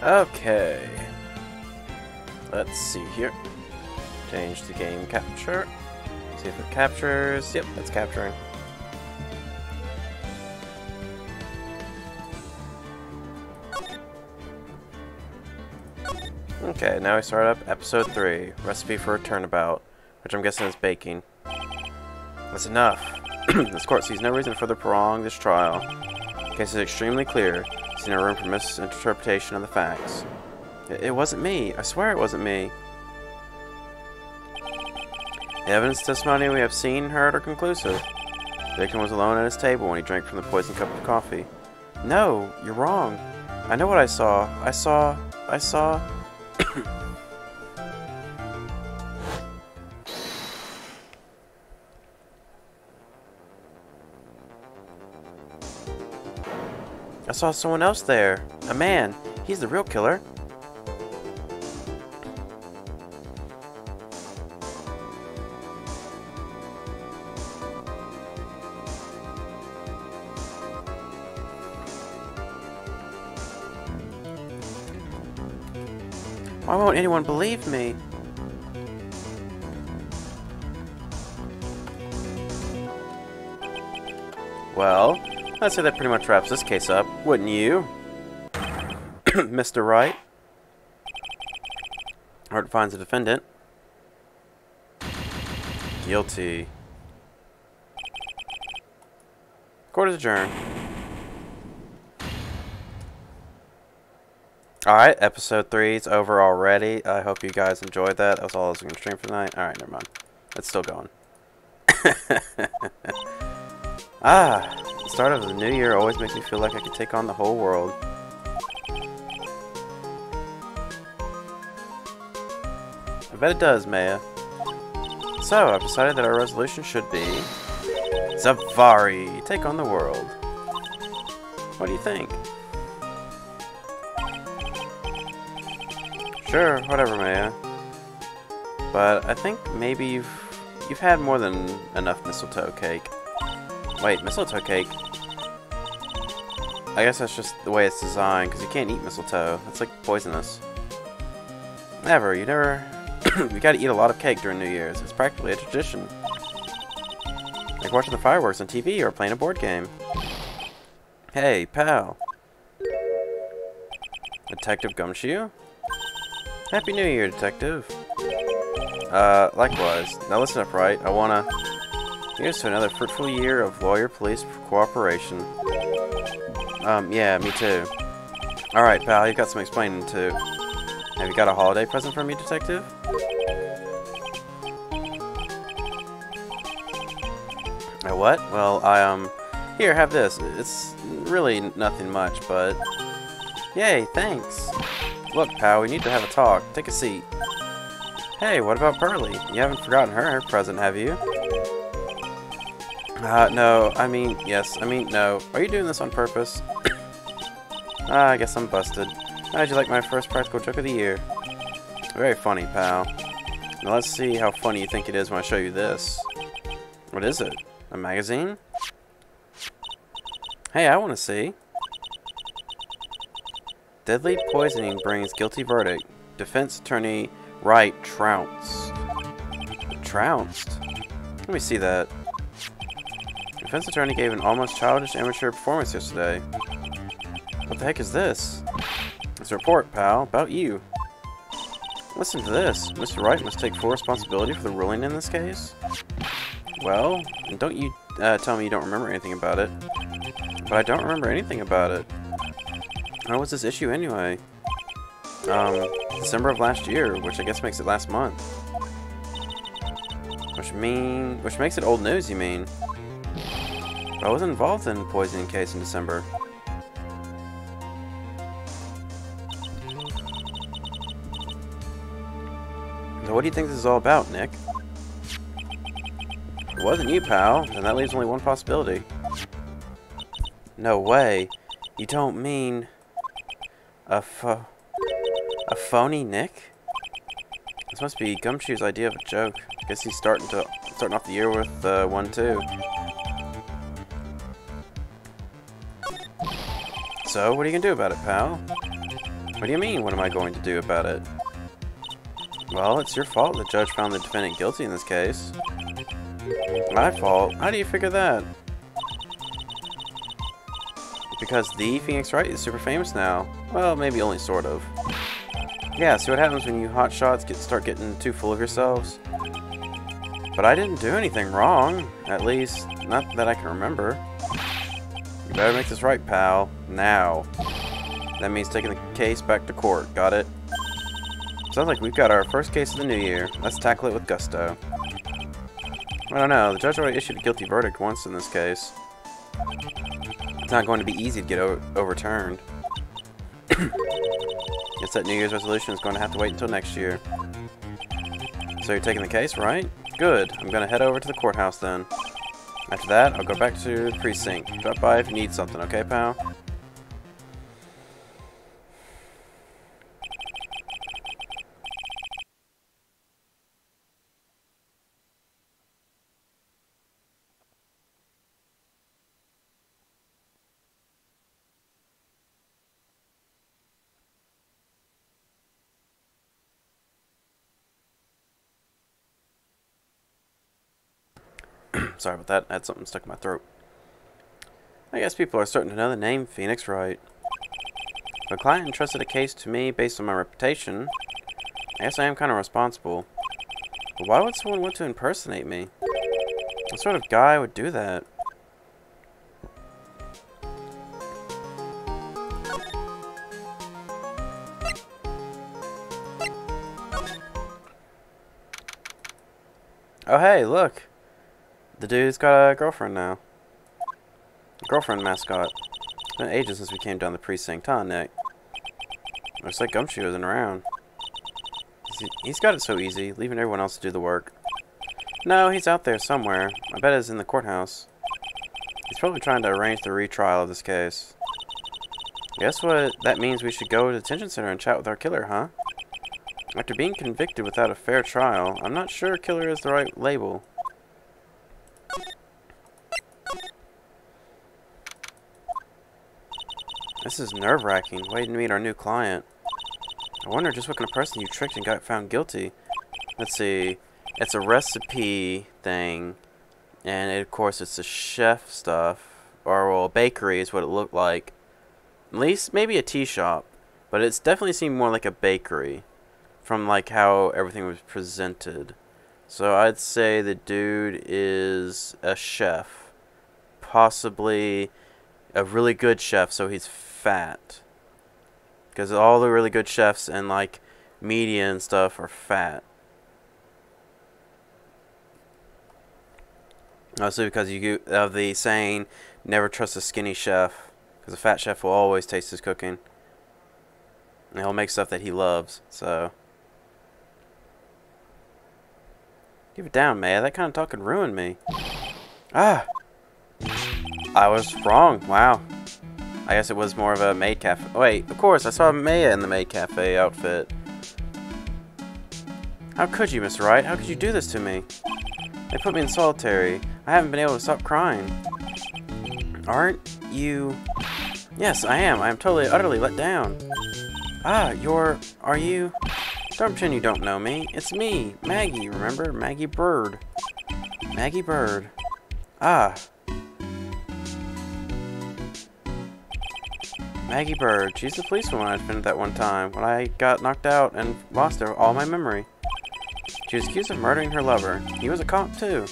Okay. Let's see here. Change the game capture. See if it captures. Yep, it's capturing. Okay, now we start up episode 3. Recipe for a turnabout, which I'm guessing is baking. That's enough. This court sees no reason for further prolong this trial. The case is extremely clear. There's no room for misinterpretation of the facts. It wasn't me. I swear it wasn't me. The evidence testimony we have seen and heard are conclusive. The victim was alone at his table when he drank from the poisoned cup of coffee. No, you're wrong. I know what I saw. I saw... I saw someone else there. A man. He's the real killer. Why won't anyone believe me? Well, I'd say that pretty much wraps this case up, wouldn't you? Mr. Wright? Court finds the defendant guilty. Court is adjourned. Alright, episode 3 is over already. I hope you guys enjoyed that. That was all I was going to stream for tonight. Alright, never mind. It's still going. The start of the new year always makes me feel like I could take on the whole world. I bet it does, Maya. So, I've decided that our resolution should be... Zavari! Take on the world. What do you think? Sure, whatever, Maya. But I think maybe you've had more than enough mistletoe cake. Wait, mistletoe cake? I guess that's just the way it's designed, because you can't eat mistletoe. It's like poisonous. Never, you never... You gotta eat a lot of cake during New Year's. It's practically a tradition. Like watching the fireworks on TV or playing a board game. Hey, pal. Detective Gumshoe? Happy New Year, Detective. Likewise. Now listen up, right? I wanna... Here's to another fruitful year of lawyer-police cooperation. Yeah, me too. Alright, pal, you got some explaining to. Have you got a holiday present for me, Detective? What? Well, here, have this. It's really nothing much, but... Yay, thanks. Look, pal, we need to have a talk. Take a seat. Hey, what about Pearly? You haven't forgotten her present, have you? No, no. Are you doing this on purpose? I guess I'm busted. How'd you like my first practical joke of the year? Very funny, pal. Now let's see how funny you think it is when I show you this. What is it? A magazine? Hey, I want to see. Deadly poisoning brings guilty verdict. Defense attorney Wright trounced. Trounced? Let me see that. Defense attorney gave an almost childish amateur performance yesterday. What the heck is this? It's a report, pal, about you. Listen to this. Mr. Wright must take full responsibility for the ruling in this case. Well, don't you tell me you don't remember anything about it. But I don't remember anything about it. When was this issue anyway? December of last year, which I guess makes it last month. Which makes it old news, you mean? I wasn't involved in the poisoning case in December. So what do you think this is all about, Nick? It wasn't you, pal, and that leaves only one possibility. No way. You don't mean... A phony Nick? This must be Gumshoe's idea of a joke. Guess he's starting off the year with one too. So, what are you gonna do about it, pal? What do you mean, what am I going to do about it? Well, it's your fault the judge found the defendant guilty in this case. My fault? How do you figure that? Because the Phoenix Wright is super famous now. Well, maybe only sort of. Yeah, see what happens when you hotshots start getting too full of yourselves? But I didn't do anything wrong. At least, not that I can remember. You better make this right, pal. Now. That means taking the case back to court. Got it? Sounds like we've got our first case of the new year. Let's tackle it with gusto. I don't know. The judge already issued a guilty verdict once in this case. It's not going to be easy to get overturned. Guess that New Year's resolution is going to have to wait until next year. So you're taking the case, right? Good. I'm going to head over to the courthouse then. After that, I'll go back to the precinct. Drop by if you need something, okay, pal? Sorry about that. I had something stuck in my throat. I guess people are starting to know the name Phoenix Wright. If a client entrusted a case to me based on my reputation, I guess I am kind of responsible. But why would someone want to impersonate me? What sort of guy would do that? Oh hey, look! The dude's got a girlfriend now. Girlfriend mascot. It's been ages since we came down the precinct, huh, Nick? Looks like Gumshoe isn't around. He's got it so easy, leaving everyone else to do the work. No, he's out there somewhere. I bet it's in the courthouse. He's probably trying to arrange the retrial of this case. Guess what that means we should go to the detention center and chat with our killer, huh? After being convicted without a fair trial, I'm not sure killer is the right label. This is nerve-wracking, waiting to meet our new client. I wonder just what kind of person you tricked and got found guilty. Let's see. It's a recipe thing. And of course it's a chef stuff. Or, well, a bakery is what it looked like. At least, maybe a tea shop. But it's definitely seemed more like a bakery. From, like, how everything was presented. So I'd say the dude is a chef. Possibly a really good chef, so he's fat. Because all the really good chefs and like media and stuff are fat. Also because you have the saying, never trust a skinny chef. Because a fat chef will always taste his cooking. And he'll make stuff that he loves, so. Give it down, man. That kind of talk could ruin me. Ah! I was wrong. Wow. I guess it was more of a maid cafe. Oh, wait, of course, I saw Maya in the maid cafe outfit. How could you, Mr. Wright? How could you do this to me? They put me in solitary. I haven't been able to stop crying. Aren't you? Yes, I am. I am totally, utterly let down. Ah, are you? Don't pretend you don't know me. It's me, Maggie, remember? Maggie Bird. Maggie Bird. Ah. Maggie Bird. She's the policewoman I'd been at that one time when I got knocked out and lost all my memory. She was accused of murdering her lover. He was a cop, too.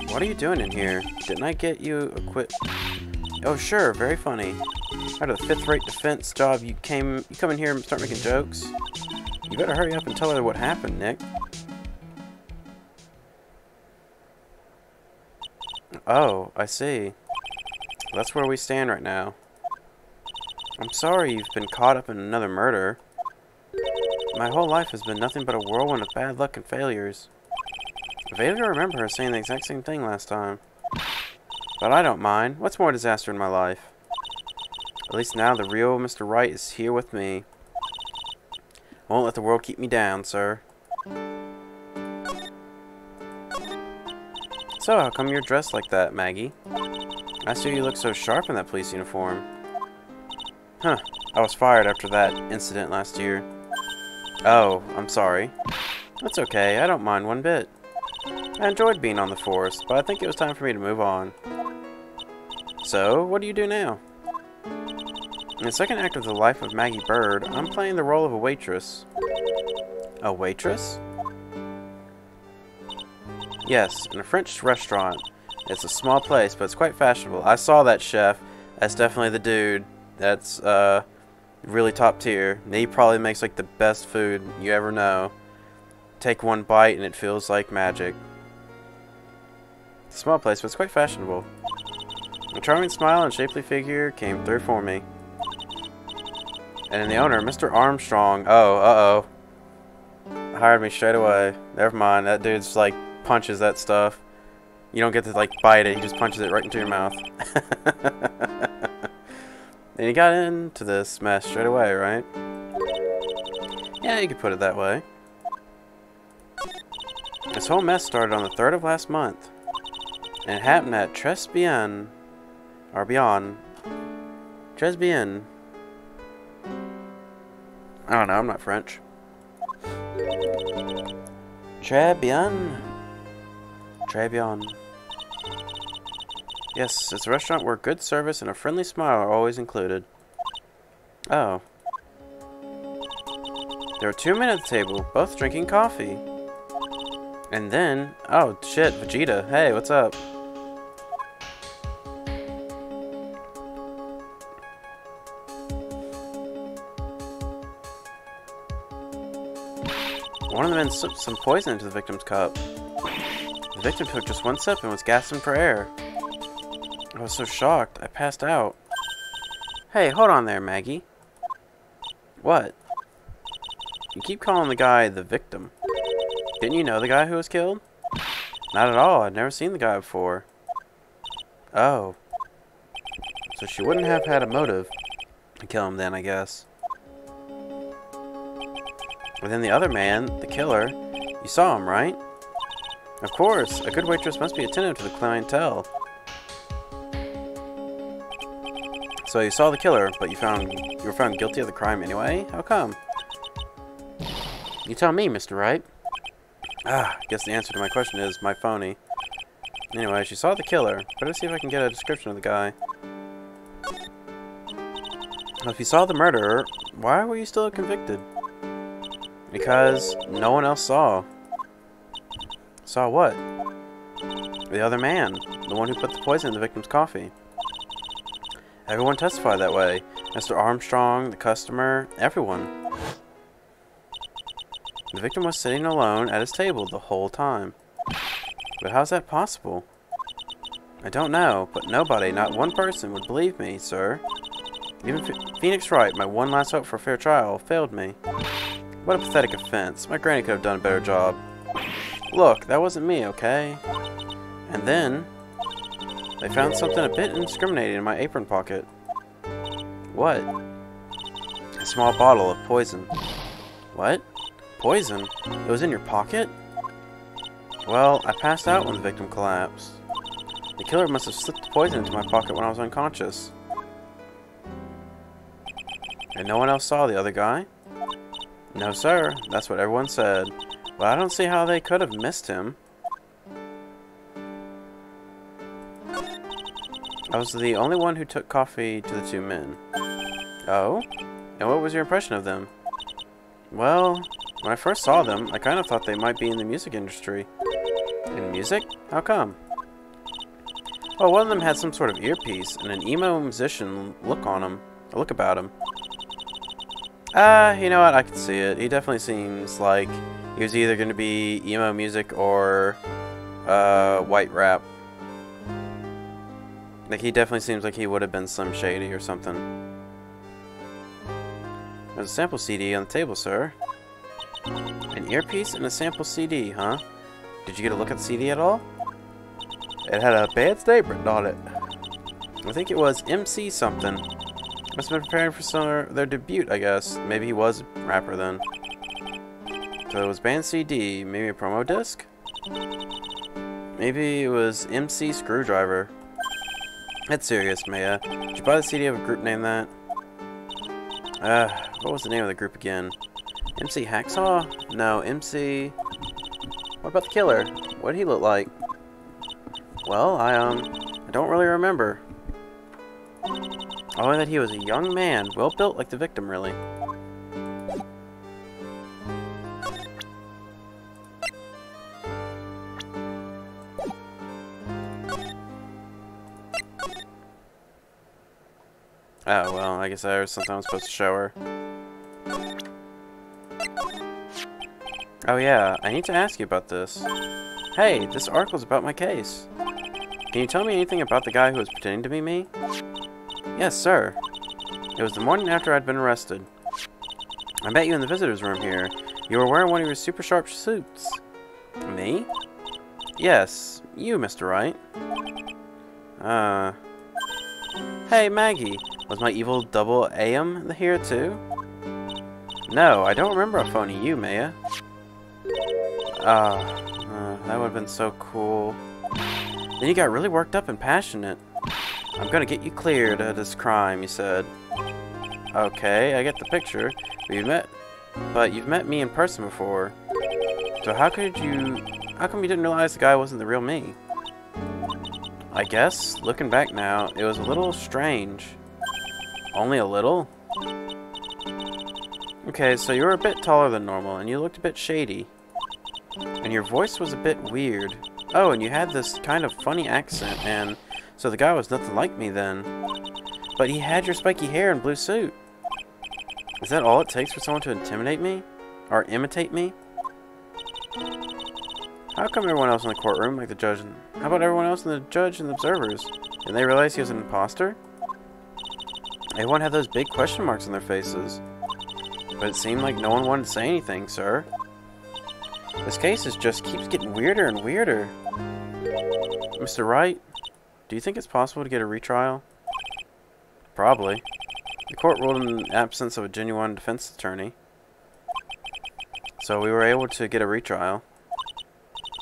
What are you doing in here? Didn't I get you Oh, sure. Very funny. Out of the fifth-rate defense job, you come in here and start making jokes? You better hurry up and tell her what happened, Nick. Oh, I see. That's where we stand right now. I'm sorry you've been caught up in another murder. My whole life has been nothing but a whirlwind of bad luck and failures. I vaguely remember her saying the exact same thing last time. But I don't mind. What's more disaster in my life? At least now the real Mr. Wright is here with me. I won't let the world keep me down, sir. So, how come you're dressed like that, Maggie? I see you look so sharp in that police uniform. Huh. I was fired after that incident last year. Oh, I'm sorry. That's okay, I don't mind one bit. I enjoyed being on the force, but I think it was time for me to move on. So, what do you do now? In the second act of The Life of Maggie Bird, I'm playing the role of a waitress. A waitress? Yes, in a French restaurant. It's a small place, but it's quite fashionable. I saw that chef. That's definitely the dude. That's, really top tier. He probably makes, like, the best food you ever know. Take one bite and it feels like magic. It's a small place, but it's quite fashionable. A charming smile and shapely figure came through for me. And then the owner, Mr. Armstrong, hired me straight away. Never mind, that dude's like punches that stuff. You don't get to like bite it, he just punches it right into your mouth. And he got into this mess straight away, right? Yeah, you could put it that way. This whole mess started on the 3rd of last month. And it happened at Tribulations. Or beyond. Tribulations. I don't know, I'm not French. Tribulations. Tribulations. Yes, it's a restaurant where good service and a friendly smile are always included. Oh. There were 2 men at the table, both drinking coffee. And then, oh shit, Vegeta, hey, what's up? One of the men slipped some poison into the victim's cup. The victim took just one sip and was gasping for air. I was so shocked, I passed out. Hey, hold on there, Maggie. What? You keep calling the guy the victim. Didn't you know the guy who was killed? Not at all, I'd never seen the guy before. Oh. So she wouldn't have had a motive to kill him then, I guess. But then the other man, the killer, you saw him, right? Of course, a good waitress must be attentive to the clientele. So you saw the killer, but you were found guilty of the crime anyway? How come? You tell me, Mr. Wright. I guess the answer to my question is my phony. Anyway, she saw the killer. Better see if I can get a description of the guy. Well, if you saw the murderer, why were you still convicted? Because no one else saw. Saw what? The other man. The one who put the poison in the victim's coffee. Everyone testified that way. Mr. Armstrong, the customer, everyone. The victim was sitting alone at his table the whole time. But how's that possible? I don't know, but nobody, not one person, would believe me, sir. Even Phoenix Wright, my one last hope for a fair trial, failed me. What a pathetic offense. My granny could have done a better job. Look, that wasn't me, okay? And then they found something a bit incriminating in my apron pocket. What? A small bottle of poison. What? Poison? It was in your pocket? Well, I passed out when the victim collapsed. The killer must have slipped the poison into my pocket when I was unconscious. And no one else saw the other guy? No, sir. That's what everyone said. But I don't see how they could have missed him. I was the only one who took coffee to the 2 men. Oh? And what was your impression of them? Well, when I first saw them, I kind of thought they might be in the music industry. In music? How come? Well, one of them had some sort of earpiece and an emo musician look about him. You know what? I can see it. He definitely seems like he was either going to be emo music or white rap. Like, he definitely seems like he would have been Slim Shady or something. There's a sample CD on the table, sir. An earpiece and a sample CD, huh? Did you get a look at the CD at all? It had a bad statement on it. I think it was MC something. Must have been preparing for their debut, I guess. Maybe he was a rapper then. So it was band CD, maybe a promo disc? Maybe it was MC Screwdriver. That's serious, Maya. Did you buy the CD of a group named that? What was the name of the group again? MC Hacksaw? No, MC... What about the killer? What did he look like? Well, I don't really remember. Only that he was a young man, well built like the victim, really. Oh, well, I guess I was sometimes supposed to show her. Oh yeah, I need to ask you about this. Hey, this article's about my case. Can you tell me anything about the guy who was pretending to be me? Yes, sir. It was the morning after I'd been arrested. I met you in the visitor's room here. You were wearing one of your super sharp suits. Me? Yes, you, Mr. Wright. Hey, Maggie. Was my evil double AM here, too? No, I don't remember phoning you, Maya. That would have been so cool. Then you got really worked up and passionate. I'm gonna get you cleared of this crime, you said. Okay, I get the picture. But you've met me in person before. So how come you didn't realize the guy wasn't the real me? I guess, looking back now, it was a little strange. Only a little? Okay, so you were a bit taller than normal, and you looked a bit shady. And your voice was a bit weird. Oh, and you had this kind of funny accent, and so the guy was nothing like me then. But he had your spiky hair and blue suit. Is that all it takes for someone to intimidate me? Or imitate me? How come everyone else in the courtroom, like the judge, how about everyone else in the judge and the observers? Didn't they realize he was an imposter? Everyone had those big question marks on their faces. But it seemed like no one wanted to say anything, sir. This case just keeps getting weirder and weirder. Mr. Wright, do you think it's possible to get a retrial? Probably. The court ruled in the absence of a genuine defense attorney. So we were able to get a retrial.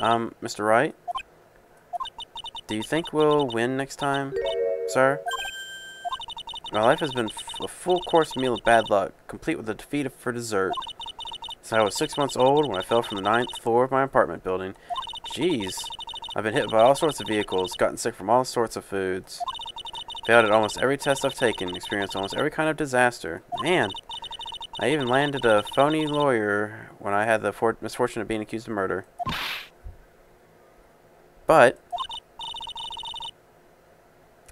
Mr. Wright? Do you think we'll win next time, sir? My life has been a full-course meal of bad luck, complete with a defeat for dessert. So I was 6 months old when I fell from the 9th floor of my apartment building. Jeez. I've been hit by all sorts of vehicles, gotten sick from all sorts of foods. Failed at almost every test I've taken, experienced almost every kind of disaster. Man, I even landed a phony lawyer when I had the misfortune of being accused of murder. But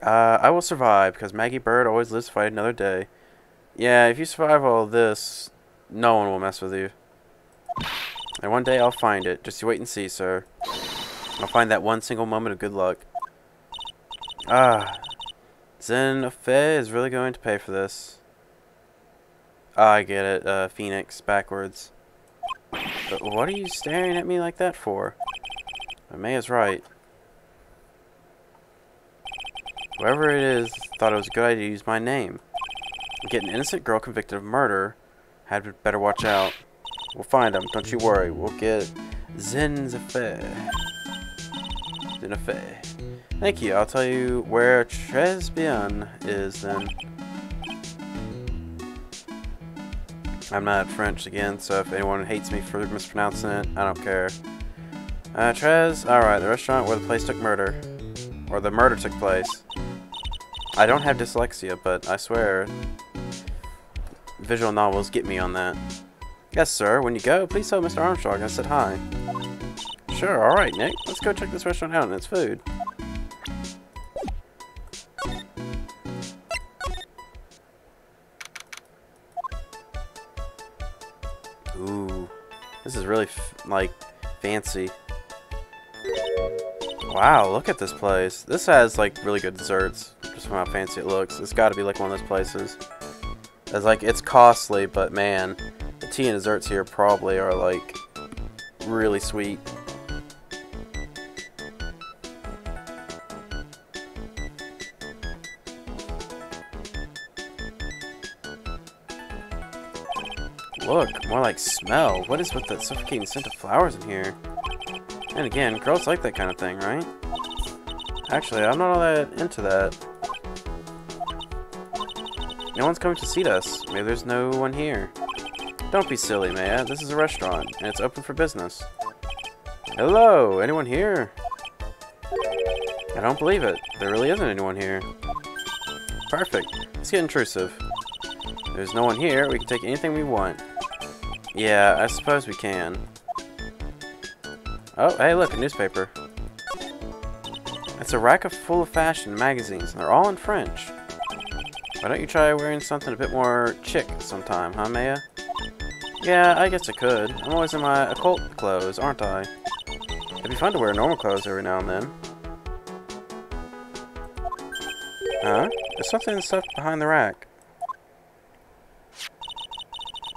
I will survive, because Maggie Bird always lives to fight another day. Yeah, if you survive all this, no one will mess with you. And one day I'll find it. Just you wait and see, sir. I'll find that one single moment of good luck. Zen Fe is really going to pay for this. I get it. Phoenix, backwards. But what are you staring at me like that for? Maya's right. Whoever it is thought it was a good idea to use my name. Get an innocent girl convicted of murder. Had better watch out. We'll find him, don't you worry. We'll get Zenzafe. Thank you. I'll tell you where Tribulations is then. I'm not French again, so if anyone hates me for mispronouncing it, I don't care. Alright, the restaurant where the place took murder. Or the murder took place. I don't have dyslexia, but I swear visual novels get me on that. Yes, sir. When you go, please tell Mr. Armstrong I said hi. Sure, alright, Nick. Let's go check this restaurant out and its food. Ooh. This is really, fancy. Wow, look at this place. This has, really good desserts. Just from how fancy it looks. It's gotta be, one of those places. It's costly, but man, the tea and desserts here probably are, really sweet. Look, more like smell. What is with that suffocating scent of flowers in here? And again, girls like that kind of thing, right? Actually, I'm not all that into that. No one's coming to seat us. Maybe there's no one here. Don't be silly, Maya. This is a restaurant, and it's open for business. Hello? Anyone here? I don't believe it. There really isn't anyone here. Perfect. Let's get intrusive. There's no one here. We can take anything we want. Yeah, I suppose we can. Oh, hey, look, a newspaper. It's a rack full of fashion magazines, and they're all in French. Why don't you try wearing something a bit more chic sometime, huh, Maya? Yeah, I guess I could. I'm always in my occult clothes, aren't I? It'd be fun to wear normal clothes every now and then. Huh? There's something stuffed behind the rack.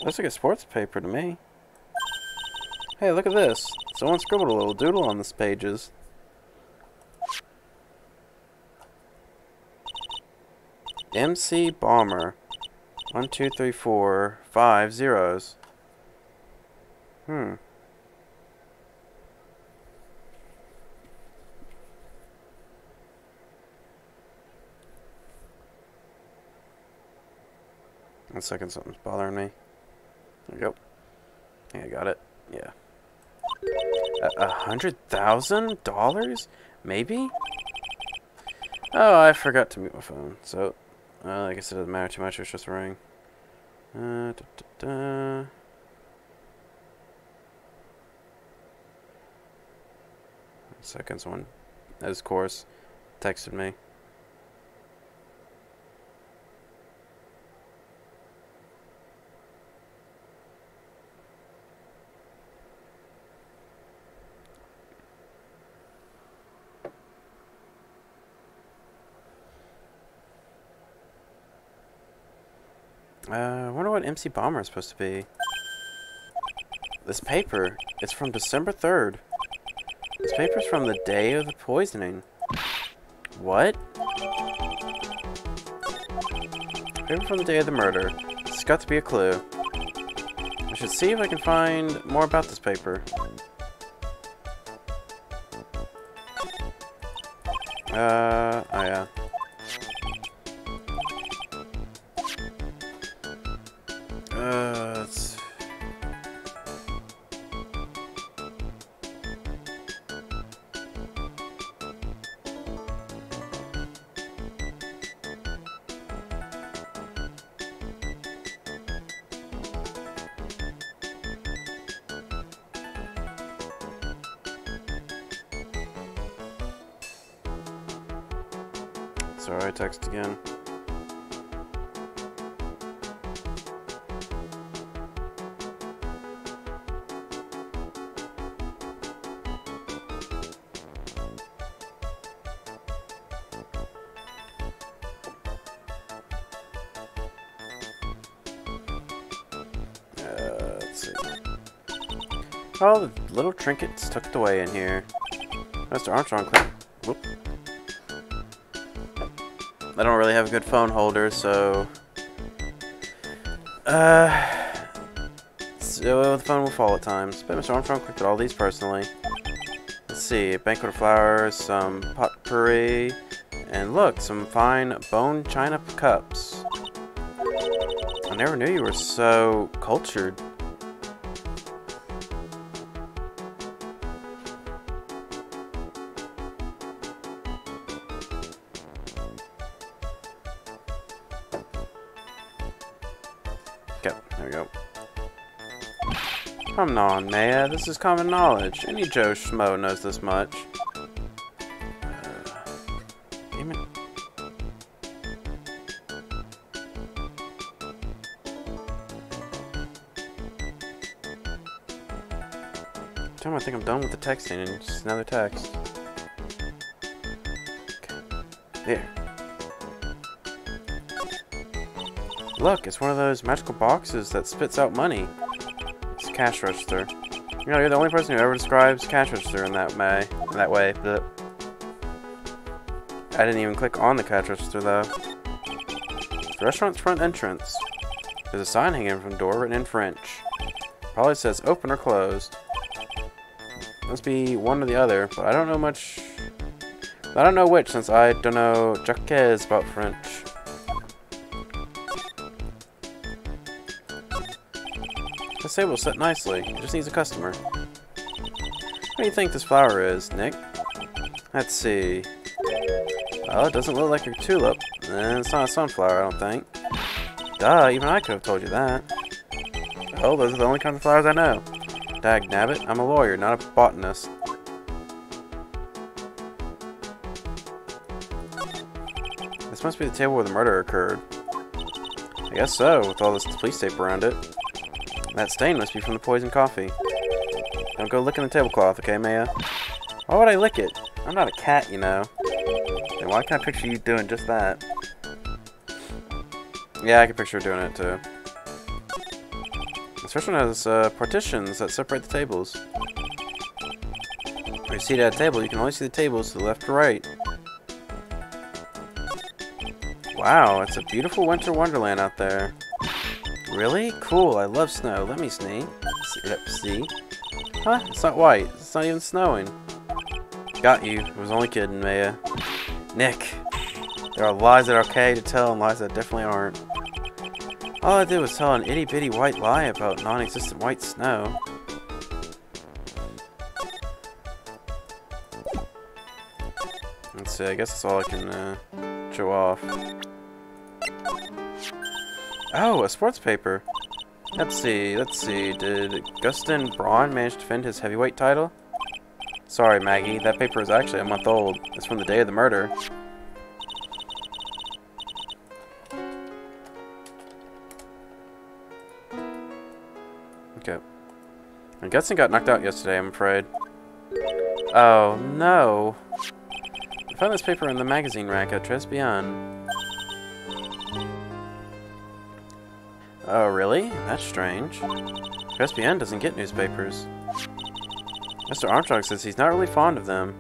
Looks like a sports paper to me. Hey, look at this. Someone scribbled a little doodle on these pages. MC Bomber. 1, 2, 3, 4, 5 zeros. 1 second, something's bothering me. There we go. I think I got it. Yeah. $100,000? Maybe? Oh, I forgot to mute my phone. So, I guess it doesn't matter too much. It's just a ring. Second, someone, as course, texted me. I wonder what MC Bomber is supposed to be. This paper, it's from December 3rd. This paper's from the day of the poisoning. What? Paper from the day of the murder. This has got to be a clue. I should see if I can find more about this paper. Oh yeah. Let's... Sorry, I text again. Let's see. Oh, the little trinkets tucked away in here. Mr. Armstrong click. Whoop. I don't really have a good phone holder, so... So the phone will fall at times. But Mr. Armstrong clicked at all these personally. Let's see, a banquet of flowers, some potpourri, and look, some fine bone china cups. I never knew you were so cultured. Okay, there we go. Come on, Maya, this is common knowledge. Any Joe Schmo knows this much. Damn it. I think I'm done with the texting and just another text. Okay. There. Look, it's one of those magical boxes that spits out money. It's a cash register. You know, you're the only person who ever describes cash register in that way. But I didn't even click on the cash register though. The restaurant's front entrance. There's a sign hanging from the door written in French. Probably says open or closed. Must be one or the other, but I don't know much. I don't know which, since I don't know jaquez about French. This table will set nicely. It just needs a customer. What do you think this flower is, Nick? Let's see. Well, it doesn't look like a tulip. And it's not a sunflower, I don't think. Duh, even I could have told you that. Well, those are the only kinds of flowers I know. Dag nabbit, I'm a lawyer, not a botanist. This must be the table where the murder occurred. I guess so, with all this police tape around it. That stain must be from the poisoned coffee. Don't go licking the tablecloth, okay, Maya? Why would I lick it? I'm not a cat, you know. Then why can't I picture you doing just that? Yeah, I can picture her doing it too. This first one has partitions that separate the tables. When you seat at a table, you can only see the tables to the left or right. Wow, it's a beautiful winter wonderland out there. Really? Cool, I love snow. Let me see. See? Huh? It's not white. It's not even snowing. Got you. I was only kidding, Maya. Nick. There are lies that are okay to tell and lies that definitely aren't. All I did was tell an itty-bitty white lie about non-existent white snow. Let's see, I guess that's all I can show off. Oh, a sports paper. Let's see. Did Gustin Braun manage to defend his heavyweight title? Sorry, Maggie. That paper is actually a month old. It's from the day of the murder. Okay. And Gustin got knocked out yesterday, I'm afraid. Oh, no. I found this paper in the magazine rack at Tribulations. Oh, really? That's strange. Tribulations doesn't get newspapers. Mr. Armstrong says he's not really fond of them.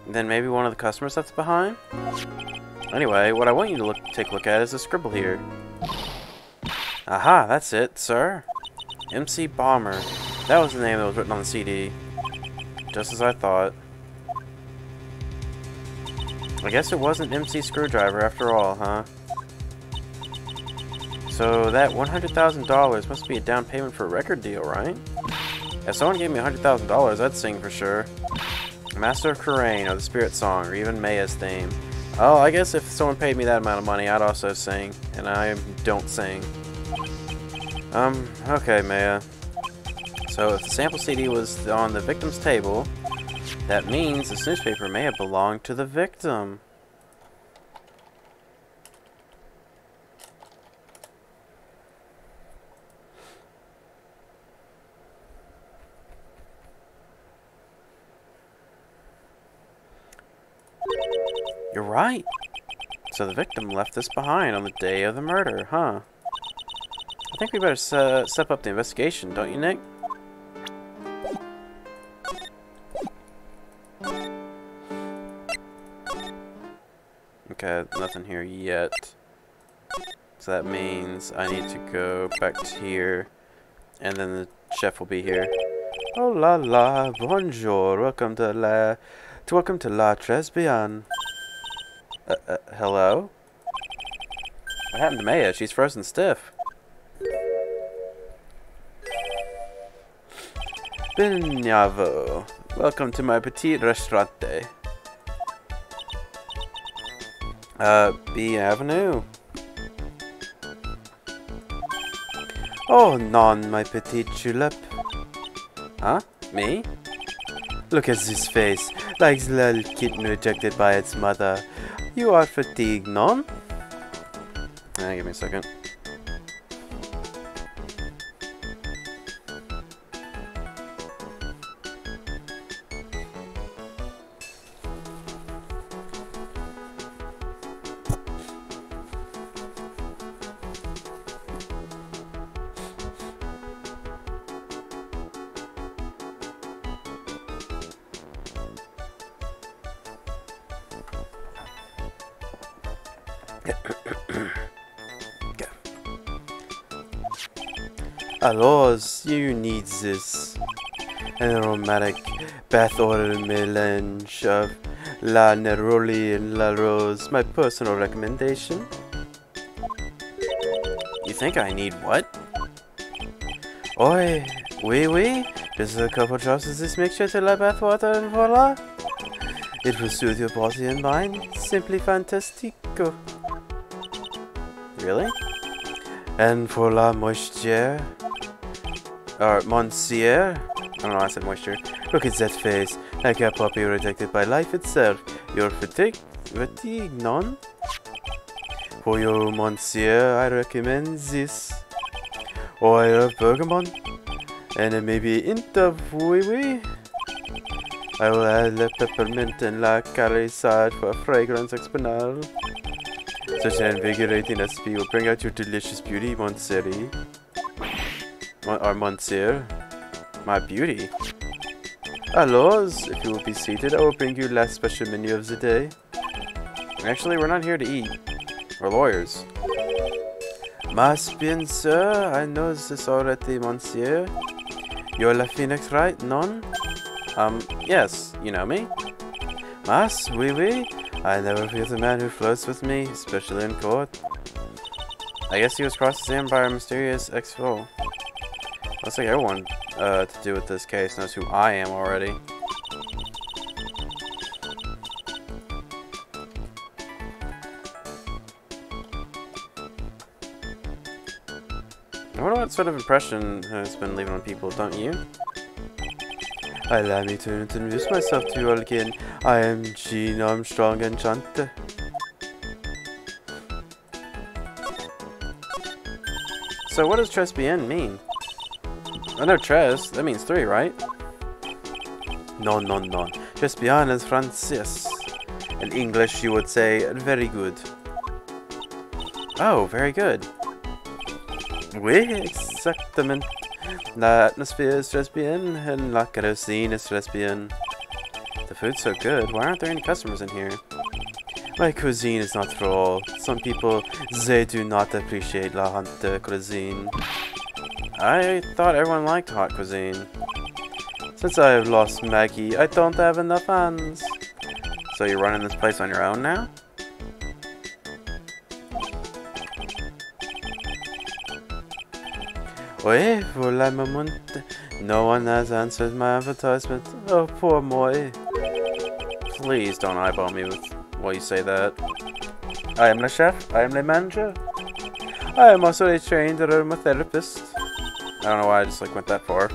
Then maybe one of the customers left behind? Anyway, what I want you to take a look at is the scribble here. Aha, that's it, sir. MC Bomber. That was the name that was written on the CD. Just as I thought. I guess it wasn't MC Screwdriver after all, huh? So that $100,000 must be a down payment for a record deal, right? If someone gave me $100,000, I'd sing for sure. Master of Karain, or the Spirit Song, or even Maya's theme. Oh, I guess if someone paid me that amount of money, I'd also sing. And I don't sing. Okay, Maya. So if the sample CD was on the victim's table, that means this newspaper may have belonged to the victim. You're right. So the victim left this behind on the day of the murder, huh? I think we better step up the investigation, don't you, Nick? Okay, nothing here yet. So that means I need to go back to here, and then the chef will be here. Oh la la, bonjour, welcome to La Tribulations. Hello? What happened to Maya? She's frozen stiff. Bienvenue. Welcome to my petit restaurante. Bienvenue. Oh, non, my petit julep. Huh? Me? Look at this face, like the little kitten rejected by its mother. You are fatigued, non? Give me a second. Alors, you need this. An aromatic bath oil melange of La Neroli and La Rose, my personal recommendation. You think I need what? Oi, oui. Just a couple drops of this mixture to la bath water and voila. It will soothe your body and mind. Simply fantastico. Really? And for la moisture, or monsieur, I don't know why I said moisture. Look at that face, like a puppy rejected by life itself. You're fatigued, non? For your monsieur, I recommend this. Oil of bergamot, and then maybe hint of wee. I will add the peppermint and la caricide for fragrance exponal. Such an invigorating recipe will bring out your delicious beauty, Monsieur. Or Monsieur. My beauty. Alors, if you will be seated, I will bring you last special menu of the day. Actually, we're not here to eat. We're lawyers. Mas bien, sir. I know this already, Monsieur. You're La Phoenix, right? Non? Yes. You know me. Mas, oui. I never forget the man who flirts with me, especially in court. I guess he was cross-examined by a mysterious ex-foe. Looks like everyone to do with this case knows who I am already. I wonder what sort of impression it's been leaving on people, don't you? Allow me to introduce myself to you all again. I am Jean Armstrong Enchante. So what does tres bien mean? I know tres, that means 3, right? No. Tres bien is Francis. In English you would say, very good. Oh, very good. Oui, exactamente. La atmosphere is tres bien, and la cuisine is tres bien. The food's so good, why aren't there any customers in here? My cuisine is not for all. Some people, they do not appreciate la hot cuisine. I thought everyone liked hot cuisine. Since I have lost Maggie, I don't have enough hands. So you're running this place on your own now? Oui, voilà moment. No one has answered my advertisement. Oh, poor moi. Please don't eyeball me with while you say that. I am the chef. I am the manager. I am also a trained aromatherapist. I don't know why I just went that far.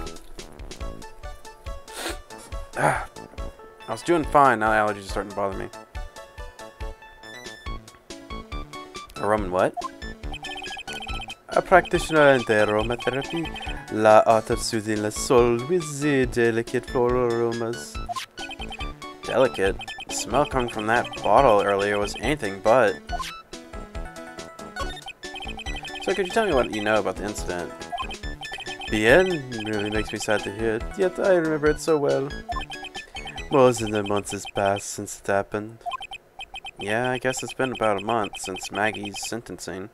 I was doing fine. Now the allergies are starting to bother me. A Roman what? A practitioner in aromatherapy, la art of soothing the soul with the delicate floral aromas. Delicate? The smell coming from that bottle earlier was anything but. So could you tell me what you know about the incident? Bien really makes me sad to hear it, yet I remember it so well. More than a month has passed since it happened. Yeah, I guess it's been about a month since Maggie's sentencing.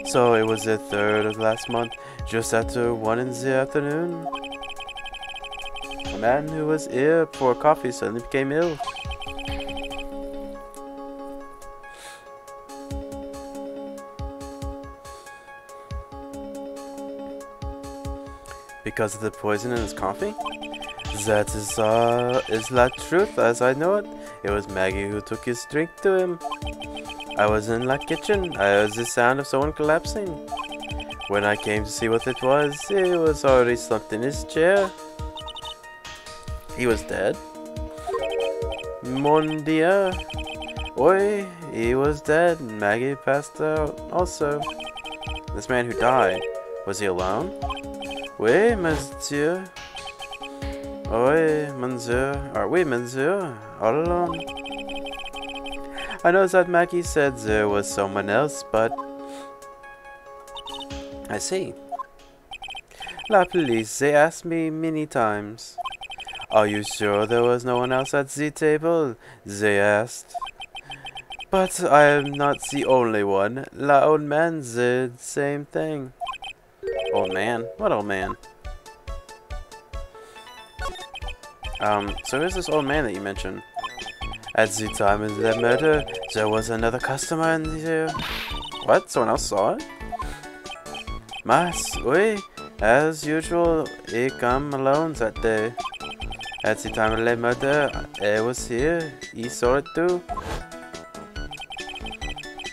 So it was the 3rd of last month, just after 1 in the afternoon. A man who was here for coffee suddenly became ill. Because of the poison in his coffee? That is la truth as I know it. It was Maggie who took his drink to him. I was in the kitchen. I heard the sound of someone collapsing. When I came to see what it was already slumped in his chair. He was dead? Mon Dieu. Oi, he was dead. Maggie passed out also. This man who died, was he alone? Oui, monsieur. Oui, monsieur. Oui, monsieur. All alone. I know that Maggie said there was someone else, but... I see. La police, they asked me many times. Are you sure there was no one else at the table? They asked. But I am not the only one. La old man did the same thing. Old man? What old man? So who's this old man that you mentioned? At the time of the murder, there was another customer in here. What? Someone else saw it? Mas, oui, as usual, he come alone that day. At the time of the murder, I was here. He saw it too.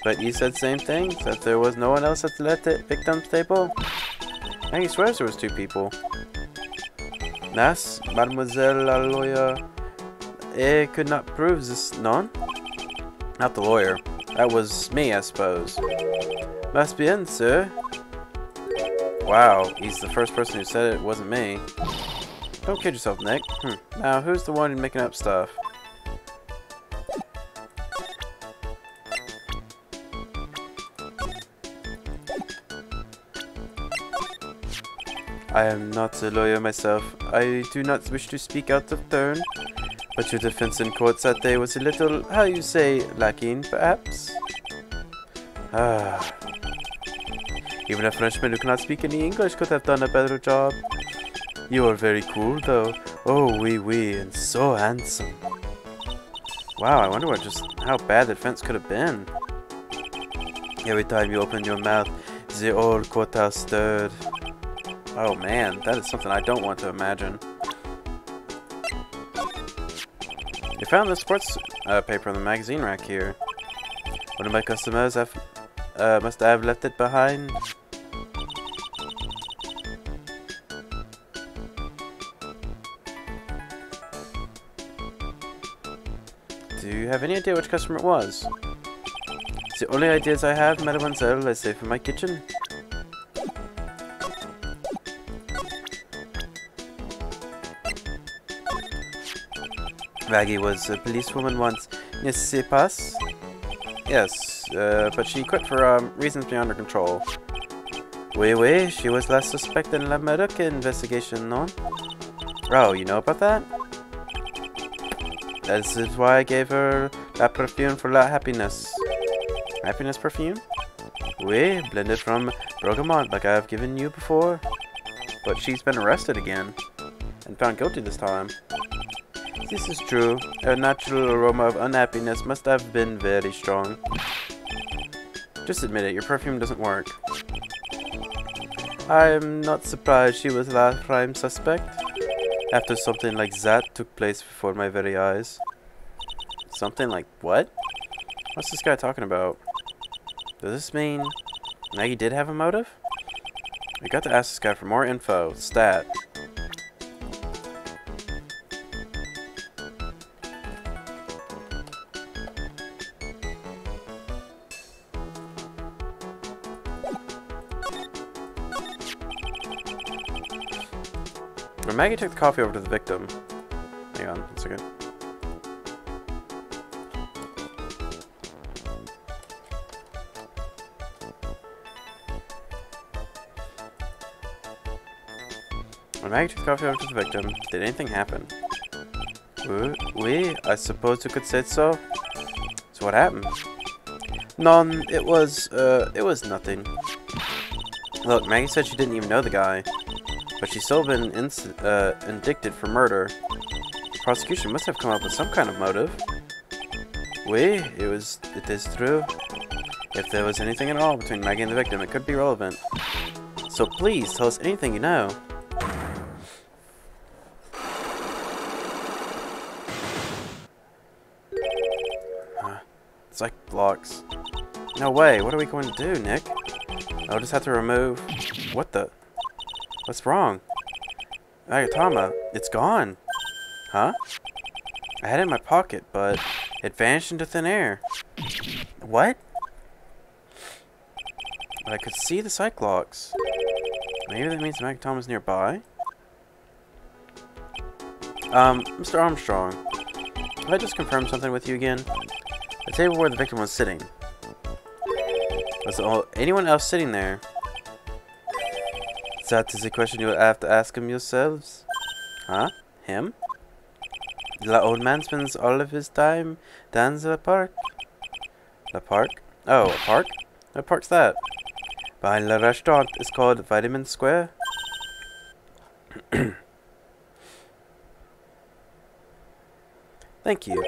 But he said the same thing, that there was no one else at the victim's table. And he swears there was 2 people. Nas, mademoiselle la lawyer, I could not prove this, non? Not the lawyer. That was me, I suppose. Must bien, sir. Wow, he's the first person who said it wasn't me. Don't kid yourself, Nick. Now, who's the one making up stuff? I am not a lawyer myself. I do not wish to speak out of turn. But your defense in court that day was a little, how you say, lacking, perhaps? Even a Frenchman who cannot speak any English could have done a better job. You are very cool, though. Oh, oui, oui, and so handsome. Wow, I wonder how bad the defense could have been. Every time you opened your mouth, the old courthouse stirred. Oh man, that is something I don't want to imagine. You found the sports paper in the magazine rack here. One of my customers must have left it behind. Do you have any idea which customer it was? The only ideas I have, mademoiselle, I save in my kitchen. Maggie was a policewoman once, n'est-ce pas? Yes, but she quit for reasons beyond her control. Oui, oui, she was last suspect in La Medica investigation, no? Oh, you know about that? This is why I gave her la perfume for la happiness. Happiness perfume? Oui, blended from bergamot like I have given you before. But she's been arrested again, and found guilty this time. This is true. Her natural aroma of unhappiness must have been very strong. Just admit it, your perfume doesn't work. I'm not surprised she was the prime suspect. After something like that took place before my very eyes. Something like what? What's this guy talking about? Does this mean Maggie did have a motive? We got to ask this guy for more info. Stat. When Maggie took the coffee over to the victim. Hang on, 1 second. When Maggie took the coffee over to the victim, did anything happen? Oui, I suppose you could say so. So what happened? None, it was nothing. Look, Maggie said she didn't even know the guy. But she's still been indicted for murder. The prosecution must have come up with some kind of motive. Oui, it is true. If there was anything at all between Maggie and the victim, it could be relevant. So please, tell us anything you know. Psych blocks. No way, what are we going to do, Nick? I'll just have to remove... What the... What's wrong? Agatama, it's gone. Huh? I had it in my pocket, but it vanished into thin air. What? But I could see the Cyclops. Maybe that means Agatama's nearby? Mr. Armstrong, can I just confirm something with you again? The table where the victim was sitting. Was anyone else sitting there? That is a question you will have to ask him yourselves. Huh? Him? The old man spends all of his time down the park. The park? Oh, a park? What park's that? Behind the restaurant. It's called Vitamin Square. Thank you.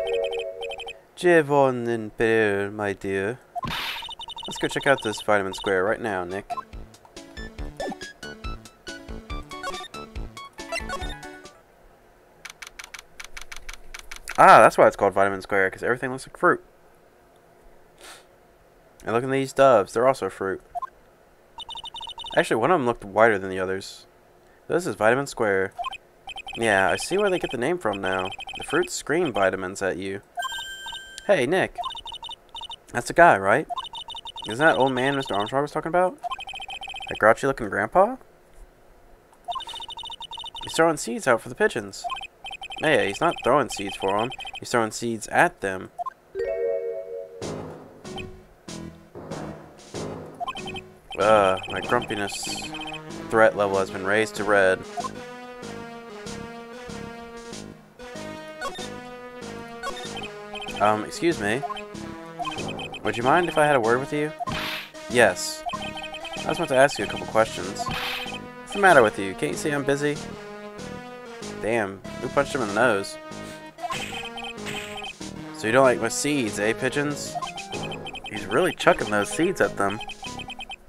Javon and Pierre, my dear. Let's go check out this Vitamin Square right now, Nick. Ah, that's why it's called Vitamin Square, because everything looks like fruit. And look at these doves. They're also fruit. Actually, one of them looked whiter than the others. This is Vitamin Square. Yeah, I see where they get the name from now. The fruits scream vitamins at you. Hey, Nick. That's the guy, right? Isn't that old man Mr. Armstrong was talking about? That grouchy-looking grandpa? He's throwing seeds out for the pigeons. Hey, he's not throwing seeds for them. He's throwing seeds at them. My grumpiness threat level has been raised to red. Excuse me. Would you mind if I had a word with you? Yes. I just want to ask you a couple questions. What's the matter with you? Can't you see I'm busy? Damn, who punched him in the nose? So you don't like my seeds, eh, pigeons? He's really chucking those seeds at them.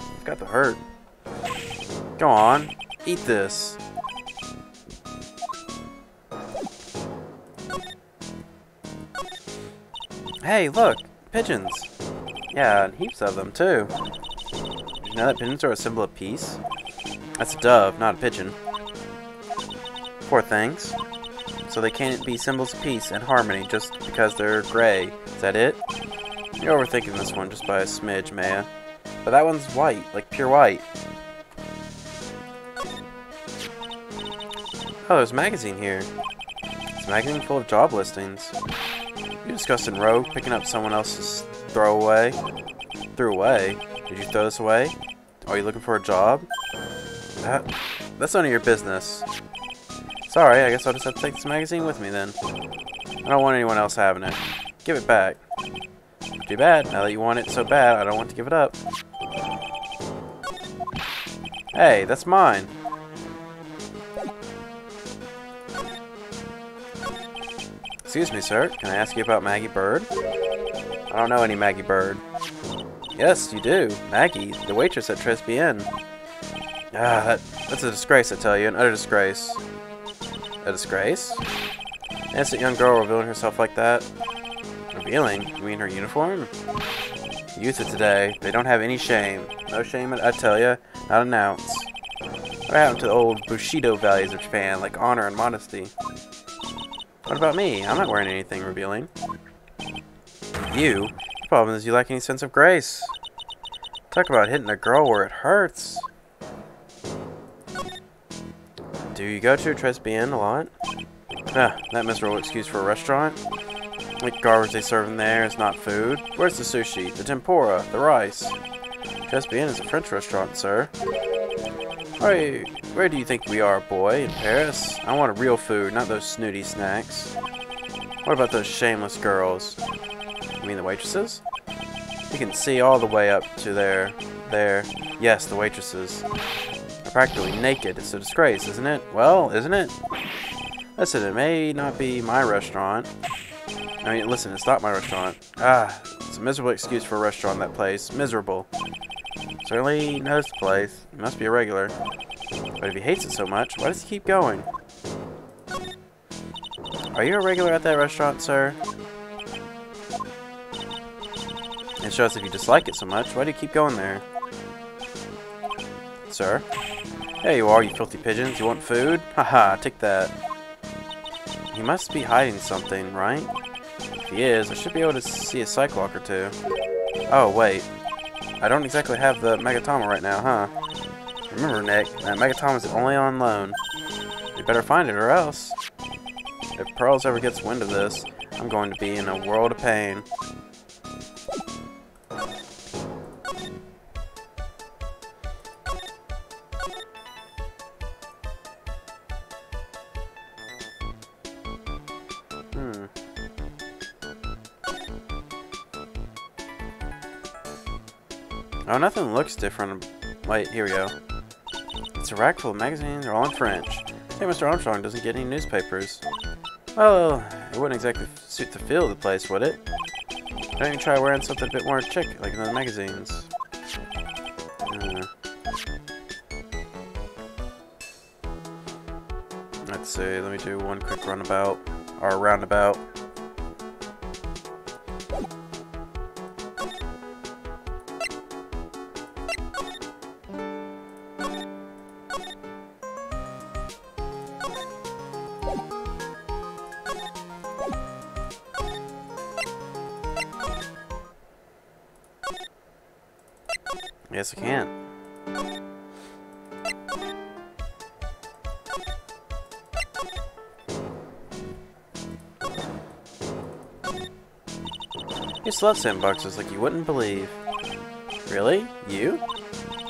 It's got to hurt. Go on, eat this. Hey, look, pigeons. Yeah, and heaps of them, too. Did you know that pigeons are a symbol of peace? That's a dove, not a pigeon. Poor things. So they can't be symbols of peace and harmony just because they're gray. Is that it? You're overthinking this one just by a smidge, Maya. But that one's white, like pure white. Oh, there's a magazine here. It's a magazine full of job listings. You disgusting rogue, picking up someone else's throwaway. Threw away? Did you throw this away? Are you looking for a job? That's none of your business. Sorry, I guess I'll just have to take this magazine with me then. I don't want anyone else having it. Give it back. Too bad. Now that you want it so bad, I don't want to give it up. Hey, that's mine. Excuse me, sir. Can I ask you about Maggie Bird? I don't know any Maggie Bird. Yes, you do. Maggie, the waitress at Tribulations. Ah, that's a disgrace, I tell you. An utter disgrace. A disgrace? An innocent young girl revealing herself like that? Revealing? You mean her uniform? Youth of today, they don't have any shame. No shame, I tell ya. Not an ounce. What happened to the old Bushido values of Japan, like honor and modesty? What about me? I'm not wearing anything revealing. You? The problem is you lack any sense of grace. Talk about hitting a girl where it hurts. Do you go to Tribulations a lot? Ah, that miserable excuse for a restaurant. What garbage they serve in there is not food. Where's the sushi, the tempura, the rice? Tribulations is a French restaurant, sir. Where do you think we are, boy? In Paris? I want real food, not those snooty snacks. What about those shameless girls? You mean the waitresses? You can see all the way up to there. Yes, the waitresses. They're practically naked. It's a disgrace, isn't it? Well, isn't it? Listen, it may not be my restaurant. I mean, listen, it's not my restaurant. Ah, it's a miserable excuse for a restaurant, that place. Miserable. Certainly knows the place. He must be a regular. But if he hates it so much, why does he keep going? Are you a regular at that restaurant, sir? It shows if you dislike it so much, why do you keep going there? Sir? There you are, you filthy pigeons. You want food? Haha, take that. He must be hiding something, right? If he is, I should be able to see a Cyclock or two. Oh, wait. I don't exactly have the Megatama right now, huh? Remember, Nick, that Megatama is only on loan. You better find it or else. If Pearls ever gets wind of this, I'm going to be in a world of pain. Oh, nothing looks different. Wait, here we go. It's a rack full of magazines. They're all in French. Hey, Mr. Armstrong doesn't get any newspapers. Well, it wouldn't exactly suit the feel of the place, would it? Why don't you try wearing something a bit more chic, like in the magazines? Let's see, let me do one quick runabout, or roundabout. Yes, I can't. You love sandboxes like you wouldn't believe. Really? You?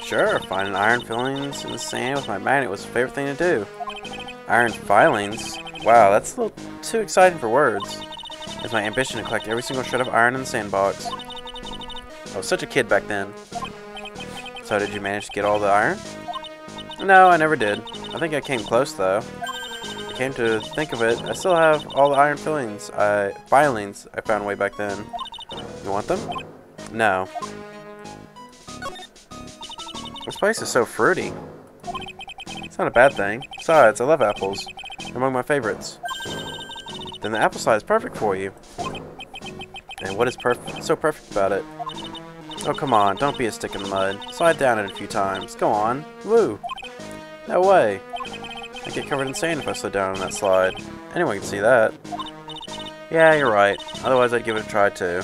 Sure, finding iron fillings in the sand with my magnet was the favorite thing to do. Iron filings? Wow, that's a little too exciting for words. It's my ambition to collect every single shred of iron in the sandbox. I was such a kid back then. So did you manage to get all the iron? No, I never did. I think I came close though. I came to think of it, I still have all the iron filings I found way back then. You want them? No. This place is so fruity. It's not a bad thing. Besides, I love apples. They're among my favorites. Then the apple side is perfect for you. And what is so perfect about it? Oh, come on. Don't be a stick in the mud. Slide down it a few times. Go on. Woo! No way. I'd get covered in sand if I slid down on that slide. Anyone can see that. Yeah, you're right. Otherwise, I'd give it a try, too.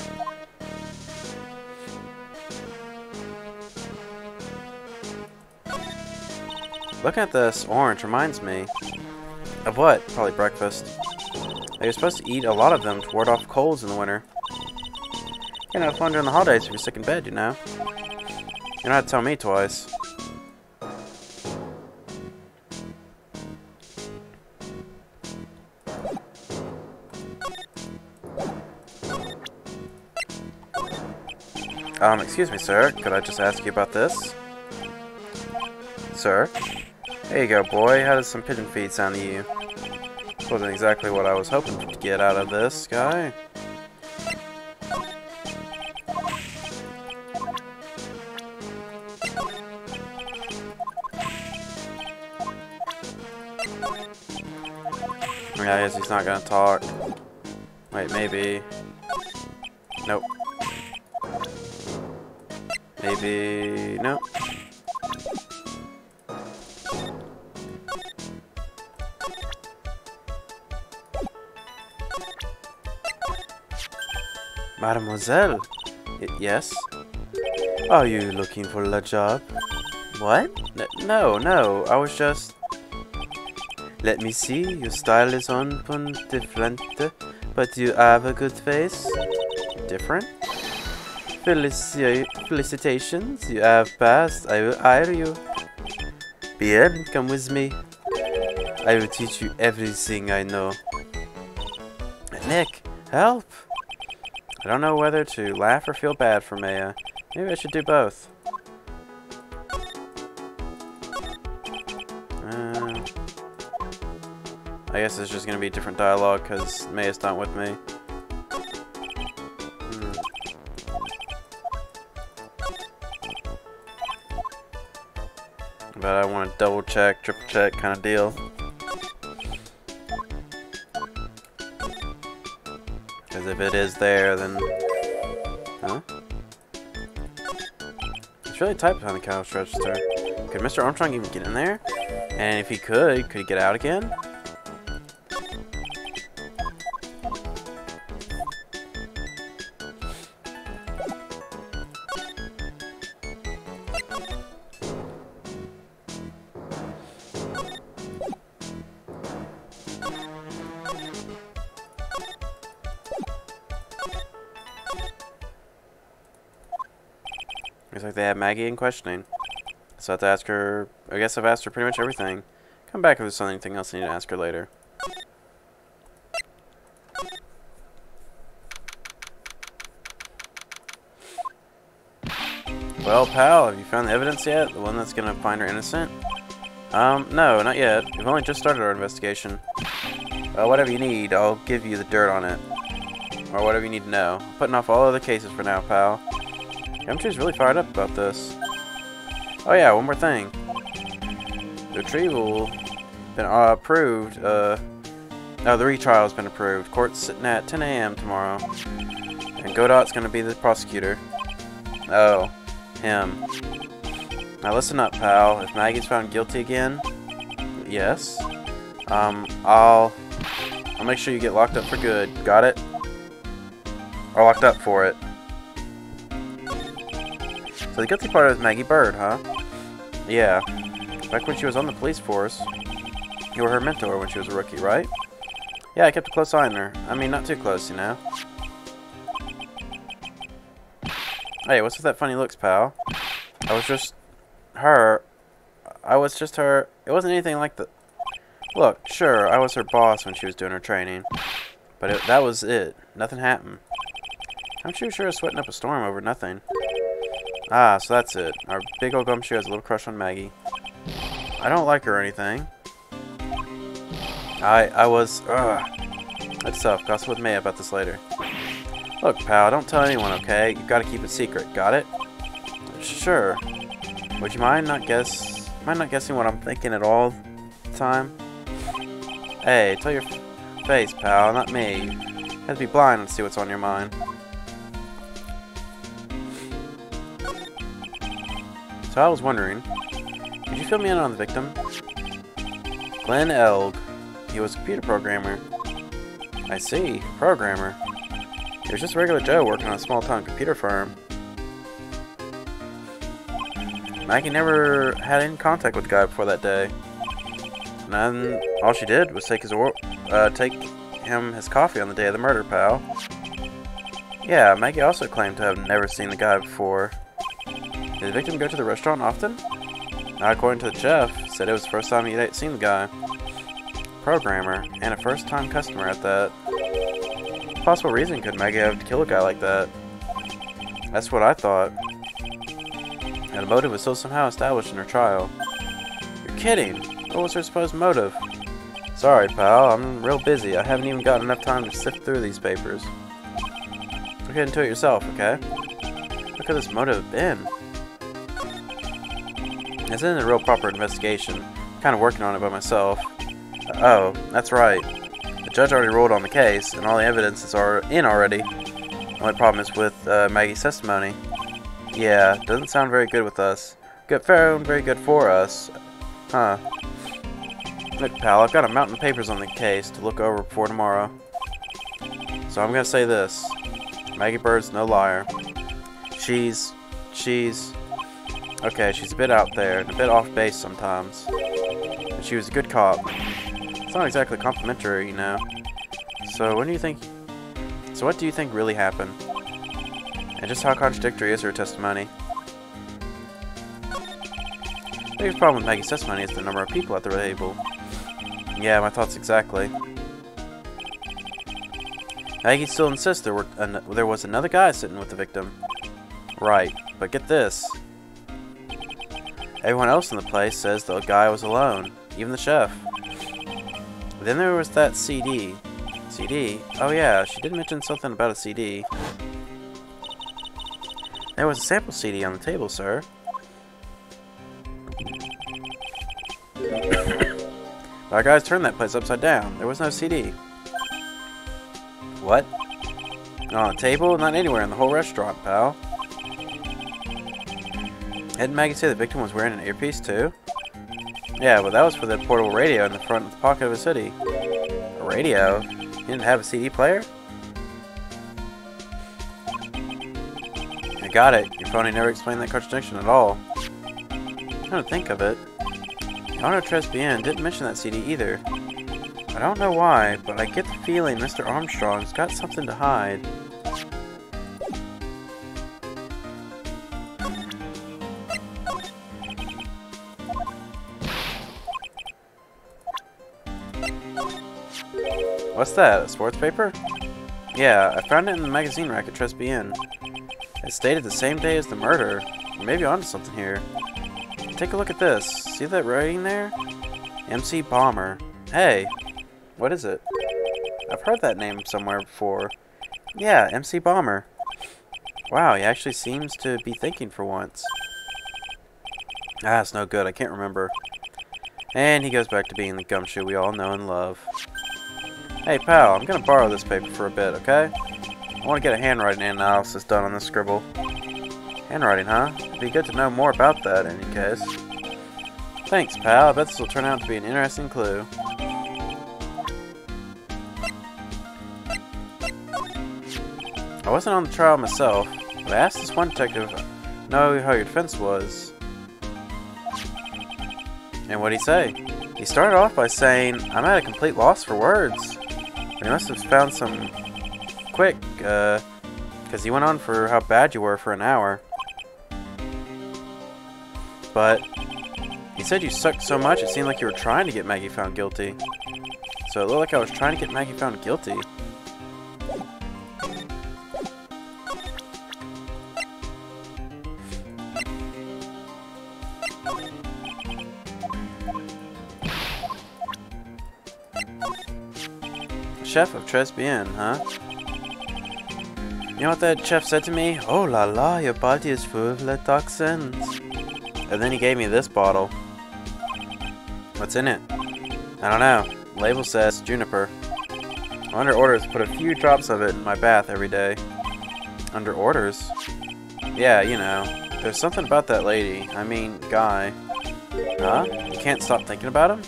Looking at this orange reminds me of what? Probably breakfast. You're supposed to eat a lot of them to ward off colds in the winter. You know, have fun during the holidays if you're sick in bed, you know. You don't have to tell me twice. Excuse me, sir. Could I just ask you about this? Sir? There you go, boy. How does some pigeon feed sound to you? Wasn't exactly what I was hoping to get out of this guy. Yeah, I guess he's not gonna talk. Wait, maybe. Nope. Maybe. Nope. Mademoiselle? Yes? Are you looking for a job? What? No, I was just... Let me see, your style is on different, but you have a good face. Different? Felicitations, you have passed, I will hire you. Bien, come with me. I will teach you everything I know. Nick, help! I don't know whether to laugh or feel bad for Maya. Maybe I should do both. I guess it's just going to be different dialogue because Maya's not with me. But I want to double check, triple check kind of deal. Because if it is there, then... Huh? It's really tight behind the cash register. Could Mr. Armstrong even get in there? And if he could he get out again? Looks like they have Maggie in questioning. So I have to ask her... I guess I've asked her pretty much everything. Come back if there's something else I need to ask her later. Well, pal, have you found the evidence yet? The one that's gonna find her innocent? No, not yet. We've only just started our investigation. Well, whatever you need, I'll give you the dirt on it. Or whatever you need to know. I'm putting off all other cases for now, pal. M2's really fired up about this. Oh yeah, one more thing. The retrieval been approved. No, the retrial has been approved. Court's sitting at 10 a.m. tomorrow. And Godot's gonna be the prosecutor. Oh, him. Now listen up, pal. If Maggie's found guilty again, yes, I'll make sure you get locked up for good. Got it? Or locked up for it. So the guilty part is Maggie Bird, huh? Yeah. Back when she was on the police force, you were her mentor when she was a rookie, right? Yeah, I kept a close eye on her. I mean, not too close, you know. Hey, what's with that funny looks, pal? I was just her. It wasn't anything like the... Look, sure, I was her boss when she was doing her training. But that was it. Nothing happened. I'm sure sweating up a storm over nothing. Ah, so that's it. Our big old gumshoe has a little crush on Maggie. I don't like her or anything. That's tough. Gossip with me about this later. Look, pal, don't tell anyone, okay? You've got to keep it secret. Got it? Sure. Would you mind not guessing what I'm thinking at all the time? Hey, tell your face, pal, not me. You have to be blind and see what's on your mind. So I was wondering, could you fill me in on the victim? Glenn Elg. He was a computer programmer. I see. Programmer. He was just a regular Joe working on a small-town computer firm. Maggie never had any contact with the guy before that day. And then all she did was take him his coffee on the day of the murder, pal. Yeah, Maggie also claimed to have never seen the guy before. Did the victim go to the restaurant often? Not according to the chef. Said it was the first time he'd seen the guy. Programmer, and a first-time customer at that. What possible reason could Maggie have to kill a guy like that? That's what I thought. And the motive was still somehow established in her trial. You're kidding! What was her supposed motive? Sorry, pal, I'm real busy. I haven't even got enough time to sift through these papers. Look into it yourself, okay? What could this motive have been? This isn't a real proper investigation. I'm kind of working on it by myself. Oh, that's right. The judge already ruled on the case, and all the evidence is in already. The only problem is with Maggie's testimony. Yeah, doesn't sound very good with us. Very good for us. Huh. Look, pal, I've got a mountain of papers on the case to look over before tomorrow. So I'm gonna say this. Maggie Bird's no liar. Okay, she's a bit out there, and a bit off base sometimes. But she was a good cop. It's not exactly complimentary, you know. So what do you think really happened? And just how contradictory is her testimony? The biggest problem with Maggie's testimony is the number of people at the table. Yeah, my thoughts exactly. Maggie still insists there was another guy sitting with the victim. Right, but get this. Everyone else in the place says the guy was alone, even the chef. Then there was that CD. CD? Oh yeah, she did mention something about a CD. There was a sample CD on the table, sir. Our guys turned that place upside down. There was no CD. What? Not on the table? Not anywhere in the whole restaurant, pal. Hadn't Maggie say the victim was wearing an earpiece too? Yeah, but that was for the portable radio in the front pocket of his hoodie. A radio? He didn't have a CD player? I got it. Your phony never explained that contradiction at all. I don't think of it. Honor Tresbien didn't mention that CD either. I don't know why, but I get the feeling Mr. Armstrong's got something to hide. What's that, a sports paper? Yeah, I found it in the magazine rack at Tresbien. It's dated the same day as the murder. You may be onto something here. Take a look at this. See that writing there? MC Bomber. Hey, what is it? I've heard that name somewhere before. Yeah, MC Bomber. Wow, he actually seems to be thinking for once. Ah, it's no good. I can't remember. And he goes back to being the gumshoe we all know and love. Hey, pal, I'm gonna borrow this paper for a bit, okay? I want to get a handwriting analysis done on this scribble. Handwriting, huh? It'd be good to know more about that in any case. Thanks, pal. I bet this will turn out to be an interesting clue. I wasn't on the trial myself, but I asked this one detective know how your defense was. And what'd he say? He started off by saying, I'm at a complete loss for words. But he must have found some quick, because he went on for how bad you were for an hour. But he said you sucked so much it seemed like you were trying to get Maggie found guilty. So it looked like I was trying to get Maggie found guilty. Chef of Tribulations, huh? You know what that chef said to me? Oh la la, your body is full of toxins. And then he gave me this bottle. What's in it? I don't know. The label says juniper. I'm under orders to put a few drops of it in my bath every day. Under orders? Yeah, you know. There's something about that lady. I mean, guy. Huh? You can't stop thinking about him?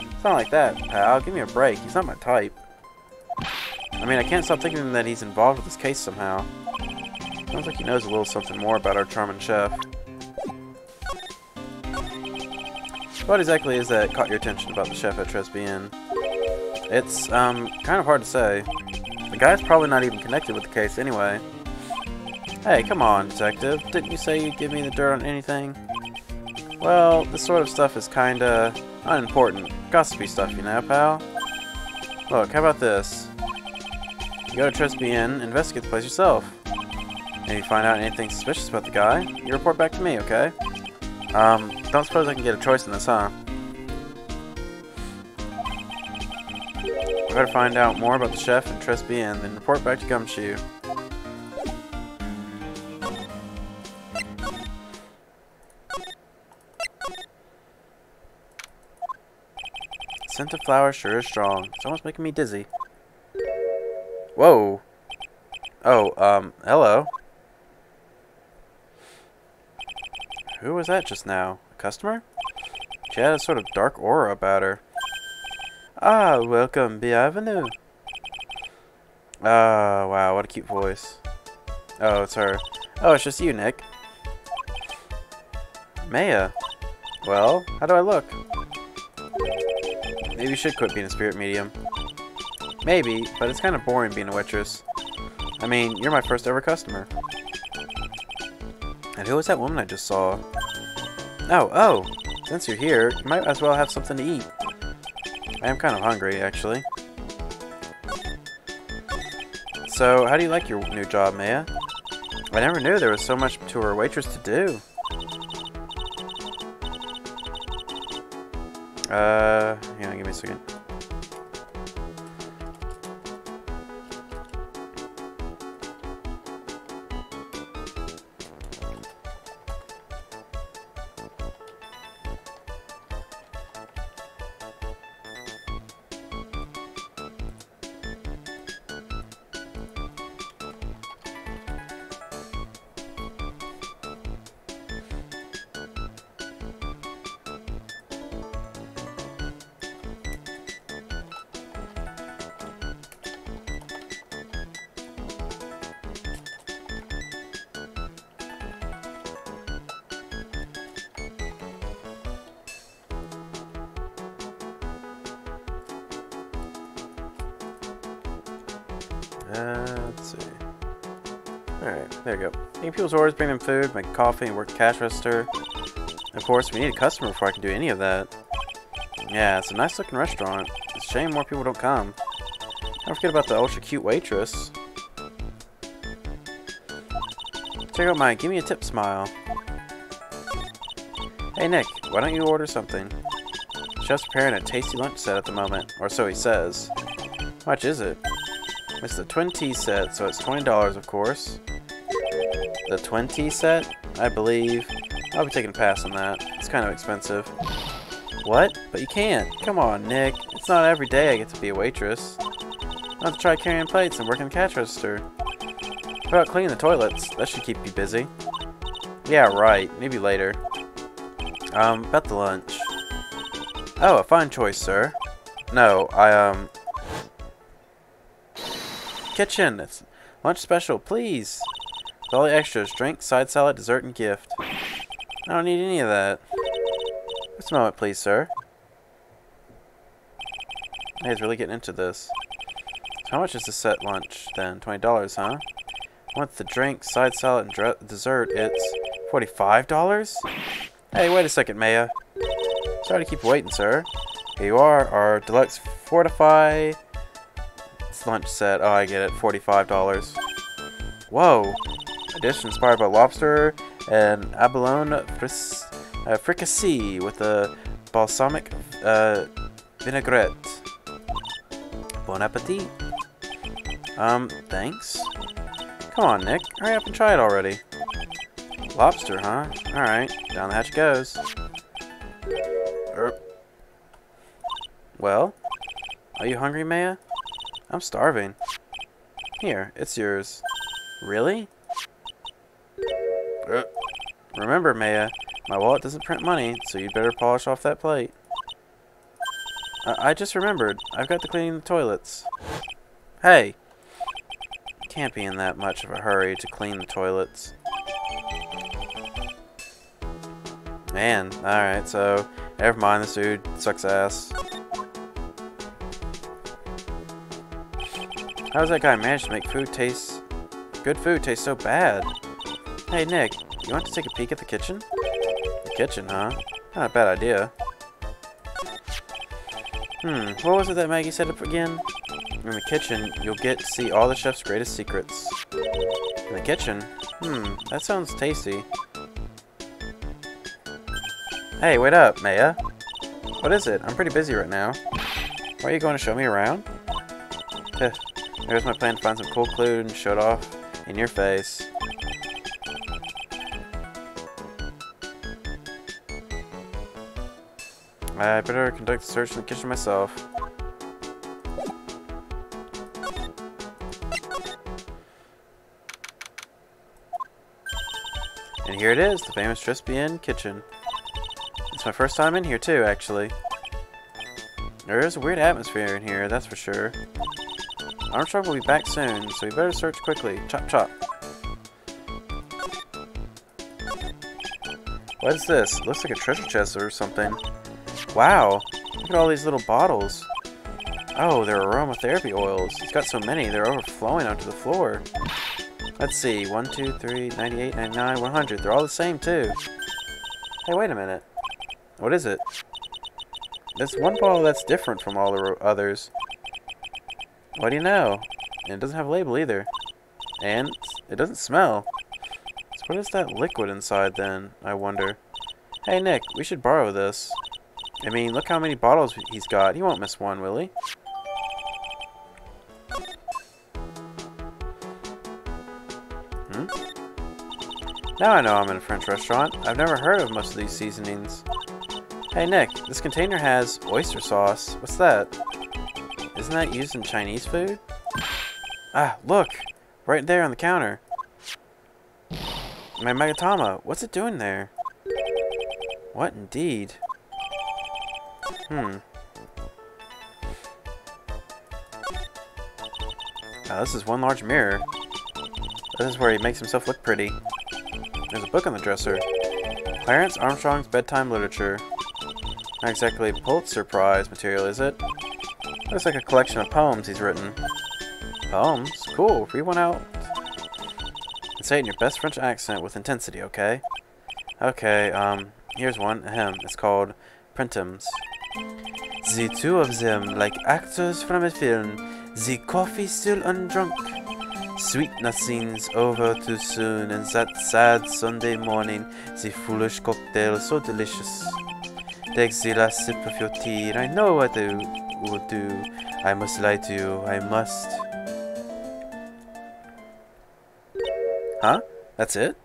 It's not like that, pal. Give me a break. He's not my type. I mean, I can't stop thinking that he's involved with this case somehow. Sounds like he knows a little something more about our charming chef. What exactly is that caught your attention about the chef at Tribulations? It's, kind of hard to say. The guy's probably not even connected with the case anyway. Hey, come on, detective. Didn't you say you'd give me the dirt on anything? Well, this sort of stuff is kinda unimportant. Gossipy stuff, you know, pal? Look, how about this? You go to Tribulations, investigate the place yourself. And if you find out anything suspicious about the guy, you report back to me, okay? Don't suppose I can get a choice in this, huh? I better find out more about the chef and Tribulations, then report back to Gumshoe. Scent of flower sure is strong. It's almost making me dizzy. Whoa. Oh, hello. Who was that just now? A customer? She had a sort of dark aura about her. Ah, welcome, bienvenue. Wow, what a cute voice. Oh, it's her. Oh, it's just you, Nick. Maya. Well, how do I look? Maybe you should quit being a spirit medium. Maybe, but it's kind of boring being a waitress. I mean, you're my first ever customer. And who was that woman I just saw? Oh, since you're here, you might as well have something to eat. I am kind of hungry, actually. So, how do you like your new job, Maya? I never knew there was so much to a waitress to do. Hang on, give me a second. Let's see. Alright, there you go. Taking people's orders, bring them food, make coffee, and work the cash register. Of course, we need a customer before I can do any of that. Yeah, it's a nice looking restaurant. It's a shame more people don't come. Don't forget about the ultra cute waitress. Check out my give me a tip smile. Hey Nick, why don't you order something? Chef's preparing a tasty lunch set at the moment, or so he says. How much is it? It's the twin tea set, so it's $20 of course. The twin tea set? I believe. I'll be taking a pass on that. It's kind of expensive. What? But you can't. Come on, Nick. It's not every day I get to be a waitress. I'll have to try carrying plates and working the cash register. What about cleaning the toilets? That should keep you busy. Yeah, right. Maybe later. About the lunch. Oh, a fine choice, sir. No, kitchen. Lunch special, please. With all the extras, drink, side salad, dessert, and gift. I don't need any of that. Just a moment, please, sir. Hey, he's really getting into this. So how much is the set lunch, then? $20, huh? Once the drink, side salad, and dessert, it's $45? Hey, wait a second, Maya. Sorry to keep waiting, sir. Here you are, our deluxe Fortify lunch set. Oh, I get it. $45. Whoa. A dish inspired by lobster and abalone fricassee with a balsamic vinaigrette. Bon appetit. Thanks. Come on, Nick. Hurry up and try it already. Lobster, huh? Alright. Down the hatch goes. Well? Are you hungry, Maya? I'm starving. Here, it's yours. Really? Remember, Maya, my wallet doesn't print money, so you'd better polish off that plate. I just remembered. I've got to clean the toilets. Hey! Can't be in that much of a hurry to clean the toilets. Man, alright, so never mind, this dude sucks ass. How does that guy manage to make good food taste so bad? Hey Nick, you want to take a peek at the kitchen? The kitchen, huh? Not a bad idea. What was it that Maggie said up again? In the kitchen, you'll get to see all the chef's greatest secrets. In the kitchen? That sounds tasty. Hey, wait up, Maya. What is it? I'm pretty busy right now. Why are you going to show me around? Here's my plan to find some cool clue and show it off in your face. I better conduct a search in the kitchen myself. And here it is, the famous Tribulations kitchen. It's my first time in here too, actually. There is a weird atmosphere in here, that's for sure. Armstrong will be back soon, so we better search quickly. Chop chop. What is this? It looks like a treasure chest or something. Wow! Look at all these little bottles. Oh, they're aromatherapy oils. He's got so many, they're overflowing onto the floor. Let's see. 1, 2, 3, 98, 99, 100. They're all the same, too. Hey, wait a minute. What is it? There's one bottle that's different from all the others. What do you know? And it doesn't have a label either. And it doesn't smell. So what is that liquid inside then, I wonder? Hey Nick, we should borrow this. I mean, look how many bottles he's got. He won't miss one, will he? Now I know I'm in a French restaurant. I've never heard of most of these seasonings. Hey Nick, this container has oyster sauce. What's that? Isn't that used in Chinese food? Ah, look! Right there on the counter. My Magatama, what's it doing there? What indeed? Now this is one large mirror. This is where he makes himself look pretty. There's a book on the dresser. Clarence Armstrong's Bedtime Literature. Not exactly Pulitzer Prize material, is it? Looks like a collection of poems he's written. Poems? Cool. Read one out. And say it in your best French accent with intensity, okay? Okay, here's one. It's called Printemps. The two of them, like actors from a film. The coffee still undrunk. Sweet nothings over too soon, and that sad Sunday morning, the foolish cocktail so delicious. Take the last sip of your tea, and I know what I would do. I must lie to you, I must. Huh? That's it?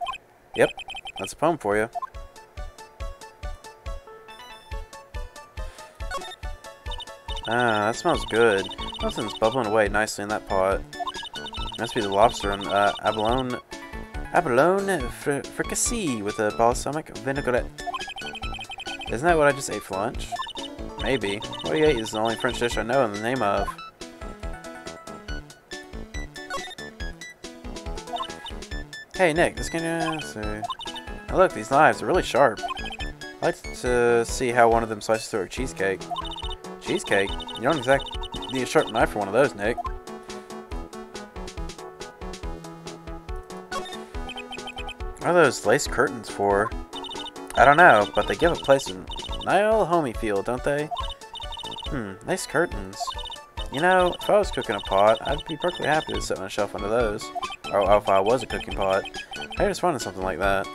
Yep, that's a poem for you. Ah, that smells good. Something's bubbling away nicely in that pot. Must be the lobster and abalone fricassee with a balsamic vinaigrette. Isn't that what I just ate for lunch? Maybe. What he ate is the only French dish I know the name of. Hey, Nick, this can see. Oh, look, these knives are really sharp. I'd like to see how one of them slices through a cheesecake. Cheesecake? You don't exactly need a sharp knife for one of those, Nick. What are those lace curtains for? I don't know, but they give a place a nice old homey feel, don't they? Lace curtains. You know, if I was cooking a pot, I'd be perfectly happy to sit on a shelf under those. Or if I was a cooking pot. I just wanted something like that.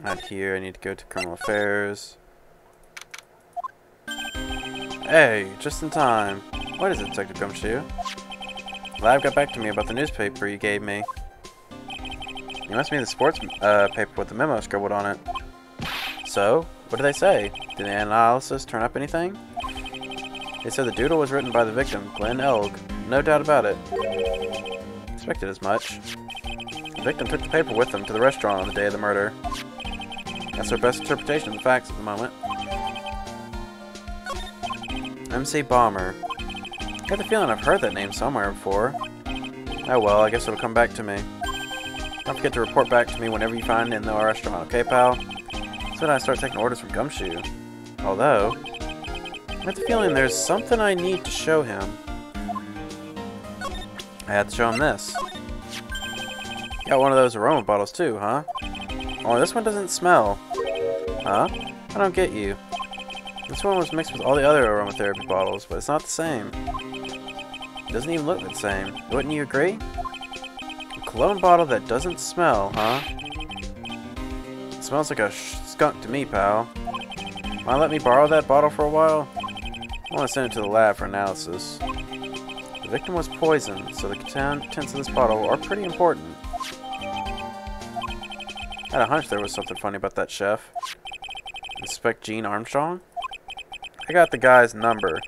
Not here, I need to go to Criminal Affairs. Hey, just in time. What is it, Detective Gumshoe? Lab got back to me about the newspaper you gave me. You must mean the sports paper with the memo scribbled on it. So, what did they say? Did the analysis turn up anything? They said the doodle was written by the victim, Glenn Elg. No doubt about it. Expected as much. The victim took the paper with them to the restaurant on the day of the murder. That's their best interpretation of the facts at the moment. MC Bomber. I get the feeling I've heard that name somewhere before. Oh well, I guess it'll come back to me. Don't forget to report back to me whenever you find it in the restaurant, okay, pal? So then I start taking orders from Gumshoe. Although, I get the feeling there's something I need to show him. I had to show him this. Got one of those aroma bottles too, huh? Oh, this one doesn't smell. Huh? I don't get you. This one was mixed with all the other aromatherapy bottles, but it's not the same. It doesn't even look the same. Wouldn't you agree? A cologne bottle that doesn't smell, huh? It smells like a skunk to me, pal. Wanna let me borrow that bottle for a while? I want to send it to the lab for analysis. The victim was poisoned, so the contents of this bottle are pretty important. I had a hunch there was something funny about that chef. Inspect Gene Armstrong? I got the guy's number.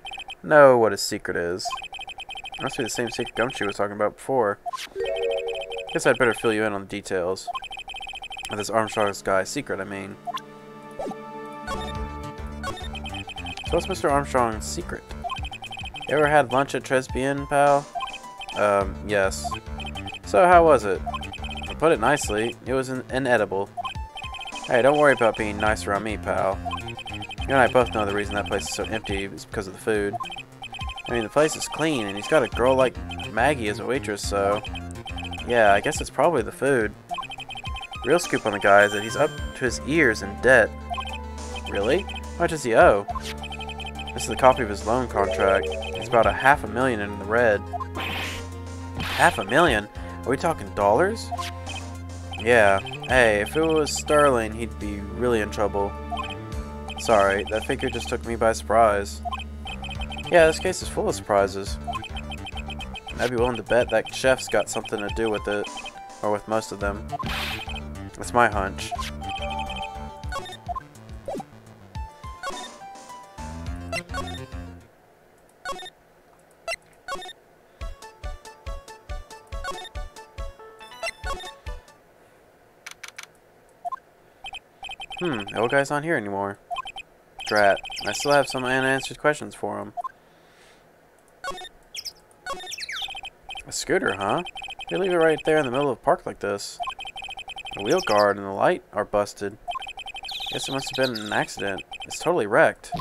Know what his secret is. Must be the same secret Gumshoe was talking about before. Guess I'd better fill you in on the details. Of this Armstrong's guy's secret, I mean. So what's Mr. Armstrong's secret? You ever had lunch at Tresbian, pal? Yes. So how was it? To put it nicely, it was inedible. Hey, don't worry about being nice around me, pal. You and I both know the reason that place is so empty is because of the food. I mean, the place is clean, and he's got a girl like Maggie as a waitress, so... Yeah, I guess it's probably the food. Real scoop on the guy is that he's up to his ears in debt. Really? How much does he owe? This is the copy of his loan contract. He's about $500,000 in the red. $500,000? Are we talking dollars? Yeah. Hey, if it was sterling, he'd be really in trouble. Sorry, that figure just took me by surprise. Yeah, this case is full of surprises. I'd be willing to bet that chef's got something to do with it. Or with most of them. That's my hunch. The old guy's not here anymore. Drat. I still have some unanswered questions for him. A scooter, huh? They leave it right there in the middle of a park like this. The wheel guard and the light are busted. Guess it must have been an accident. It's totally wrecked.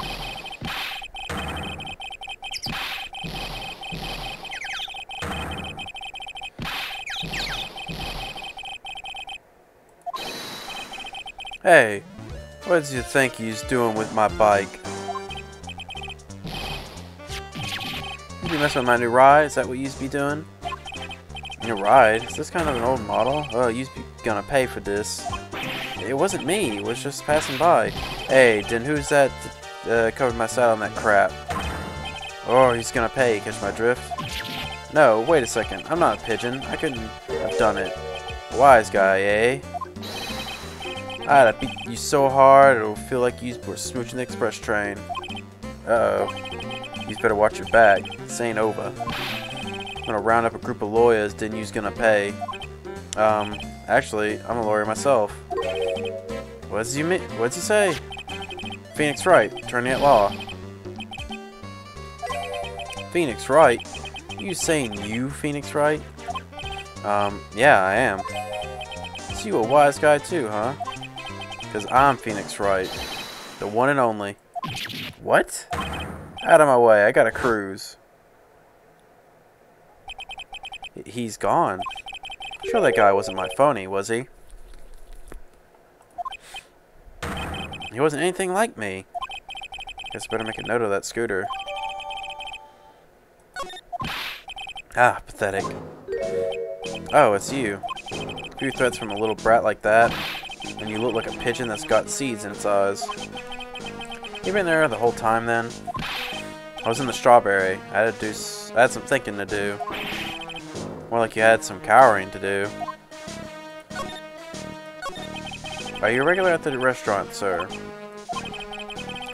Hey, what did you think he's doing with my bike? You messing with my new ride? Is that what you used to be doing? New ride? Is this kind of an old model? Oh, you used to be gonna pay for this. It wasn't me. It was just passing by. Hey, then who's that covered my saddle in that crap? Oh, he's gonna pay. Catch my drift? No, wait a second. I'm not a pigeon. I couldn't have done it. Wise guy, eh? I'd beat you so hard it'll feel like you were smooching the express train. Uh-oh. You better watch your back. This ain't over. I'm gonna round up a group of lawyers, then you's gonna pay. Actually, I'm a lawyer myself. What does he mean? What's he say? Phoenix Wright, attorney at law. Phoenix Wright? You saying you, Phoenix Wright? Yeah, I am. So you a wise guy too, huh? Because I'm Phoenix Wright. The one and only. What? Out of my way, I got a cruise. He's gone. Sure that guy wasn't my phony, was he? He wasn't anything like me. Guess I better make a note of that scooter. Ah, pathetic. Oh, it's you. A few threats from a little brat like that, and you look like a pigeon that's got seeds in its eyes. You been there the whole time then? I was in the strawberry. I had some thinking to do. More like you had some cowering to do. Are you a regular at the restaurant, sir?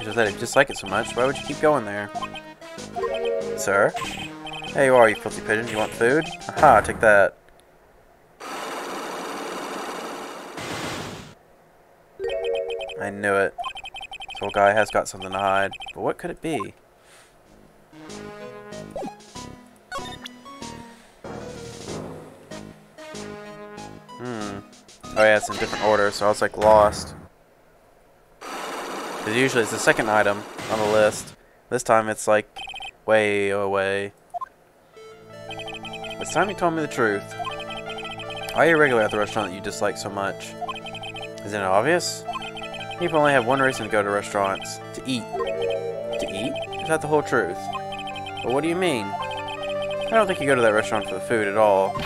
Just that if you dislike it so much, why would you keep going there? Sir? Hey, you are, you filthy pigeon. You want food? Aha, take that. I knew it. This old guy has got something to hide. But what could it be? Oh yeah, it's in different order, so I was like lost. Because usually it's the second item on the list. This time it's like way away. This time you told me the truth. Why are you regular at the restaurant that you dislike so much? Isn't it obvious? People only have one reason to go to restaurants. To eat. To eat? Is that the whole truth? But what do you mean? I don't think you go to that restaurant for the food at all.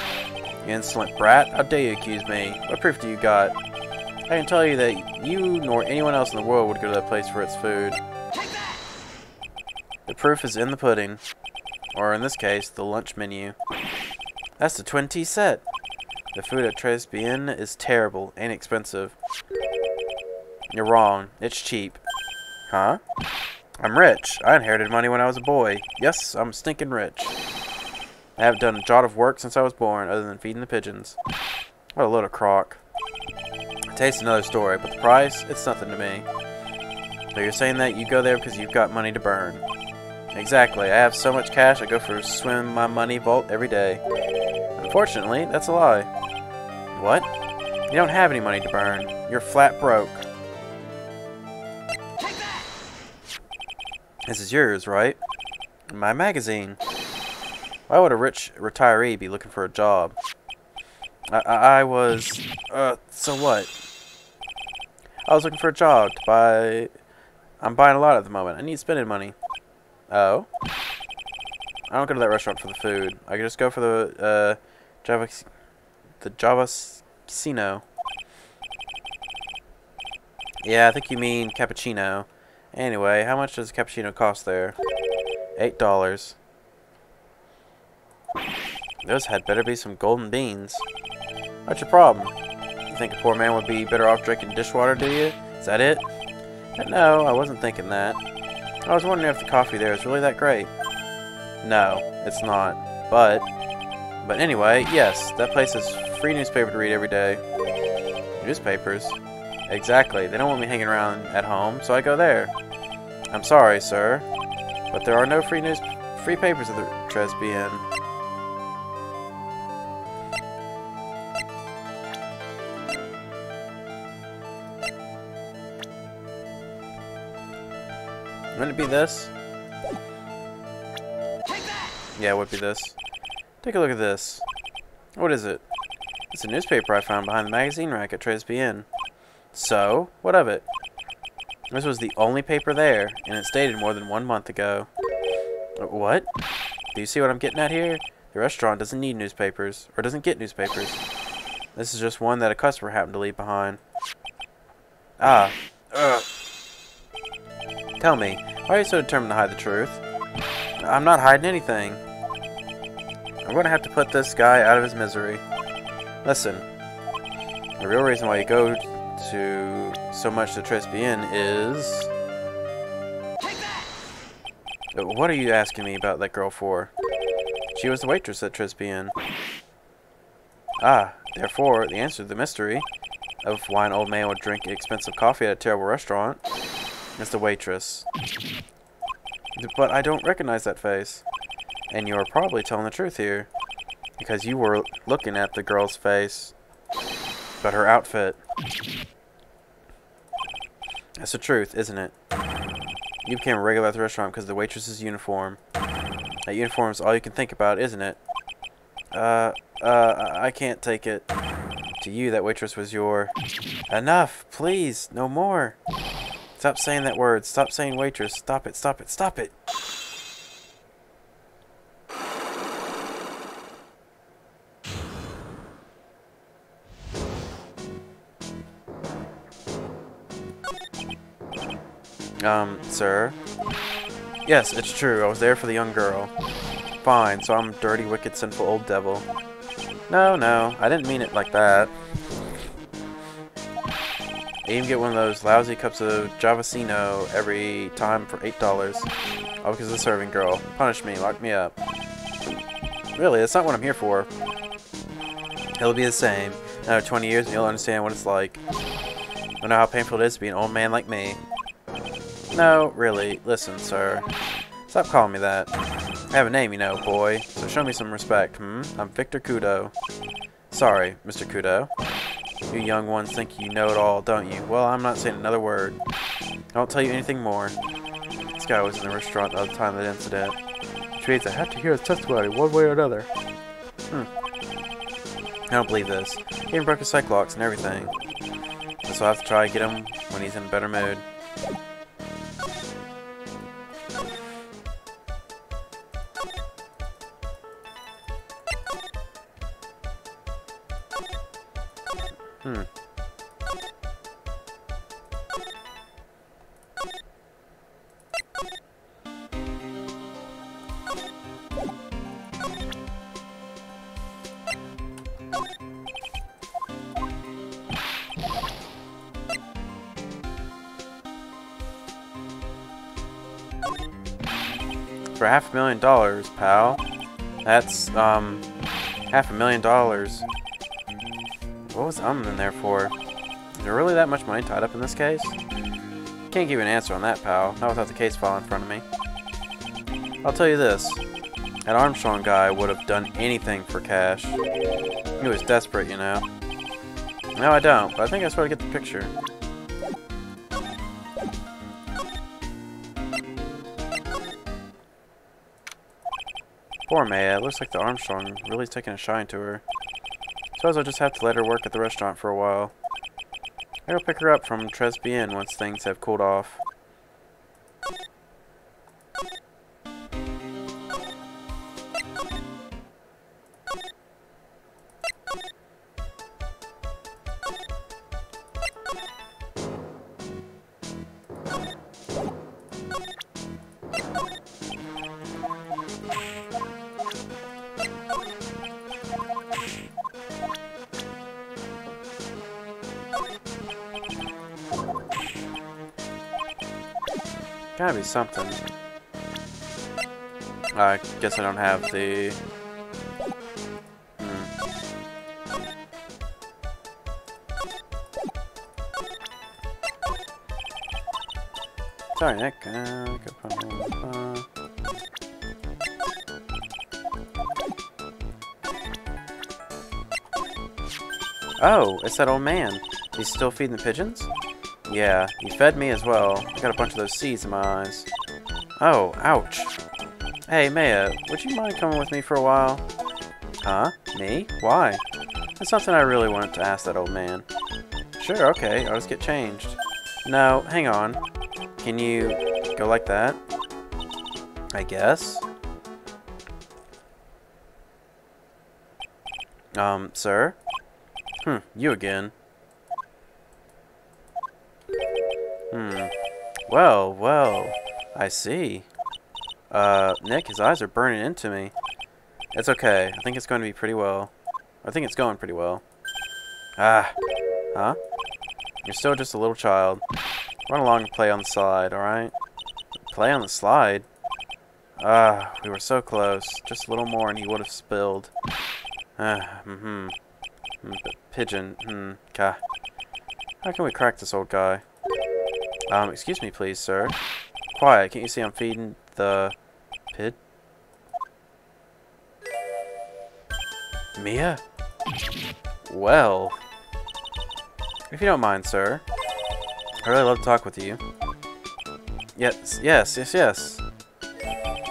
You insolent brat, how dare you accuse me? What proof do you got? I can tell you that you nor anyone else in the world would go to that place for its food. The proof is in the pudding. Or in this case, the lunch menu. That's the twin tea set. The food at Tribulations is terrible and expensive. You're wrong. It's cheap. Huh? I'm rich. I inherited money when I was a boy. Yes, I'm stinking rich. I haven't done a jot of work since I was born, other than feeding the pigeons. What a load of crock. Taste another story, but the price, it's nothing to me. So you're saying that you go there because you've got money to burn. Exactly. I have so much cash, I go for a swim in my money vault every day. Unfortunately, that's a lie. What? You don't have any money to burn. You're flat broke. This is yours, right? My magazine. Why would a rich retiree be looking for a job? I was... so what? I was looking for a job to buy... I'm buying a lot at the moment. I need spending money. Oh? I don't go to that restaurant for the food. I can just go for the, Java Casino. Yeah, I think you mean cappuccino. Anyway, how much does a cappuccino cost there? $8. Those had better be some golden beans. What's your problem? You think a poor man would be better off drinking dishwater, do you? Is that it? No, I wasn't thinking that. I was wondering if the coffee there is really that great. No, it's not. But anyway, yes, that place has free newspaper to read every day. Newspapers? Exactly. They don't want me hanging around at home, so I go there. I'm sorry, sir, but there are no free papers at the Tribulations. Wouldn't it be this? Yeah, it would be this. Take a look at this. What is it? It's a newspaper I found behind the magazine rack at Tribulations. So, what of it? This was the only paper there, and it's dated more than 1 month ago. What? Do you see what I'm getting at here? The restaurant doesn't need newspapers, or doesn't get newspapers. This is just one that a customer happened to leave behind. Ah. Ugh. Tell me, why are you so determined to hide the truth? I'm not hiding anything. I'm going to have to put this guy out of his misery. Listen, the real reason why you go to so much to Tribulations is... What are you asking me about that girl for? She was the waitress at Tribulations. Ah, Therefore, the answer to the mystery of why an old man would drink expensive coffee at a terrible restaurant is the waitress. But I don't recognize that face. And you're probably telling the truth here. Because you were looking at the girl's face. But her outfit. That's the truth, isn't it? You became a regular at the restaurant because of the waitress's uniform. That uniform's all you can think about, isn't it? I can't take it. To you, that waitress was your... Enough! Please! No more! Stop saying that word. Stop saying waitress. Stop it, stop it, stop it! Sir? Yes, it's true. I was there for the young girl. Fine, so I'm a dirty, wicked, sinful old devil. No, I didn't mean it like that. I even get one of those lousy cups of Javasino every time for $8. All because of the serving girl. Punish me, lock me up. Really, that's not what I'm here for. It'll be the same. Another 20 years and you'll understand what it's like. You'll know how painful it is to be an old man like me. No, really. Listen, sir. Stop calling me that. I have a name, you know, boy. So show me some respect, I'm Victor Kudo. Sorry, Mr. Kudo. You young ones think you know it all, don't you? Well, I'm not saying another word. I won't tell you anything more. This guy was in the restaurant the other time of that incident. Which means I have to hear his testimony one way or another. I don't believe this. He even broke his cyclops and everything. So I'll have to try to get him when he's in a better mood. For $500,000, pal. That's, $500,000. What was in there for? Is there really that much money tied up in this case? Can't give you an answer on that, pal. Not without the case file in front of me. I'll tell you this. That Armstrong guy would have done anything for cash. He was desperate, you know. No, I don't, but I think I sort of get the picture. Poor Maya, it looks like the Armstrong really taking a shine to her. Suppose I'll just have to let her work at the restaurant for a while. I'll pick her up from Tribulations once things have cooled off. Gotta be something. I guess I don't have the... Sorry, Nick. Oh, it's that old man. He's still feeding the pigeons? Yeah, he fed me as well. I got a bunch of those seeds in my eyes. Oh, ouch. Hey, Maya, would you mind coming with me for a while? Huh? Me? Why? That's something I really wanted to ask that old man. Sure, okay, I'll just get changed. No, hang on. Can you go like that? I guess. Sir? You again. Well, I see. Nick, his eyes are burning into me. It's okay. I think it's going to be pretty well. I think it's going pretty well. Ah. Huh? You're still just a little child. Run along and play on the slide, alright? Play on the slide? Ah, we were so close. Just a little more and he would have spilled. Pigeon. God. How can we crack this old guy? Excuse me, please, sir. Quiet. Can't you see I'm feeding the pig? Mia? Well. If you don't mind, sir. I really love to talk with you. Yes.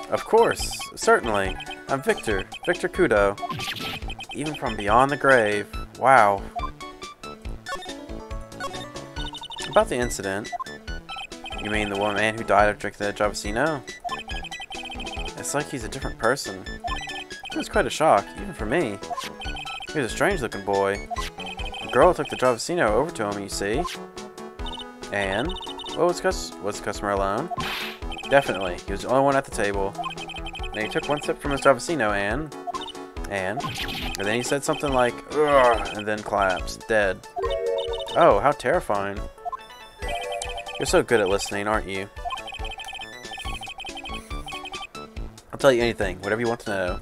Of course. Certainly. I'm Victor. Victor Kudo. Even from beyond the grave. Wow. About the incident. You mean the one man who died of drinking the Javasino? It's like he's a different person. It was quite a shock, even for me. He was a strange-looking boy. The girl took the Javasino over to him, you see. And? Was the customer alone? Definitely. He was the only one at the table. And he took one sip from his Javasino and then he said something like, "Ugh," and then collapsed, dead. Oh, how terrifying. You're so good at listening, aren't you? I'll tell you anything, whatever you want to know.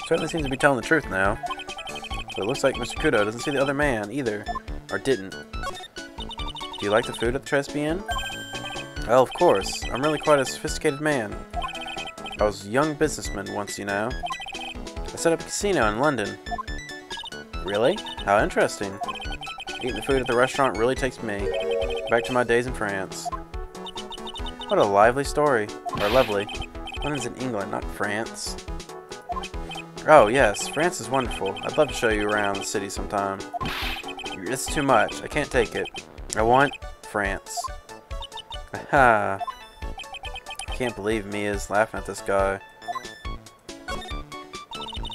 Certainly seems to be telling the truth now. But it looks like Mr. Kudo doesn't see the other man either. Or didn't. Do you like the food at the Tribulations? Well, of course. I'm really quite a sophisticated man. I was a young businessman once, you know. I set up a casino in London. Really? How interesting. Eating the food at the restaurant really takes me back to my days in France. What a lively story. Or lovely. London's in England, not France. Oh, yes. France is wonderful. I'd love to show you around the city sometime. It's too much. I can't take it. I want France. Aha. I can't believe Mia's laughing at this guy.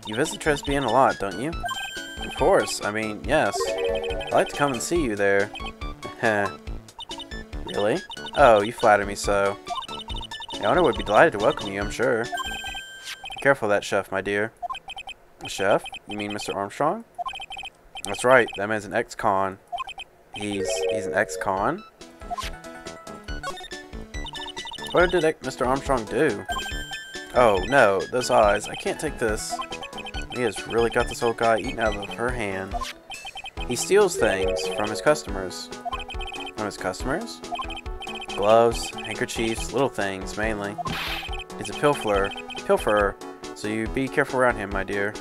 You visit Tribulations a lot, don't you? Of course. I mean, yes. I'd like to come and see you there. Heh. Really? Oh, you flatter me so. The owner would be delighted to welcome you, I'm sure. Be careful of that chef, my dear. Chef? You mean Mr. Armstrong? That's right. That man's an ex-con. He's an ex-con? What did Mr. Armstrong do? Oh, no. Those eyes. I can't take this. He has really got this old guy eaten out of her hand. He steals things from his customers. From his customers? Gloves, handkerchiefs, little things, mainly. He's a pilferer, so you be careful around him, my dear.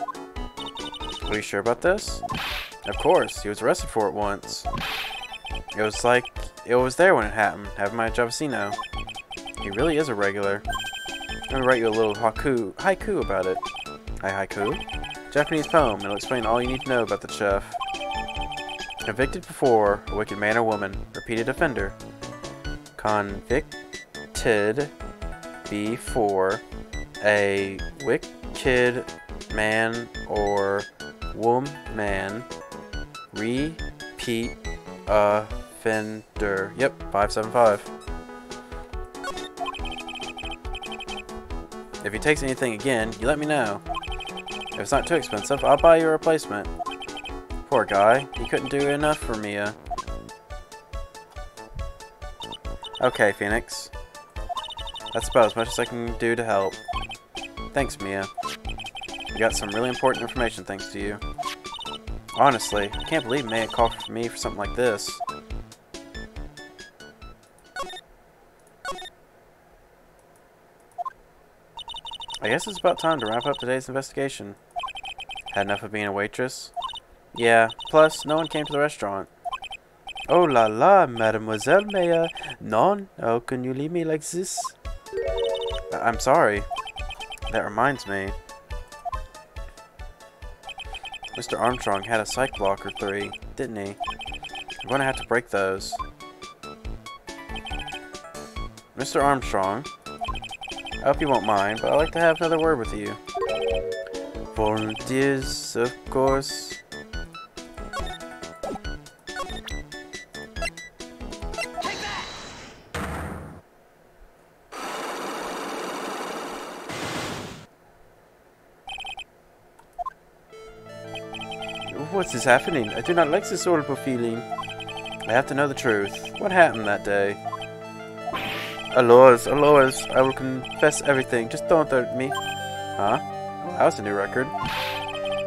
Are you sure about this? Of course, he was arrested for it once. It was there when it happened, having my Javasino. He really is a regular. I'm gonna write you a little haiku about it. Haiku? Japanese poem, it'll explain all you need to know about the chef. Convicted before, a wicked man or woman, repeated offender. Convicted before, a wicked man or woman, repeat offender. Yep, 575. If he takes anything again, you let me know. If it's not too expensive, I'll buy you a replacement. Poor guy, he couldn't do enough for Mia. Okay, Phoenix. That's about as much as I can do to help. Thanks, Mia. I got some really important information thanks to you. Honestly, I can't believe Mia called for me for something like this. I guess it's about time to wrap up today's investigation. Had enough of being a waitress? Yeah, plus no one came to the restaurant. Oh la la, Mademoiselle Maya. Non, how can you leave me like this? I'm sorry. That reminds me. Mr. Armstrong had a psych block or 3, didn't he? I'm going to have to break those. Mr. Armstrong, I hope you won't mind, but I'd like to have another word with you. Volunteers, of course. What is happening? I do not like this horrible feeling. I have to know the truth. What happened that day? Alois, I will confess everything. Just don't hurt me. Huh? That was a new record.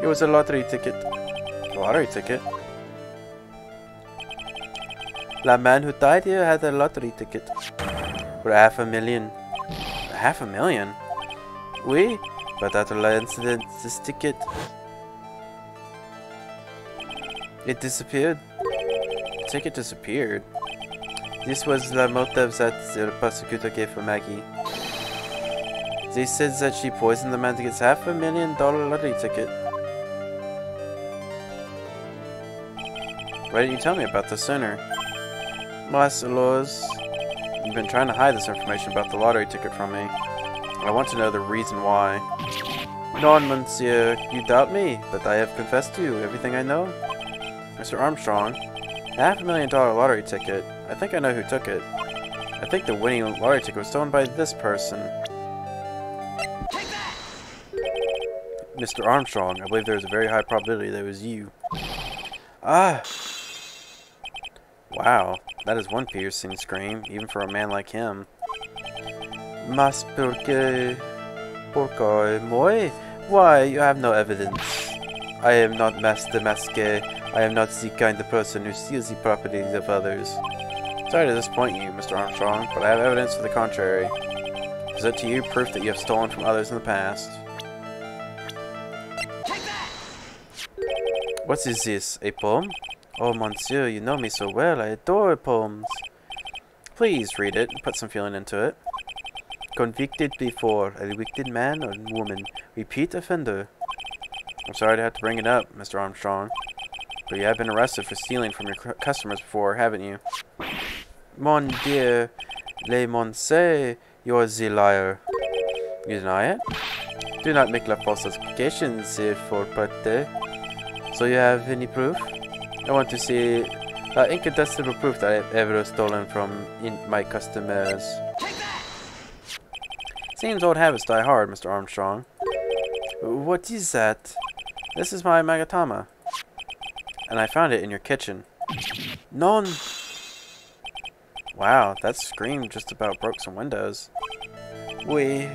It was a lottery ticket. Lottery ticket. The man who died here had a lottery ticket for $500,000. $500,000? Oui, but after the incident, this ticket, it disappeared. The ticket disappeared. This was the motive that the prosecutor gave for Maggie. They said that she poisoned the man to get $500,000 lottery ticket. Why didn't you tell me about this sooner? Master Laws, you've been trying to hide this information about the lottery ticket from me. I want to know the reason why. Non, monsieur, you doubt me, but I have confessed to you everything I know. Mr. Armstrong, $500,000 lottery ticket. I think I know who took it. I think the winning lottery ticket was stolen by this person. Mr. Armstrong, I believe there is a very high probability that it was you. Ah! Wow, that is one piercing scream, even for a man like him. Mas porque moi? Why, you have no evidence. I am not Master Masque. I am not the kind of person who steals the properties of others. Sorry to disappoint you, Mr. Armstrong, but I have evidence to the contrary. Is it to you proof that you have stolen from others in the past? What is this, a poem? Oh, monsieur, you know me so well. I adore poems. Please read it and put some feeling into it. Convicted before, a wicked man or woman. Repeat offender. I'm sorry to have to bring it up, Mr. Armstrong, but you have been arrested for stealing from your customers before, haven't you? Mon Dieu, le monsieur, you're the liar. You deny it? Do not make la false accusations, for parte. So you have any proof? I want to see incontestable proof that I have ever stolen from my customers. Seems old habits die hard, Mr. Armstrong. What is that? This is my magatama. And I found it in your kitchen. Non! Wow, that scream just about broke some windows. Oui.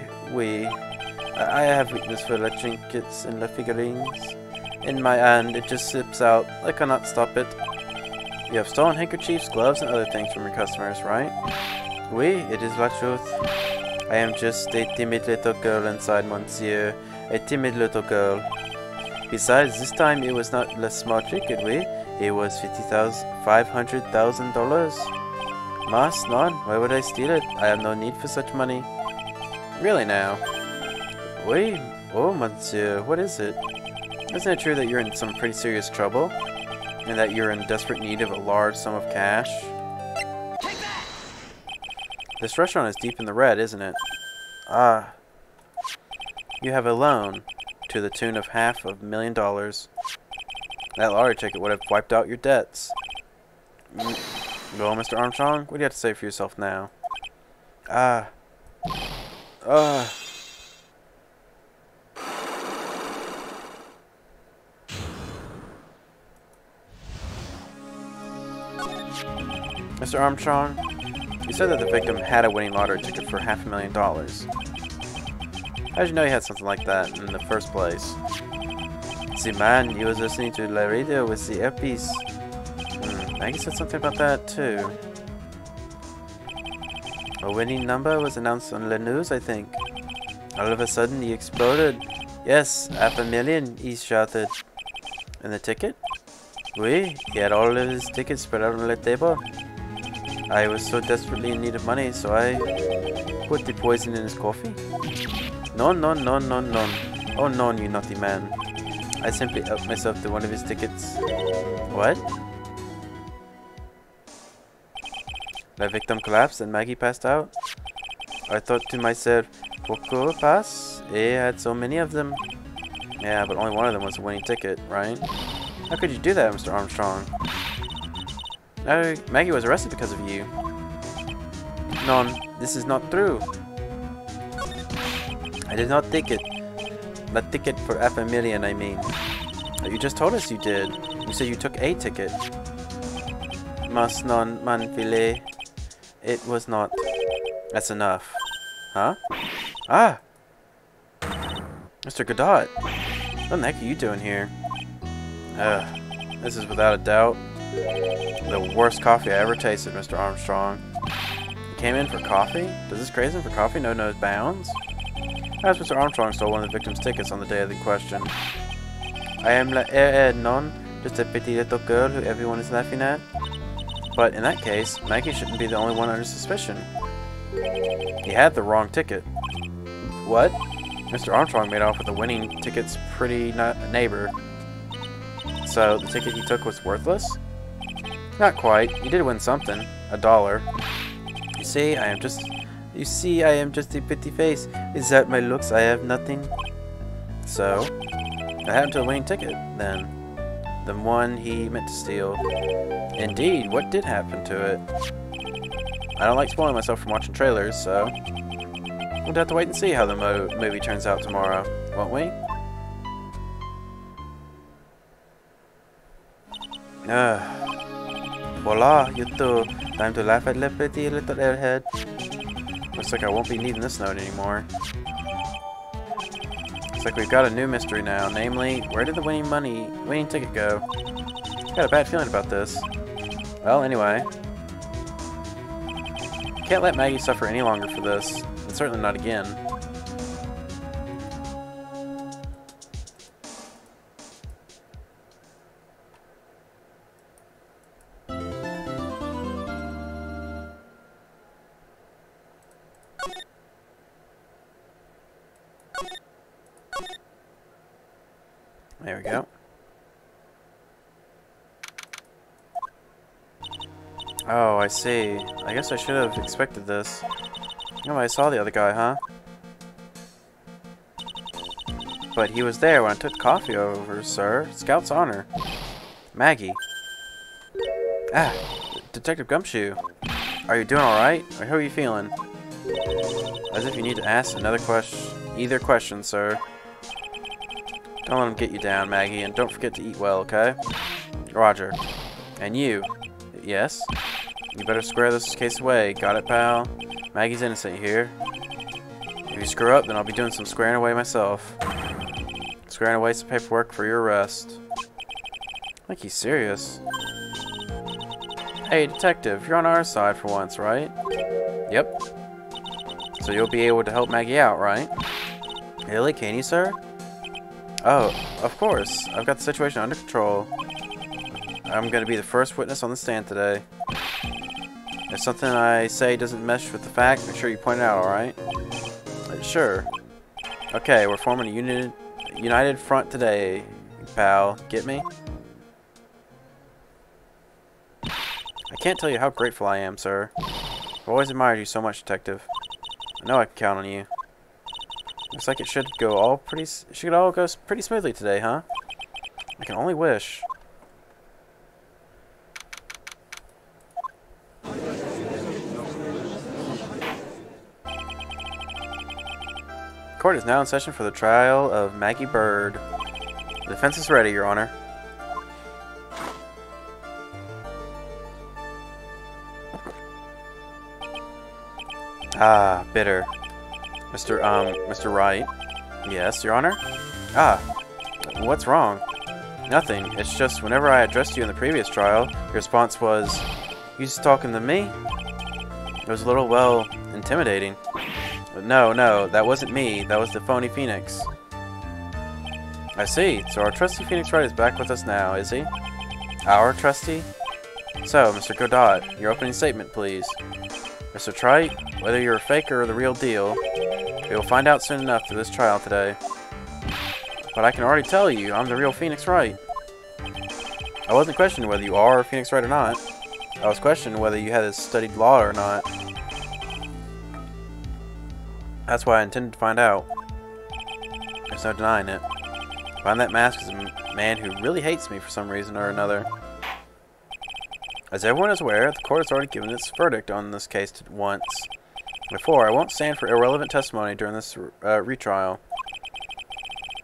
I have weakness for the trinkets and the figurines. In my hand, it just slips out. I cannot stop it. You have stolen handkerchiefs, gloves, and other things from your customers, right? Oui, it is la truth. I am just a timid little girl inside, monsieur. A timid little girl. Besides, this time it was not a small trinket, oui? It was $500,000. Mas, non, why would I steal it? I have no need for such money. Really now? Oui? Oh, monsieur, what is it? Isn't it true that you're in some pretty serious trouble? And that you're in desperate need of a large sum of cash? This restaurant is deep in the red, isn't it? Ah. You have a loan to the tune of $500,000. That lottery ticket would have wiped out your debts. Well, Mr. Armstrong, what do you have to say for yourself now? Mr. Armstrong, you said that the victim had a winning lottery ticket for $500,000. How did you know he had something like that in the first place? The man, he was listening to the radio with the earpiece. Maggie said something about that too. A winning number was announced on the news, I think. All of a sudden, he exploded. Yes, $500,000, he shouted. And the ticket? Oui, he had all of his tickets spread out on the table. I was so desperately in need of money, so I put the poison in his coffee. No. Oh no, you naughty man. I simply helped myself to one of his tickets. What? The victim collapsed and Maggie passed out. I thought to myself, pourquoi pas? He had so many of them. Yeah, but only one of them was a winning ticket, right? How could you do that, Mr. Armstrong? Maggie was arrested because of you. No, this is not true. I did not take it. The ticket for $500,000, I mean. You just told us you did. You said you took a ticket. Mas non manfile. It was not. That's enough. Huh? Ah! Mr. Godot! What the heck are you doing here? This is without a doubt the worst coffee I ever tasted, Mr. Armstrong. You came in for coffee? Does this craze him for coffee know no bounds? As Mr. Armstrong stole one of the victim's tickets on the day of the question. I am la non, just a pretty little girl who everyone is laughing at. But in that case, Maggie shouldn't be the only one under suspicion. He had the wrong ticket. What? Mr. Armstrong made off with the winning ticket's pretty neighbor. So, the ticket he took was worthless? Not quite. He did win something. $1. You see, I am just a pretty face. Is that my looks? I have nothing. So, what happened to the winning ticket, then? The one he meant to steal. Indeed, what did happen to it? I don't like spoiling myself from watching trailers, so we'll have to wait and see how the movie turns out tomorrow, won't we? Voila, you two. Time to laugh at the pretty little airhead. Looks like I won't be needing this note anymore. Looks like we've got a new mystery now, namely, where did the winning ticket go? Got a bad feeling about this. Well, anyway. Can't let Maggie suffer any longer for this, and certainly not again. There we go. Oh, I see. I guess I should have expected this. Oh, I saw the other guy, huh? But he was there when I took coffee over, sir. Scout's honor. Maggie. Ah, Detective Gumshoe. Are you doing alright? Or how are you feeling? As if you need to ask either question, sir. Don't let him get you down, Maggie, and don't forget to eat well, okay? Roger. And you. Yes? You better square this case away. Got it, pal? Maggie's innocent here. If you screw up, then I'll be doing some squaring away myself. Squaring away some paperwork for your arrest. I think he's serious. Hey, detective, you're on our side for once, right? Yep. So you'll be able to help Maggie out, right? Really? Can you, sir? Oh, of course. I've got the situation under control. I'm going to be the first witness on the stand today. If something I say doesn't mesh with the facts, make sure you point it out, alright? Sure. Okay, we're forming a united front today, pal. Get me? I can't tell you how grateful I am, sir. I've always admired you so much, detective. I know I can count on you. Looks like it should all go pretty smoothly today, huh? I can only wish. Court is now in session for the trial of Maggie Bird. The defense is ready, Your Honor. Ah, bitter. Mr. Wright. Yes, Your Honor? Ah, what's wrong? Nothing. It's just whenever I addressed you in the previous trial, your response was, "You just talking to me?" It was a little, well, intimidating. But no, that wasn't me. That was the phony Phoenix. I see. So our trusty Phoenix Wright is back with us now, is he? Our trusty? So, Mr. Godot, your opening statement, please. Mr. Trite, whether you're a faker or the real deal, we will find out soon enough through this trial today. But I can already tell you, I'm the real Phoenix Wright. I wasn't questioning whether you are a Phoenix Wright or not. I was questioning whether you had studied law or not. That's why I intended to find out. There's no denying it. Behind that mask is a man who really hates me for some reason or another. As everyone is aware, the court has already given its verdict on this case once. Therefore, I won't stand for irrelevant testimony during this retrial.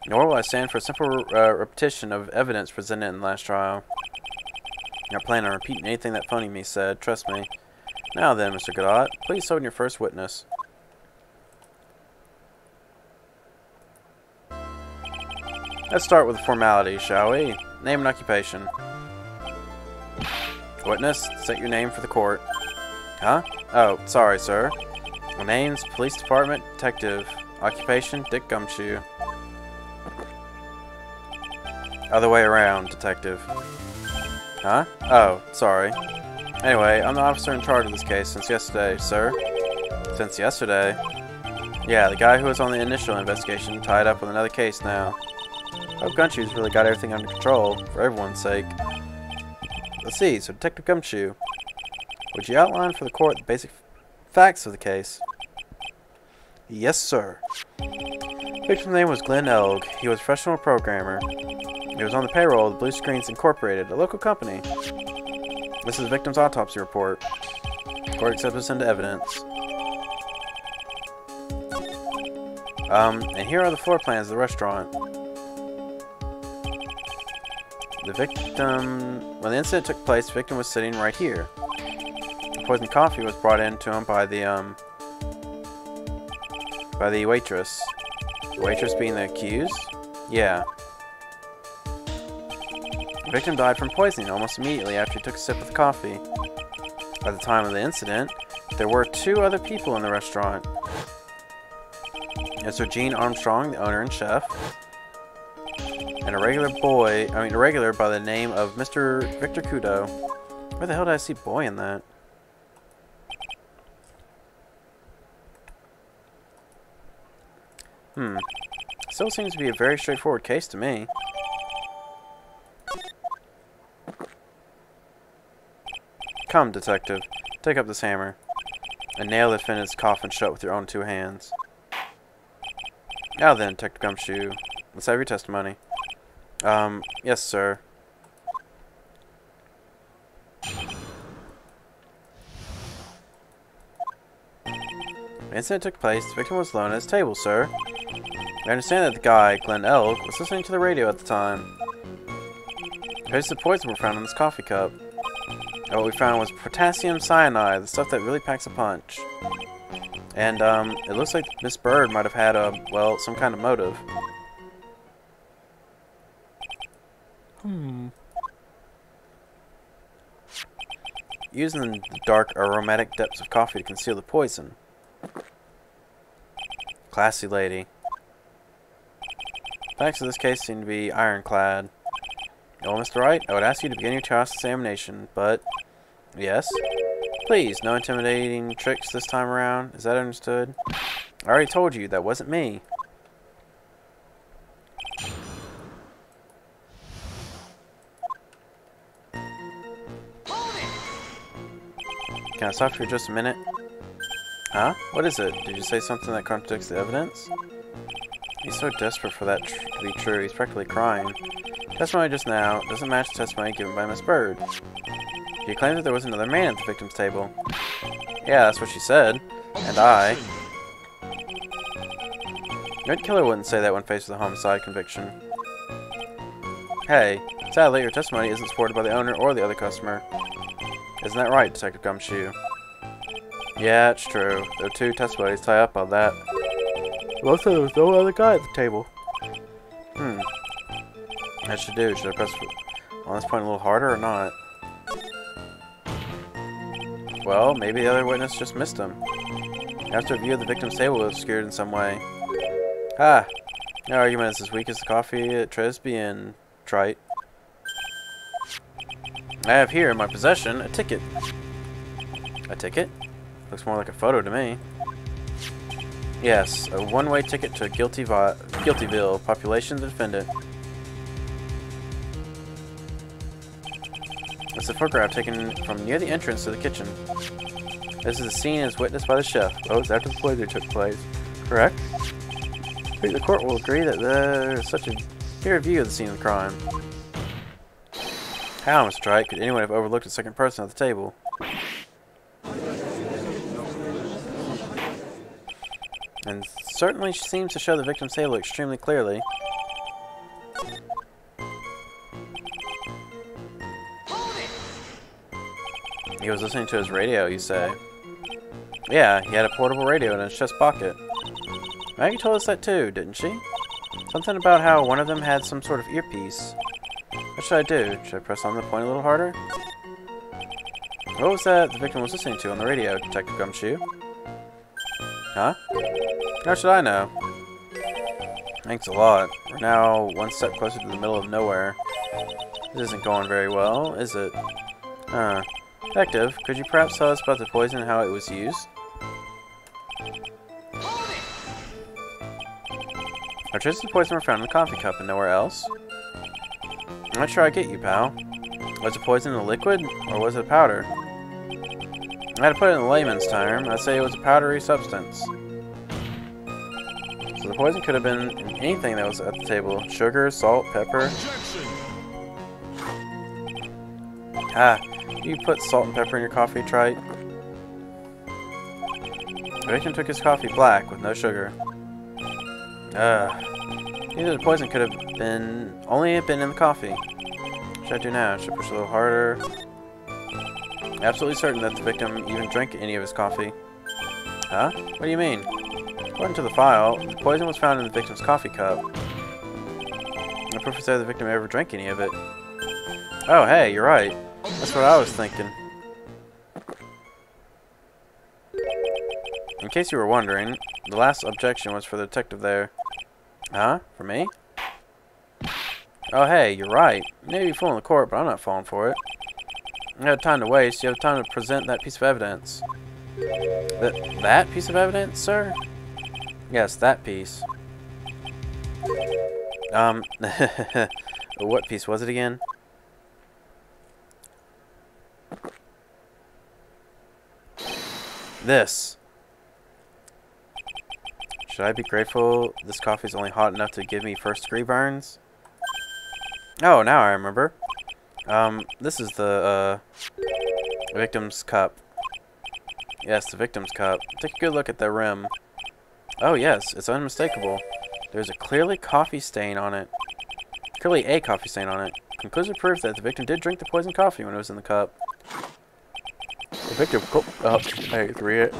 Nor will I stand for a simple repetition of evidence presented in the last trial. I'm not planning on repeating anything that phony me said, trust me. Now then, Mr. Godot, please summon your first witness. Let's start with the formalities, shall we? Name and occupation. Witness, state your name for the court. Huh? Oh, sorry, sir. My name's Police Department Detective. Occupation, Dick Gumshoe. Other way around, Detective. Huh? Oh, sorry. Anyway, I'm the officer in charge of this case since yesterday, sir. Since yesterday? Yeah, the guy who was on the initial investigation tied up with another case now. Hope Gumshoe's really got everything under control, for everyone's sake. Let's see, so Detective Gumshoe, would you outline for the court the basic facts of the case? Yes, sir. The victim's name was Glenn Elg. He was a professional programmer. He was on the payroll of Blue Screens Incorporated, a local company. This is the victim's autopsy report. The court accepts this into evidence. And here are the floor plans of the restaurant. The victim... When the incident took place, the victim was sitting right here. The poisoned coffee was brought in to him by the waitress. The waitress being the accused? Yeah. The victim died from poisoning almost immediately after he took a sip of the coffee. At the time of the incident, there were 2 other people in the restaurant. Mr. Gene Armstrong, the owner and chef, and a regular by the name of Mr. Victor Kudo. Where the hell did I see boy in that? Still seems to be a very straightforward case to me. Come, detective. Take up this hammer. And nail the defendant's coffin shut with your own 2 hands. Now then, Detective Gumshoe. Let's have your testimony. Yes, sir. The incident took place. The victim was alone at his table, sir. I understand that the guy, Glenn Elk, was listening to the radio at the time. Traces of poison were found in this coffee cup. And what we found was potassium cyanide, the stuff that really packs a punch. And, it looks like Miss Bird might have had well, some kind of motive. Using the dark, aromatic depths of coffee to conceal the poison. Classy lady. Facts of this case seem to be ironclad. Well, Mr. Wright, I would ask you to begin your cross-examination, but... Yes? Please, no intimidating tricks this time around. Is that understood? I already told you, that wasn't me. Can I stop for just a minute? Huh? What is it? Did you say something that contradicts the evidence? He's so desperate for that to be true, he's practically crying. Testimony just now doesn't match the testimony given by Miss Bird. She claimed that there was another man at the victim's table. Yeah, that's what she said. And I... Your killer wouldn't say that when faced with a homicide conviction. Hey, sadly, your testimony isn't supported by the owner or the other customer. Isn't that right, Detective Gumshoe? Yeah, it's true. There are 2 testimonies tied up on that. Also, there was no other guy at the table. I should do. Should I press on this point a little harder or not? Well, maybe the other witness just missed him. After a view of the victim's table was obscured in some way. Ah! No argument is as weak as the coffee at Tresby and trite. I have here in my possession a ticket. A ticket? Looks more like a photo to me. Yes, a one-way ticket to Guiltyville. Population the defendant. It's a photograph taken from near the entrance to the kitchen. This is a scene as witnessed by the chef. Oh, it's after the poisoning took place. Correct? I think the court will agree that there is such a clear view of the scene of the crime. How, Mr. Wright, could anyone have overlooked a second person at the table? And certainly seems to show the victim's table extremely clearly. He was listening to his radio, you say? Yeah, he had a portable radio in his chest pocket. Maggie told us that too, didn't she? Something about how one of them had some sort of earpiece. What should I do? Should I press on the point a little harder? What was that the victim was listening to on the radio, Detective Gumshoe? Huh? How should I know? Thanks a lot. We're now one step closer to the middle of nowhere. This isn't going very well, is it? Huh. Detective, could you perhaps tell us about the poison and how it was used? Our traces of poison were found in the coffee cup and nowhere else. I'm not sure I get you, pal. Was it poison in a liquid, or was it a powder? I had to put it in layman's term. I'd say it was a powdery substance. So the poison could have been in anything that was at the table. Sugar, salt, pepper. Ah, you put salt and pepper in your coffee, trite? The victim took his coffee black with no sugar. Either the poison could have been only been in the coffee. What should I do now? Should I push a little harder? Absolutely certain that the victim even drank any of his coffee. Huh? What do you mean? According to the file, the poison was found in the victim's coffee cup. No proof said the victim ever drank any of it. Oh, hey, you're right. That's what I was thinking. In case you were wondering, the last objection was for the detective there. Huh? For me? Oh, hey, you're right. You may be fooling the court, but I'm not falling for it. You have time to waste. You have time to present that piece of evidence. That piece of evidence, sir? Yes, that piece. What piece was it again? This. Should I be grateful this coffee's only hot enough to give me first-degree burns? Oh, now I remember. This is the, victim's cup. Yes, the victim's cup. Take a good look at the rim. Oh, yes, it's unmistakable. There's a clearly coffee stain on it. Clearly a coffee stain on it. Conclusive proof that the victim did drink the poisoned coffee when it was in the cup. The victim... Oh, I read it.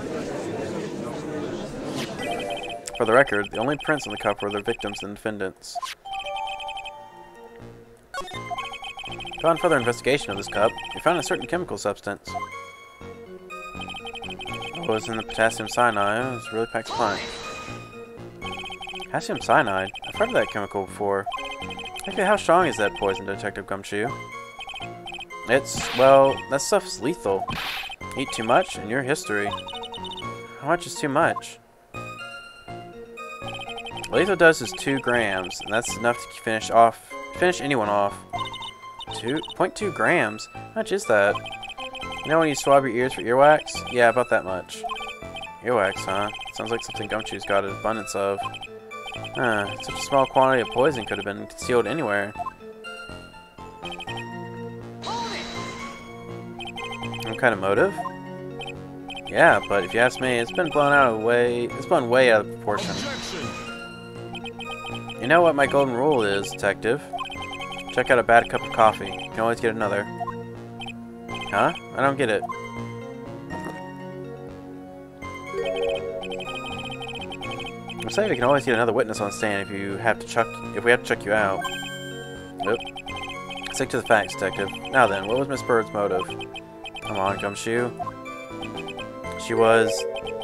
For the record, the only prints on the cup were the victims and defendants. Upon further investigation of this cup, we found a certain chemical substance. What was in the potassium cyanide? It was really packed punch. Potassium cyanide? I've heard of that chemical before. Okay, how strong is that poison, Detective Gumshoe? Well, that stuff's lethal. Eat too much, and your history. How much is too much? Lethal dose is 2 grams, and that's enough to finish anyone off. 0.2 grams? How much is that? You know when you swab your ears for earwax? Yeah, about that much. Earwax, huh? Sounds like something Gumshoe's got an abundance of. Such a small quantity of poison could have been concealed anywhere. Some kind of motive? Yeah, but if you ask me, it's been blown way out of proportion. You know what my golden rule is, Detective? Check out a bad cup of coffee. You can always get another. Huh? I don't get it. I'm saying we can always get another witness on stand if we have to chuck you out. Nope. Stick to the facts, Detective. Now then, what was Miss Bird's motive? Come on, Gumshoe.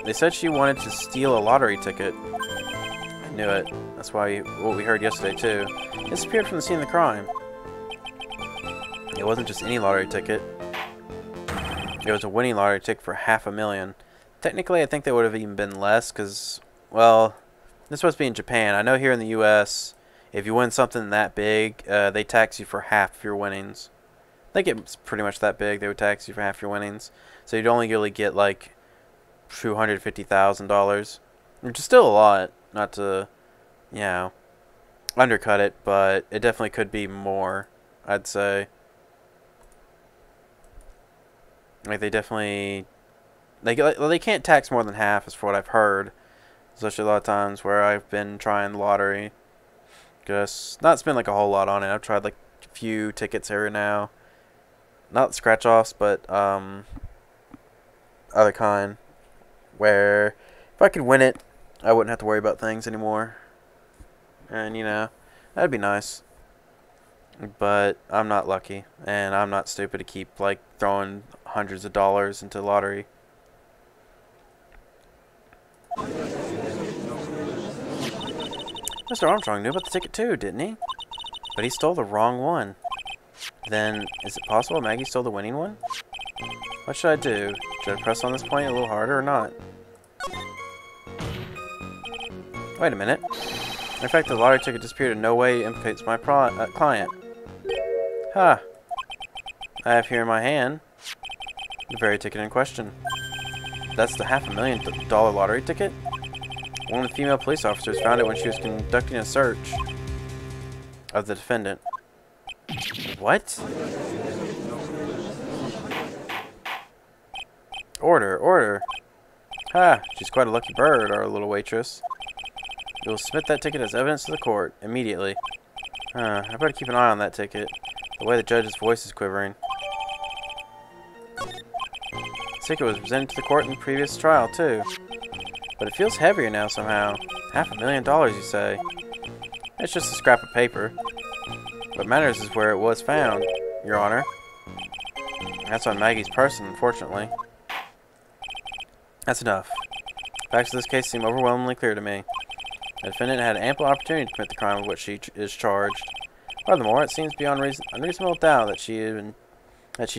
They said she wanted to steal a lottery ticket. I knew it. That's what we heard yesterday, too. It disappeared from the scene of the crime. It wasn't just any lottery ticket. It was a winning lottery ticket for $500,000. Technically, I think that would have even been less, because, well, this supposed to be in Japan. I know here in the U.S., if you win something that big, they tax you for half of your winnings. I think it's pretty much that big. They would tax you for half your winnings. So you'd only really get, like, $250,000, which is still a lot. Not to, you know, undercut it, but it definitely could be more, I'd say. Like, they definitely... They can't tax more than half, is for what I've heard. Especially a lot of times where I've been trying the lottery. Just not spend, like, a whole lot on it. I've tried, like, a few tickets here and now. Not scratch-offs, but, other kind. Where, if I could win it, I wouldn't have to worry about things anymore. And, you know, that'd be nice. But I'm not lucky, and I'm not stupid to keep, like, throwing hundreds of dollars into the lottery. Mr. Armstrong knew about the ticket too, didn't he? But he stole the wrong one. Then, is it possible Maggie stole the winning one? What should I do? Should I press on this point a little harder or not? Wait a minute. In fact, the lottery ticket disappeared in no way implicates my client. Ha! I have here in my hand the very ticket in question. That's the $500,000 lottery ticket? One of the female police officers found it when she was conducting a search of the defendant. What? Order, order. Ha! She's quite a lucky bird, our little waitress. We will submit that ticket as evidence to the court, immediately. I better keep an eye on that ticket. The way the judge's voice is quivering. The ticket was presented to the court in the previous trial, too. But it feels heavier now somehow. $500,000, you say? It's just a scrap of paper. What matters is where it was found, Your Honor. That's on Maggie's person, unfortunately. That's enough. Facts of this case seem overwhelmingly clear to me. The defendant had ample opportunity to commit the crime of which she is charged. Furthermore, it seems beyond unreasonable doubt that she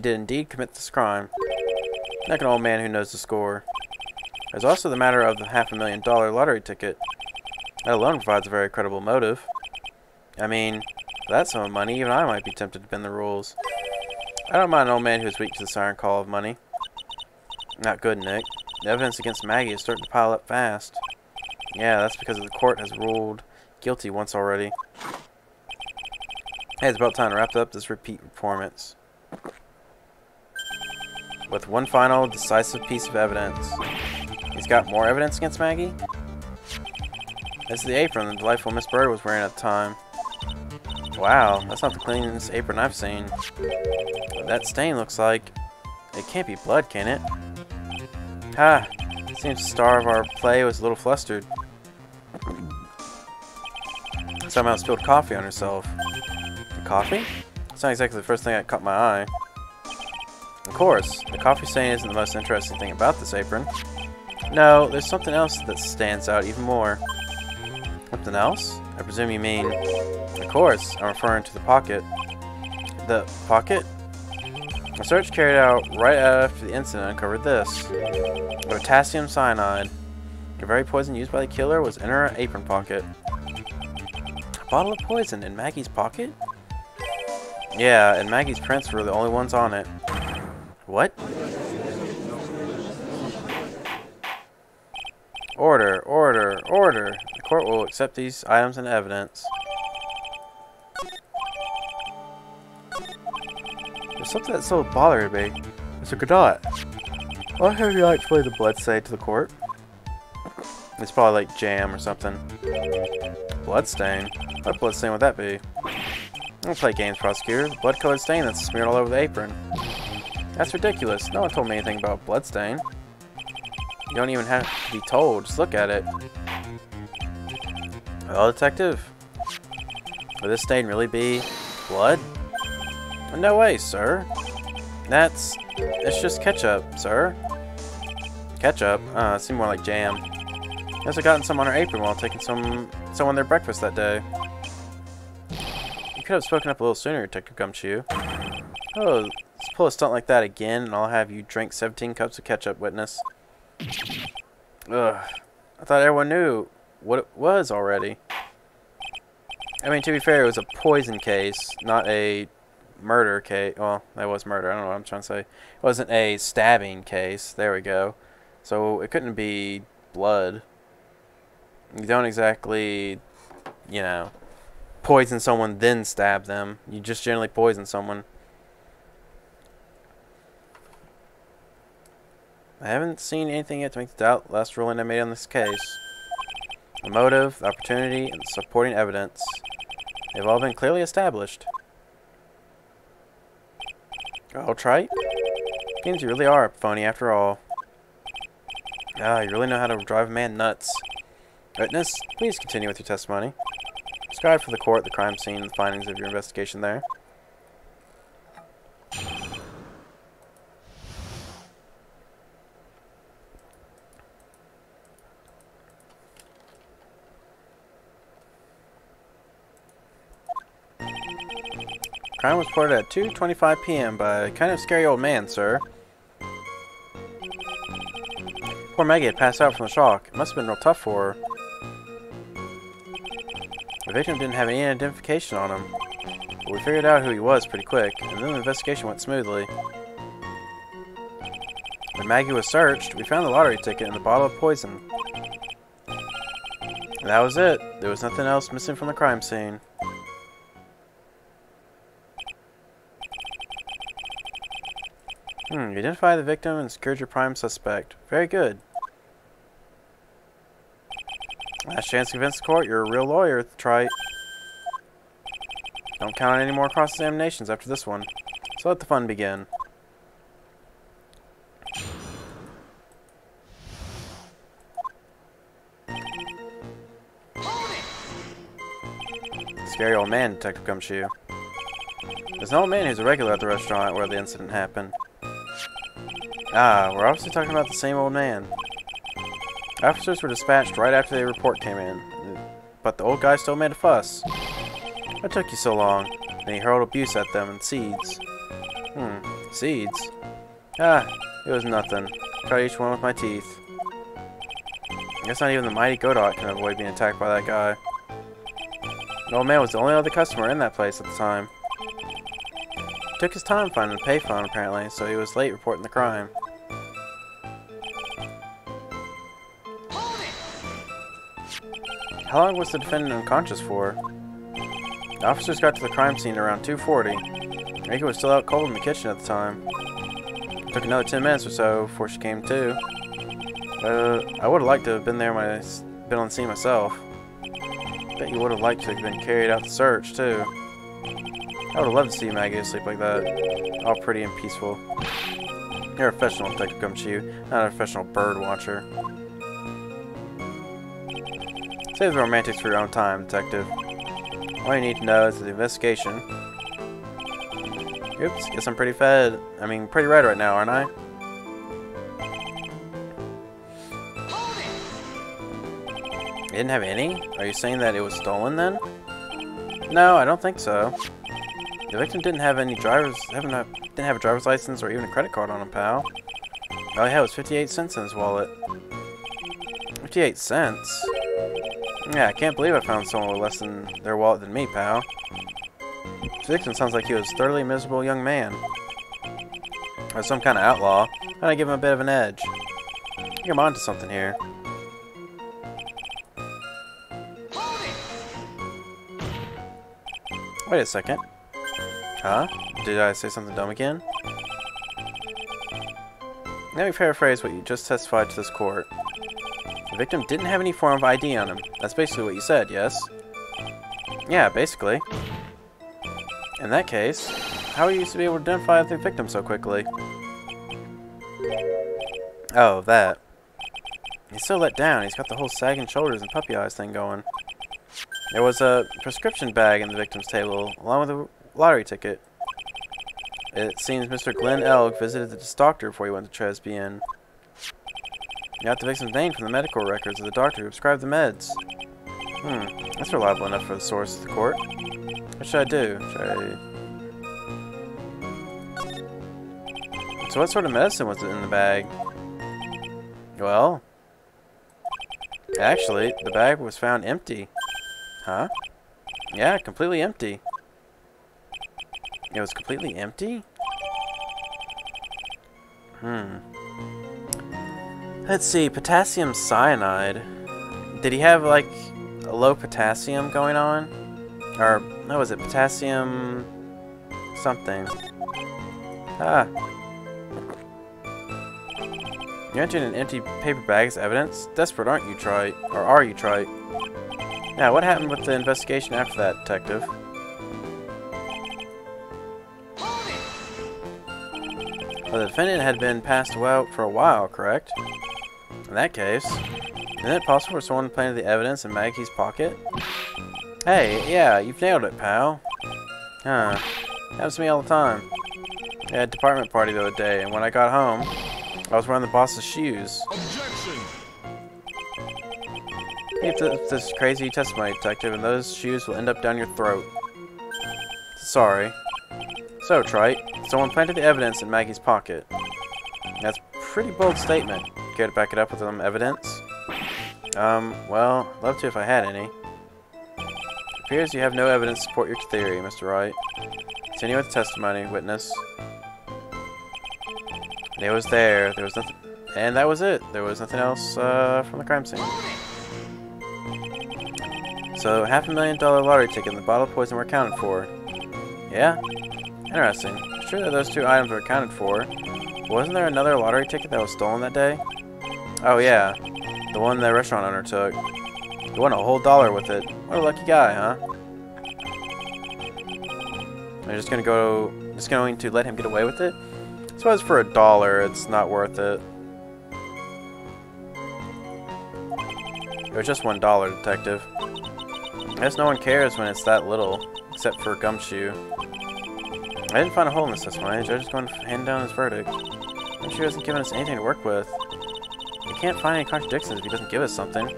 did indeed commit this crime. Like an old man who knows the score. There's also the matter of the $500,000 lottery ticket. That alone provides a very credible motive. I mean, for that sum of money, even I might be tempted to bend the rules. I don't mind an old man who is weak to the siren call of money. Not good, Nick. The evidence against Maggie is starting to pile up fast. Yeah, that's because the court has ruled guilty once already. Hey, it's about time to wrap up this repeat performance with one final decisive piece of evidence. He's got more evidence against Maggie? This is the apron the delightful Miss Bird was wearing at the time. Wow, that's not the cleanest apron I've seen. That stain looks like... It can't be blood, can it? Ha! It seems the star of our play was a little flustered. Somehow spilled coffee on herself. Coffee? It's not exactly the first thing that caught my eye. Of course, the coffee stain isn't the most interesting thing about this apron. No, there's something else that stands out even more. Something else? I presume you mean... Of course, I'm referring to the pocket. The pocket? A search carried out right after the incident uncovered this. Potassium cyanide. The very poison used by the killer was in her apron pocket. A bottle of poison in Maggie's pocket? Yeah, and Maggie's prints were the only ones on it. What? Order, order, order. The court will accept these items and evidence. There's something that's so bothering me. Mr. Godot, why have you not explained the bloodstain to the court? It's probably like jam or something. Bloodstain? What bloodstain would that be? I don't play games, prosecutor. The blood-colored stain that's smeared all over the apron. That's ridiculous. No one told me anything about bloodstain. You don't even have to be told. Just look at it. Well, detective, would this stain really be blood? No way, sir. It's just ketchup, sir. Ketchup? It seemed more like jam. I must have gotten some on her apron while taking someone their breakfast that day. You could have spoken up a little sooner, Detective Gumshoe. Oh, let's pull a stunt like that again, and I'll have you drink 17 cups of ketchup, witness. Ugh. I thought everyone knew what it was already. I mean, to be fair, it was a poison case, not a murder case. Well, that was murder. I don't know what I'm trying to say. It wasn't a stabbing case. There we go. So it couldn't be blood. You don't exactly, you know, poison someone then stab them. You just generally poison someone. I haven't seen anything yet to make the doubt last ruling I made on this case. The motive, the opportunity, and the supporting evidence. They've all been clearly established. Oh, trite? Means you really are a phony after all. Ah, you really know how to drive a man nuts. Witness, please continue with your testimony. Describe for the court the crime scene and the findings of your investigation there. Crime was reported at 2:25 p.m. by a kind of scary old man, sir. Poor Maggie had passed out from the shock. It must have been real tough for her. The victim didn't have any identification on him, but we figured out who he was pretty quick, and then the investigation went smoothly. When Maggie was searched, we found the lottery ticket and the bottle of poison. And that was it. There was nothing else missing from the crime scene. You identified the victim and secured your prime suspect. Very good. Last chance to convince the court you're a real lawyer, Trite. Don't count on any more cross-examinations after this one. So let the fun begin. Scary old man, Detective Gumshoe. There's an old man who's a regular at the restaurant where the incident happened. Ah, we're obviously talking about the same old man. Officers were dispatched right after the report came in, but the old guy still made a fuss. What took you so long? Then he hurled abuse at them and seeds. Seeds? Ah, it was nothing. Cut each one with my teeth. I guess not even the mighty Godot can avoid being attacked by that guy. The old man was the only other customer in that place at the time. He took his time finding the payphone, apparently, so he was late reporting the crime. How long was the defendant unconscious for? The officers got to the crime scene around 2:40. Rika was still out cold in the kitchen at the time. It took another 10 minutes or so before she came to. I would have liked to have been there when I been on the scene myself. Bet you would have liked to have been carried out the search, too. I would have loved to see Maggie asleep like that. All pretty and peaceful. You're a professional, Detective Gumshoe, not a professional bird watcher. Save the romantics for your own time, Detective. All you need to know is the investigation. Oops, guess I'm pretty red right now, aren't I? You didn't have any? Are you saying that it was stolen then? No, I don't think so. The victim didn't have any didn't have a driver's license or even a credit card on him, pal. All he had was 58 cents in his wallet. 58 cents? Yeah, I can't believe I found someone with less in their wallet than me, pal. The victim sounds like he was a thoroughly miserable young man. Or some kind of outlaw. And I give him a bit of an edge. I think I'm onto something here. Wait a second. Huh? Did I say something dumb again? Let me paraphrase what you just testified to this court. The victim didn't have any form of ID on him. That's basically what you said, yes? Yeah, basically. In that case, how are you to be able to identify the victim so quickly? Oh, that. He's so let down. He's got the whole sagging shoulders and puppy eyes thing going. There was a prescription bag in the victim's table, along with a lottery ticket. It seems Mr. Glenn Elg visited this doctor before he went to Tresby Inn. You got the victim's name from the medical records of the doctor who prescribed the meds. That's reliable enough for the source of the court. What should I do? So what sort of medicine was it in the bag? Well, actually, the bag was found empty. Huh? Yeah, completely empty. It was completely empty? Let's see, potassium cyanide. Did he have, like, a low potassium going on? Or, what was it, potassium something? Ah. You entered an empty paper bag as evidence? Desperate, aren't you, Trite? Or are you, Trite? Now, what happened with the investigation after that, Detective? Well, the defendant had been passed out for a while, correct? In that case, isn't it possible for someone to plant the evidence in Maggie's pocket? Hey, yeah, you've nailed it, pal. Huh. Happens to me all the time. I had a department party the other day, and when I got home, I was wearing the boss's shoes. Objection! Keep this crazy testimony, detective, and those shoes will end up down your throat. Sorry. So, Trite, someone planted the evidence in Maggie's pocket. That's a pretty bold statement. Care to back it up with some evidence? Well, I'd love to if I had any. It appears you have no evidence to support your theory, Mr. Wright. Continue with the testimony, witness. It was there. There was nothing, and that was it. There was nothing else from the crime scene. So, $500,000 lottery ticket and the bottle of poison were accounted for. Yeah? Interesting. It's true that those two items were accounted for. Wasn't there another lottery ticket that was stolen that day? Oh yeah, the one the restaurant owner took. He won a whole dollar with it. What a lucky guy, huh? They're just going to let him get away with it? I suppose for $1, it's not worth it. It was just $1, detective. I guess no one cares when it's that little, except for Gumshoe. I didn't find a hole in this testimony. The judge is going to hand down his verdict. Gumshoe hasn't given us anything to work with. We can't find any contradictions if he doesn't give us something.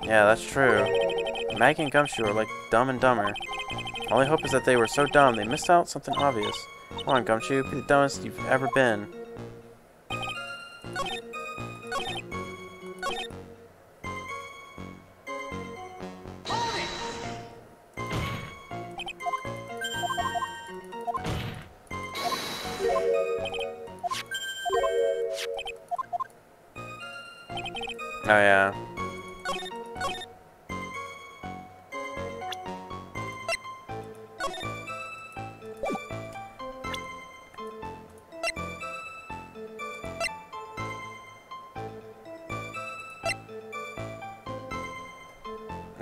Yeah, that's true. Maggie and Gumshoe are like Dumb and Dumber. My only hope is that they were so dumb they missed out something obvious. Come on, Gumshoe, be the dumbest you've ever been. Oh yeah.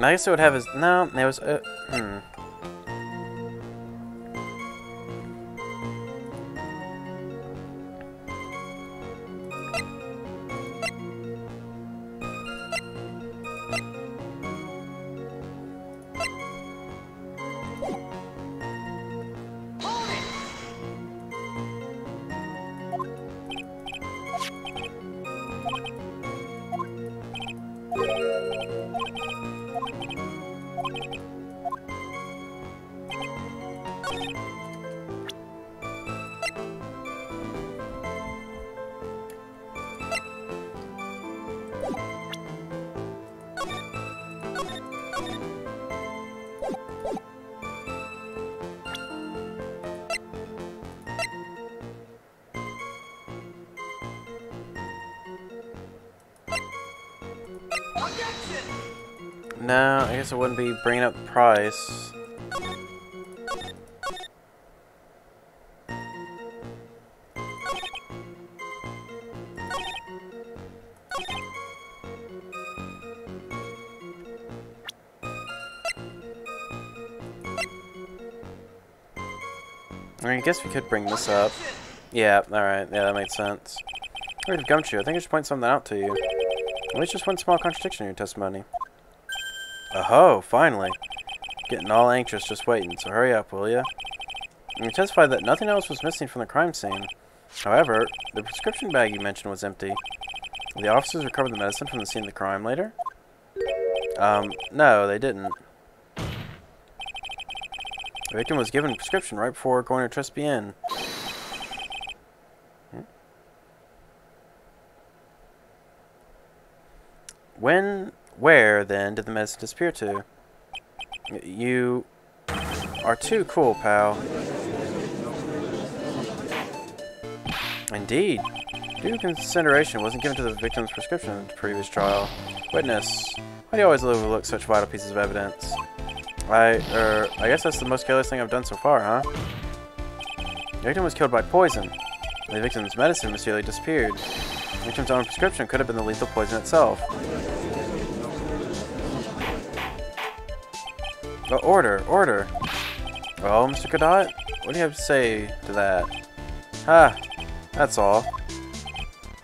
I guess it would have his... No, it was... No, I guess it wouldn't be bringing up the price. I mean, I guess we could bring this up. Yeah, alright, yeah, that makes sense. Where's Gumshoe? I think I should point something out to you. At least just one small contradiction in your testimony. Oh, finally. Getting all anxious just waiting, so hurry up, will ya? You testified that nothing else was missing from the crime scene. However, the prescription bag you mentioned was empty. Did the officers recover the medicine from the scene of the crime later? No, they didn't. The victim was given a prescription right before going to Tresby Inn. Where, then, did the medicine disappear to? You are too cool, pal. Indeed. Due consideration wasn't given to the victim's prescription in the previous trial. Witness, why do you always overlook such vital pieces of evidence? I guess that's the most careless thing I've done so far, huh? The victim was killed by poison. The victim's medicine mysteriously disappeared. The victim's own prescription could have been the lethal poison itself. Oh, order! Well, Mr. Cadet, what do you have to say to that? Ah, that's all.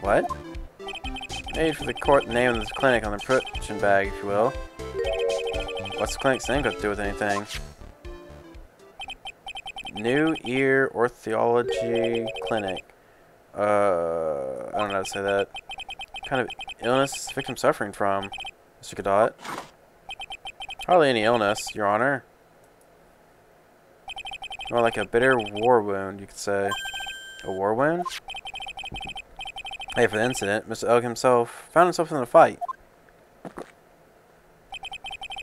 What? Made for the court name of this clinic on the prescription bag, if you will. What's the clinic's name got to do with anything? New Ear Orthoology Clinic. I don't know how to say that. What kind of illness is the victim suffering from, Mr. Godot? Hardly any illness, Your Honor. More like a bitter war wound, you could say. A war wound? Hey, for the incident, Mr. Elg himself found himself in a fight.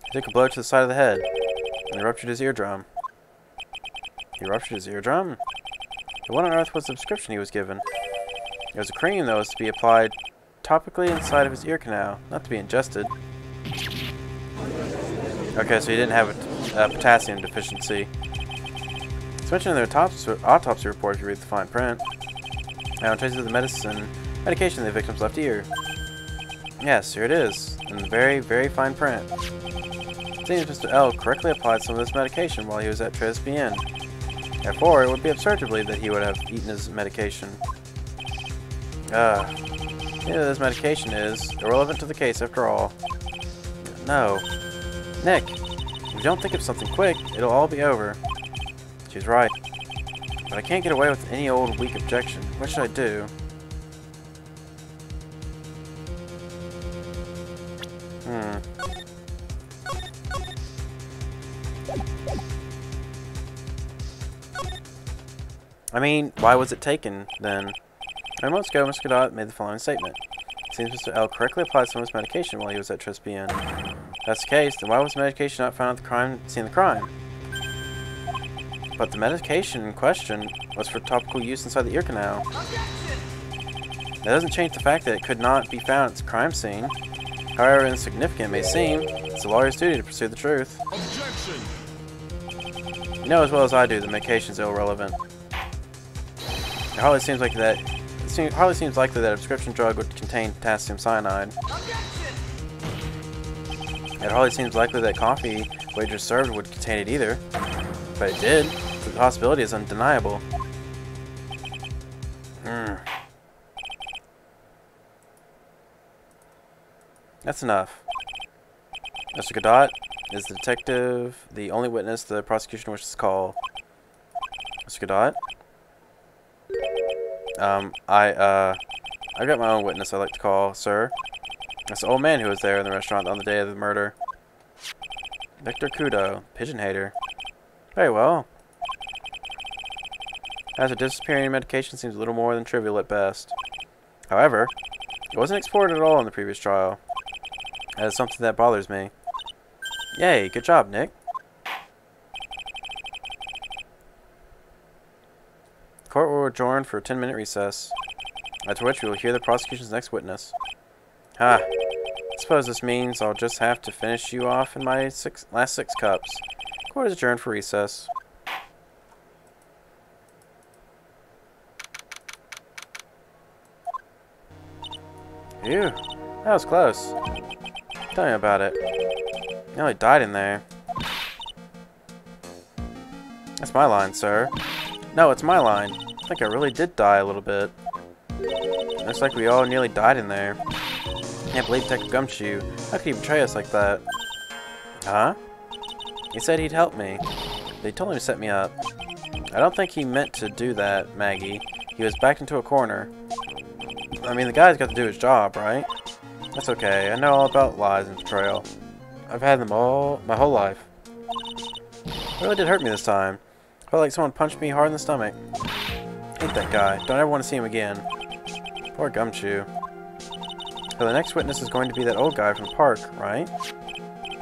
He took a blow to the side of the head, and he ruptured his eardrum. He ruptured his eardrum? But what on earth was the prescription he was given? It was a cream that was to be applied topically inside of his ear canal, not to be ingested. Okay, so he didn't have a potassium deficiency. It's mentioned in their autopsy report if you read the fine print. Now, traces of the medication in the victim's left ear. Yes, here it is, in the very, very fine print. It seems Mr. L correctly applied some of this medication while he was at Tribulations. Therefore, it would be absurd to believe that he would have eaten his medication. This medication is irrelevant to the case after all. No. Nick, if you don't think of something quick, it'll all be over. She's right. But I can't get away with any old weak objection. What should I do? I mean, why was it taken, then? A few months ago, Mr. Godot made the following statement. It seems Mr. L correctly applied some of his medication while he was at Tribulations. If that's the case, then why was the medication not found at the scene of the crime? But the medication in question was for topical use inside the ear canal. That doesn't change the fact that it could not be found at the crime scene. However insignificant it may seem, it's a lawyer's duty to pursue the truth. Objection! You know as well as I do that medication is irrelevant. It hardly seems likely that a prescription drug would contain potassium cyanide. It hardly seems likely that coffee wagers served would contain it either. But it did. The possibility is undeniable. That's enough. Mr. Godot is the detective, the only witness the prosecution wishes to call. Mr. Godot? I've got my own witness I'd like to call, sir. That's the old man who was there in the restaurant on the day of the murder. Victor Kudo, pigeon hater. Very well. As a disappearing medication seems a little more than trivial at best. However, it wasn't explored at all in the previous trial. That is something that bothers me. Yay, good job, Nick. Court will adjourn for a 10-minute recess, after which we will hear the prosecution's next witness. I suppose this means I'll just have to finish you off in my last 6 cups. Court is adjourned for recess. Phew, that was close. Tell me about it. You nearly died in there. That's my line, sir. No, it's my line. I think I really did die a little bit. Looks like we all nearly died in there. Can't believe Detective Gumshoe. How could he betray us like that? Huh? He said he'd help me. But he told me to set me up. I don't think he meant to do that, Maggie. He was backed into a corner. I mean, the guy's got to do his job, right? That's okay. I know all about lies and betrayal. I've had them all my whole life. It really did hurt me this time. Felt like someone punched me hard in the stomach. Hate that guy. Don't ever want to see him again. Poor Gumshoe. So the next witness is going to be that old guy from the park, right?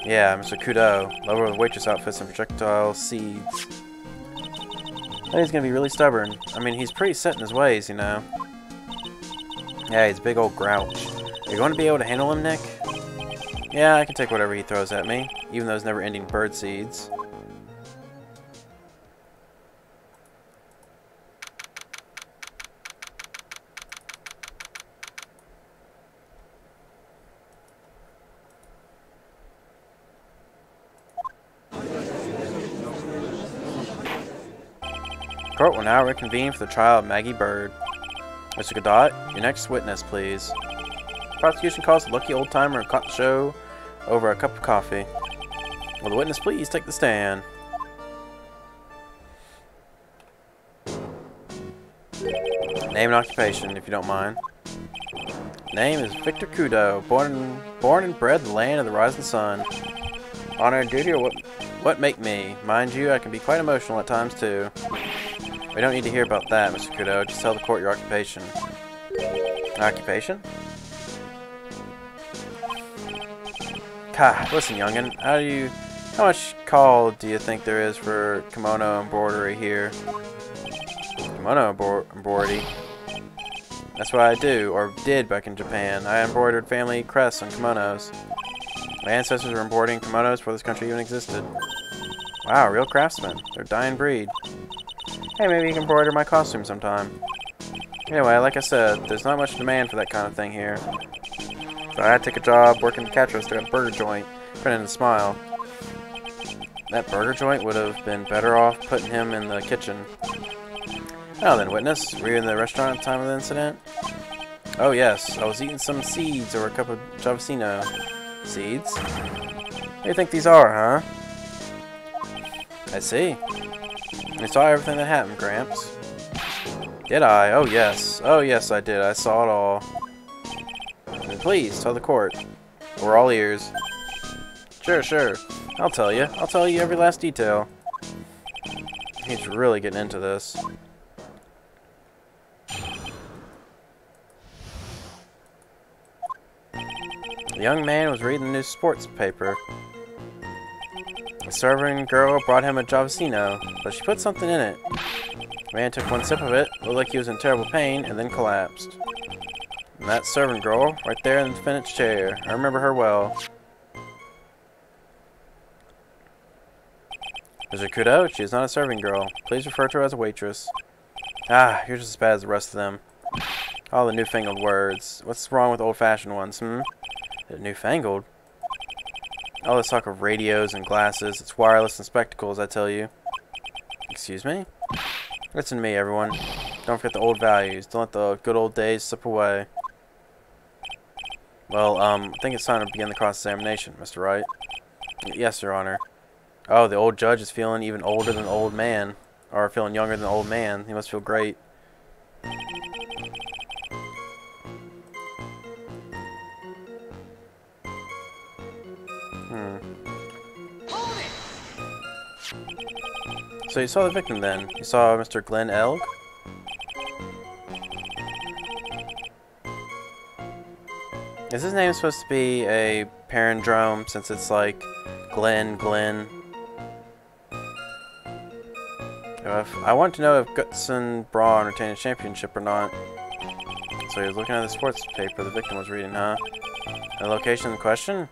Yeah, Mr. Kudo, lover of waitress outfits and projectile seeds. But he's going to be really stubborn. I mean, he's pretty set in his ways, you know. Yeah, he's a big old grouch. Are you going to be able to handle him, Nick? Yeah, I can take whatever he throws at me, even those never-ending bird seeds. Court will now reconvene for the trial of Maggie Bird. Mr. Godot, your next witness, please. Prosecution calls the lucky old-timer and caught the show over a cup of coffee. Will the witness please take the stand? Name and occupation, if you don't mind. Name is Victor Kudo, born and bred the land of the rising sun. Honor and duty are what make me. Mind you, I can be quite emotional at times too. We don't need to hear about that, Mr. Kudo. Just tell the court your occupation. Occupation? Listen, youngin', how much call do you think there is for kimono embroidery here? Kimono embroidery? That's what I do, or did back in Japan. I embroidered family crests on kimonos. My ancestors were embroidering kimonos before this country even existed. Wow, real craftsmen. They're a dying breed. Hey, maybe you can embroider my costume sometime. Anyway, like I said, there's not much demand for that kind of thing here. So I had to take a job working the cash register at a burger joint, printing a smile. That burger joint would have been better off putting him in the kitchen. Now then, witness, were you in the restaurant at the time of the incident? Oh yes, I was eating some seeds over a cup of Javasino. Seeds? What do you think these are, huh? I see. You saw everything that happened, Gramps. Did I? Oh yes. Oh yes, I did. I saw it all. And please, tell the court. We're all ears. Sure. I'll tell you. I'll tell you every last detail. He's really getting into this. The young man was reading the new sports paper. The serving girl brought him a Javasino, but she put something in it. The man took one sip of it, looked like he was in terrible pain, and then collapsed. And that servant girl, right there in the defendant's chair. I remember her well. Mr. Kudo, she is not a serving girl. Please refer to her as a waitress. Ah, you're just as bad as the rest of them. All the newfangled words. What's wrong with old-fashioned ones, Newfangled? All this talk of radios and glasses. It's wireless and spectacles, I tell you. Excuse me? Listen to me, everyone. Don't forget the old values. Don't let the good old days slip away. Well, I think it's time to begin the cross-examination, Mr. Wright. Yes, Your Honor. Oh, the old judge is feeling even older than the old man. Or feeling younger than the old man. He must feel great. So you saw the victim then? You saw Mr. Glenn Elg? Is his name supposed to be a palindrome since it's like Glenn? I want to know if Gutson Braun retained a championship or not. So he was looking at the sports paper the victim was reading, huh? The location in question?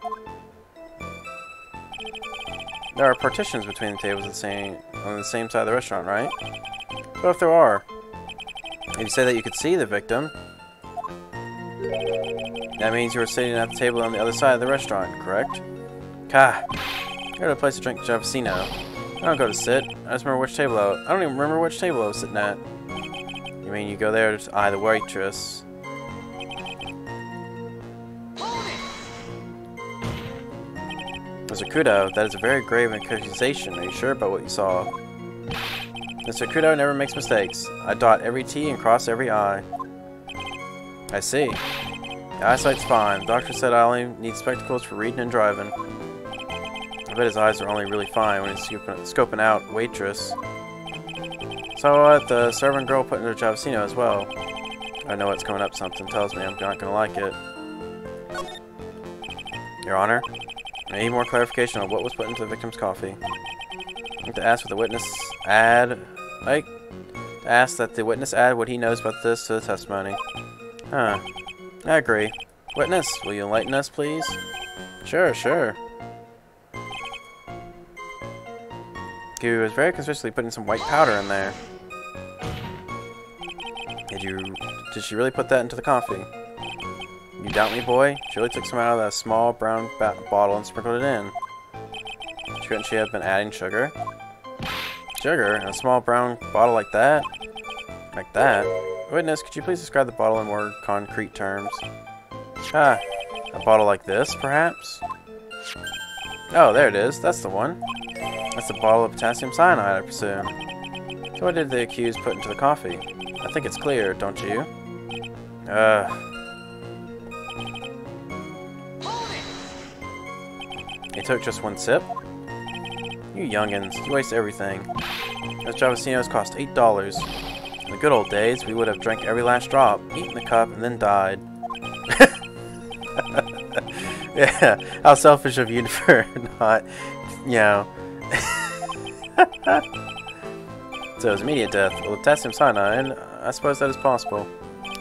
There are partitions between the tables on the same side of the restaurant, right? What if there are? If you say that you could see the victim, that means you were sitting at the table on the other side of the restaurant, correct? Go to a place to drink Javasino. I don't go to sit. I just remember which table I don't even remember which table I was sitting at. You mean you go there to eye the waitress? Mr. Kudo, that is a very grave accusation. Are you sure about what you saw? Mr. Kudo never makes mistakes. I dot every T and cross every I. I see. The eyesight's fine. The doctor said I only need spectacles for reading and driving. I bet his eyes are only really fine when he's scoping out waitress. So the servant girl put in her Javasino as well. I know what's coming up. Something tells me I'm not going to like it. Your Honor, I need more clarification on what was put into the victim's coffee. I'd like to ask what the witness add. Ask that the witness add what he knows about this to the testimony. Huh. I agree. Witness, will you enlighten us, please? Sure. He was very consistently putting some white powder in there. Did she really put that into the coffee? You doubt me, boy? She really took some out of that small brown bottle and sprinkled it in. Couldn't she have been adding sugar? Sugar? In a small brown bottle like that? Like that? Witness, could you please describe the bottle in more concrete terms? A bottle like this, perhaps? Oh, there it is. That's the one. That's a bottle of potassium cyanide, I presume. So what did the accused put into the coffee? I think it's clear, don't you? He took just one sip? You youngins, you waste everything. Those Javacinos cost $8. In the good old days, we would have drank every last drop, eaten the cup, and then died. Yeah, how selfish of you for not, you know. So it was immediate death. Well, the potassium cyanide, I suppose that is possible.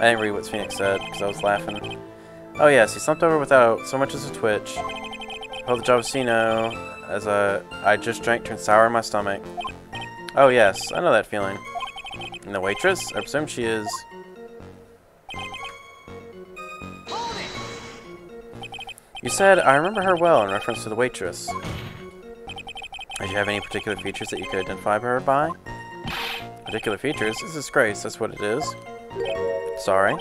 I didn't read what Phoenix said, because I was laughing. Oh yes, he slumped over without so much as a twitch. Held the Javacino as I just drank turned sour in my stomach. Oh yes, I know that feeling. And the waitress? I presume she is... You said, I remember her well in reference to the waitress. Did you have any particular features that you could identify her by? Particular features? This is disgrace, that's what it is. Sorry.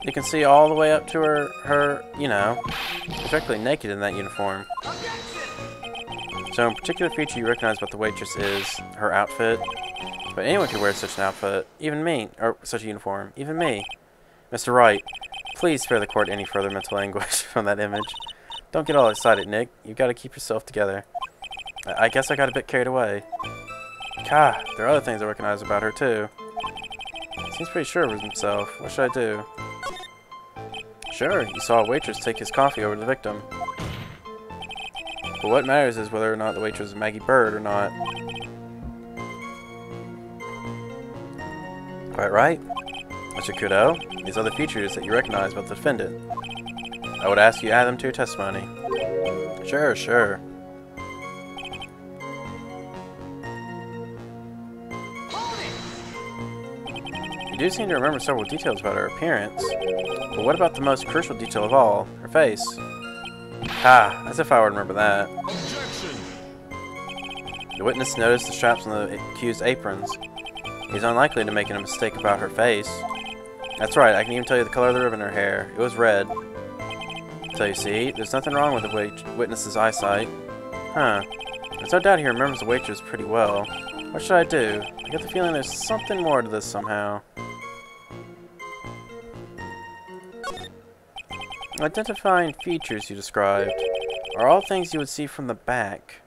You can see all the way up to her, you know, perfectly naked in that uniform. So, a particular feature you recognize about the waitress is her outfit. But anyone could wear such an outfit, even me, or such a uniform, even me. Mr. Wright, please spare the court any further mental anguish from that image. Don't get all excited, Nick. You've got to keep yourself together. I guess I got a bit carried away. Gah, there are other things I recognize about her, too. Seems pretty sure of himself. What should I do? Sure, you saw a waitress take his coffee over to the victim. But what matters is whether or not the waitress is Maggie Bird or not. Quite right. Mr. Kudo, these other features that you recognize about the defendant. I would ask you to add them to your testimony. Sure, sure. You do seem to remember several details about her appearance. But what about the most crucial detail of all, her face? Ah, as if I would remember that. Objection. The witness noticed the straps on the accused aprons. He's unlikely to make a mistake about her face. That's right, I can even tell you the color of the ribbon in her hair. It was red. So you see, there's nothing wrong with the witness's eyesight. Huh. There's no doubt he remembers the waitress pretty well. What should I do? I get the feeling there's something more to this somehow. Identifying features you described are all things you would see from the back.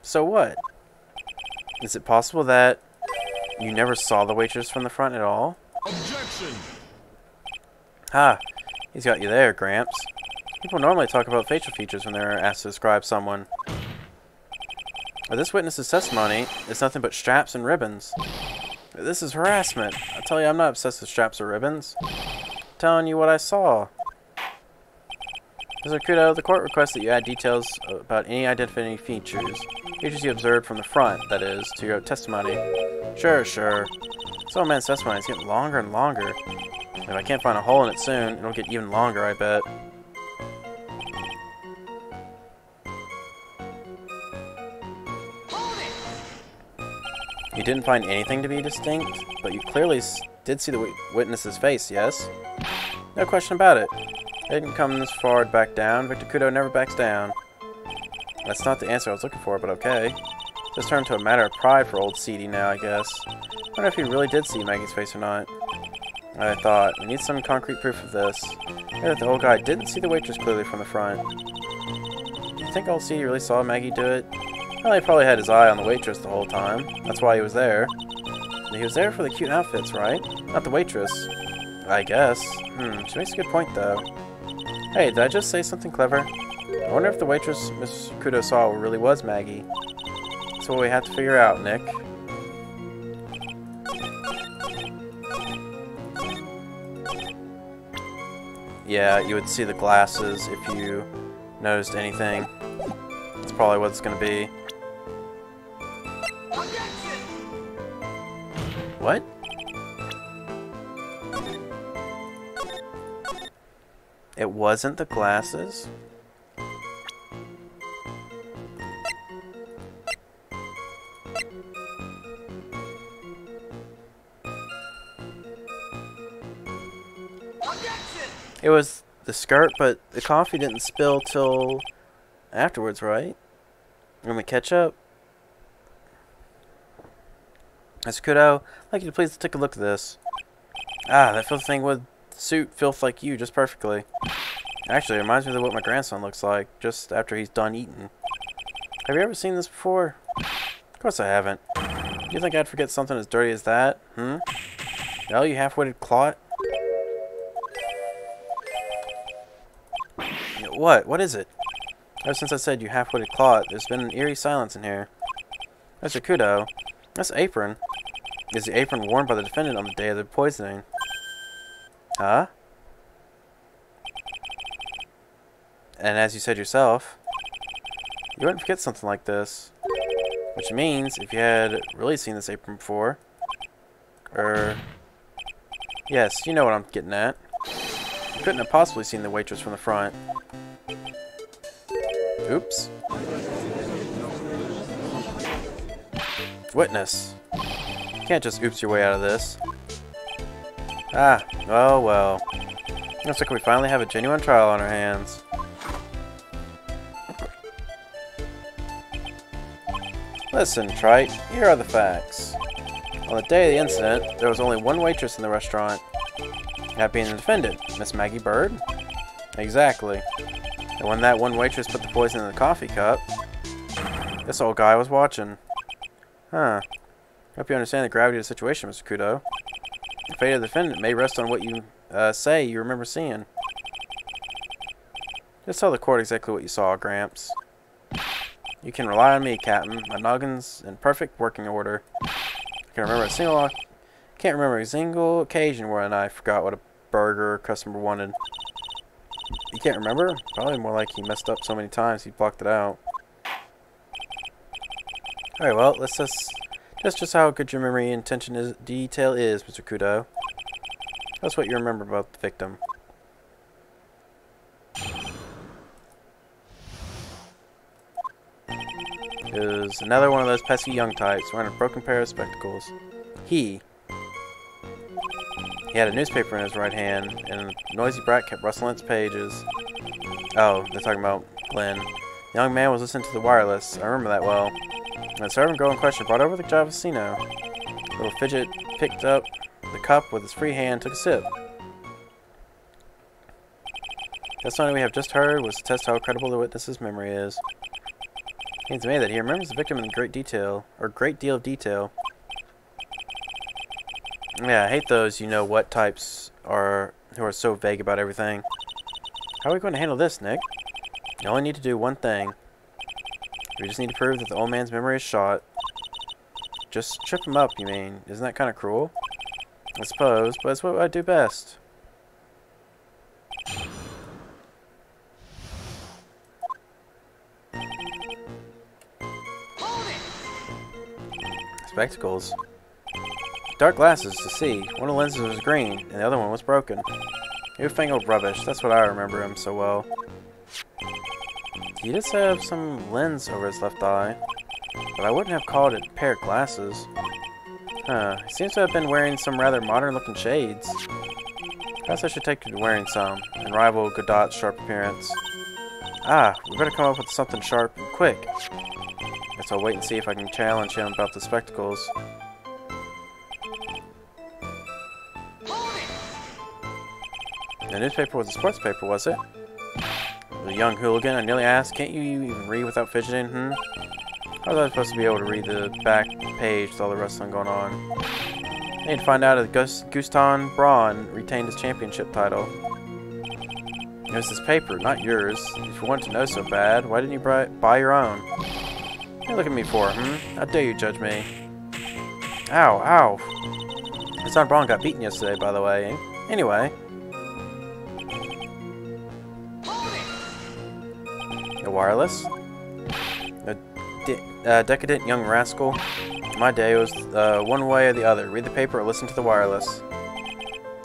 So what? Is it possible that you never saw the waitress from the front at all? Objection! Ha! He's got you there, Gramps. People normally talk about facial features when they're asked to describe someone. But this witness's testimony is nothing but straps and ribbons. This is harassment. I tell you, I'm not obsessed with straps or ribbons. I'm telling you what I saw. Mr. Kudo, the court requests that you add details about any identifying features. Features you observed from the front, that is, to your testimony. Sure, sure. This old man's testimony is getting longer and longer. If I can't find a hole in it soon, it'll get even longer, I bet. You didn't find anything to be distinct, but you clearly did see the witness's face, yes? No question about it. They didn't come this far to back down. Victor Kudo never backs down. That's not the answer I was looking for, but okay. Just turned to a matter of pride for old Seedy now, I guess. I wonder if he really did see Maggie's face or not. I thought, we need some concrete proof of this. Maybe that the old guy didn't see the waitress clearly from the front. Do you think old Seedy really saw Maggie do it? Well, he probably had his eye on the waitress the whole time. That's why he was there. And he was there for the cute outfits, right? Not the waitress. I guess. She makes a good point, though. Hey, did I just say something clever? I wonder if the waitress Miss Kudo saw really was Maggie. That's what we have to figure out, Nick. Yeah, you would see the glasses if you noticed anything. That's probably what it's going to be. What? It wasn't the glasses? It was the skirt, but the coffee didn't spill till afterwards, right? When we catch up. Mr. Kudo, I'd like you to please take a look at this. Ah, that filthy thing would suit filth like you just perfectly. Actually, it reminds me of what my grandson looks like, just after he's done eating. Have you ever seen this before? Of course I haven't. Do you think I'd forget something as dirty as that? Well, you half-witted clot? What? What is it? Ever since I said you half-witted clot, there's been an eerie silence in here. Mr. Kudo, this apron is the apron worn by the defendant on the day of the poisoning. Huh? And as you said yourself, you wouldn't forget something like this. Which means, if you had really seen this apron before, yes, you know what I'm getting at. You couldn't have possibly seen the waitress from the front. Oops. Witness. You can't just oops your way out of this. Ah, oh well. Looks like we finally have a genuine trial on our hands. Listen, Trite, here are the facts. On the day of the incident, there was only one waitress in the restaurant. That being the defendant, Miss Maggie Bird? Exactly. And when that one waitress put the poison in the coffee cup, this old guy was watching. Huh. Hope you understand the gravity of the situation, Mr. Kudo. The fate of the defendant may rest on what you say you remember seeing. Just tell the court exactly what you saw, Gramps. You can rely on me, Captain. My noggin's in perfect working order. Can't remember a single occasion where I forgot what a burger customer wanted. You can't remember? Probably more like he messed up so many times he blocked it out. Alright, well, let's just how good your memory and attention detail is, Mr. Kudo. That's what you remember about the victim. It was another one of those pesky young types wearing a broken pair of spectacles. He had a newspaper in his right hand, and the noisy brat kept rustling its pages. Oh, they're talking about Glenn. The young man was listening to the wireless. I remember that well. And the servant girl in question brought over the Javasino. Little Fidget picked up the cup with his free hand and took a sip. The testimony we have just heard was to test how credible the witness's memory is. It seems to me that he remembers the victim in great deal of detail. Yeah, I hate those you-know-what types who are so vague about everything. How are we going to handle this, Nick? You only need to do one thing. We just need to prove that the old man's memory is shot. Just trip him up, you mean? Isn't that kind of cruel? I suppose, but it's what I do best. Spectacles. Dark glasses to see. One of the lenses was green, and the other one was broken. Newfangled rubbish. That's what I remember him so well. He does have some lens over his left eye, but I wouldn't have called it a pair of glasses. Huh. He seems to have been wearing some rather modern-looking shades. Perhaps I should take to wearing some, and rival Godot's sharp appearance. Ah, we better come up with something sharp and quick. Guess I'll wait and see if I can challenge him about the spectacles. The newspaper was a sports paper, was it? The young hooligan, I nearly asked, can't you even read without fidgeting, How was I supposed to be able to read the back page with all the wrestling going on? I need to find out if Guston Braun retained his championship title. It was his paper, not yours. If you wanted to know so bad, why didn't you buy your own? What are you looking at me for, How dare you judge me? Ow, ow. Guston Braun got beaten yesterday, by the way. Anyway. A wireless? A decadent young rascal. In my day, it was one way or the other. Read the paper or listen to the wireless.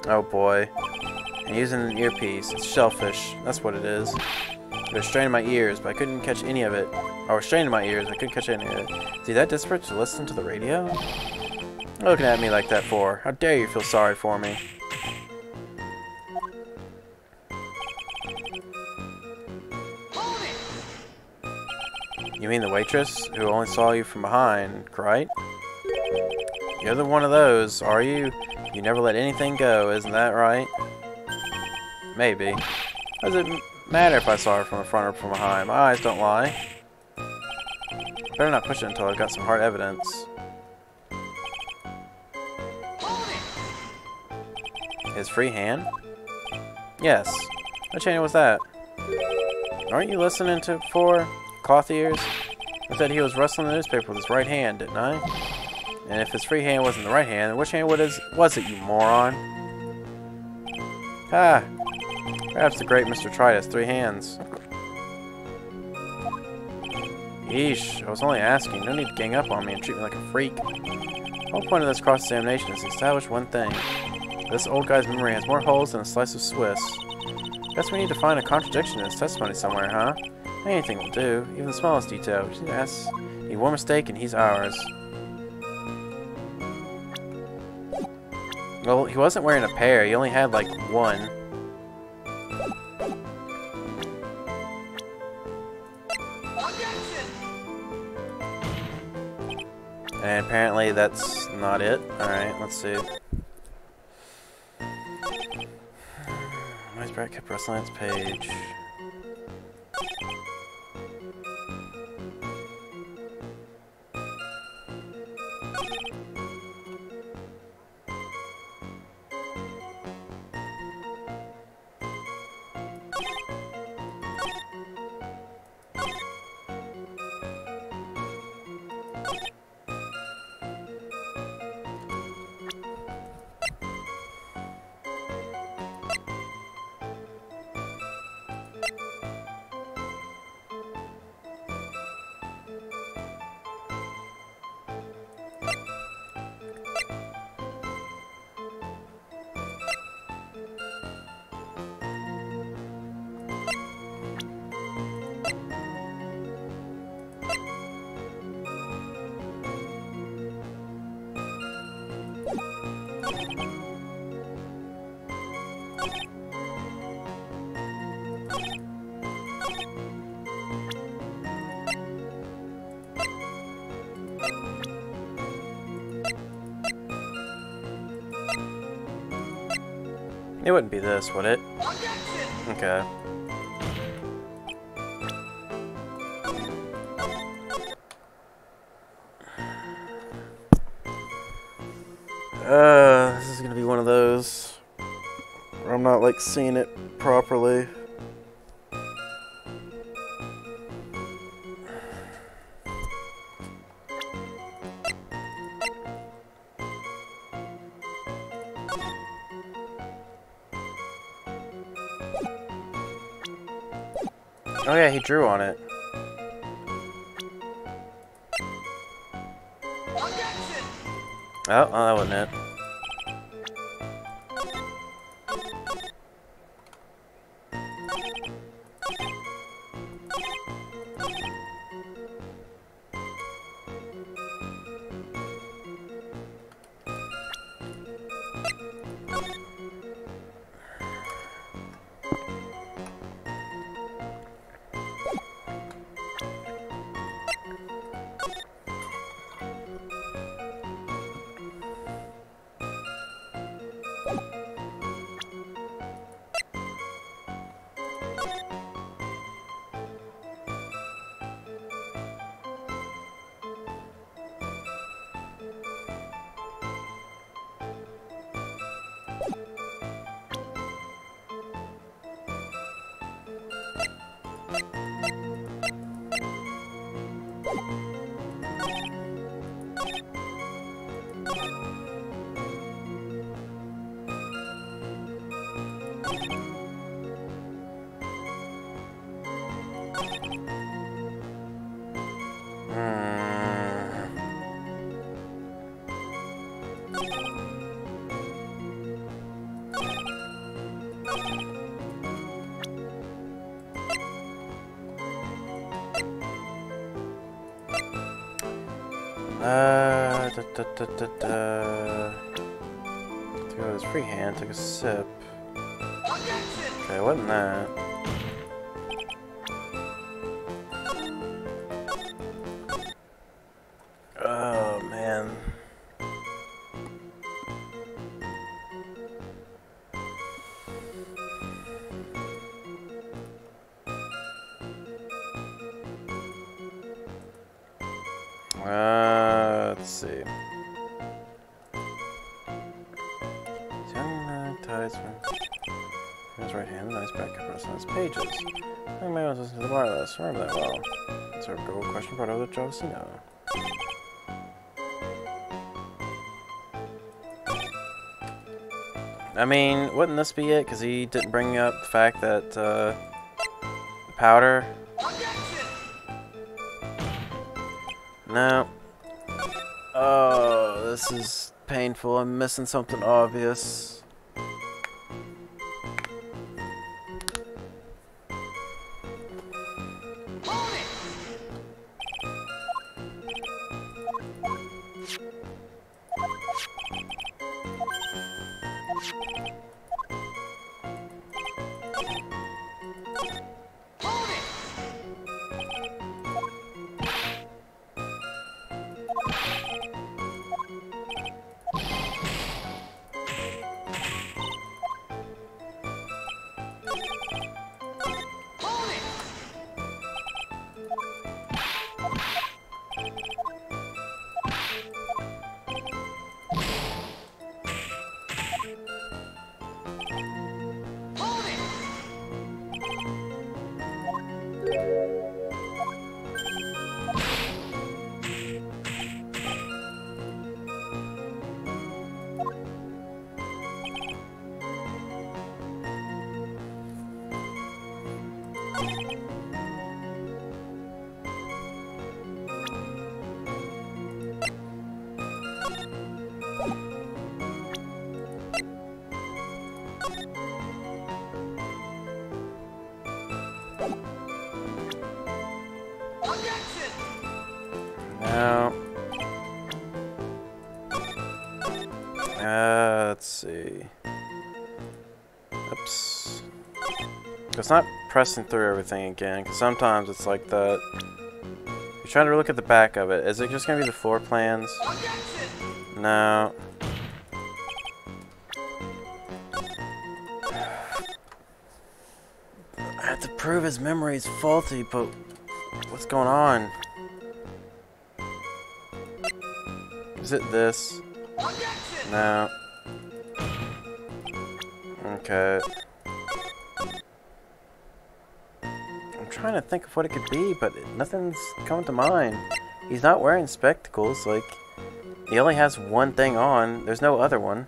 Oh boy. And using an earpiece. It's shellfish. That's what it is. It was straining my ears, but I couldn't catch any of it. Or straining my ears, I couldn't catch any of it. Is he that desperate to listen to the radio? What are you looking at me like that for? How dare you feel sorry for me? You mean the waitress who only saw you from behind, right? You're the one of those, are you? You never let anything go, isn't that right? Maybe. Does it matter if I saw her from the front or from behind? My eyes don't lie. Better not push it until I've got some hard evidence. His free hand? Yes. What channel was that? Aren't you listening to before? Cloth ears? I said he was rustling the newspaper with his right hand, didn't I? And if his free hand wasn't the right hand, then which hand was it, you moron? Ah! Perhaps the great Mr. Trite has 3 hands. Yeesh, I was only asking. No need to gang up on me and treat me like a freak. The whole point of this cross-examination is to establish one thing. This old guy's memory has more holes than a slice of Swiss. Guess we need to find a contradiction in his testimony somewhere, huh? Anything will do, even the smallest detail. Yes, need one mistake and he's ours. Well, he wasn't wearing a pair. He only had, like, one. And apparently that's not it. Alright, let's see. Why is Brett kept rustling its page? It wouldn't be this, would it? Okay. This is gonna be one of those where I'm not like seeing it properly. Oh yeah, he drew on it. Oh, that wasn't it. Threw his free hand, took a sip. Okay, wasn't that? Let's see. Ties from his right hand, nice back across on his pages. I may want to listen to the wireless. Remember that well. It's our goal question part of the Josino. I mean, wouldn't this be it? Because he didn't bring up the fact that the powder. No. Oh, this is painful. I'm missing something obvious. Now, let's see. Oops. It's not pressing through everything again, because sometimes it's like that. You're trying to look at the back of it. Is it just going to be the floor plans? No. I have to prove his memory is faulty, but what's going on? Is it this? No. Okay. I'm trying to think of what it could be, but nothing's coming to mind. He's not wearing spectacles, like, he only has one thing on. There's no other one.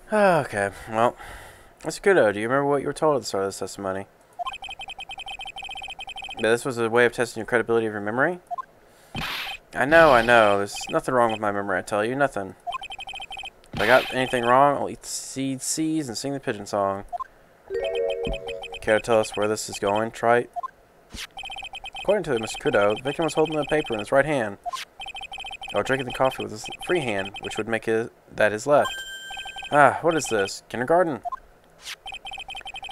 Okay, well, that's good. Do you remember what you were told at the start of this testimony? Yeah, this was a way of testing your credibility of your memory? I know. There's nothing wrong with my memory, I tell you. Nothing. If I got anything wrong, I'll eat the seeds and sing the pigeon song. Care to tell us where this is going, Trite? According to Mr. Kudo, the victim was holding the paper in his right hand, while drinking the coffee with his free hand, which would make that his left. Ah, what is this? Kindergarten?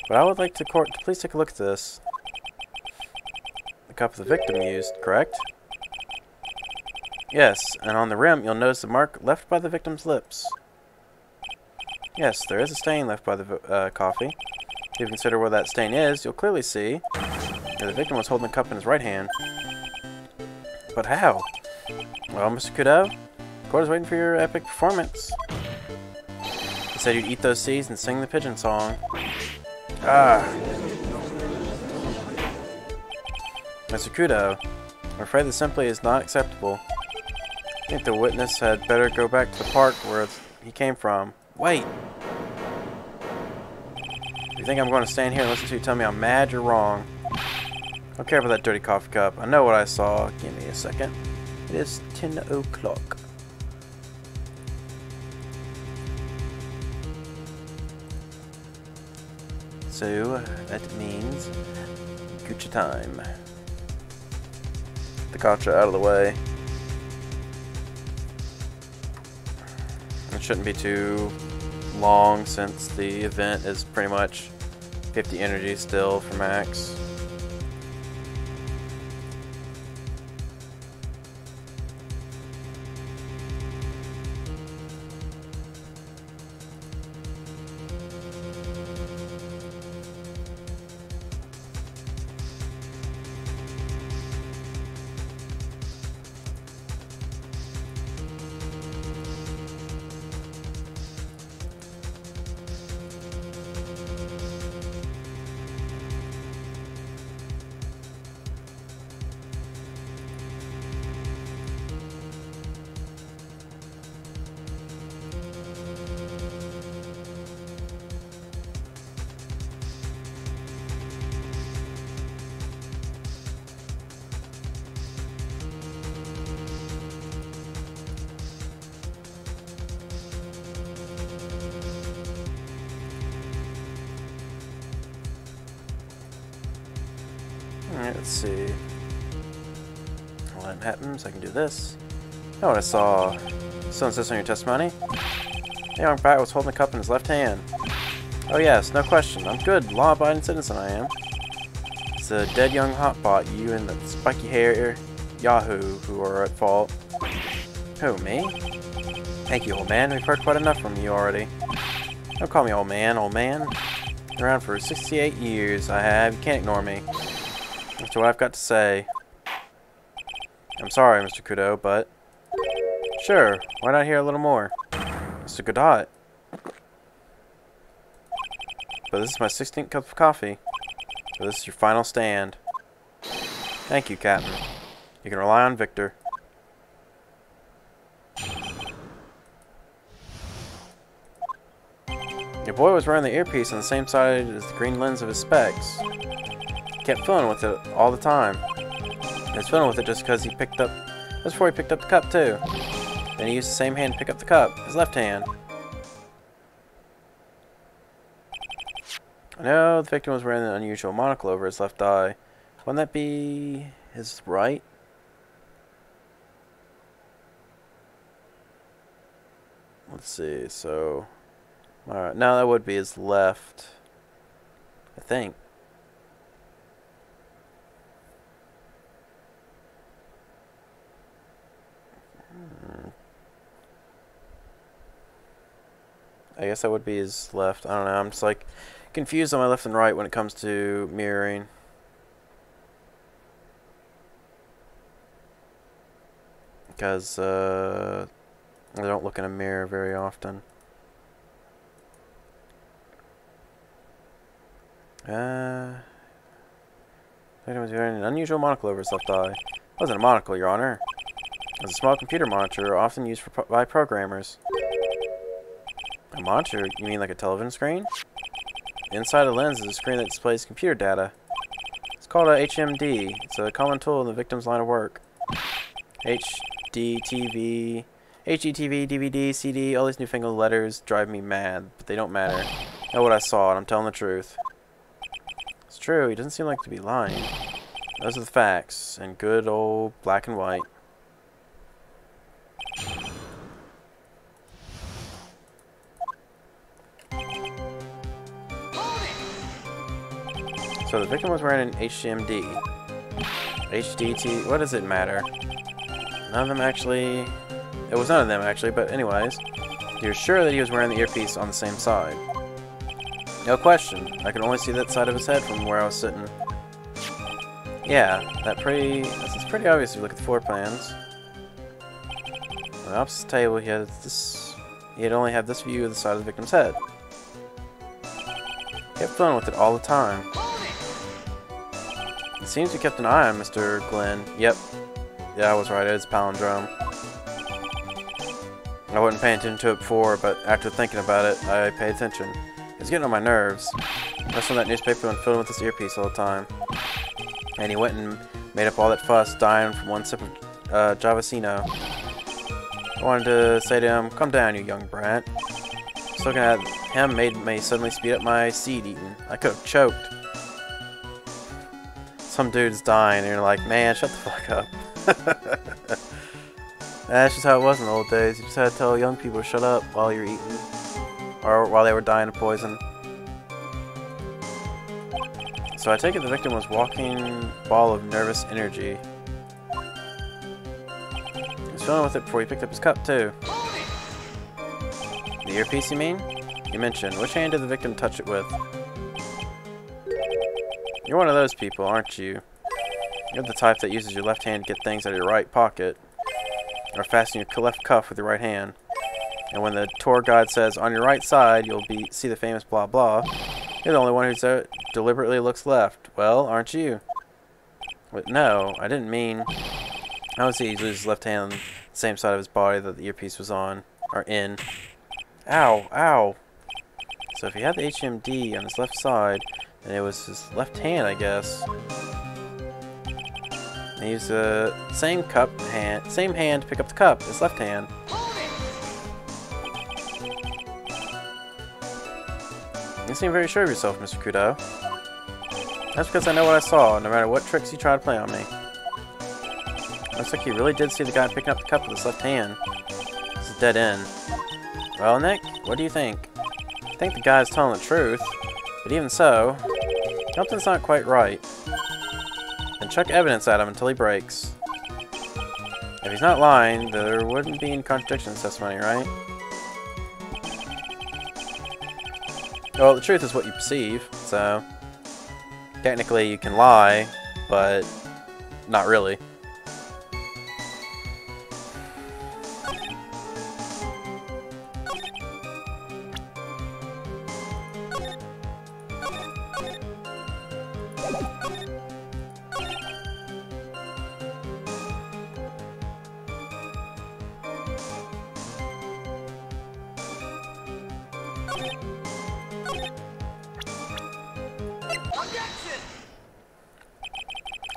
But I would like the court to please take a look at this. The cup the victim used, correct? Yes, and on the rim you'll notice the mark left by the victim's lips. Yes, there is a stain left by the coffee. If you consider where that stain is, you'll clearly see there's The victim was holding the cup in his right hand. But how? Well, Mr. Kudo, Cora's waiting for your epic performance. He said you'd eat those seeds and sing the pigeon song. Ah. Mr. Kudo, I'm afraid this simply is not acceptable. I think the witness had better go back to the park where he came from. Wait! If you think I'm going to stand here and listen to you tell me I'm mad, you're wrong. I don't care about that dirty coffee cup. I know what I saw. Give me a second. It is 10 o'clock. So, that means Gucci time. The gotcha out of the way. It shouldn't be too long since the event is pretty much 50 energy still for max. Alright, let's see. While that happens, I can do this. You know what I saw? Still insist on your testimony? The young bat was holding the cup in his left hand. Oh yes, no question. I'm good, law-abiding citizen I am. It's the dead young hotbot, you and the spiky hair Yahoo, who are at fault. Who, me? Thank you, old man. We've heard quite enough from you already. Don't call me old man, old man. Been around for 68 years, I have. You can't ignore me. That's what I've got to say. I'm sorry, Mr. Kudo, but... Sure, why not hear a little more? Mr. Godot. But this is my 16th cup of coffee. So this is your final stand. Thank you, Captain. You can rely on Victor. Your boy was wearing the earpiece on the same side as the green lens of his specs. He kept fiddling with it all the time. He was fiddling with it just because he picked up... That was before he picked up the cup, too. Then he used the same hand to pick up the cup. His left hand. I know the victim was wearing an unusual monocle over his left eye. Wouldn't that be his right? Let's see, so... Alright, no, that would be his left. I think. I guess that would be his left. I don't know, I'm just like confused on my left and right when it comes to mirroring. Because I don't look in a mirror very often. Victim was wearing an unusual monocle over his left eye. It wasn't a monocle, Your Honor. It was a small computer monitor, often used by programmers. A monitor? You mean like a television screen? Inside the lens is a screen that displays computer data. It's called a HMD. It's a common tool in the victim's line of work. HDTV, DVD, CD, all these newfangled letters drive me mad, but they don't matter. I know what I saw, and I'm telling the truth. It's true, he doesn't seem like to be lying. Those are the facts, and good old black and white. So the victim was wearing an HMD. HDT, what does it matter? None of them actually... It was none of them actually, but anyways. You're sure that he was wearing the earpiece on the same side? No question. I can only see that side of his head from where I was sitting. Yeah, this is pretty obvious if you look at the floor plans. On the opposite table, he had only had this view of the side of the victim's head. He kept fun with it all the time. It seems you kept an eye on Mr. Glenn. Yep. Yeah, I was right. It's a palindrome. I wasn't paying attention to it before, but after thinking about it, I paid attention. It's getting on my nerves. Messing with that newspaper and filling with this earpiece all the time. And he went and made up all that fuss, dying from one sip of Javasino. I wanted to say to him, "Calm down, you young brat." Just looking at him made me suddenly speed up my seed eating. I could have choked. Some dude's dying, and you're like, man, shut the fuck up. That's just how it was in the old days. You just had to tell young people to shut up while you're eating. Or while they were dying of poison. So I take it the victim was walking ball of nervous energy. He was feeling with it before he picked up his cup, too. The earpiece, you mean? You mentioned. Which hand did the victim touch it with? You're one of those people, aren't you? You're the type that uses your left hand to get things out of your right pocket. Or fasten your left cuff with your right hand. And when the tour guide says, on your right side, you'll see the famous blah blah, you're the only one who deliberately looks left. Well, aren't you? But no, I didn't mean... I would see he uses his left hand on the same side of his body that the earpiece was on. Or in. Ow, ow. So if he had the HMD on his left side, then it was his left hand, I guess. And he used the same hand to pick up the cup, his left hand. You seem very sure of yourself, Mr. Kudo. That's because I know what I saw, no matter what tricks you try to play on me. Looks like you really did see the guy picking up the cup with his left hand. It's a dead end. Well, Nick, what do you think? I think the guy's telling the truth, but even so, something's not quite right. And chuck evidence at him until he breaks. If he's not lying, there wouldn't be any contradiction in testimony, right? Well, the truth is what you perceive, so technically you can lie, but not really.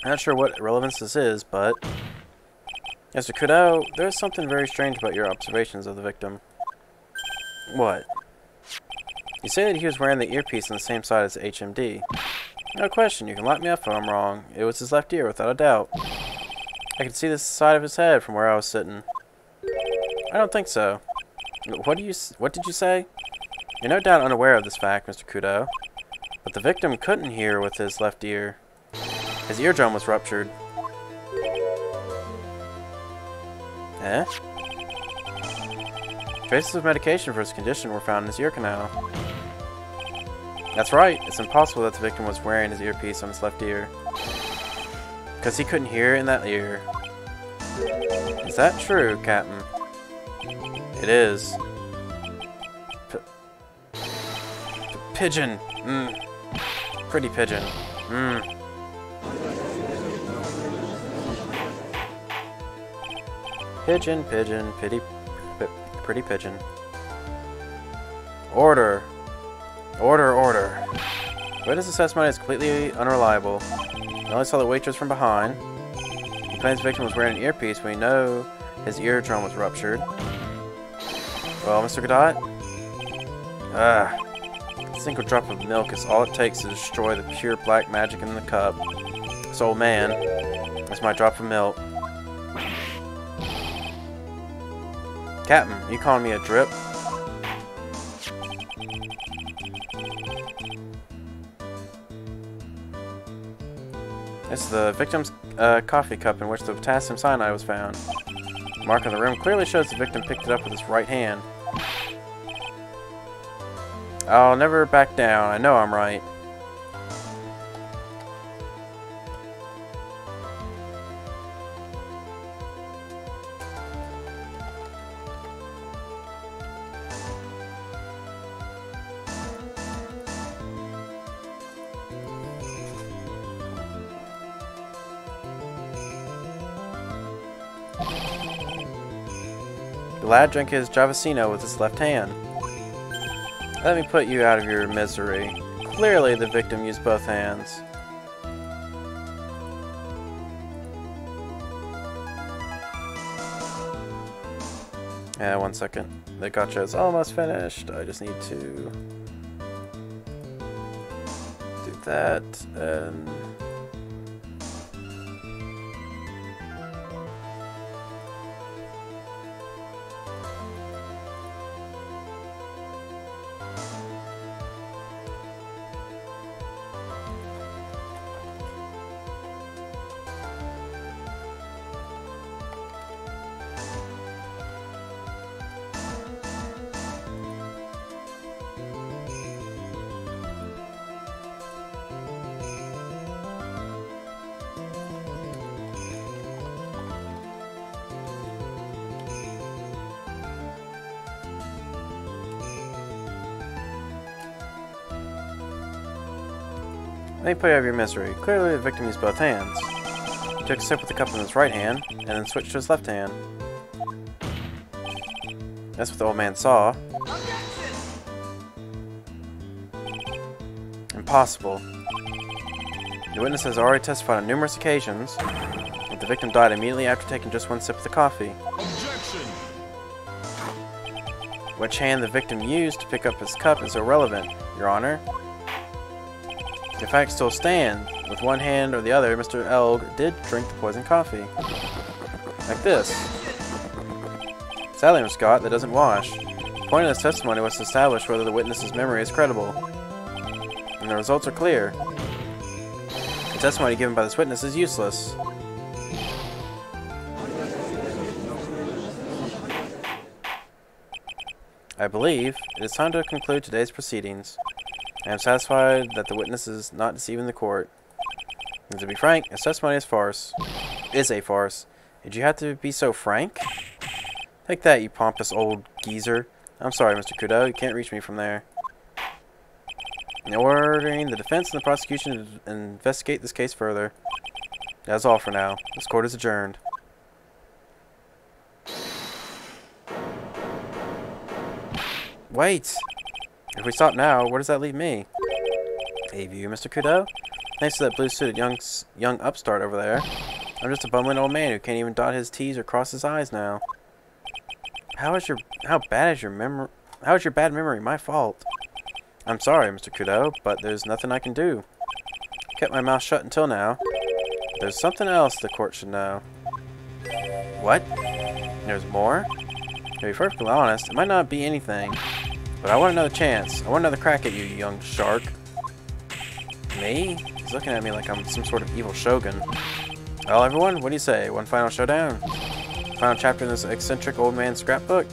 I'm not sure what relevance this is, but... Mr. Kudo, there's something very strange about your observations of the victim. What? You say that he was wearing the earpiece on the same side as the HMD. No question, you can lock me up if I'm wrong. It was his left ear, without a doubt. I could see the side of his head from where I was sitting. I don't think so. What did you say? You're no doubt unaware of this fact, Mr. Kudo. But the victim couldn't hear with his left ear. His eardrum was ruptured. Eh? Traces of medication for his condition were found in his ear canal. That's right. It's impossible that the victim was wearing his earpiece on his left ear. Because he couldn't hear in that ear. Is that true, Captain? It is. Pigeon. Pretty pigeon. Pigeon, pigeon, pretty pigeon. Order. Order, order. Witness testimony is completely unreliable. I only saw the waitress from behind. He claims the victim was wearing an earpiece when we know his eardrum was ruptured. Well, Mr. Godot? A single drop of milk is all it takes to destroy the pure black magic in the cup. This old man, that's my drop of milk. Captain, you calling me a drip? It's the victim's coffee cup in which the potassium cyanide was found. The mark on the rim clearly shows the victim picked it up with his right hand. I'll never back down. I know I'm right. The lad drank his Javasino with his left hand. Let me put you out of your misery. Clearly, the victim used both hands. Yeah, 1 second. The gotcha is almost finished. I just need to do that and let me put you out of your misery. Clearly, the victim used both hands. He took a sip with the cup in his right hand, and then switched to his left hand. That's what the old man saw. Impossible. The witness has already testified on numerous occasions that the victim died immediately after taking just 1 sip of the coffee. Objection! Which hand the victim used to pick up his cup is irrelevant, Your Honor. The facts still stand. With one hand or the other, Mr. Elg did drink the poisoned coffee. Like this. Sadly, Mr. Scott, that doesn't wash. The point of this testimony was to establish whether the witness's memory is credible. And the results are clear. The testimony given by this witness is useless. I believe it is time to conclude today's proceedings. I am satisfied that the witness is not deceiving the court. And to be frank, his testimony is a farce. Did you have to be so frank? Take that, you pompous old geezer. I'm sorry, Mr. Kudo, you can't reach me from there. In ordering the defense and the prosecution to investigate this case further. That's all for now. This court is adjourned. Wait! If we stop now, where does that leave me? A view, Mr. Kudo? Thanks to that blue-suited young upstart over there. I'm just a bumbling old man who can't even dot his T's or cross his I's now. How bad is your bad memory my fault? I'm sorry, Mr. Kudo, but there's nothing I can do. Kept my mouth shut until now. There's something else the court should know. What? There's more? To be perfectly honest, it might not be anything. But I want another chance. I want another crack at you, you young shark. Me? He's looking at me like I'm some sort of evil shogun. Well, everyone, what do you say? One final showdown? Final chapter in this eccentric old man's scrapbook?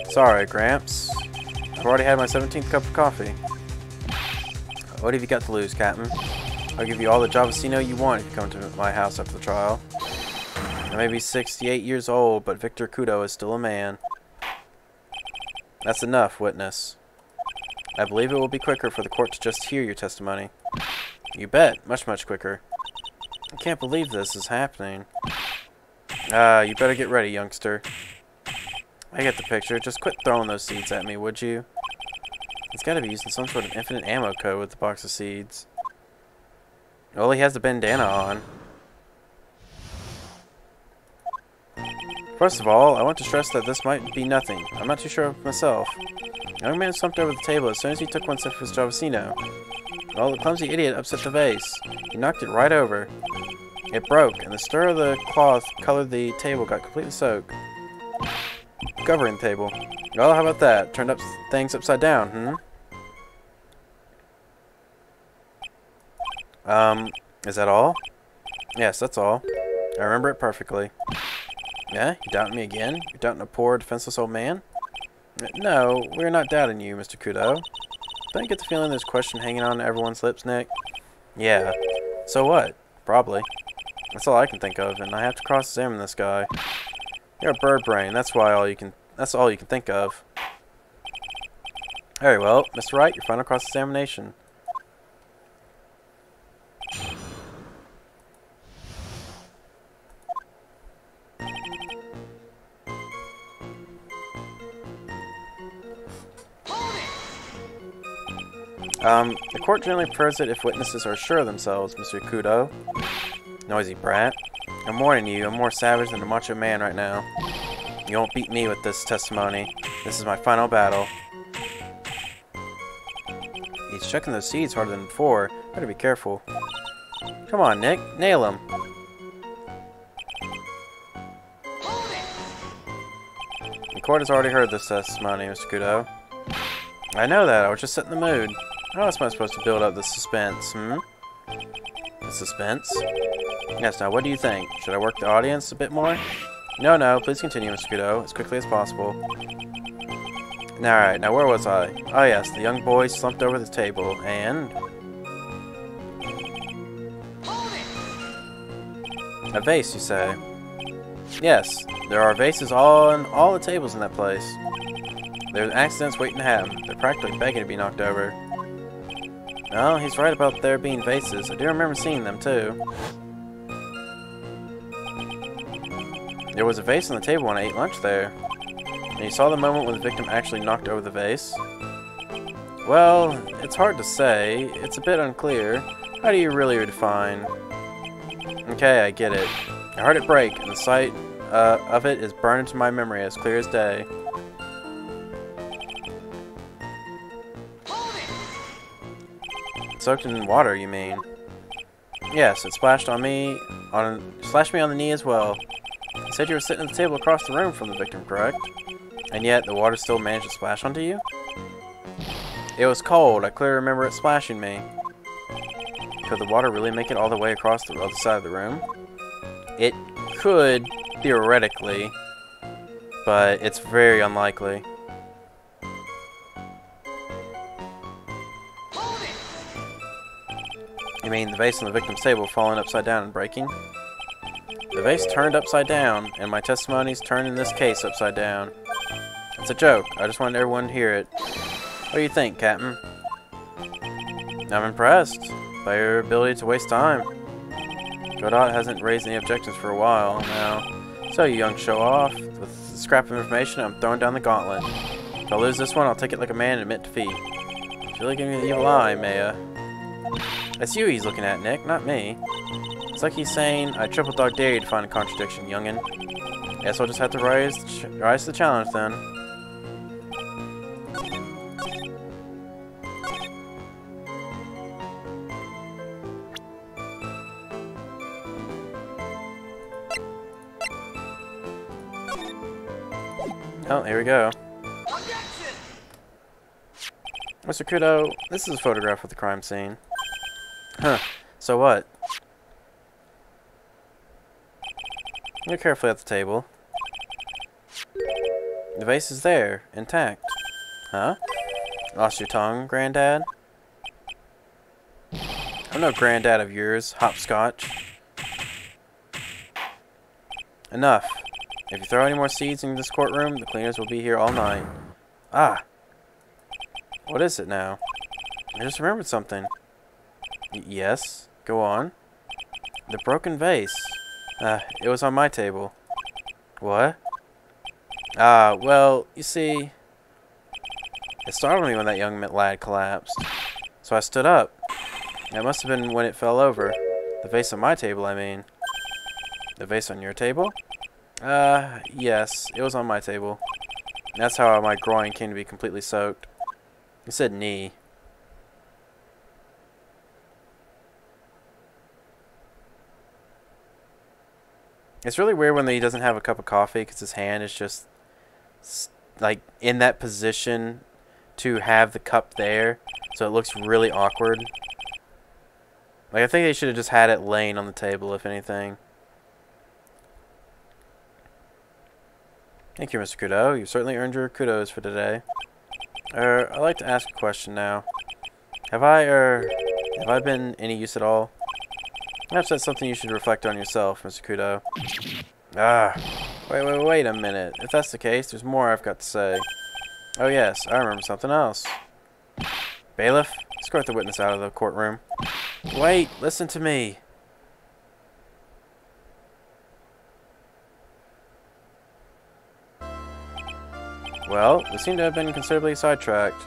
Sorry, Gramps. I've already had my 17th cup of coffee. What have you got to lose, Captain? I'll give you all the Javasino you want if you come to my house after the trial. I may be 68 years old, but Victor Kudo is still a man. That's enough, witness. I believe it will be quicker for the court to just hear your testimony. You bet. Much, much quicker. I can't believe this is happening. You better get ready, youngster. I get the picture. Just quit throwing those seeds at me, would you? It's gotta be using some sort of infinite ammo code with the box of seeds. Well, he has the bandana on. First of all, I want to stress that this might be nothing. I'm not too sure of myself. The young man slumped over the table as soon as he took 1 sip of his Javasino. Well, the clumsy idiot upset the vase. He knocked it right over. It broke, and the stir of the cloth colored the table got completely soaked. Covering the table. Well, how about that? Turned up things upside down, Is that all? Yes, that's all. I remember it perfectly. Yeah? You doubting me again? You're doubting a poor, defenseless old man? No, we're not doubting you, Mr. Kudo. Don't you get the feeling there's a question hanging on everyone's lips, Nick? Yeah. So what? Probably. That's all I can think of, and I have to cross-examine this guy. You're a bird brain. That's all you can think of. Very well, Mr. Wright, your final cross-examination. The court generally prefers it if witnesses are sure of themselves, Mr. Kudo. Noisy brat. I'm warning you, I'm more savage than a macho man right now. You won't beat me with this testimony. This is my final battle. He's checking those seeds harder than before. Better be careful. Come on, Nick. Nail him. The court has already heard this testimony, Mr. Kudo. I know that. I was just setting the mood. How else am I supposed to build up the suspense, The suspense? Yes, now what do you think? Should I work the audience a bit more? No, please continue, Mr. Kudo, as quickly as possible. Alright, now where was I? Oh yes, the young boy slumped over the table, and... A vase, you say? Yes, there are vases on all the tables in that place. There's accidents waiting to happen. They're practically begging to be knocked over. Well, he's right about there being vases. I do remember seeing them, too. There was a vase on the table when I ate lunch there. And you saw the moment when the victim actually knocked over the vase? Well, it's hard to say. It's a bit unclear. How do you really define? Okay, I get it. I heard it break, and the sight of it is burned into my memory as clear as day. Soaked in water, you mean? Yes, it splashed me on the knee as well. You said you were sitting at the table across the room from the victim, correct? And yet, the water still managed to splash onto you? It was cold. I clearly remember it splashing me. Could the water really make it all the way across the other side of the room? It could, theoretically, but it's very unlikely. You mean the vase on the victim's table falling upside down and breaking? The vase turned upside down, and my testimonies turned in this case upside down. It's a joke. I just wanted everyone to hear it. What do you think, Captain? I'm impressed by your ability to waste time. Godot hasn't raised any objections for a while now. So, you young show-off, with the scrap of information, I'm throwing down the gauntlet. If I lose this one, I'll take it like a man and admit defeat. He's really giving me the evil eye, Maya. That's you he's looking at, Nick, not me. It's like he's saying, I triple dog dare you to find a contradiction, youngin'. Guess I'll just have to rise to the challenge then. Oh, here we go. Mr. Kudo, this is a photograph of the crime scene. Huh. So what? Look carefully at the table. The vase is there, intact. Huh? Lost your tongue, Granddad? I'm no granddad of yours, hopscotch. Enough. If you throw any more seeds in this courtroom, the cleaners will be here all night. Ah! What is it now? I just remembered something. Yes? Go on. The broken vase. It was on my table. What? Well, you see... It startled me when that young lad collapsed. So I stood up. It must have been when it fell over. The vase on my table, I mean. The vase on your table? Yes. It was on my table. That's how my groin came to be completely soaked. You said knee. It's really weird when he doesn't have a cup of coffee because his hand is just like in that position to have the cup there, so it looks really awkward. Like, I think they should have just had it laying on the table, if anything. Thank you, Mr. Kudo. You've certainly earned your kudos for today. I'd like to ask a question now. Have I been any use at all? Perhaps that's something you should reflect on yourself, Mr. Kudo. Wait a minute. If that's the case, there's more I've got to say. Oh yes, I remember something else. Bailiff, escort the witness out of the courtroom. Wait, listen to me. Well, we seem to have been considerably sidetracked.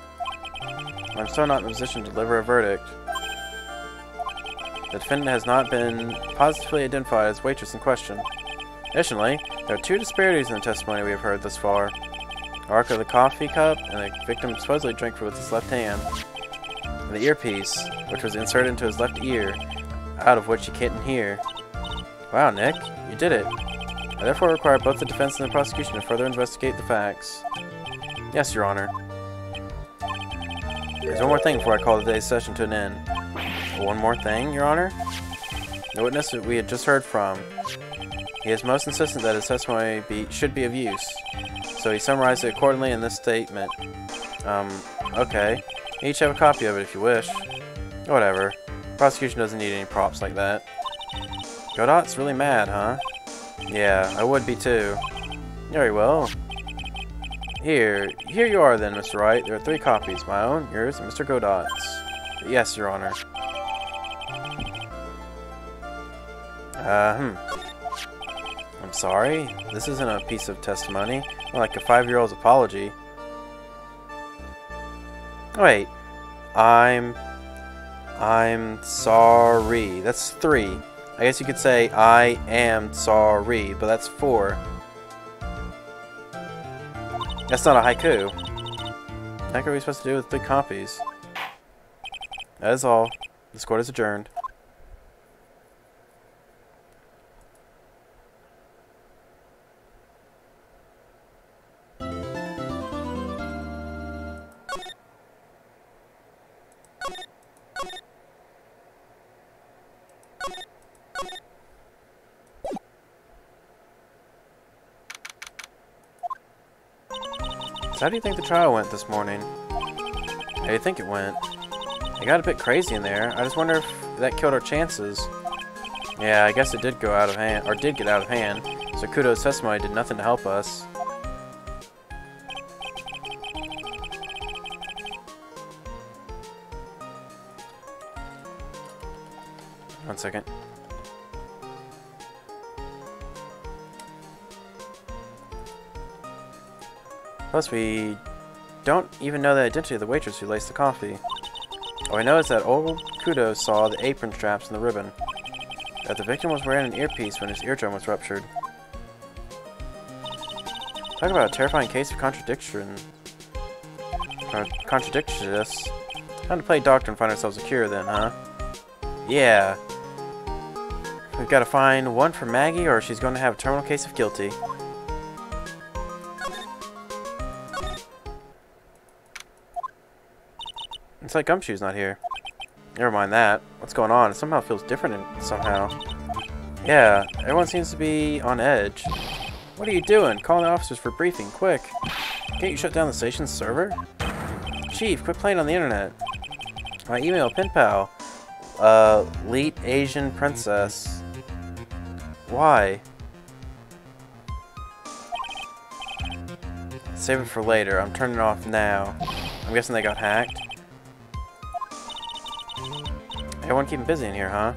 I'm still not in a position to deliver a verdict. The defendant has not been positively identified as the waitress in question. Additionally, there are two disparities in the testimony we have heard thus far. The arc of the coffee cup, and the victim supposedly drank with his left hand. And the earpiece, which was inserted into his left ear, out of which he couldn't hear. Wow, Nick, you did it. I therefore require both the defense and the prosecution to further investigate the facts. Yes, Your Honor. There's one more thing before I call today's session to an end. One more thing, Your Honor? The witness that we had just heard from. He is most insistent that his testimony should be of use. So he summarized it accordingly in this statement. Okay. You each have a copy of it if you wish. Whatever. Prosecution doesn't need any props like that. Godot's really mad, huh? Yeah, I would be too. Very well. Here you are then, Mr. Wright. There are 3 copies, my own, yours, and Mr. Godot's. Yes, Your Honor. I'm sorry. This isn't a piece of testimony. More like a 5-year-old's apology. Wait. I'm sorry. That's 3. I guess you could say I am sorry, but that's 4. That's not a haiku. What the heck are we supposed to do with 3 copies? That is all. This court is adjourned. So how do you think the trial went this morning? How do you think it went? It got a bit crazy in there. I just wonder if that killed our chances. Yeah, I guess it did go out of hand, or did get out of hand. So Kudo's testimony did nothing to help us. One second. Plus, we don't even know the identity of the waitress who laced the coffee. All we know is that old Kudo saw the apron straps and the ribbon. That the victim was wearing an earpiece when his eardrum was ruptured. Talk about a terrifying case of contradiction. Contradictious. Time to play doctor and find ourselves a cure then, huh? Yeah. We've got to find one for Maggie or she's going to have a terminal case of guilty. It's like Gumshoe's not here. Never mind that. What's going on? It somehow feels different somehow. Yeah, everyone seems to be on edge. What are you doing? Calling the officers for briefing, quick. Can't you shut down the station's server? Chief, quit playing on the internet. My email, pen pal. Elite Asian princess. Why? Save it for later. I'm turning it off now. I'm guessing they got hacked. Everyone keeping busy in here, huh?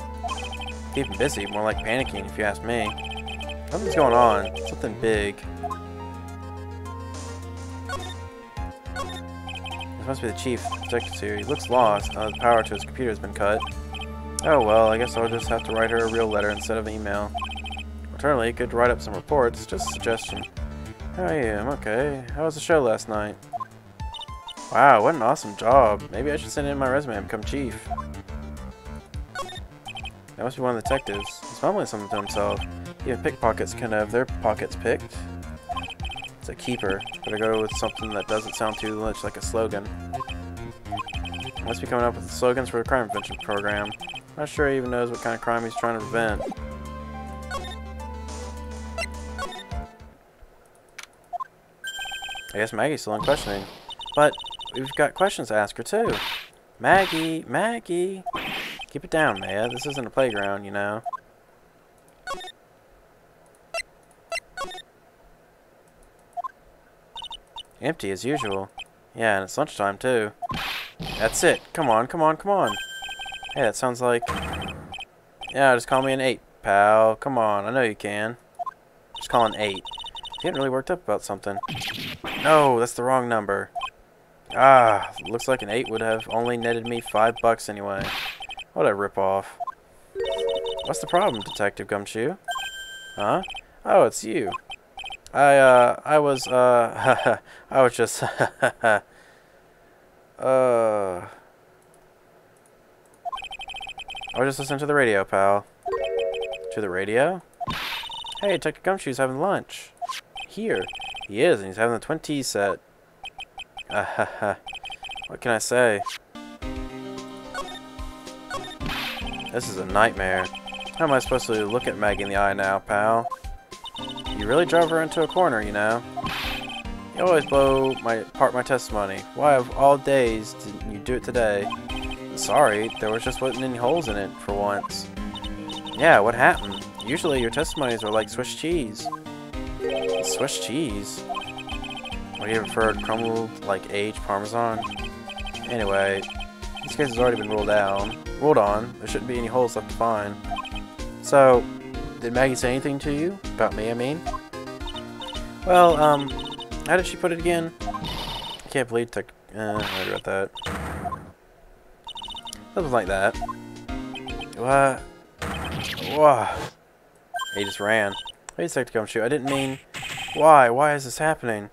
Keeping busy, more like panicking if you ask me. Something's going on. Something big. This must be the chief detective here. He looks lost. The power to his computer has been cut. Oh well, I guess I'll just have to write her a real letter instead of email. Alternatively, you could write up some reports. Just a suggestion. How are you? I'm okay. How was the show last night? Wow, what an awesome job. Maybe I should send in my resume and become chief. That must be one of the detectives. He's mumbling something to himself. Even pickpockets can have their pockets picked. It's a keeper. Better go with something that doesn't sound too much like a slogan. Must be coming up with slogans for a crime prevention program. Not sure he even knows what kind of crime he's trying to prevent. I guess Maggie's still in questioning. But we've got questions to ask her too. Maggie! Maggie! Keep it down, Maya. This isn't a playground, you know. Empty as usual. Yeah, and it's lunchtime too. That's it. Come on, come on, come on. Hey, that sounds like... Yeah, just call me an 8, pal. Come on, I know you can. Just call an 8. You're getting really worked up about something. No, that's the wrong number. Ah, looks like an 8 would have only netted me $5 anyway. What a ripoff. What's the problem, Detective Gumshoe? Huh? Oh, it's you. I was, I was just, I was just listening to the radio, pal. To the radio? Hey, Detective Gumshoe's having lunch. Here. He is, and he's having the 20 set. What can I say? This is a nightmare. How am I supposed to look at Maggie in the eye now, pal? You really drove her into a corner, you know. You always blow apart my testimony. Why of all days didn't you do it today? Sorry, there wasn't any holes in it for once. Yeah, what happened? Usually your testimonies are like Swiss cheese. Swiss cheese? What do you prefer, crumbled like aged Parmesan? Anyway, this case has already been ruled on. There shouldn't be any holes left to find. So, did Maggie say anything to you? About me, I mean? Well, how did she put it again? I can't believe I regret that. Something like that. What? Whoa. He just ran. Hey, Detective Gumshoe, I didn't mean... Why? Why is this happening?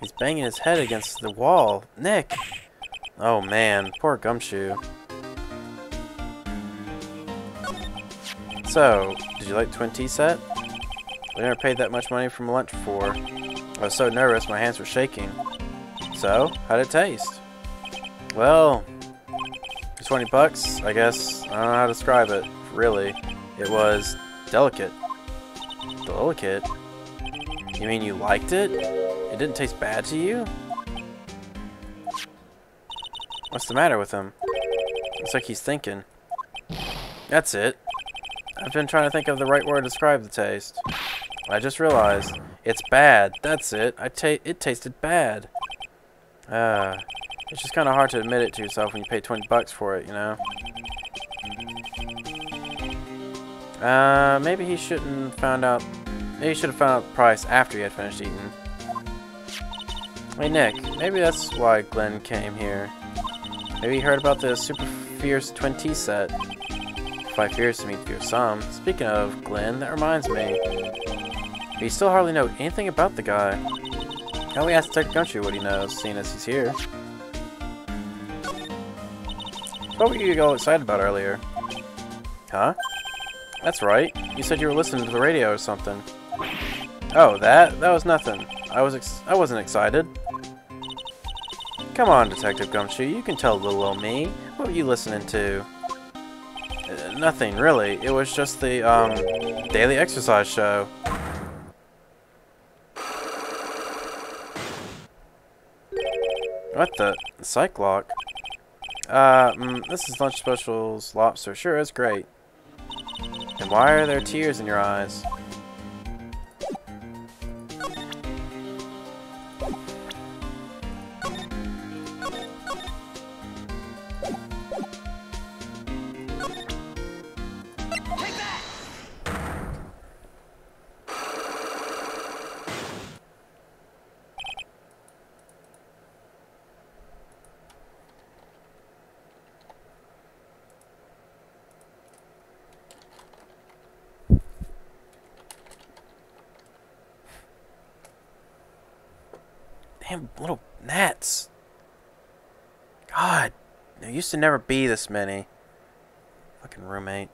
He's banging his head against the wall. Nick! Oh man, poor Gumshoe. So, did you like Twin Tea set? We never paid that much money for lunch before. I was so nervous, my hands were shaking. So, how did it taste? Well, for $20, I guess. I don't know how to describe it. Really, it was delicate. Delicate? You mean you liked it? It didn't taste bad to you? What's the matter with him? Looks like he's thinking. That's it. I've been trying to think of the right word to describe the taste. I just realized. It's bad. That's it. It tasted bad. It's just kind of hard to admit it to yourself when you pay $20 for it, you know? Maybe he shouldn't found out. Maybe he should have found out the price after he had finished eating. Hey Nick, maybe that's why Glenn came here. Maybe he heard about the super fierce Twin Tea set. Five fierce to meet fearsome. Speaking of Glenn, that reminds me. We still hardly know anything about the guy. How do we ask Detective Gumshoe what he knows, seeing as he's here? What were you all excited about earlier? Huh? That's right. You said you were listening to the radio or something. Oh, that was nothing. I wasn't excited. Come on, Detective Gumshoe, you can tell little old me. What were you listening to? Nothing, really. It was just the, daily exercise show. What the? Psych lock? This is Lunch Specials Lobster. Sure is great. And why are there tears in your eyes? Damn little gnats. God, there used to never be this many. Fucking roommate.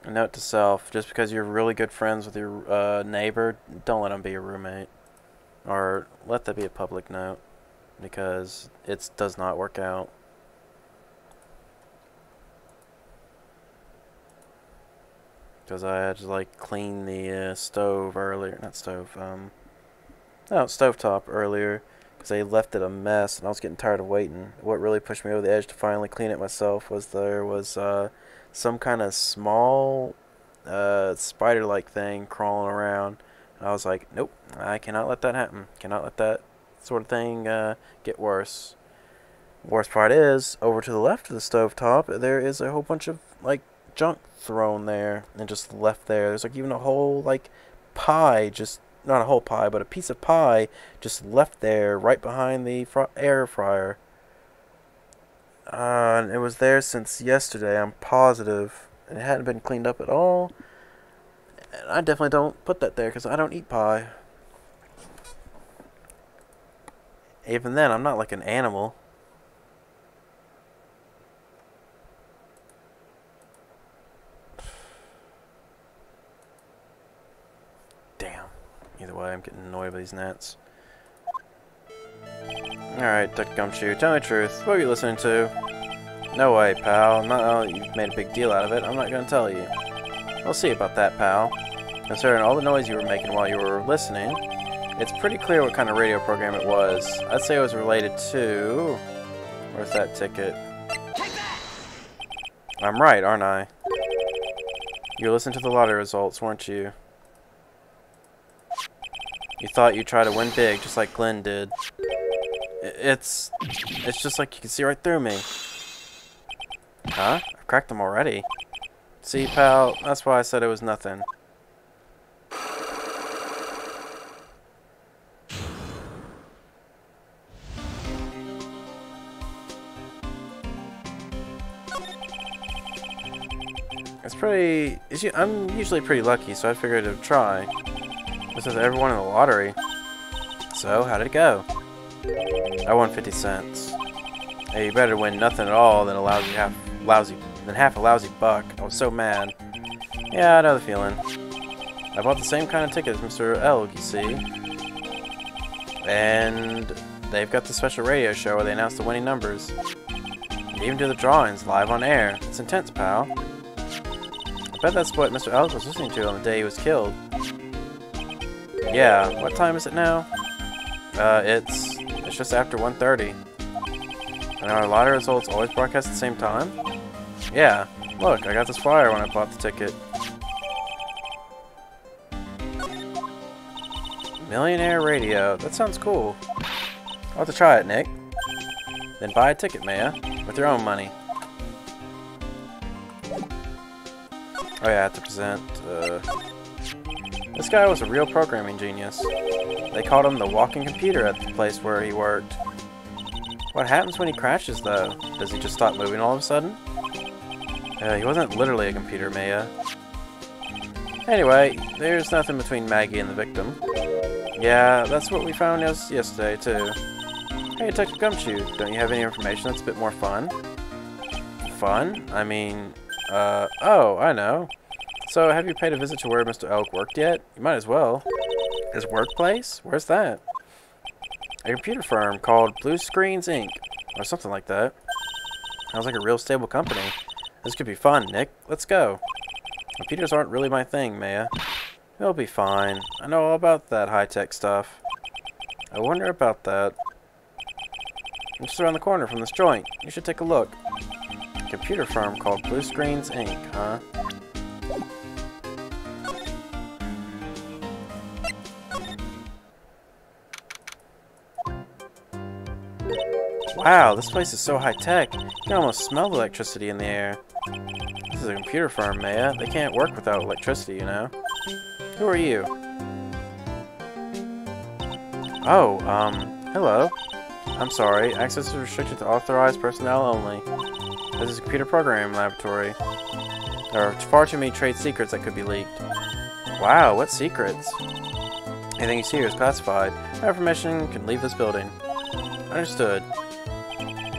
A note to self, just because you're really good friends with your neighbor, don't let him be your roommate. Or let that be a public note, because it does not work out. Because I had to like clean the stove earlier, not stove, no, stovetop earlier, because they left it a mess and I was getting tired of waiting. What really pushed me over the edge to finally clean it myself was there was some kind of small spider-like thing crawling around, and I was like, nope, I cannot let that happen. Cannot let that sort of thing get worse. Worst part is, over to the left of the stovetop, there is a whole bunch of like junk thrown there and just left there. There's like even a whole like pie just not a whole pie, but a piece of pie just left there right behind the air fryer. And it was there since yesterday, I'm positive. And it hadn't been cleaned up at all. And I definitely don't put that there because I don't eat pie. Even then, I'm not like an animal. Damn. Either way, I'm getting annoyed by these gnats. Alright, Dr. Gumshoe, tell me the truth. What are you listening to? No way, pal. No, you've made a big deal out of it. I'm not going to tell you. We'll see about that, pal. Considering all the noise you were making while you were listening, it's pretty clear what kind of radio program it was. I'd say it was related to... Where's that ticket? I'm right, aren't I? You listened to the lottery results, weren't you? You thought you'd try to win big, just like Glenn did. It's just like you can see right through me. Huh? I've cracked them already. See, pal, that's why I said it was nothing. It's pretty... I'm usually pretty lucky, so I figured I'd try. This is everyone in the lottery. So, how did it go? I won 50 cents. Hey, you better win nothing at all than half a lousy buck. I was so mad. Yeah, I know the feeling. I bought the same kind of ticket as Mr. Elg, you see. And they've got the special radio show where they announce the winning numbers. They even do the drawings live on air. It's intense, pal. I bet that's what Mr. Elg was listening to on the day he was killed. Yeah, what time is it now? It's just after 1:30. And our lottery results always broadcast at the same time? Yeah, look, I got this flyer when I bought the ticket. Millionaire Radio, that sounds cool. I'll have to try it, Nick. Then buy a ticket, Maya, with your own money. Oh yeah, I have to present, This guy was a real programming genius. They called him the walking computer at the place where he worked. What happens when he crashes, though? Does he just stop moving all of a sudden? He wasn't literally a computer, Maya. Anyway, there's nothing between Maggie and the victim. Yeah, that's what we found yesterday, too. Hey, Detective Gumshoe, don't you have any information that's a bit more fun? Fun? I mean, oh, I know. So, have you paid a visit to where Mr. Elk worked yet? You might as well. His workplace? Where's that? A computer firm called Blue Screens Inc. Or something like that. Sounds like a real stable company. This could be fun, Nick. Let's go. Computers aren't really my thing, Maya. It'll be fine. I know all about that high-tech stuff. I wonder about that. I'm just around the corner from this joint. You should take a look. A computer firm called Blue Screens Inc., huh? Wow, this place is so high-tech. You can almost smell the electricity in the air. This is a computer firm, Maya. They can't work without electricity, you know? Who are you? Oh, hello. I'm sorry. Access is restricted to authorized personnel only. This is a computer programming laboratory. There are far too many trade secrets that could be leaked. Wow, what secrets? Anything you see here is classified. Without permission, can leave this building. Understood.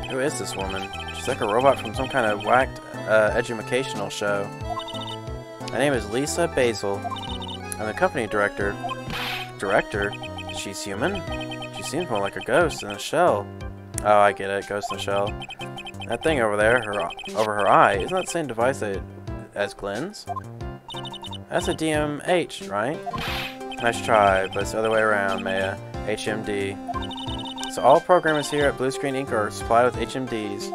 Who is this woman? She's like a robot from some kind of whacked educational show. My name is Lisa Basil. I'm the company director. Director? She's human? She seems more like a ghost in a shell. Oh, I get it. Ghost in a shell. That thing over there, over her eye, isn't that the same device as Glenn's? That's a DMH, right? Nice try, but it's the other way around, Maya. HMD. So all programmers here at Blue Screen Inc. are supplied with HMDs.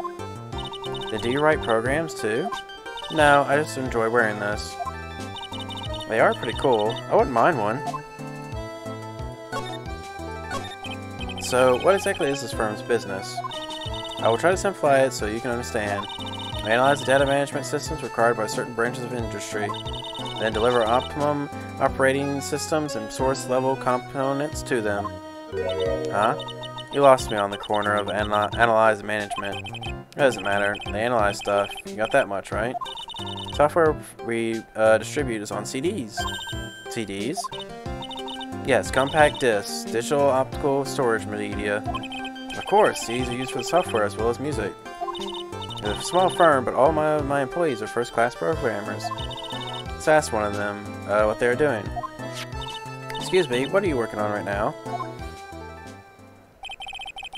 Then do you write programs too? No, I just enjoy wearing this. They are pretty cool. I wouldn't mind one. So, what exactly is this firm's business? I will try to simplify it so you can understand. We analyze the data management systems required by certain branches of industry. then deliver optimum operating systems and source-level components to them. Huh? You lost me on the corner of analyze management. It doesn't matter. They analyze stuff. You got that much, right? Software we distribute is on CDs. CDs? Yes, compact discs, digital optical storage media. Of course, CDs are used for the software as well as music. It's a small firm, but all my employees are first-class programmers. Let's ask one of them what they're doing. Excuse me, what are you working on right now?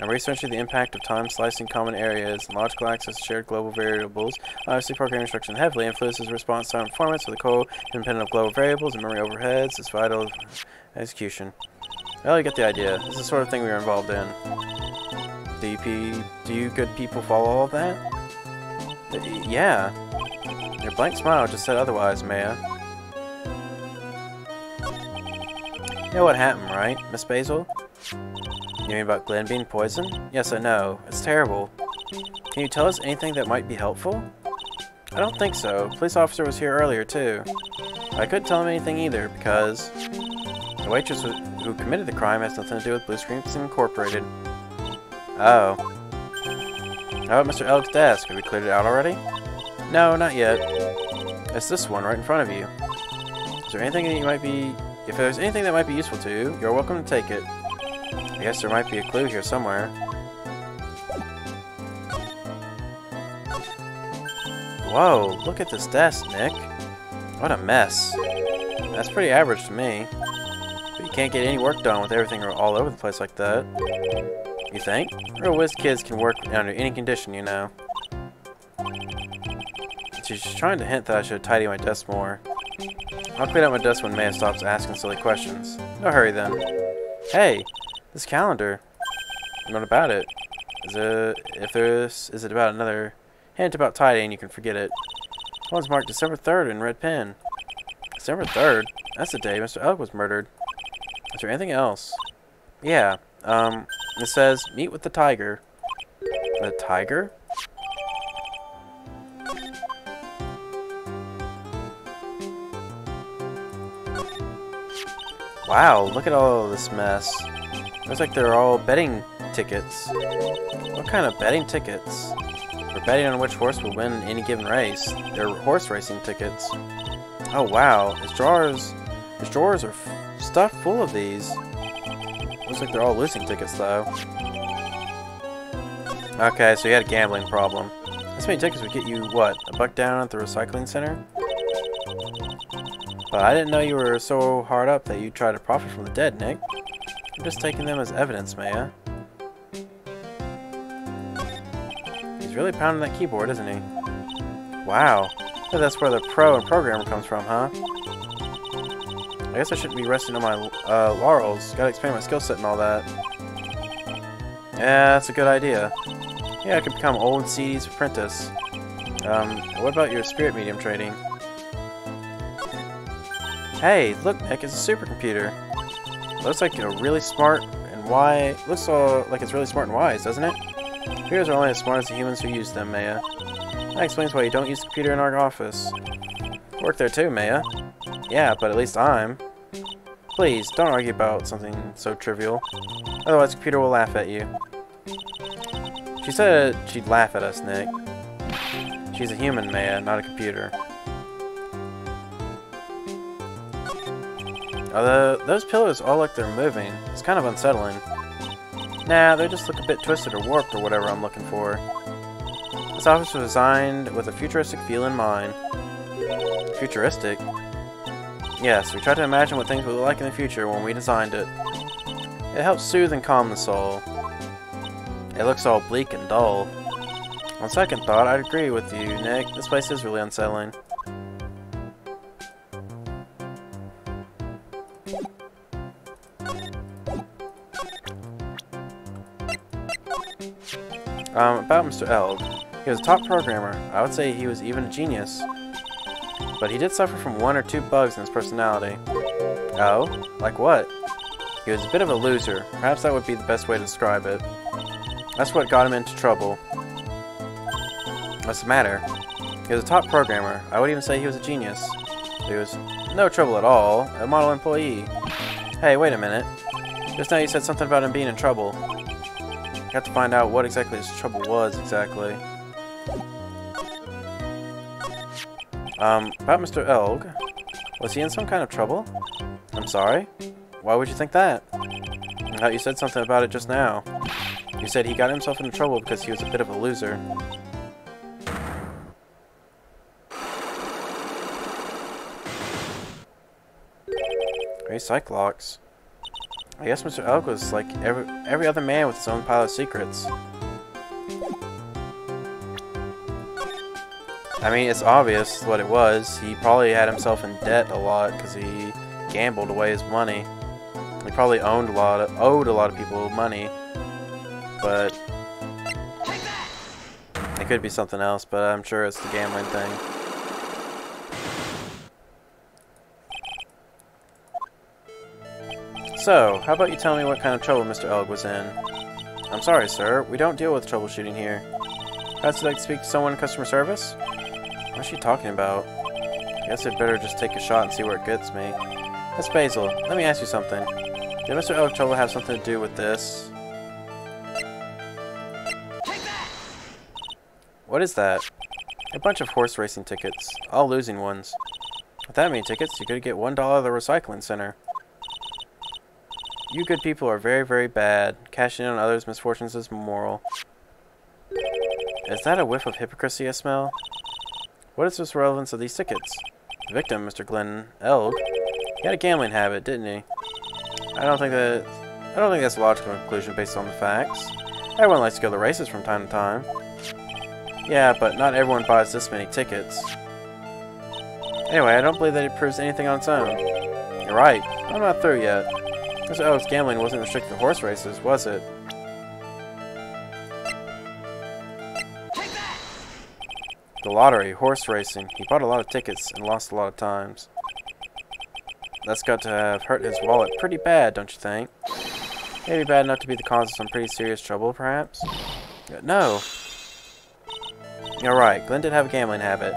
I'm researching the impact of time slicing common areas and logical access to shared global variables. Obviously, program instruction heavily influences response time performance, so the code independent of global variables and memory overheads is vital execution. Well, you get the idea. This is the sort of thing we are involved in. Do you good people follow all of that? Yeah. Your blank smile just said otherwise, Maya. You know what happened, right, Miss Basil? You mean about Glenn being poisoned? Yes, I know. It's terrible. Can you tell us anything that might be helpful? I don't think so. The police officer was here earlier, too. I couldn't tell him anything either, because the waitress who committed the crime has nothing to do with Blue Screens Incorporated. Oh. How about Mr. Elk's desk? Have we cleared it out already? No, not yet. It's this one right in front of you. Is there anything that you might be... If there's anything that might be useful to you, you're welcome to take it. I guess there might be a clue here somewhere. Whoa, look at this desk, Nick. What a mess. That's pretty average to me. But you can't get any work done with everything all over the place like that. You think? Real whiz kids can work under any condition, you know. She's just trying to hint that I should tidy my desk more. I'll clean up my desk when Maya stops asking silly questions. No hurry then. Hey! This calendar. What about it? Is it about another hint about tidying? You can forget it. This one's marked December 3rd in red pen. December 3rd? That's the day Mr. Elk was murdered. Is there anything else? Yeah. It says, meet with the Tigre. The Tigre? Wow, look at all of this mess. Looks like they're all betting tickets. What kind of betting tickets? We're betting on which horse will win any given race. They're horse racing tickets. Oh wow, his drawers are stuffed full of these. Looks like they're all losing tickets though. Okay, so you had a gambling problem. This many tickets would get you, what, $1 down at the recycling center? But I didn't know you were so hard up that you'd try to profit from the dead, Nick. I'm just taking them as evidence, Maya. He's really pounding that keyboard, isn't he? Wow. So that's where the pro and programmer comes from, huh? I guess I shouldn't be resting on my laurels. Gotta expand my skill set and all that. Yeah, that's a good idea. Yeah, I could become old CD's apprentice. What about your spirit medium trading? Hey, look, Nick, it's a supercomputer. Looks like you're really smart and wise. Looks like it's really smart and wise, doesn't it? Computers are only as smart as the humans who use them, Maya. That explains why you don't use the computer in our office. Work there too, Maya. Yeah, but at least I'm. Please, don't argue about something so trivial. Otherwise, the computer will laugh at you. She said she'd laugh at us, Nick. She's a human, Maya, not a computer. Those pillars all look they're moving. It's kind of unsettling. Nah, they just look a bit twisted or warped or whatever I'm looking for. This office was designed with a futuristic feel in mind. Futuristic? Yes, we tried to imagine what things would look like in the future when we designed it. It helps soothe and calm the soul. It looks all bleak and dull. On second thought, I'd agree with you, Nick. This place is really unsettling. About Mr. Elg. He was a top programmer. I would say he was even a genius. But he did suffer from 1 or 2 bugs in his personality. Oh? Like what? He was a bit of a loser. Perhaps that would be the best way to describe it. That's what got him into trouble. What's the matter? He was a top programmer. I would even say he was a genius. He was no trouble at all. A model employee. Hey, wait a minute. Just now you said something about him being in trouble. Got to find out what exactly his trouble was exactly. About Mr. Elg. Was he in some kind of trouble? I'm sorry? Why would you think that? I thought you said something about it just now. You said he got himself into trouble because he was a bit of a loser. Hey, Cyclops. I guess Mr. Elk was like every other man with his own pile of secrets. I mean, it's obvious what it was. He probably had himself in debt a lot because he gambled away his money. He probably owed a lot of people money, but it could be something else. But I'm sure it's the gambling thing. So, how about you tell me what kind of trouble Mr. Elg was in? I'm sorry, sir. We don't deal with troubleshooting here. Perhaps you'd like to speak to someone in customer service? What's she talking about? I guess I'd better just take a shot and see where it gets me. Miss Basil, let me ask you something. Did Mr. Elg's trouble have something to do with this? What is that? A bunch of horse racing tickets. All losing ones. With that many tickets, you could get $1 at the recycling center. You good people are very, very bad. Cashing in on others' misfortunes is immoral. Is that a whiff of hypocrisy I smell? What is this relevance of these tickets? The victim, Mr. Glenn Elg, he had a gambling habit, didn't he? I don't think that's a logical conclusion based on the facts. Everyone likes to go to the races from time to time. Yeah, but not everyone buys this many tickets. Anyway, I don't believe that it proves anything on its own. You're right. I'm not through yet. Mr. Elg's gambling wasn't restricted to horse races, was it? The lottery, horse racing. He bought a lot of tickets and lost a lot of times. That's got to have hurt his wallet pretty bad, don't you think? Maybe bad enough to be the cause of some pretty serious trouble, perhaps? No. You're right. Glenn did have a gambling habit.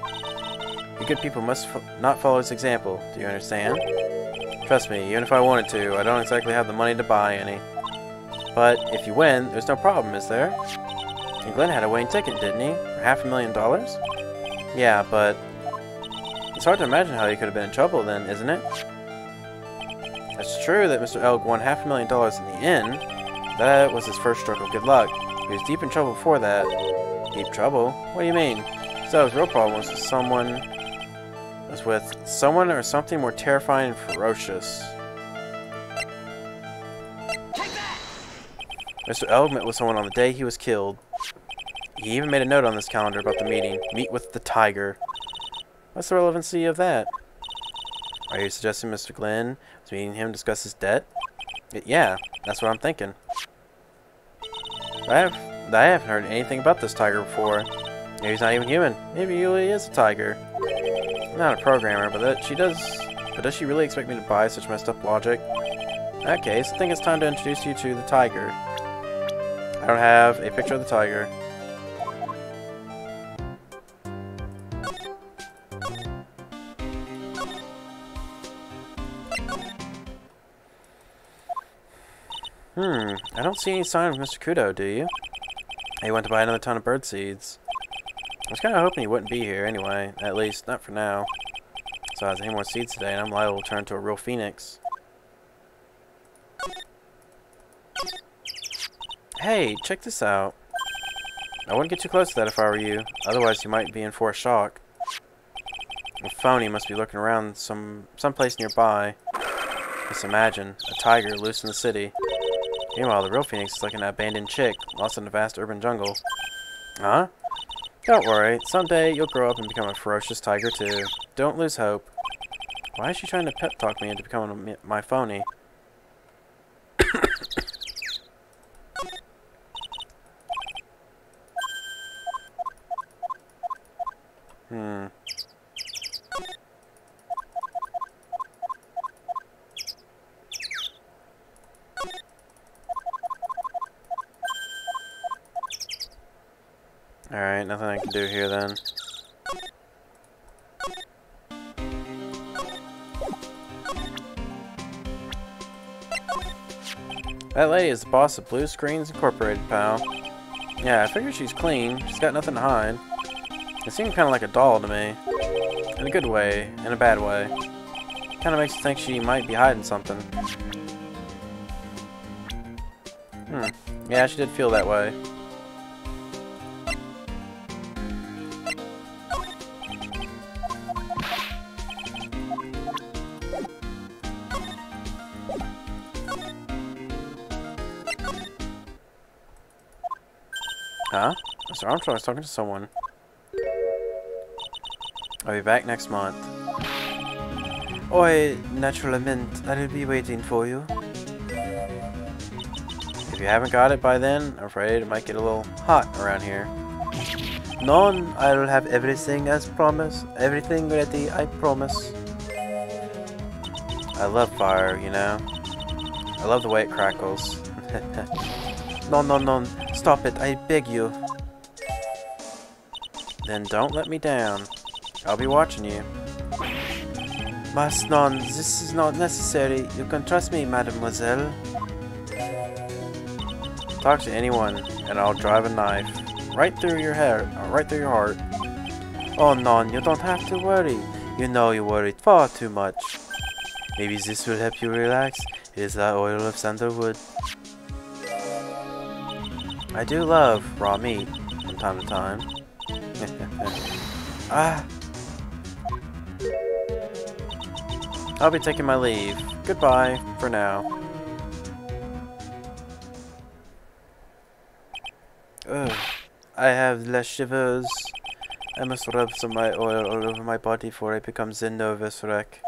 You good people must not follow his example. Do you understand? Trust me, even if I wanted to, I don't exactly have the money to buy any. But if you win, there's no problem, is there? And Glenn had a winning ticket, didn't he? For $500,000? Yeah, but it's hard to imagine how he could have been in trouble then, isn't it? It's true that Mr. Elg won $500,000 in the end. That was his first stroke of good luck. He was deep in trouble before that. Deep trouble? What do you mean? So his real problem was with someone or something more terrifying and ferocious. Mr. Elg met with someone on the day he was killed. He even made a note on this calendar about the meeting. Meet with the Tigre. What's the relevancy of that? Are you suggesting Mr. Glenn was meeting him to discuss his debt? Yeah, that's what I'm thinking. I haven't heard anything about this tiger before. Maybe he's not even human. Maybe he really is a tiger. I'm not a programmer, but does she really expect me to buy such messed up logic? In that case, I think it's time to introduce you to the tiger. I don't have a picture of the tiger. I don't see any sign of Mr. Kudo, do you? He went to buy another ton of bird seeds. I was kind of hoping he wouldn't be here anyway, at least not for now. Besides, I need more seeds today and I'm liable to turn into a real phoenix. Hey, check this out. I wouldn't get too close to that if I were you, otherwise you might be in for a shock. A phony must be lurking around someplace nearby. Just imagine, a tiger loose in the city. Meanwhile, the real phoenix is like an abandoned chick, lost in a vast urban jungle. Huh? Don't worry, someday you'll grow up and become a ferocious tiger too. Don't lose hope. Why is she trying to pep talk me into becoming my phony? Alright, nothing I can do here then. That lady is the boss of Blue Screens Incorporated, pal. Yeah, I figure she's clean. She's got nothing to hide. It seemed kind of like a doll to me. In a good way, in a bad way. Kind of makes you think she might be hiding something. Yeah, she did feel that way. Huh? Mr. Armstrong is talking to someone. I'll be back next month. Oi, naturalmente, I'll be waiting for you. If you haven't got it by then, I'm afraid it might get a little hot around here. None, I'll have everything as promised. Everything ready, I promise. I love fire, you know. I love the way it crackles. No, stop it, I beg you. Then don't let me down. I'll be watching you. Mas non, this is not necessary. You can trust me, mademoiselle. Talk to anyone, and I'll drive a knife right through your hair, right through your heart. Oh, non, you don't have to worry. You know you worried far too much. Maybe this will help you relax. It is the oil of sandalwood. I do love raw meat from time to time. Ah. I'll be taking my leave. Goodbye for now. Ugh. I have less shivers. I must rub some of my oil all over my body before I become the nervous wreck.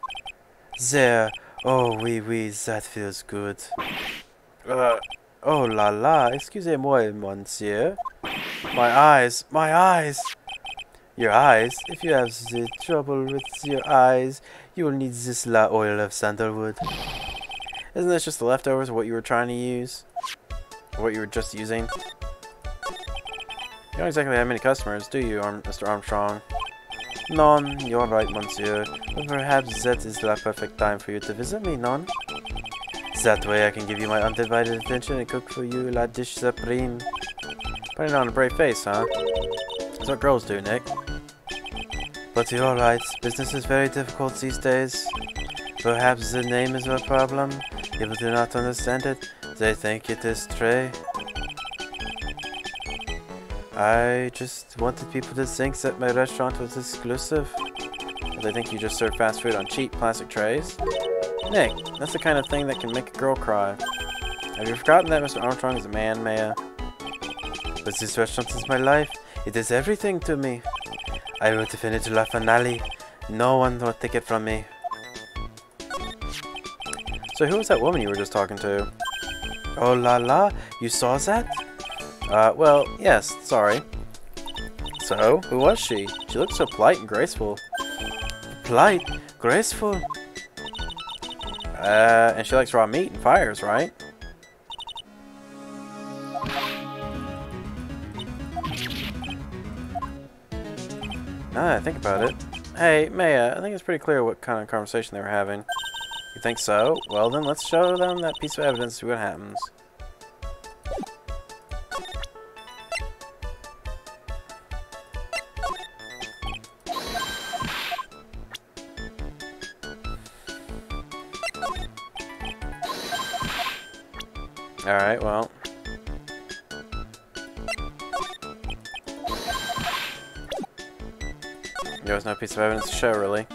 There. Oh, oui, that feels good. Oh la la, excusez-moi, monsieur. My eyes, my eyes! Your eyes? If you have the trouble with your eyes, you will need this oil of sandalwood. Isn't this just the leftovers of what you were trying to use? Or what you were just using? You don't exactly have many customers, do you, Mr. Armstrong? None, you're right, monsieur. But perhaps that is the perfect time for you to visit me, none? That way I can give you my undivided attention and cook for you la dish supreme. Putting on a brave face, huh? That's what girls do, Nick. But you're right, business is very difficult these days. Perhaps the name is a problem. People do not understand it. They think it is tray. I just wanted people to think that my restaurant was exclusive. They think you just serve fast food on cheap plastic trays. Nick, that's the kind of thing that can make a girl cry. Have you forgotten that Mr. Armstrong is a man, Maya? But this restaurant is my life. It is everything to me. I will defend it to la finale. No one will take it from me. So who was that woman you were just talking to? Oh la la, you saw that? Well, yes, sorry. So, who was she? She looked so polite and graceful. Polite? Graceful? And she likes raw meat and fires, right? Now that I think about it. Hey, Maya, I think it's pretty clear what kind of conversation they were having. You think so? Well then, let's show them that piece of evidence and see what happens. Alright, well. There was no piece of evidence to show, really.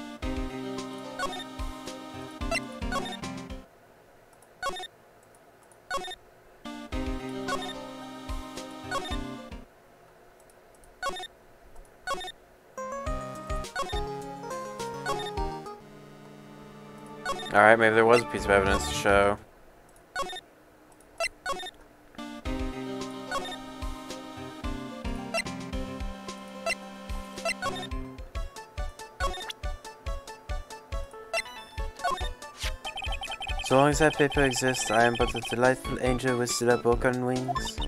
Alright, maybe there was a piece of evidence to show. So long as that paper exists, I am but a delightful angel with the broken wings.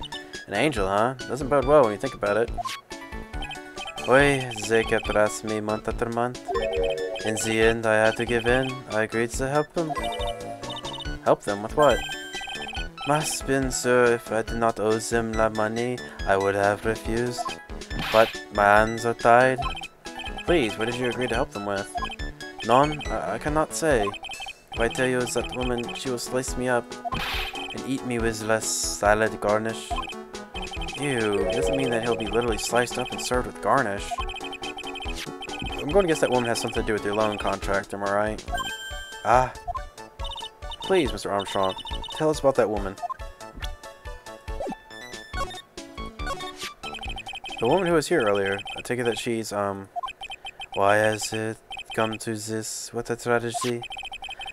An angel, huh? Doesn't bode well when you think about it. Oi, they kept harassing me month after month. In the end, I had to give in. I agreed to help them. Help them with what? Must been, sir. If I did not owe them the money, I would have refused. But my hands are tied. Please, what did you agree to help them with? None? I cannot say. If I tell you is that woman, she will slice me up and eat me with less salad garnish. Ew, doesn't mean that he'll be literally sliced up and served with garnish. I'm going to guess that woman has something to do with your loan contract, am I right? Ah. Please, Mr. Armstrong, tell us about that woman. The woman who was here earlier, I take it that she's, why has it come to this? What a tragedy.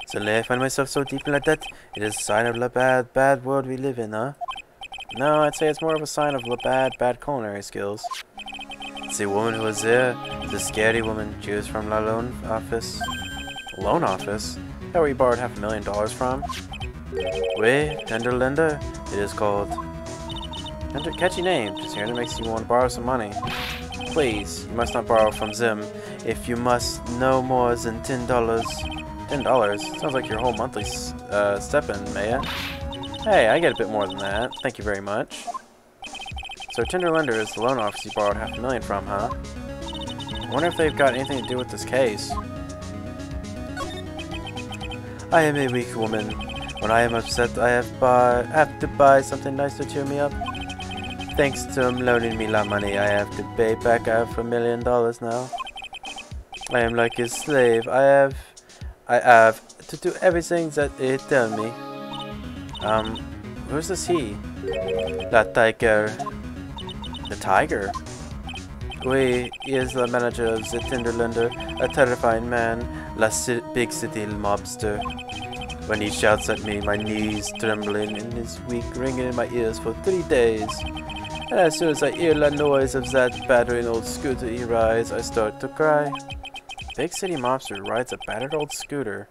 Suddenly I find myself so deep in the debt, it is a sign of the bad world we live in, huh? No, I'd say it's more of a sign of the bad culinary skills. The woman who was there, the scary woman, she was from the loan office. Loan office? That where you borrowed $500,000 from? Oui, tender lender, it is called. Catchy name, just hearing it makes you want to borrow some money. Please, you must not borrow from them if you must no more than $10. $10? Sounds like your whole monthly stipend, Maya. Hey, I get a bit more than that. Thank you very much. So Tender Lender is the loan office you borrowed $500,000 from, huh? I wonder if they've got anything to do with this case. I am a weak woman. When I am upset, I have to buy something nice to cheer me up. Thanks to him loaning me that money, I have to pay back $500,000 now. I am like his slave. I have to do everything that he tells me. Who's this he? That Tigre. The Tigre? Oui, he is the manager of the Tender Lender, a terrifying man, big city mobster. When he shouts at me, my knees trembling and his weak ringing in my ears for 3 days. And as soon as I hear the noise of that battering old scooter he rides, I start to cry. Big city mobster rides a battered old scooter.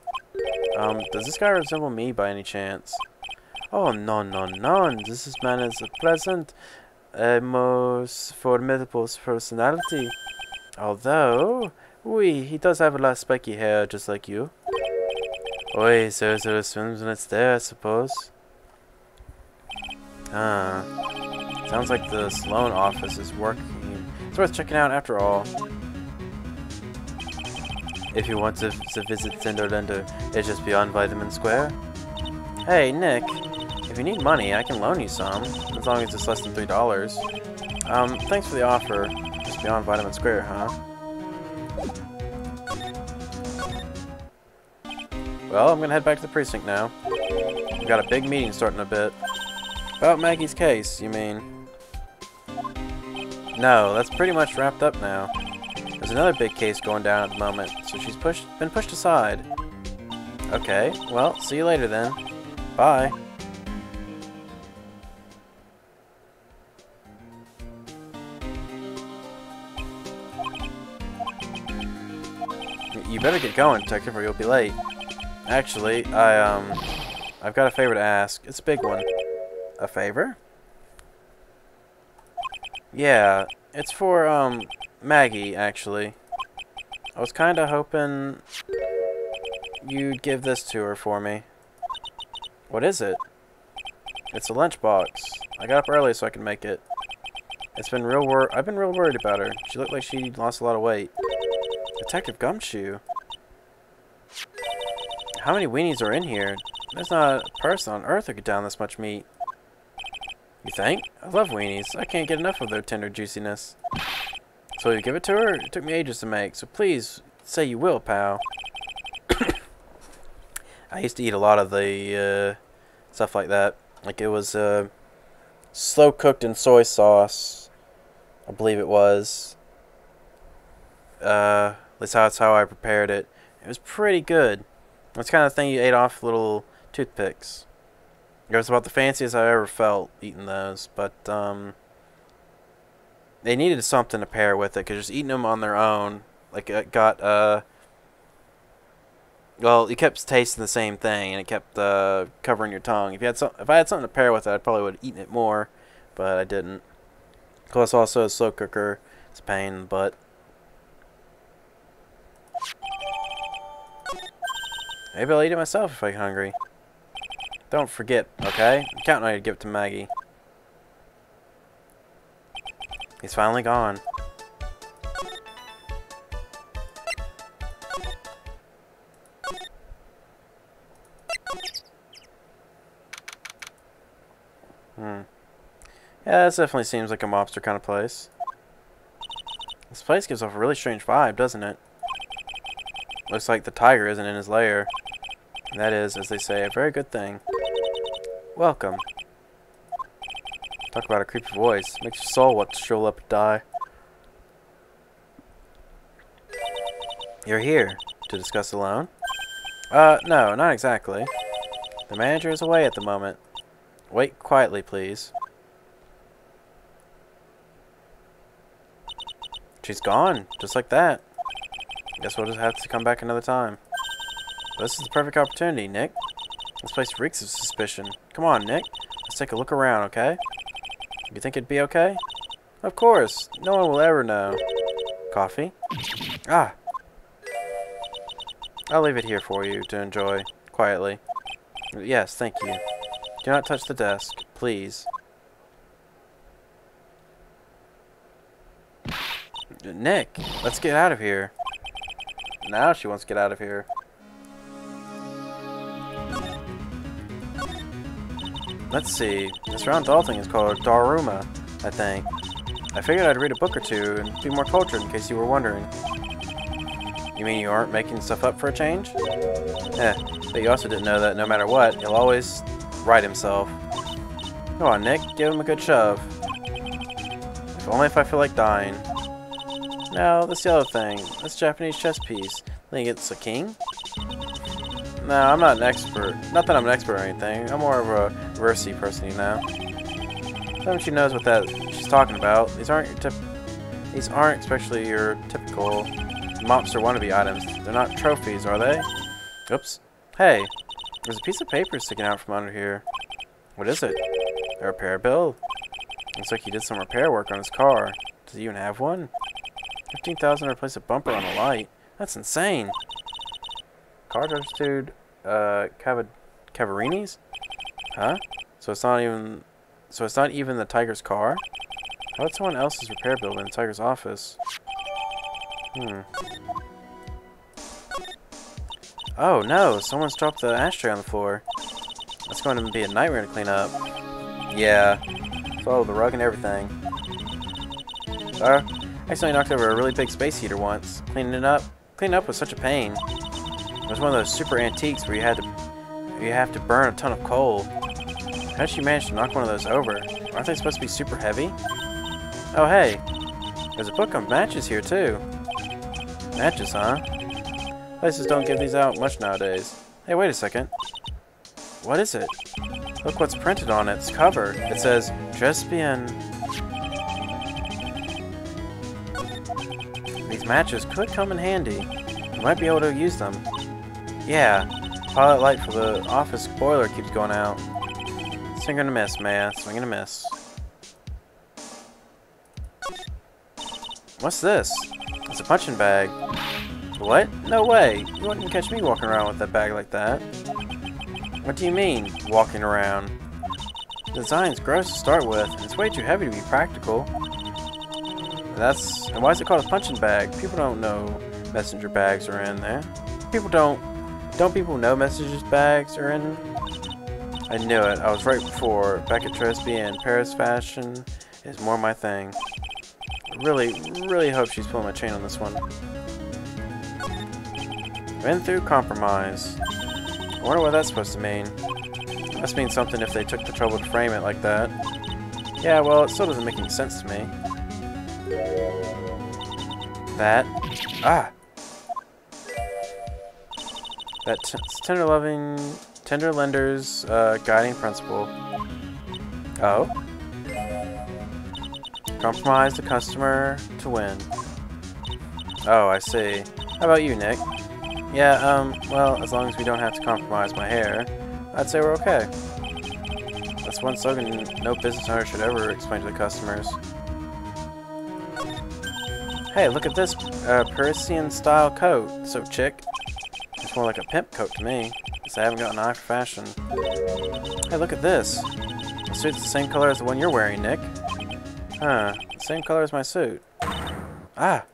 Does this guy resemble me by any chance? Oh, no. This man is a pleasant, most formidable personality. Although, he does have a lot of spiky hair, just like you. Oi, so swims when it's there, I suppose. Sounds like the Sloan office is working. It's worth checking out after all. If you want to visit Tender Lender, it's just beyond Vitamin Square. Hey, Nick. If you need money, I can loan you some, as long as it's less than $3. Thanks for the offer. Just beyond Vitamin Square, huh? Well, I'm gonna head back to the precinct now. We've got a big meeting starting a bit. About Maggie's case, you mean? No, that's pretty much wrapped up now. There's another big case going down at the moment, so she's been pushed aside. Okay, well, see you later then. Bye. You better get going, detective, or you'll be late. Actually, I've got a favor to ask. It's a big one. A favor? Yeah, it's for, Maggie, actually. I was kinda hoping you'd give this to her for me. What is it? It's a lunchbox. I got up early so I could make it. I've been real worried about her. She looked like she lost a lot of weight. Detective Gumshoe? How many weenies are in here? There's not a person on Earth who could down this much meat. You think? I love weenies. I can't get enough of their tender juiciness. So you give it to her? It took me ages to make, so please say you will, pal. I used to eat a lot of the stuff like that. Like it was slow cooked in soy sauce, I believe it was. At least that's how I prepared it. It was pretty good. It's kind of thing you ate off little toothpicks. It was about the fanciest I ever felt eating those, but they needed something to pair with it, because just eating them on their own, like it got well, it kept tasting the same thing, and it kept covering your tongue. If I had something to pair with it, I probably would have eaten it more, but I didn't. Plus, also a slow cooker, it's a pain in the butt. Maybe I'll eat it myself if I'm hungry. Don't forget, okay? I'm counting on you to give it to Maggie. He's finally gone. Yeah, this definitely seems like a mobster kind of place. This place gives off a really strange vibe, doesn't it? Looks like the tiger isn't in his lair. And that is, as they say, a very good thing. Welcome. Talk about a creepy voice. Makes your soul want to shrivel up and die. You're here to discuss a loan? No, not exactly. The manager is away at the moment. Wait quietly, please. She's gone, just like that. Guess we'll just have to come back another time. But this is the perfect opportunity, Nick. This place reeks of suspicion. Come on, Nick. Let's take a look around, okay? You think it'd be okay? Of course. No one will ever know. Coffee? Ah. I'll leave it here for you to enjoy, quietly. Yes, thank you. Do not touch the desk, please. Nick, let's get out of here. Now she wants to get out of here. Let's see. This round doll thing is called Daruma, I think. I figured I'd read a book or two and be more cultured in case you were wondering. You mean you aren't making stuff up for a change? But you also didn't know that no matter what, he'll always right himself. Come on, Nick, give him a good shove. If only if I feel like dying. Now, this yellow thing, this Japanese chess piece, think it's a king? No, I'm not an expert. Not that I'm an expert or anything. I'm more of a versy person, you know. Don't you knows what that she's talking about? These aren't especially your typical mobster wannabe items. They're not trophies, are they? Oops. Hey, there's a piece of paper sticking out from under here. What is it? A repair bill? Looks like he did some repair work on his car. Does he even have one? 15,000 to replace a bumper on the light. That's insane. Car dude, Cavarini's? Huh? So it's not even the Tiger's car? How about someone else's repair bill in the Tiger's office? Oh no, someone's dropped the ashtray on the floor. That's going to be a nightmare to clean up. Yeah. Follow the rug and everything. I accidentally knocked over a really big space heater once. Cleaning up was such a pain. It was one of those super antiques where you have to burn a ton of coal. How did she manage to knock one of those over? Aren't they supposed to be super heavy? Oh hey, there's a book of matches here too. Matches, huh? Places don't give these out much nowadays. Hey, wait a second. What is it? Look what's printed on its cover. It says, "Dress bien." These matches could come in handy. You might be able to use them. Yeah, pilot light for the office boiler keeps going out. Swing and a miss, Maya. Swing and a miss. What's this? It's a punching bag. What? No way. You wouldn't catch me walking around with that bag like that. What do you mean, walking around? The design's gross to start with, and it's way too heavy to be practical. And why is it called a punching bag? People don't know messenger bags are in there. Don't people know messenger bags are in? I knew it. I was right before. Back at Tribulations, Paris fashion is more my thing. I really hope she's pulling my chain on this one. Went through compromise. I wonder what that's supposed to mean. Must mean something if they took the trouble to frame it like that. Yeah, well, it still doesn't make any sense to me. That tender lender's guiding principle. Oh? Compromise the customer to win. Oh, I see. How about you, Nick? Yeah, well, as long as we don't have to compromise my hair, I'd say we're okay. That's one slogan no business owner should ever explain to the customers. Hey, look at this Parisian-style coat. So, chick. It's more like a pimp coat to me, because I haven't got an eye for fashion. Hey, look at this. The suit's the same color as the one you're wearing, Nick. Huh, the same color as my suit. Ah!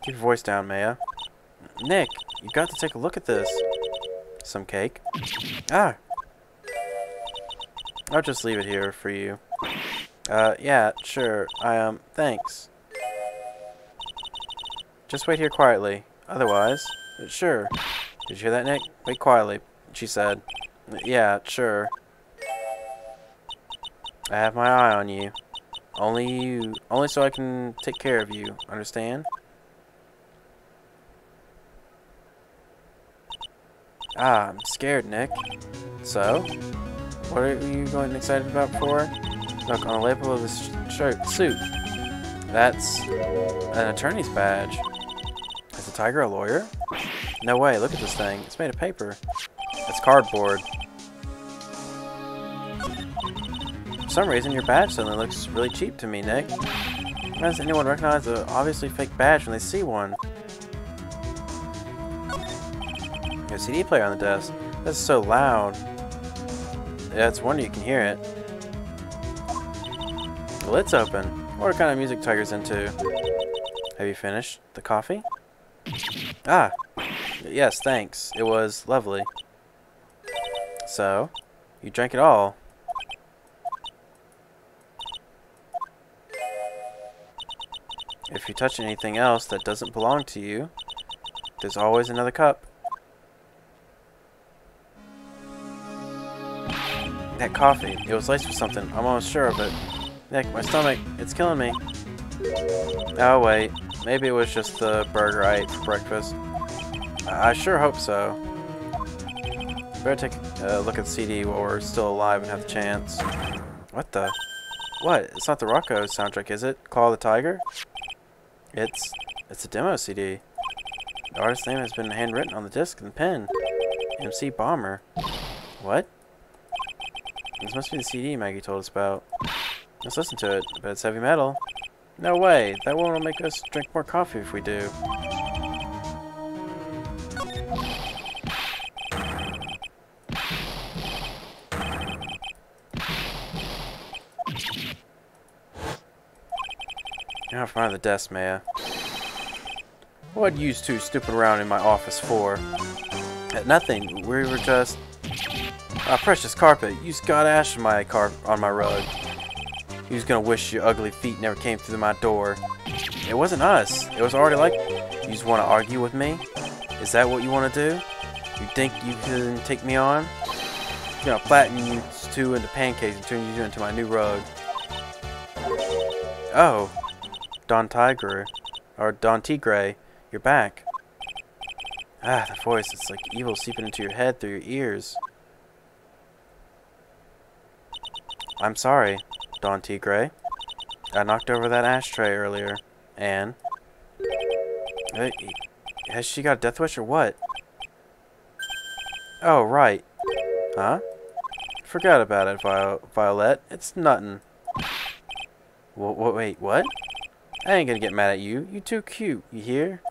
Keep your voice down, Maya. Nick, you got to take a look at this. Some cake. Ah! I'll just leave it here for you. Yeah, sure. Thanks. Just wait here quietly. Otherwise, sure. Did you hear that, Nick? Wait quietly, she said. Yeah, sure. I have my eye on you. Only so I can take care of you. Understand? Ah, I'm scared, Nick. So? What are you going excited about for? Look, on the label of this suit. That's an attorney's badge. Is the Tigre a lawyer? No way, look at this thing. It's made of paper. It's cardboard. For some reason, your badge suddenly looks really cheap to me, Nick. How does anyone recognize an obviously fake badge when they see one? There's a CD player on the desk. This is so loud. Yeah, it's wonder you can hear it. The lid's open. What kind of music Tigre's into? Have you finished the coffee? Ah! Yes, thanks. It was lovely. So, you drank it all. If you touch anything else that doesn't belong to you, there's always another cup. That coffee, it was laced with something. I'm almost sure of it. Nick, my stomach, it's killing me. Oh wait, maybe it was just the burger I ate for breakfast. I sure hope so. Better take a look at the CD while we're still alive and have the chance. What the? What? It's not the Rocco soundtrack, is it? Claw of the Tiger? It's a demo CD. The artist's name has been handwritten on the disc and pen. MC Bomber. What? This must be the CD Maggie told us about. Let's listen to it. I bet it's heavy metal. No way. That won't make us drink more coffee if we do. Now in front of the desk, Maya. What you two stupid around in my office for? Nothing. We were just... precious carpet. You got ash on my rug. You was gonna wish your ugly feet never came through my door. It wasn't us. It was already like... You just want to argue with me? Is that what you want to do? You think you can take me on? I'm gonna flatten you two into pancakes and turn you into my new rug. Oh. Don Tigre. Or Don Tigre. You're back. Ah, that voice. It's like evil seeping into your head through your ears. I'm sorry, Don Tigre. I knocked over that ashtray earlier. And? Has she got a death wish or what? Oh, right. Huh? Forgot about it, Violet. It's nuttin'. Wait, what? I ain't gonna get mad at you. You too cute, you hear?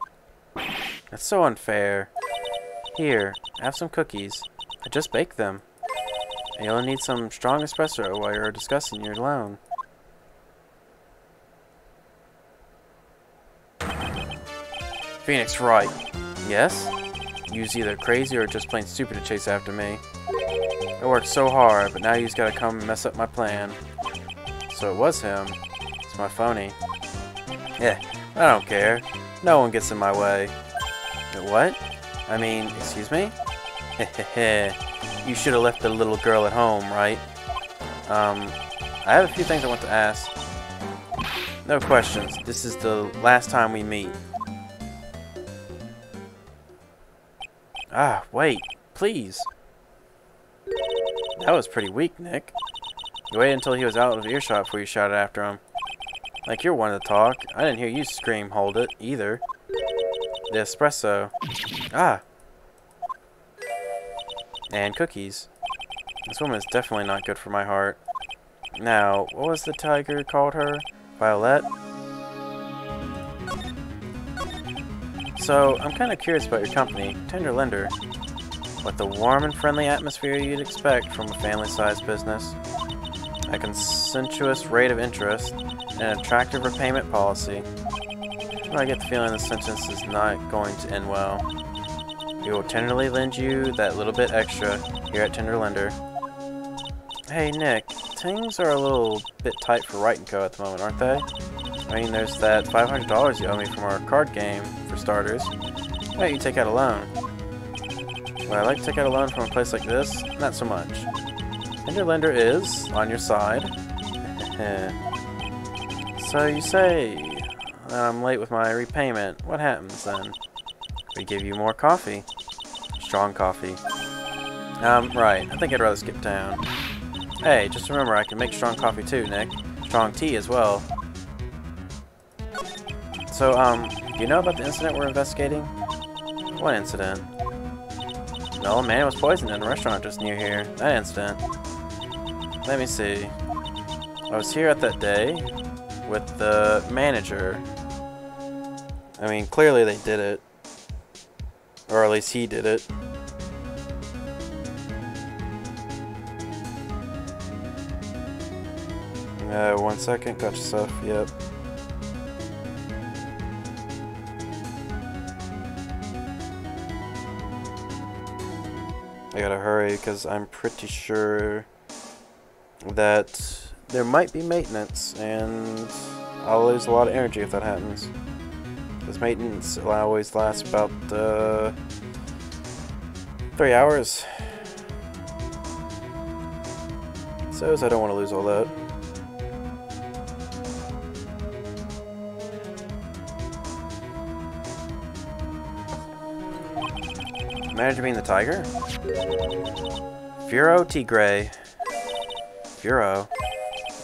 That's so unfair. Here, have some cookies. I just baked them. And you'll need some strong espresso while you're discussing your loan. Phoenix Wright. Yes? You's either crazy or just plain stupid to chase after me. I worked so hard, but now you's gotta come and mess up my plan. So it was him. It's my phony. Yeah, I don't care. No one gets in my way. What? I mean, excuse me? Hehehe. You should have left the little girl at home, right? I have a few things I want to ask. No questions. This is the last time we meet. Ah, wait. Please. That was pretty weak, Nick. You waited until he was out of earshot before you shouted after him. Like you're one to talk. I didn't hear you scream, hold it, either. The espresso. Ah. And cookies. This woman is definitely not good for my heart. Now, what was the tiger called her? Violet? So, I'm kind of curious about your company, Tender Lender. With the warm and friendly atmosphere you'd expect from a family-sized business, a consensuous rate of interest, and an attractive repayment policy. I get the feeling this sentence is not going to end well. We will tenderly lend you that little bit extra here at Tender Lender. Hey Nick, things are a little bit tight for Wright & Co. at the moment, aren't they? I mean, there's that $500 you owe me from our card game, for starters. Why don't you take out a loan? Would I like to take out a loan from a place like this? Not so much. Tender Lender is on your side. So you say that I'm late with my repayment. What happens then? We give you more coffee. Strong coffee. Right. I think I'd rather skip town. Hey, just remember I can make strong coffee too, Nick. Strong tea as well. So, do you know about the incident we're investigating? What incident? No, a man was poisoned in a restaurant just near here. That incident. Let me see. I was here at that day with the manager. I mean, clearly they did it. Or at least he did it. One second. Got yourself. Yep. I gotta hurry because I'm pretty sure that there might be maintenance and I'll lose a lot of energy if that happens. Because maintenance always lasts about 3 hours. So I don't want to lose all that. Manager being the Tigre? Tigre.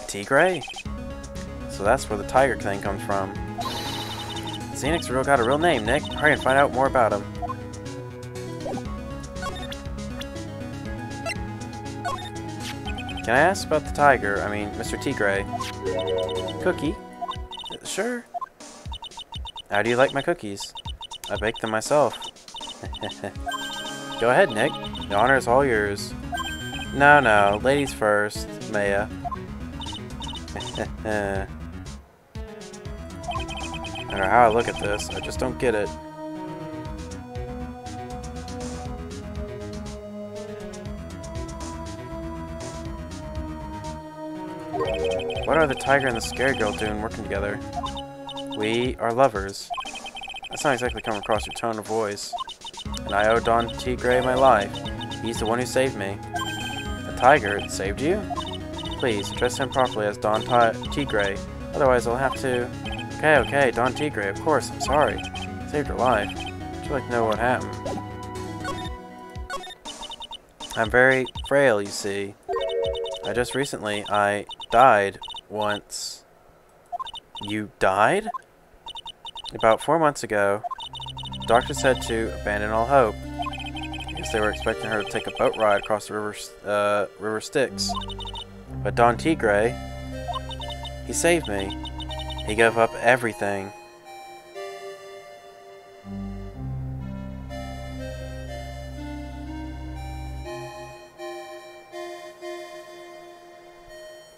Tigre? So that's where the Tigre thing comes from. Xenix's got a real name, Nick. Hurry and find out more about him. Can I ask about the Tigre? I mean, Mr. Tigre. Cookie? Sure. How do you like my cookies? I baked them myself. Go ahead, Nick. The honor is all yours. No, ladies first, Maya. No matter how I look at this, I just don't get it. What are the Tigre and the Scary Girl doing working together? We are lovers. That's not exactly come across your tone of voice. And I owe Don Tigre my life. He's the one who saved me. The Tigre saved you? Please, address him properly as Don Tigre. Otherwise, I'll have to... Okay, Don Tigre, of course, I'm sorry. Saved your life. Would you like to know what happened? I'm very frail, you see. Just recently, I died once. You died? About 4 months ago. The doctor said to abandon all hope. I guess they were expecting her to take a boat ride across the river Styx. But Don Tigre, he saved me. He gave up everything.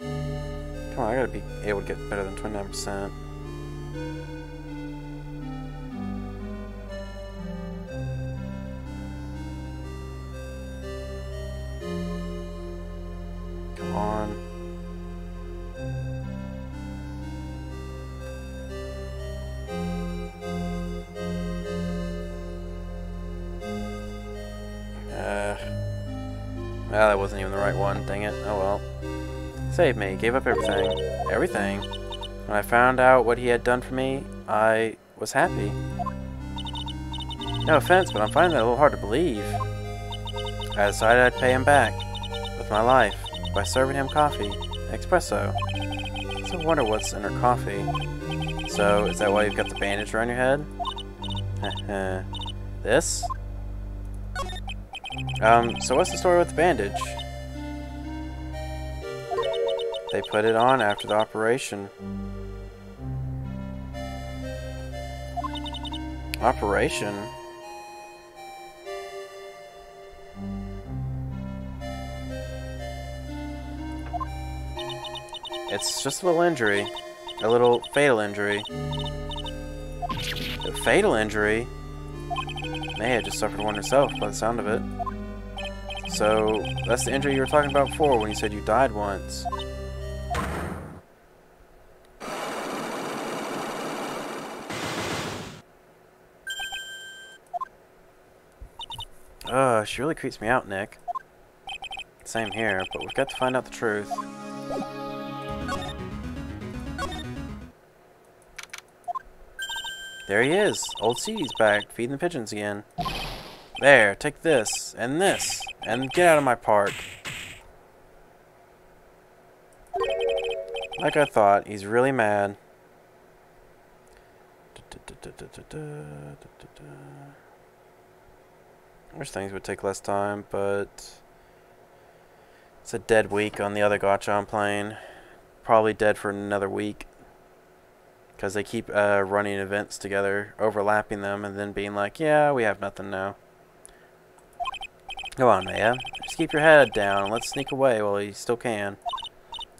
Come on, I gotta be able to get better than 29%. Come on. Well, that wasn't even the right one, dang it. Oh well. Saved me, gave up everything. Everything. When I found out what he had done for me, I was happy. No offense, but I'm finding that a little hard to believe. I decided I'd pay him back with my life by serving him coffee, espresso. So I wonder what's in her coffee. So, is that why you've got the bandage around your head? This? So what's the story with the bandage? They put it on after the operation. Operation? It's just a little injury. A little fatal injury. A fatal injury? Maya just suffered one herself by the sound of it. So, that's the injury you were talking about before when you said you died once. She really creeps me out, Nick. Same here, but we've got to find out the truth. There he is! Old Seedy's back, feeding the pigeons again. There, take this, and get out of my park. Like I thought, he's really mad. I wish things would take less time, but it's a dead week on the other gacha I'm playing. Probably dead for another week. Because they keep running events together, overlapping them, and then being like, yeah, we have nothing now. Go on, Maya. Just keep your head down and let's sneak away while you still can.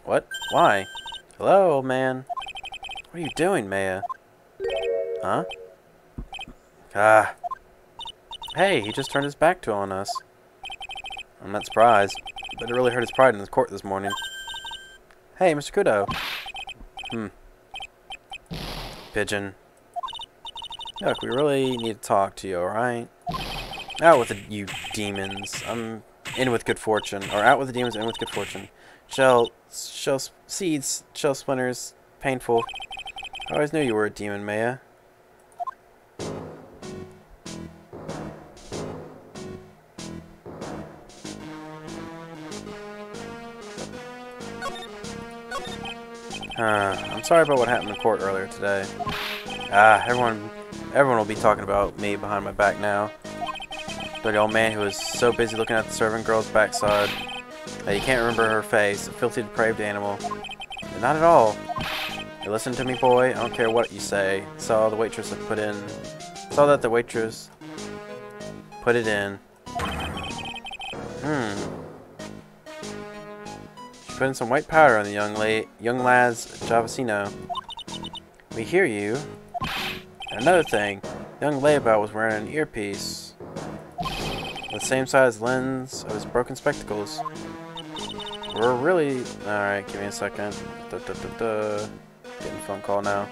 What? Why? Hello, old man. What are you doing, Maya? Huh? Ah. Hey, he just turned his back on us. I'm not surprised, but it really hurt his pride in the court this morning. Hey, Mr. Kudo. Pigeon. Look, we really need to talk to you, alright? Out with you demons. I'm in with good fortune. Or out with the demons, in with good fortune. Shell seeds, shell splinters, painful. I always knew you were a demon, Maya. I'm sorry about what happened in court earlier today. Everyone will be talking about me behind my back now. The old man who was so busy looking at the servant girl's backside that he can't remember her face, a filthy, depraved animal. But not at all. Hey, listen to me, boy. I don't care what you say. Saw that the waitress put it in. She put in some white powder on the young lad's Javasino. We hear you. And another thing, young layabout was wearing an earpiece with the same size lens of his broken spectacles. We're really... Alright, give me a second. Getting a phone call now.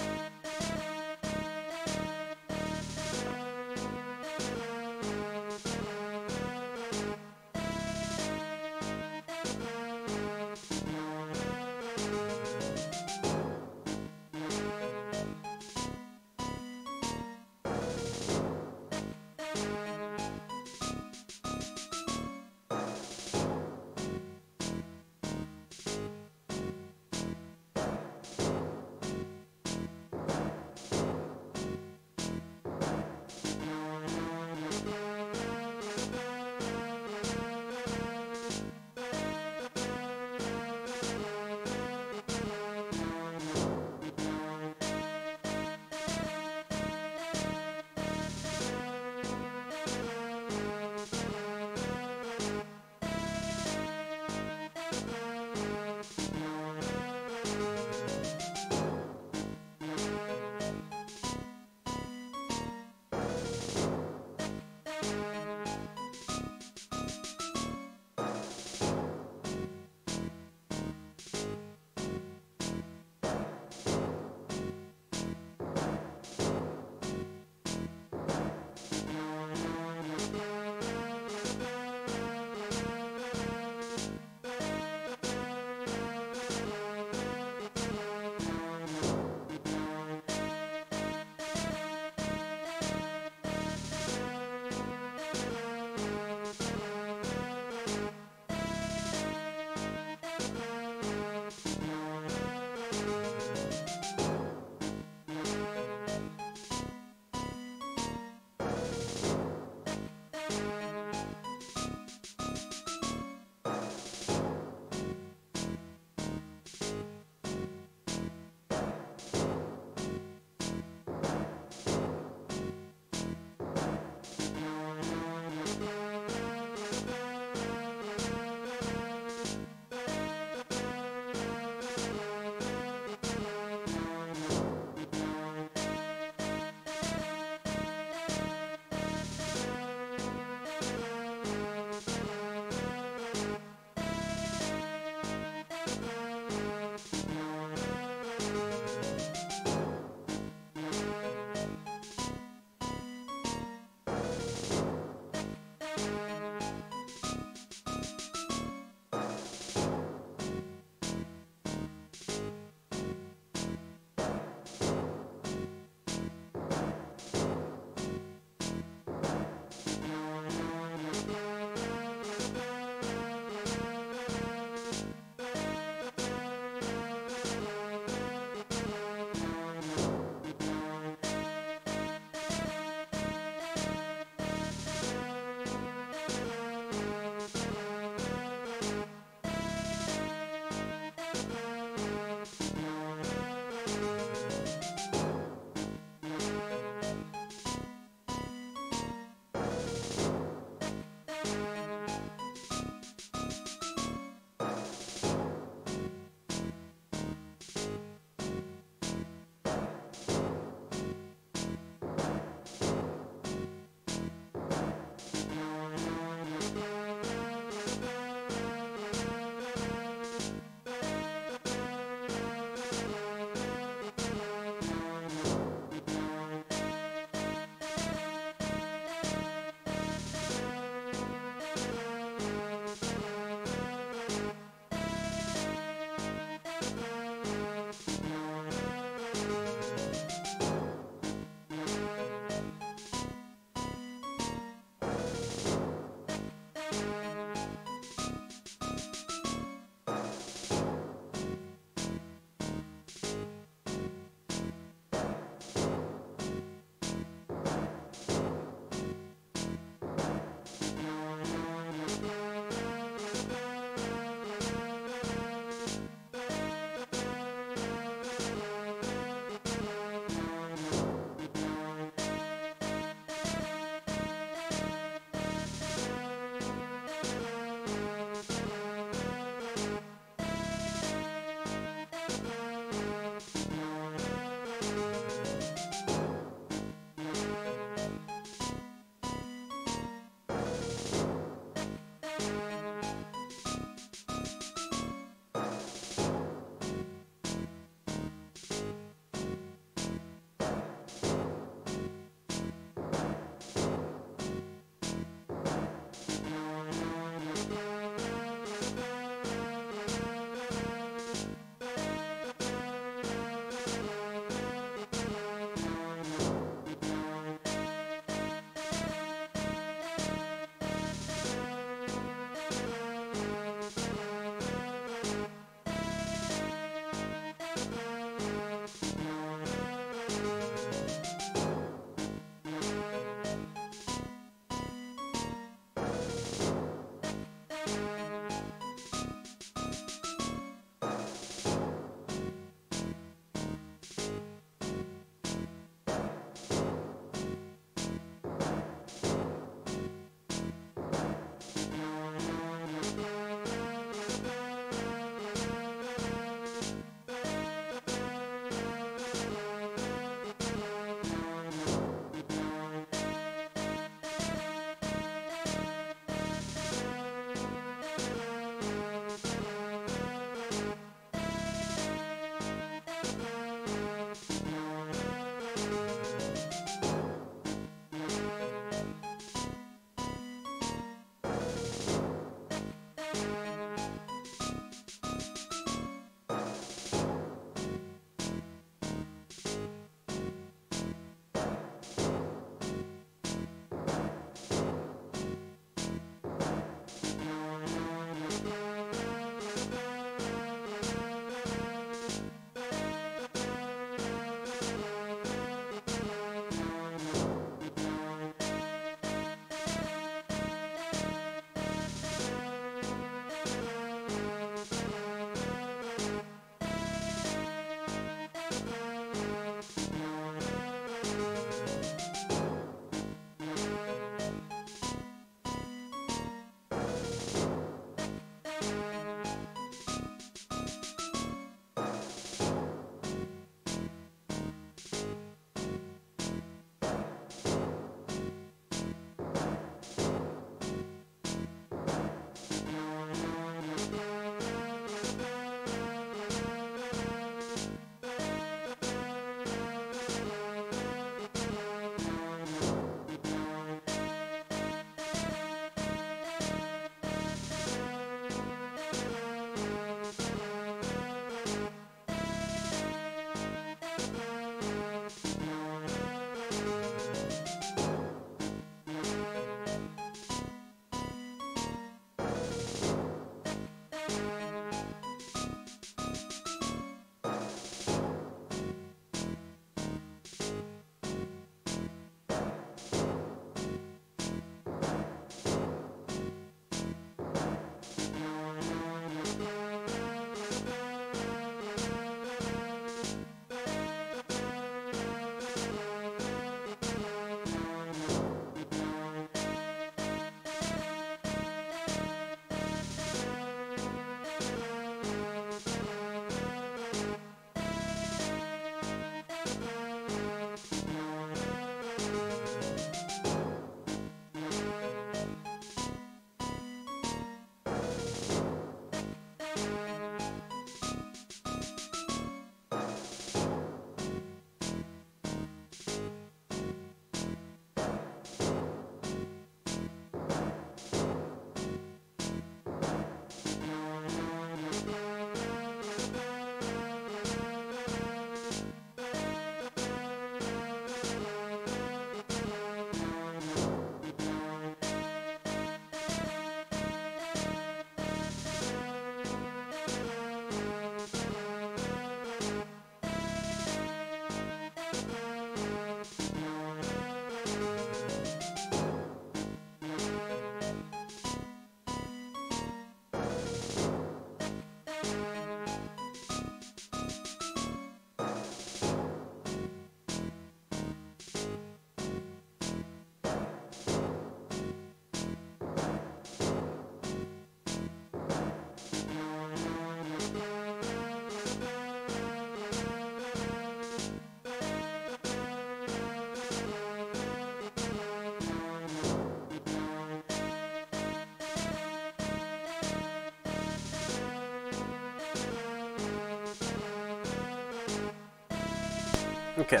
Okay.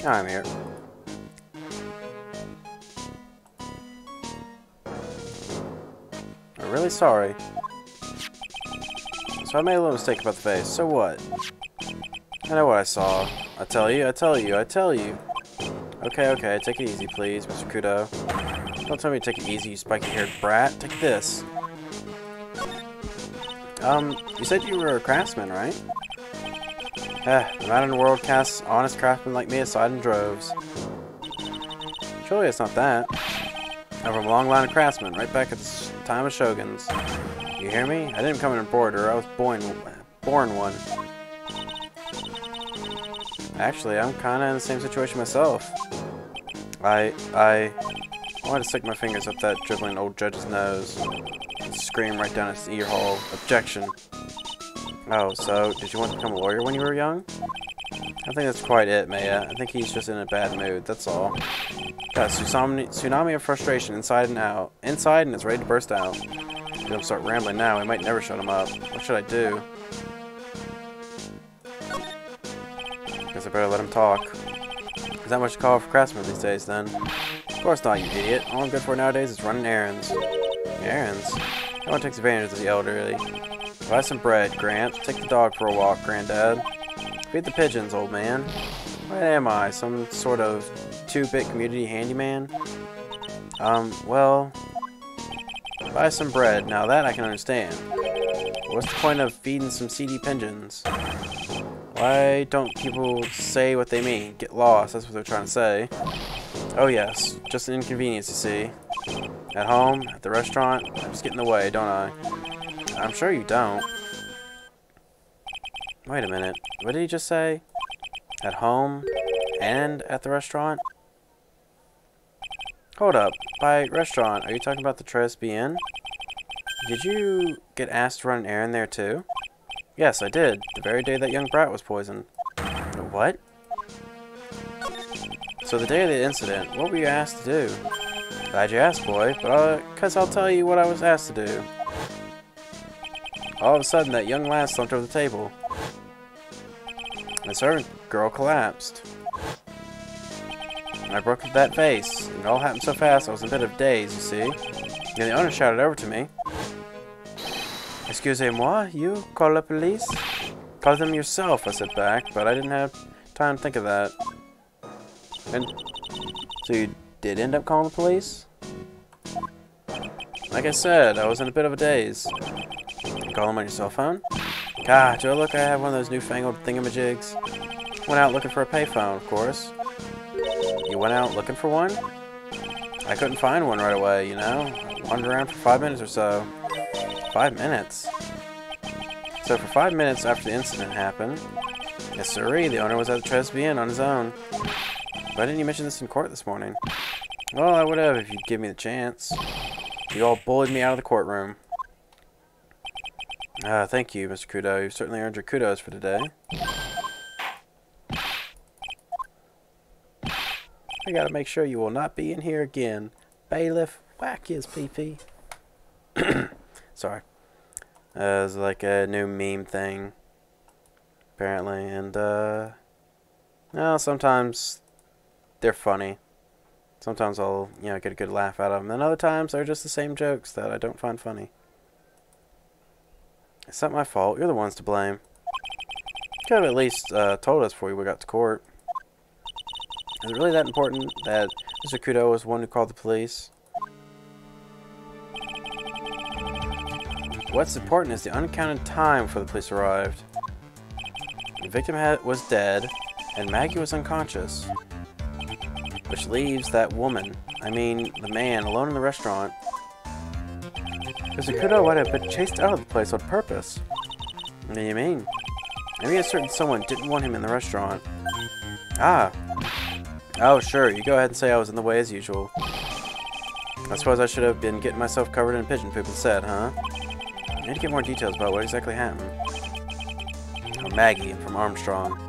I'm here. I'm really sorry. So I made a little mistake about the face. So what? I know what I saw. I tell you, I tell you, I tell you. Okay, okay, take it easy, please, Mr. Kudo. Don't tell me to take it easy, you spiky-haired brat. Take this. You said you were a craftsman, right? The modern world casts honest craftsmen like me aside in droves. Surely it's not that. I'm from a long line of craftsmen, right back at the time of shoguns. You hear me? I didn't come in a border, I was born one. Actually, I'm kinda in the same situation myself. I wanted to stick my fingers up that dribbling old judge's nose and scream right down its ear hole. Objection. Oh, so, did you want to become a lawyer when you were young? I think that's quite it, Maya. I think he's just in a bad mood, that's all. Got a tsunami of frustration inside and out. Inside and it's ready to burst out. If we don't start rambling now, we might never shut him up. What should I do? Guess I better let him talk. Is that much to call for craftsmen these days, then? Of course not, you idiot. All I'm good for nowadays is running errands. Errands? No one takes advantage of the elderly. Buy some bread, Gramps. Take the dog for a walk, Granddad. Feed the pigeons, old man. What am I, some sort of 2-bit community handyman? Well... Buy some bread. Now that I can understand. What's the point of feeding some seedy pigeons? Why don't people say what they mean? Get lost, that's what they're trying to say. Oh yes, just an inconvenience, you see. At home, at the restaurant, I just get in the way, don't I? I'm sure you don't. Wait a minute, what did he just say? At home and at the restaurant? Hold up, by restaurant, are you talking about the Tribulations? Did you get asked to run an errand there too? Yes, I did, the very day that young brat was poisoned. What? So the day of the incident, what were you asked to do? Glad you asked, boy, but cause I'll tell you what I was asked to do. All of a sudden, that young lass slumped over the table. The servant girl collapsed. I broke that vase, and it all happened so fast I was in a bit of a daze, you see. And the owner shouted over to me. Excusez-moi, you call the police? Call them yourself, I said back, but I didn't have time to think of that. And so you did end up calling the police? Like I said, I was in a bit of a daze. You call them on your cell phone? God, Joe, look, I have one of those newfangled thingamajigs. Went out looking for a payphone, of course. You went out looking for one? I couldn't find one right away, you know. I wandered around for 5 minutes or so. 5 minutes? So for 5 minutes after the incident happened, yes sirree, the owner was at the Tribulations on his own. Why didn't you mention this in court this morning? Well, I would have if you'd give me the chance. You all bullied me out of the courtroom. Thank you, Mr. Kudo. You've certainly earned your kudos for today. I gotta make sure you will not be in here again. Bailiff, whack his pee-pee. Sorry. It's like a new meme thing, apparently, and, well, sometimes they're funny. Sometimes I'll, you know, get a good laugh out of them, and other times they're just the same jokes that I don't find funny. It's not my fault. You're the ones to blame. You could have at least told us before we got to court. Is it really that important that Mr. Kudo was the one who called the police? What's important is the uncounted time before the police arrived. The victim was dead, and Maggie was unconscious. Which leaves that woman, I mean the man, alone in the restaurant. Mr. Kudo might have been chased out of the place on purpose. What do you mean? Maybe a certain someone didn't want him in the restaurant. Ah. Oh, sure, you go ahead and say I was in the way as usual. I suppose I should have been getting myself covered in pigeon poop instead, huh? I need to get more details about what exactly happened. Oh, Maggie, I'm from Armstrong.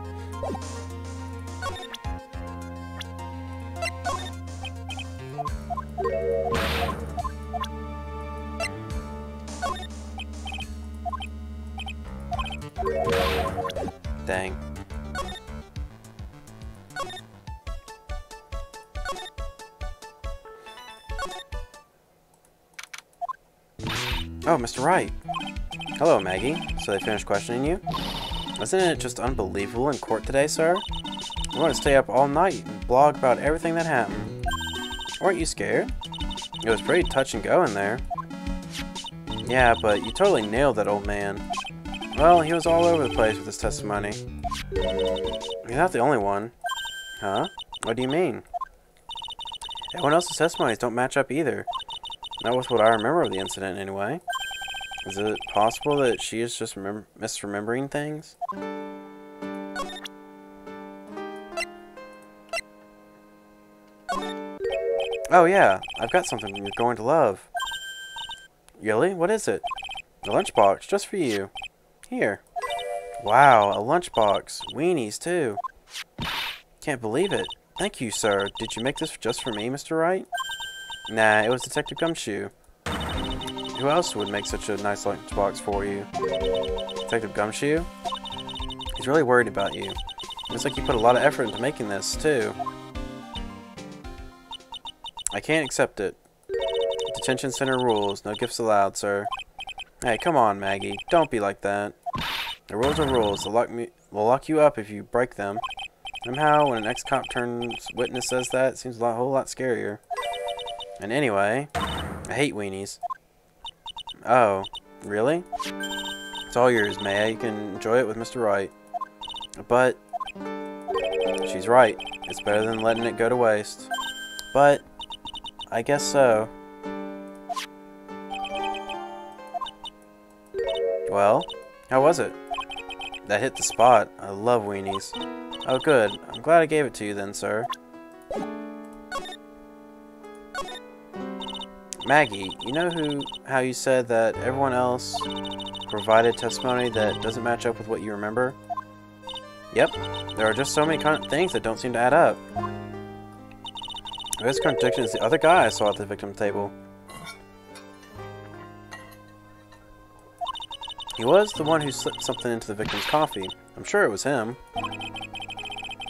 Dang. Oh, Mr. Wright. Hello, Maggie. So they finished questioning you? Wasn't it just unbelievable in court today, sir? You want to stay up all night and blog about everything that happened. Weren't you scared? It was pretty touch and go in there. Yeah, but you totally nailed that old man. Well, he was all over the place with his testimony. You're not the only one. Huh? What do you mean? Everyone else's testimonies don't match up either. Not with what I remember of the incident, anyway. Is it possible that she is just misremembering things? Oh yeah, I've got something you're going to love. Really? What is it? A lunchbox, just for you. Here. Wow, a lunchbox. Weenies, too. Can't believe it. Thank you, sir. Did you make this just for me, Mr. Wright? Nah, it was Detective Gumshoe. Who else would make such a nice lunchbox for you? Detective Gumshoe? He's really worried about you. Looks like you put a lot of effort into making this, too. I can't accept it. Detention center rules. No gifts allowed, sir. Hey, come on, Maggie. Don't be like that. The rules are rules. They'll lock you up if you break them. Somehow, when an ex-cop turns witness says that, it seems a whole lot scarier. And anyway, I hate weenies. Oh, really? It's all yours, Maya. You can enjoy it with Mr. Wright. But she's right. It's better than letting it go to waste. But I guess so. Well, how was it? That hit the spot. I love weenies. Oh, good. I'm glad I gave it to you then, sir. Maggie, you know how you said that everyone else provided testimony that doesn't match up with what you remember? Yep. There are just so many things that don't seem to add up. This contradiction is the other guy I saw at the victim table. He was the one who slipped something into the victim's coffee. I'm sure it was him.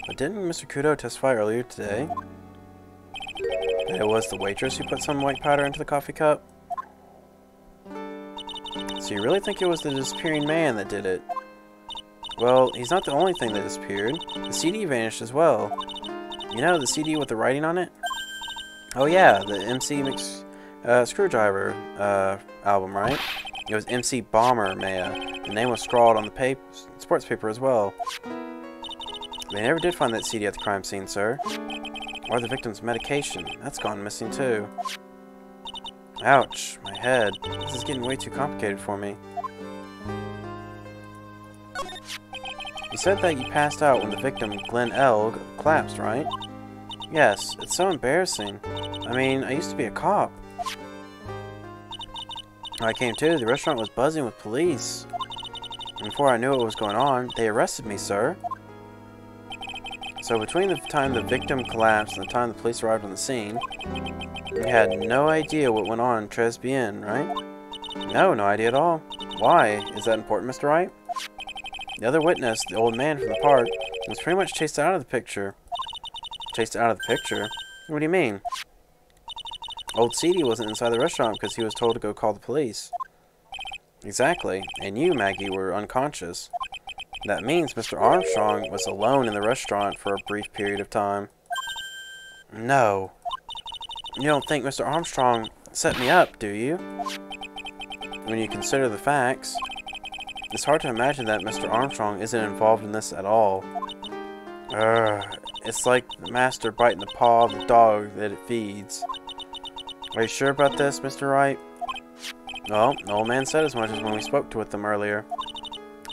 But didn't Mr. Kudo testify earlier today that it was the waitress who put some white powder into the coffee cup? So you really think it was the disappearing man that did it? Well, he's not the only thing that disappeared. The CD vanished as well. You know, the CD with the writing on it? Oh yeah, the MC Screwdriver album, right? It was MC Bomber, Maya. The name was scrawled on the sports paper as well. They never did find that CD at the crime scene, sir. Or the victim's medication. That's gone missing too. Ouch, my head. This is getting way too complicated for me. You said that you passed out when the victim, Glenn L., collapsed, right? Yes, it's so embarrassing. I mean, I used to be a cop. When I came to, the restaurant was buzzing with police. And before I knew what was going on, they arrested me, sir. So between the time the victim collapsed and the time the police arrived on the scene, you had no idea what went on in Tribulations, right? No, no idea at all. Why? Is that important, Mr. Wright? The other witness, the old man from the park, was pretty much chased out of the picture. Chased out of the picture? What do you mean? Old CD wasn't inside the restaurant because he was told to go call the police. Exactly. And you, Maggie, were unconscious. That means Mr. Armstrong was alone in the restaurant for a brief period of time. No. You don't think Mr. Armstrong set me up, do you? When you consider the facts, it's hard to imagine that Mr. Armstrong isn't involved in this at all. It's like the master biting the paw of the dog that it feeds. Are you sure about this, Mr. Wright? Well, the old man said as much as when we spoke with him earlier.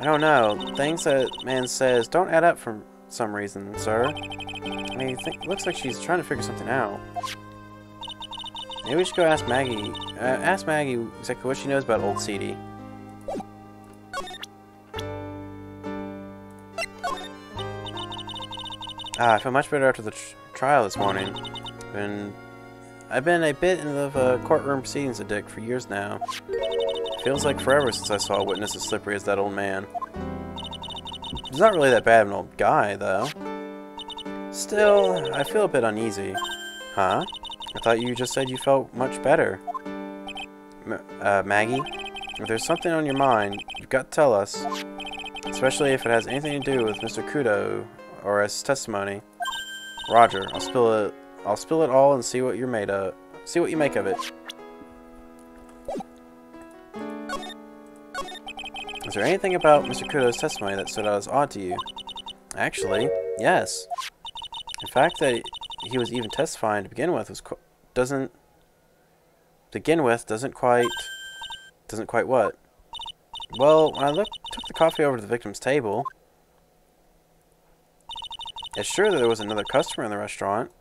I don't know. Things that man says don't add up for some reason, sir. I mean, it looks like she's trying to figure something out. Maybe we should go ask Maggie. Ask Maggie exactly what she knows about old CD. I feel much better after the trial this morning. I've been a bit of a courtroom proceedings addict for years now. Feels like forever since I saw a witness as slippery as that old man. He's not really that bad of an old guy, though. Still, I feel a bit uneasy. Huh? I thought you just said you felt much better. Maggie? If there's something on your mind, you've got to tell us. Especially if it has anything to do with Mr. Kudo or his testimony. Roger, I'll spill it all and see what you're made of. See what you make of it. Is there anything about Mr. Kudo's testimony that stood out as odd to you? Actually, yes. The fact that he was even testifying to begin with doesn't quite what? Well, when I took the coffee over to the victim's table, it's sure that there was another customer in the restaurant.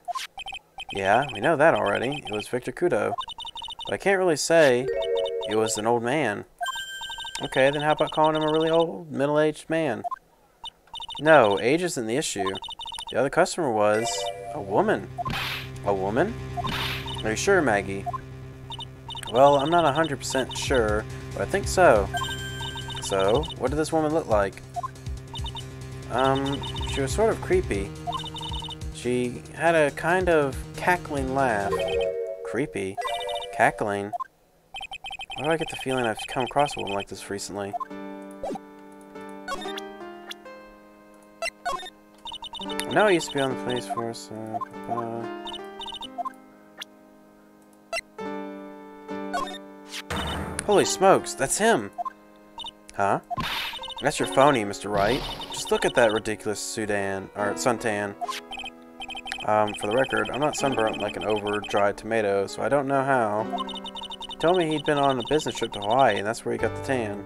Yeah, we know that already. It was Victor Kudo. But I can't really say it was an old man. Okay, then how about calling him a really old, middle-aged man? No, age isn't the issue. The other customer was a woman. A woman? Are you sure, Maggie? Well, I'm not 100% sure, but I think so. So, what did this woman look like? She was sort of creepy. She had a kind of cackling laugh. Creepy? Cackling? Why do I get the feeling I've come across a woman like this recently? I know I used to be on the police force. Holy smokes, that's him! Huh? That's your phony, Mr. Wright. Just look at that ridiculous suntan. For the record, I'm not sunburnt like an over-dried tomato, so I don't know how. He told me he'd been on a business trip to Hawaii, and that's where he got the tan.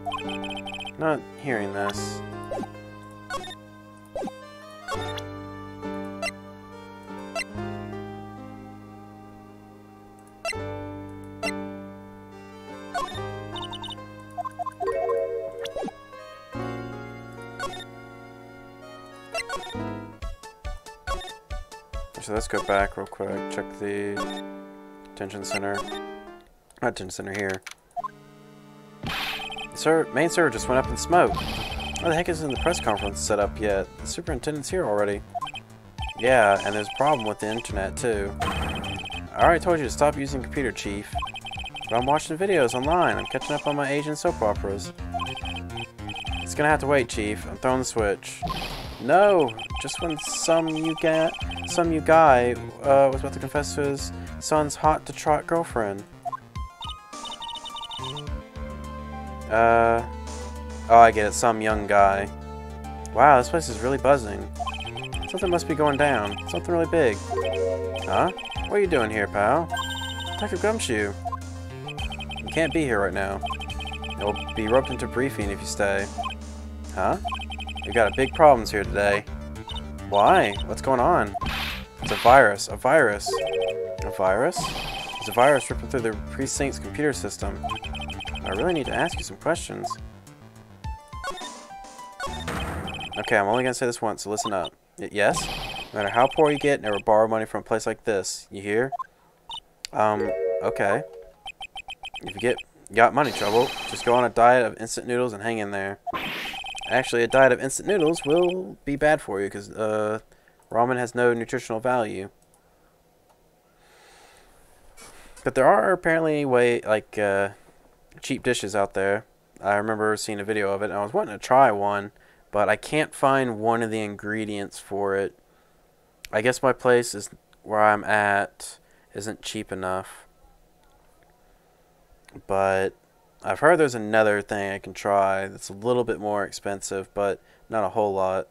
Not hearing this. So let's go back real quick, check the detention center. Not detention center here. The main server just went up in smoke. Why the heck isn't the press conference set up yet? The superintendent's here already. Yeah, and there's a problem with the internet too. I already told you to stop using computer, Chief. But I'm watching videos online. I'm catching up on my Asian soap operas. It's gonna have to wait, Chief. I'm throwing the switch. No! Just when some you guy was about to confess to his son's hot-to-trot girlfriend. Oh, I get it. Some young guy. Wow, this place is really buzzing. Something must be going down. Something really big. Huh? What are you doing here, pal? Dr. Gumshoe. You can't be here right now. You'll be roped into briefing if you stay. Huh? We've got big problems here today. Why? What's going on? It's a virus. A virus. A virus? There's a virus ripping through the precinct's computer system. I really need to ask you some questions. Okay, I'm only gonna say this once, so listen up. Yes? No matter how poor you get, never borrow money from a place like this. You hear? Okay. If you got money trouble, just go on a diet of instant noodles and hang in there. Actually, a diet of instant noodles will be bad for you because ramen has no nutritional value. But there are apparently cheap dishes out there. I remember seeing a video of it, and I was wanting to try one, but I can't find one of the ingredients for it. I guess my place is where I'm at isn't cheap enough. But I've heard there's another thing I can try that's a little bit more expensive, but not a whole lot.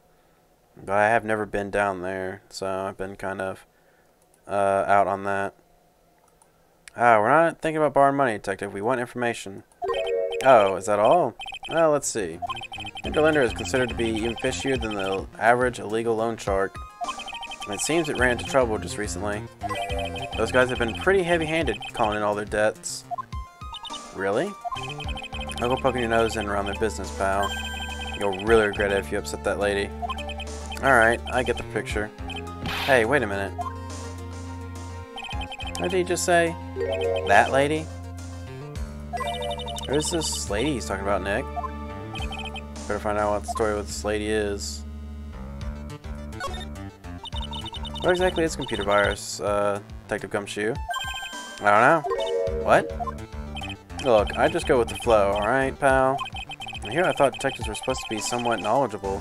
But I have never been down there, so I've been kind of out on that. We're not thinking about borrowing money, Detective. We want information. Oh, is that all? Well, let's see. Interlender is considered to be even fishier than the average illegal loan shark. And it seems it ran into trouble just recently. Those guys have been pretty heavy-handed calling in all their debts. Really? Don't go poking your nose in around their business, pal. You'll really regret it if you upset that lady. Alright, I get the picture. Hey, wait a minute. What did he just say? That lady? Who's this lady he's talking about, Nick? Better find out what the story with this lady is. What exactly is computer virus, Detective Gumshoe? I don't know. What? Look, I just go with the flow, alright, pal? Here I thought detectives were supposed to be somewhat knowledgeable.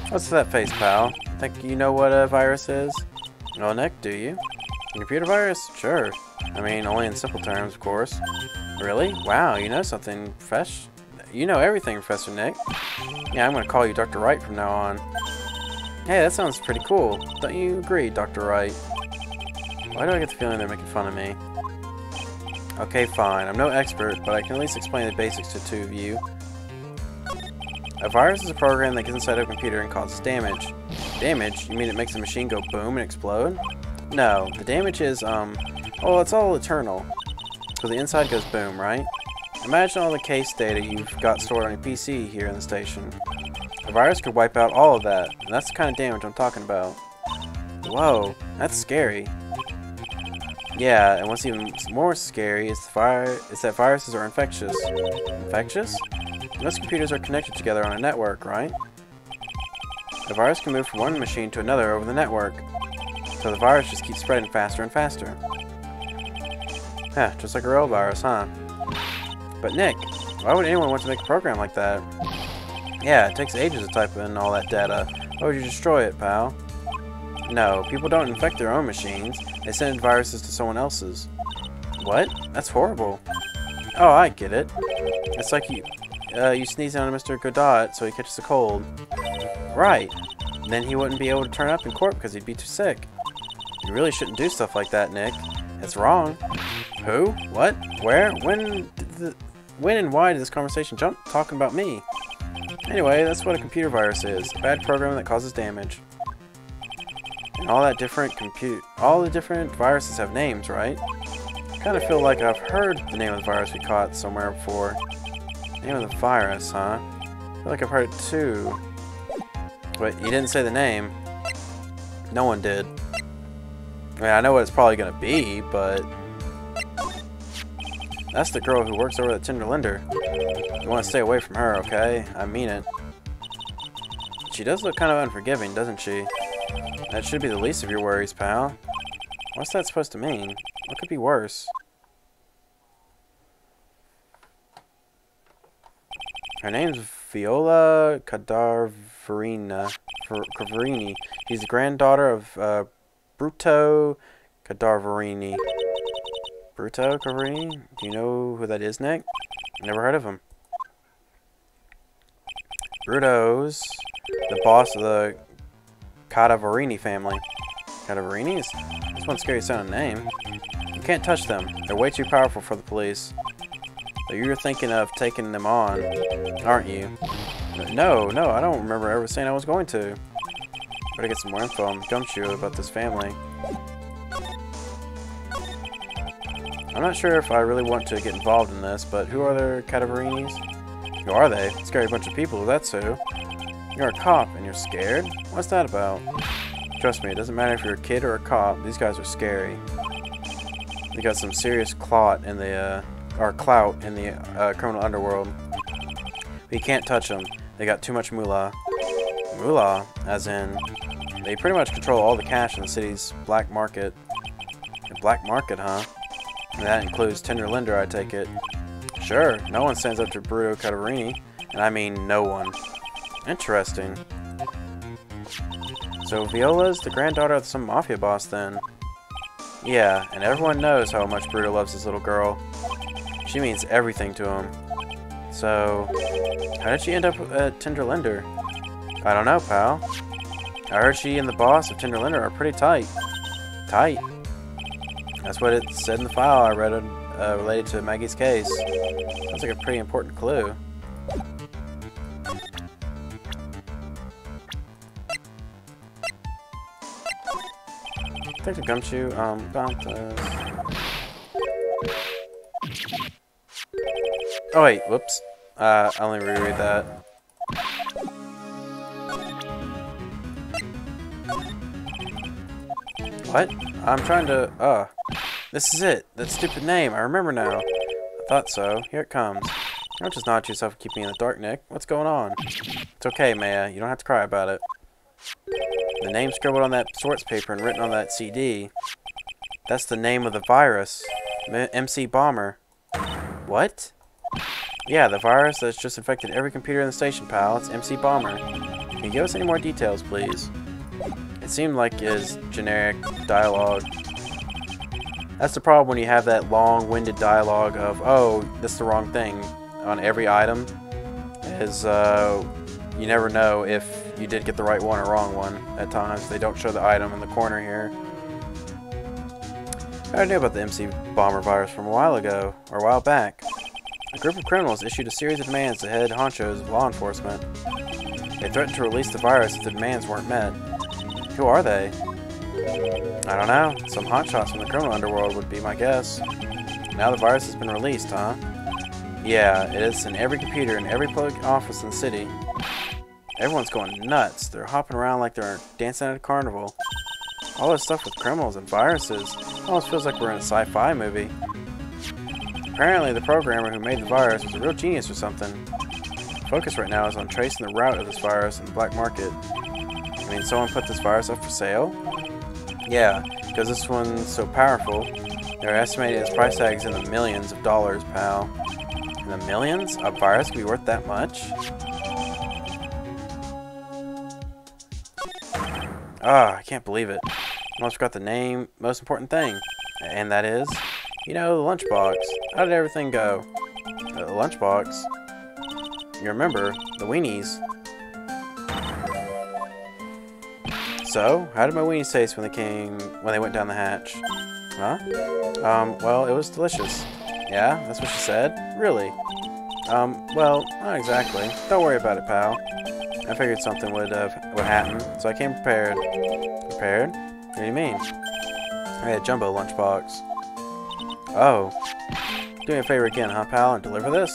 What's that face, pal? Think you know what a virus is? Oh, Nick, do you? A computer virus? Sure. I mean, only in simple terms, of course. Really? Wow, you know something, you know everything, Professor Nick. Yeah, I'm gonna call you Dr. Wright from now on. Hey, that sounds pretty cool. Don't you agree, Dr. Wright? Why do I get the feeling they're making fun of me? Okay, fine. I'm no expert, but I can at least explain the basics to two of you. A virus is a program that gets inside a computer and causes damage. Damage? You mean it makes the machine go boom and explode? No, the damage is, well, it's all eternal. So the inside goes boom, right? Imagine all the case data you've got stored on your PC here in the station. A virus could wipe out all of that, and that's the kind of damage I'm talking about. Whoa, that's scary. Yeah, and what's even more scary is that viruses are infectious. Infectious? Most computers are connected together on a network, right? The virus can move from one machine to another over the network. So the virus just keeps spreading faster and faster. Huh, just like a real virus, huh? But Nick, why would anyone want to make a program like that? Yeah, it takes ages to type in all that data. Why would you destroy it, pal? No, people don't infect their own machines. They send viruses to someone else's. What? That's horrible. Oh, I get it. It's like you sneeze on Mr. Godot so he catches a cold. Right. Then he wouldn't be able to turn up in court because he'd be too sick. You really shouldn't do stuff like that, Nick. It's wrong. Who? What? Where? When and why did this conversation jump talking about me? Anyway, that's what a computer virus is. A bad program that causes damage. And all the different viruses have names, right? I kind of feel like I've heard the name of the virus we caught somewhere before. Name of the virus, huh? I feel like I've heard it too. But you didn't say the name. No one did. I mean, I know what it's probably going to be, but... That's the girl who works over at Tinder Linder. You want to stay away from her, okay? I mean it. She does look kind of unforgiving, doesn't she? That should be the least of your worries, pal. What's that supposed to mean? What could be worse? Her name's Viola Cadaverini. She's the granddaughter of Bruto Cadaverini. Bruto Cadaverini? Do you know who that is, Nick? Never heard of him. Bruto's the boss of the Cadaverini family. Cadaverinis? That's one scary sounding name. You can't touch them. They're way too powerful for the police. So you're thinking of taking them on, aren't you? No, I don't remember ever saying I was going to. Better get some more info on Gumshoe about this family. I'm not sure if I really want to get involved in this, but who are their Cadaverinis? Who are they? Scary bunch of people, that's who. You're a cop and you're scared? What's that about? Trust me, it doesn't matter if you're a kid or a cop, these guys are scary. They got some serious clout in the criminal underworld. But you can't touch them. They got too much moolah. Moolah, as in, they pretty much control all the cash in the city's black market. The black market, huh? And that includes Tinder Linder, I take it. Sure, no one stands up to Bruto Cadaverini, and I mean no one. Interesting. So Viola's the granddaughter of some mafia boss then. Yeah, and everyone knows how much Bruto loves his little girl. She means everything to him. So, how did she end up at Tinder Linder? I don't know, pal. I heard she and the boss of Tinder Linder are pretty tight. Tight? That's what it said in the file I read related to Maggie's case. Sounds like a pretty important clue. Detective Gumshoe, about oh wait, whoops. I only reread that. What? I'm trying to, this is it. That stupid name. I remember now. I thought so. Here it comes. Don't just nod to yourself and keep me in the dark, Nick. What's going on? It's okay, Maya. You don't have to cry about it. The name scribbled on that sorts paper and written on that CD. That's the name of the virus. MC Bomber. What? Yeah, the virus that's just infected every computer in the station, pal. It's MC Bomber. Can you give us any more details, please? It seemed like his generic dialogue. That's the problem when you have that long-winded dialogue of, oh, this is the wrong thing on every item. Is you never know if you did get the right one or wrong one at times. They don't show the item in the corner here. I knew about the MC Bomber virus from a while ago, or a while back. A group of criminals issued a series of demands to head honchos of law enforcement. They threatened to release the virus if the demands weren't met. Who are they? I don't know. Some hotshots from the criminal underworld would be my guess. Now the virus has been released, huh? Yeah, it is in every computer in every public office in the city. Everyone's going nuts. They're hopping around like they're dancing at a carnival. All this stuff with criminals and viruses almost feels like we're in a sci-fi movie. Apparently the programmer who made the virus was a real genius or something. The focus right now is on tracing the route of this virus in the black market. I mean, someone put this virus up for sale? Yeah, because this one's so powerful. They're estimating its price tag's in the millions of dollars, pal. In the millions? A virus could be worth that much? Ah, I can't believe it. Almost forgot the name, most important thing. And that is, you know, the lunchbox. How did everything go? The lunchbox? You remember, the weenies. So, how did my weenies taste when they went down the hatch? Huh? Well, it was delicious. Yeah, that's what she said? Really? Well, not exactly. Don't worry about it, pal. I figured something would happen, so I came prepared. Prepared? What do you mean? I had a jumbo lunchbox. Oh. Do me a favor again, huh, pal, and deliver this?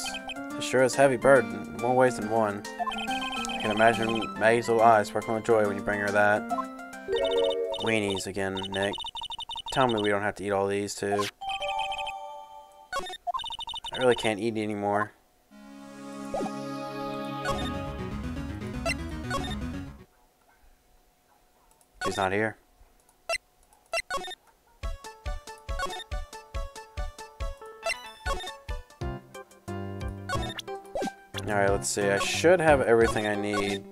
It sure is a heavy burden, in more ways than one. I can imagine Maggie's little eyes sparkling with joy when you bring her that. Weenies again, Nick. Tell me we don't have to eat all these, too. I really can't eat anymore. She's not here. Alright, let's see. I should have everything I need.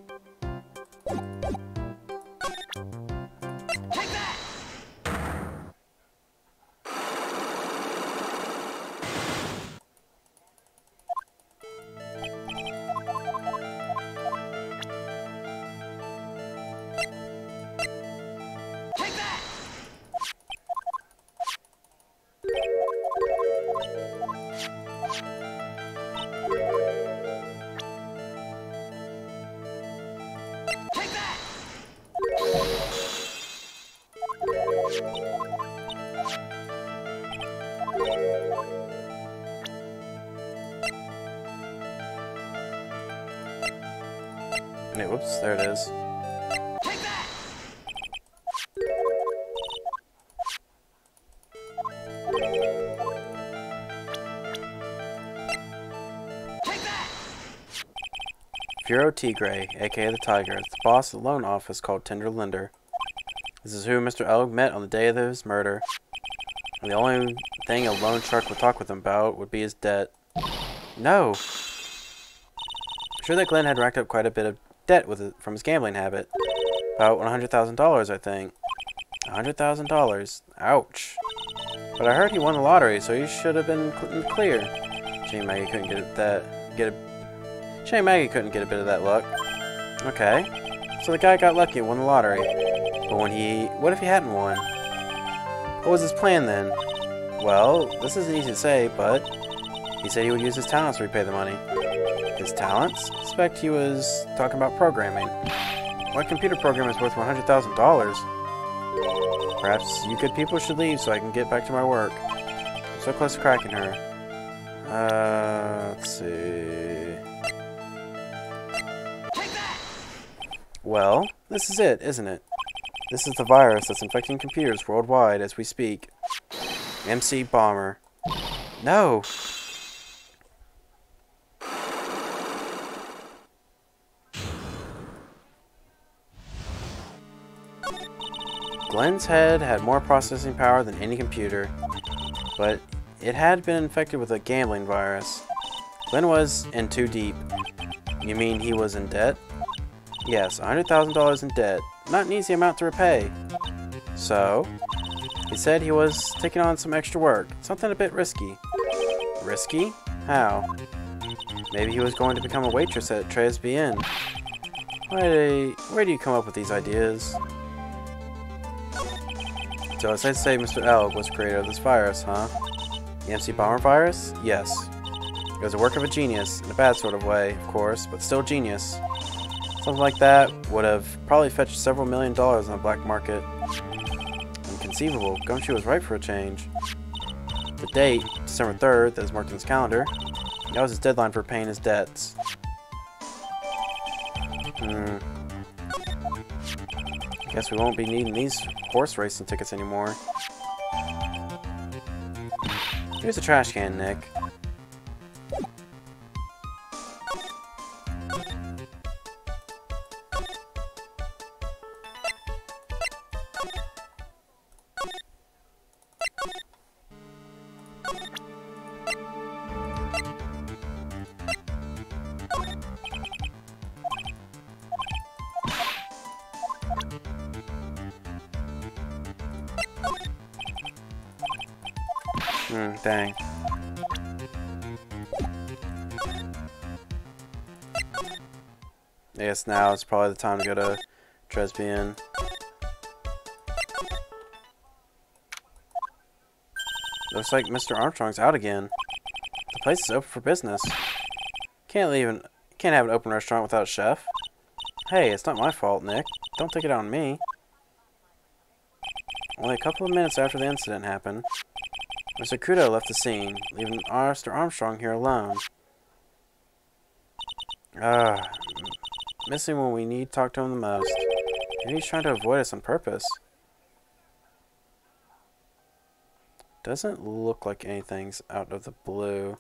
Hey, whoops, there it is. Take that! Take that! Tigre, aka the Tigre, is the boss of the loan office called Tender Lender. This is who Mr. Elg met on the day of his murder. And the only thing a loan shark would talk with him about would be his debt. No! I'm sure that Glenn had racked up quite a bit of debt from his gambling habit. About $100,000, I think. $100,000. Ouch. But I heard he won the lottery, so he should have been in the clear. Shame Maggie couldn't Shame Maggie couldn't get a bit of that luck. Okay. So the guy got lucky and won the lottery. But what if he hadn't won? What was his plan then? Well, this isn't easy to say, but he said he would use his talents to repay the money. His talents? I suspect he was talking about programming. What computer program is worth $100,000? Perhaps you good people should leave so I can get back to my work. I'm so close to cracking her. Let's see. Well, this is it, isn't it? This is the virus that's infecting computers worldwide as we speak. MC Bomber. No! Glenn's head had more processing power than any computer, but it had been infected with a gambling virus. Glenn was in too deep. You mean he was in debt? Yes, $100,000 in debt. Not an easy amount to repay. So, he said he was taking on some extra work, something a bit risky. Risky? How? Maybe he was going to become a waitress at Tribulations. Where do you come up with these ideas? So it's safe to say Mr. Elg was creator of this virus, huh? The MC Bomber virus? Yes. It was a work of a genius, in a bad sort of way, of course, but still genius. Something like that would have probably fetched several $1,000,000 on the black market. Inconceivable. Gumshoe was right for a change. The date, December 3rd, that is marked in his calendar, that was his deadline for paying his debts. Guess we won't be needing these horse racing tickets anymore. Here's a trash can, Nick. Dang. I guess now is probably the time to go to Tribulations. Looks like Mr. Armstrong's out again. The place is open for business. Can't have an open restaurant without a chef. Hey, it's not my fault, Nick. Don't take it out on me. Only a couple of minutes after the incident happened, Mr. Kudo left the scene, leaving Mr. Armstrong here alone. Missing when we need to talk to him the most. Maybe he's trying to avoid us on purpose. Doesn't look like anything's out of the blue.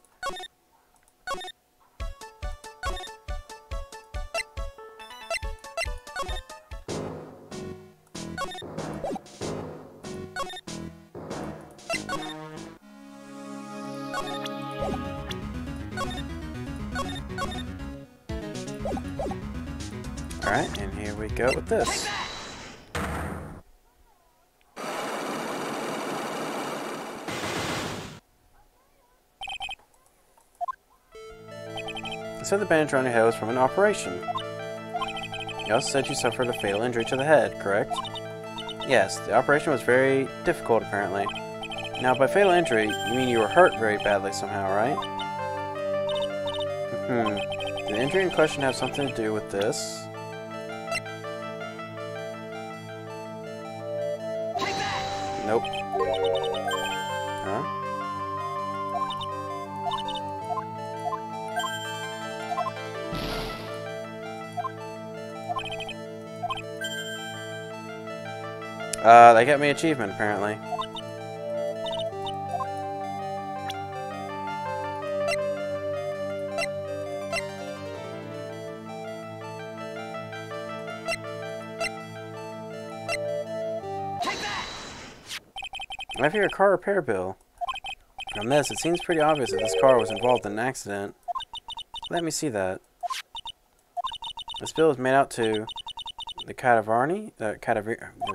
Alright, and here we go with this. You said the bandage around your head was from an operation. You also said you suffered a fatal injury to the head, correct? Yes, the operation was very difficult apparently. Now by fatal injury, you mean you were hurt very badly somehow, right? Did the injury in question have something to do with this? Nope. Huh? They got me achievement, apparently. I have here a car repair bill. From this, it seems pretty obvious that this car was involved in an accident. Let me see that. This bill is made out to the Cadavarni?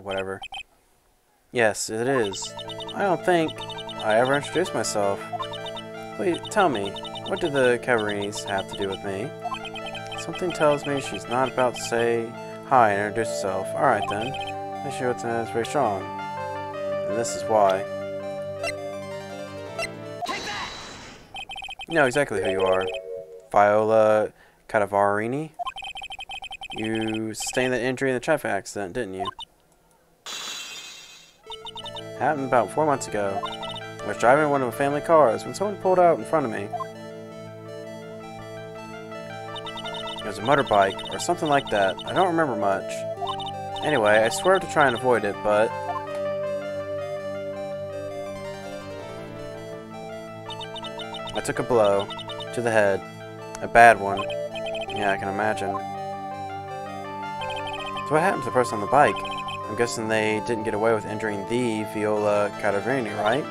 Whatever. Yes, it is. I don't think I ever introduced myself. Please, tell me, what did the Cavarinis have to do with me? Something tells me she's not about to say hi and introduce herself. Alright then. Make sure it's very strong. And this is why. You know exactly who you are. Viola Cadavarini. You sustained that injury in the traffic accident, didn't you? Happened about 4 months ago. I was driving one of the family cars when someone pulled out in front of me. It was a motorbike or something like that. I don't remember much. Anyway, I swerved to try and avoid it, but I took a blow to the head. A bad one. Yeah, I can imagine. So what happened to the person on the bike? I'm guessing they didn't get away with injuring the Viola Cadaverini, right?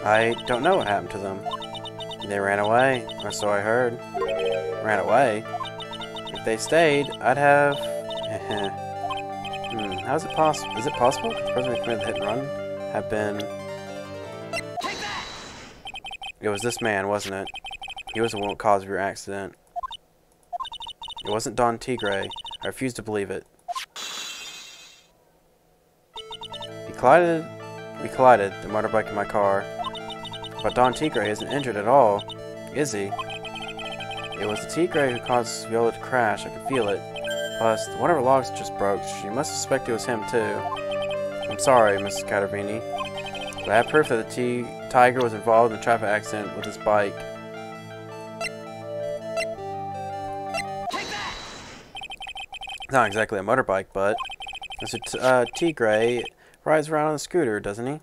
I don't know what happened to them. They ran away, or so I heard. Ran away? If they stayed, I'd have... How's it possible? Is it possible that the person who committed the hit and run have been... It was this man, wasn't it? He was the cause of your accident. It wasn't Don Tigre. I refuse to believe it. We collided the motorbike in my car. But Don Tigre isn't injured at all, is he? It was the Tigre who caused Viola to crash. I could feel it. Plus, one of her logs just broke. She must suspect it was him, too. I'm sorry, Mrs. Cadaverini, but I have proof that the Tigre was involved in the traffic accident with his bike. It's not exactly a motorbike, but Mr. Tigre rides around on a scooter, doesn't he?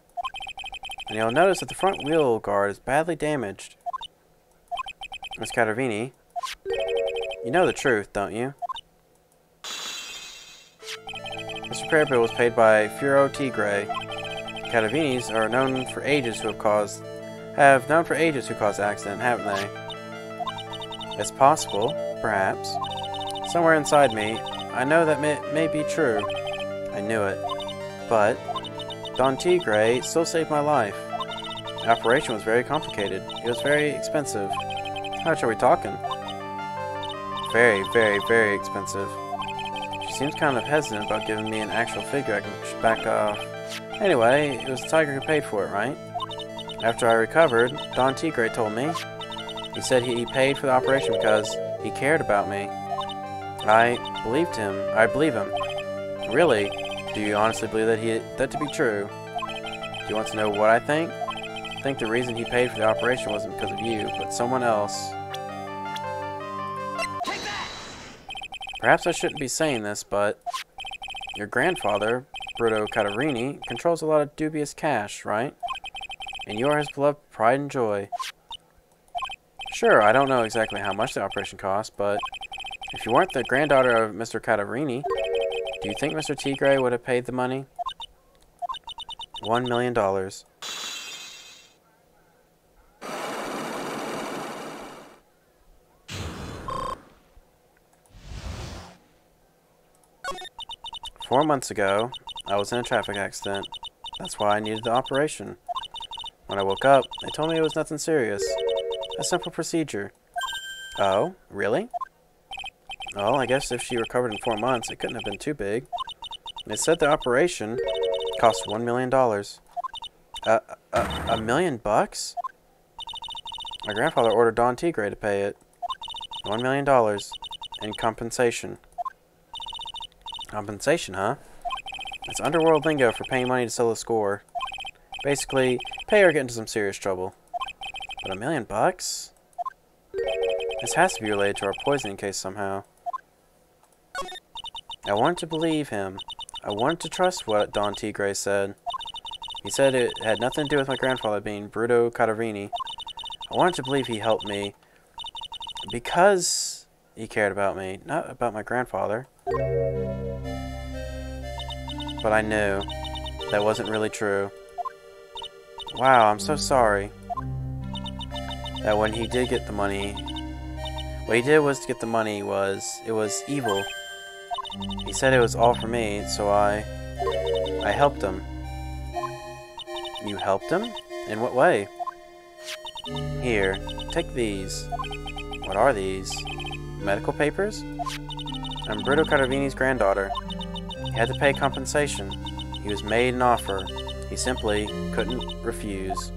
And you'll notice that the front wheel guard is badly damaged. Miss Cadaverini, you know the truth, don't you? This repair bill was paid by Furo Tigre. Cadavenis are known for ages who cause the accident, haven't they? It's possible, perhaps. Somewhere inside me, I know that may be true. I knew it. But Don Tigre still saved my life. The operation was very complicated. It was very expensive. How much are we talking? Very, very, very expensive. She seems kind of hesitant about giving me an actual figure I can back off. Anyway, it was the Tiger who paid for it, right? After I recovered, Don Tigre told me. He said he paid for the operation because he cared about me. I believed him. I believe him. Really? Do you honestly believe that to be true? Do you want to know what I think? I think the reason he paid for the operation wasn't because of you, but someone else. Perhaps I shouldn't be saying this, but your grandfather, Bruto Cadaverini, controls a lot of dubious cash, right? And you are his beloved pride and joy. Sure, I don't know exactly how much the operation cost, but if you weren't the granddaughter of Mr. Cadaverini, do you think Mr. Tigre would have paid the money? $1 million. Four months ago, I was in a traffic accident. That's why I needed the operation. When I woke up, they told me it was nothing serious. A simple procedure. Oh, really? Well, I guess if she recovered in 4 months, it couldn't have been too big. They said the operation cost $1 million. $1 million bucks? My grandfather ordered Don Tigre to pay it. $1 million in compensation. Compensation, huh? It's underworld lingo for paying money to settle a score. Basically, pay or get into some serious trouble. But $1 million bucks? This has to be related to our poisoning case somehow. I wanted to believe him. I wanted to trust what Don Tigre said. He said it had nothing to do with my grandfather being Bruto Cadaverini. I wanted to believe he helped me because he cared about me, not about my grandfather. But I knew that wasn't really true. Wow, I'm so sorry. That when he did get the money, what he did was to get the money it was evil. He said it was all for me, so I helped him. You helped him? In what way? Here, take these. What are these? Medical papers? I'm Bruto Cadaverini's granddaughter. He had to pay compensation. He was made an offer. He simply couldn't refuse.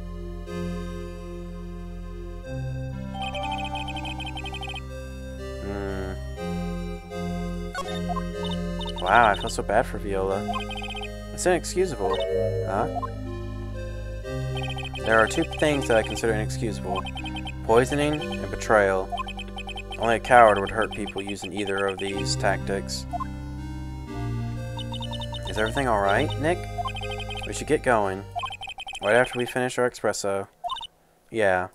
Wow, I feel so bad for Viola. It's inexcusable. Huh? There are two things that I consider inexcusable. Poisoning and betrayal. Only a coward would hurt people using either of these tactics. Is everything alright, Nick? We should get going. Right after we finish our espresso. Yeah.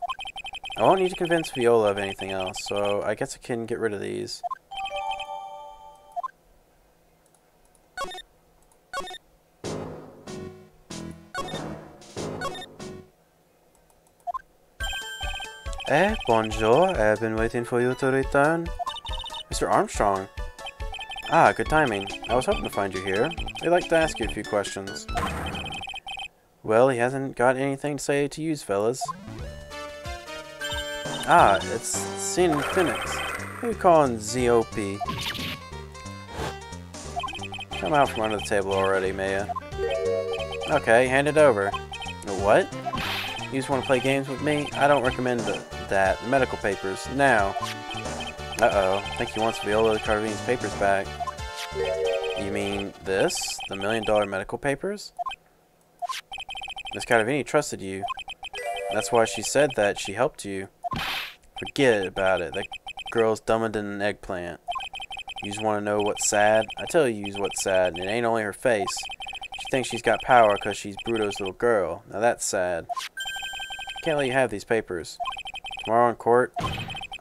I won't need to convince Viola of anything else, so I guess I can get rid of these. Bonjour. I've been waiting for you to return. Mr. Armstrong. Ah, good timing. I was hoping to find you here. I'd like to ask you a few questions. Well, he hasn't got anything to say to use, fellas. Ah, it's Sin Phoenix. Who are you calling ZOP? Come out from under the table already, Maya. Okay, hand it over. What? You just want to play games with me? I don't recommend that. The medical papers. Now. Uh-oh. I think he wants Viola Carvini's papers back. You mean this? The $1 million medical papers? Miss Carvini trusted you. That's why she said that she helped you. Forget about it. That girl's dumber than an eggplant. You just want to know what's sad? I tell you what's sad, and it ain't only her face. She thinks she's got power because she's Bruto's little girl. Now that's sad. Can't let you have these papers. Tomorrow in court,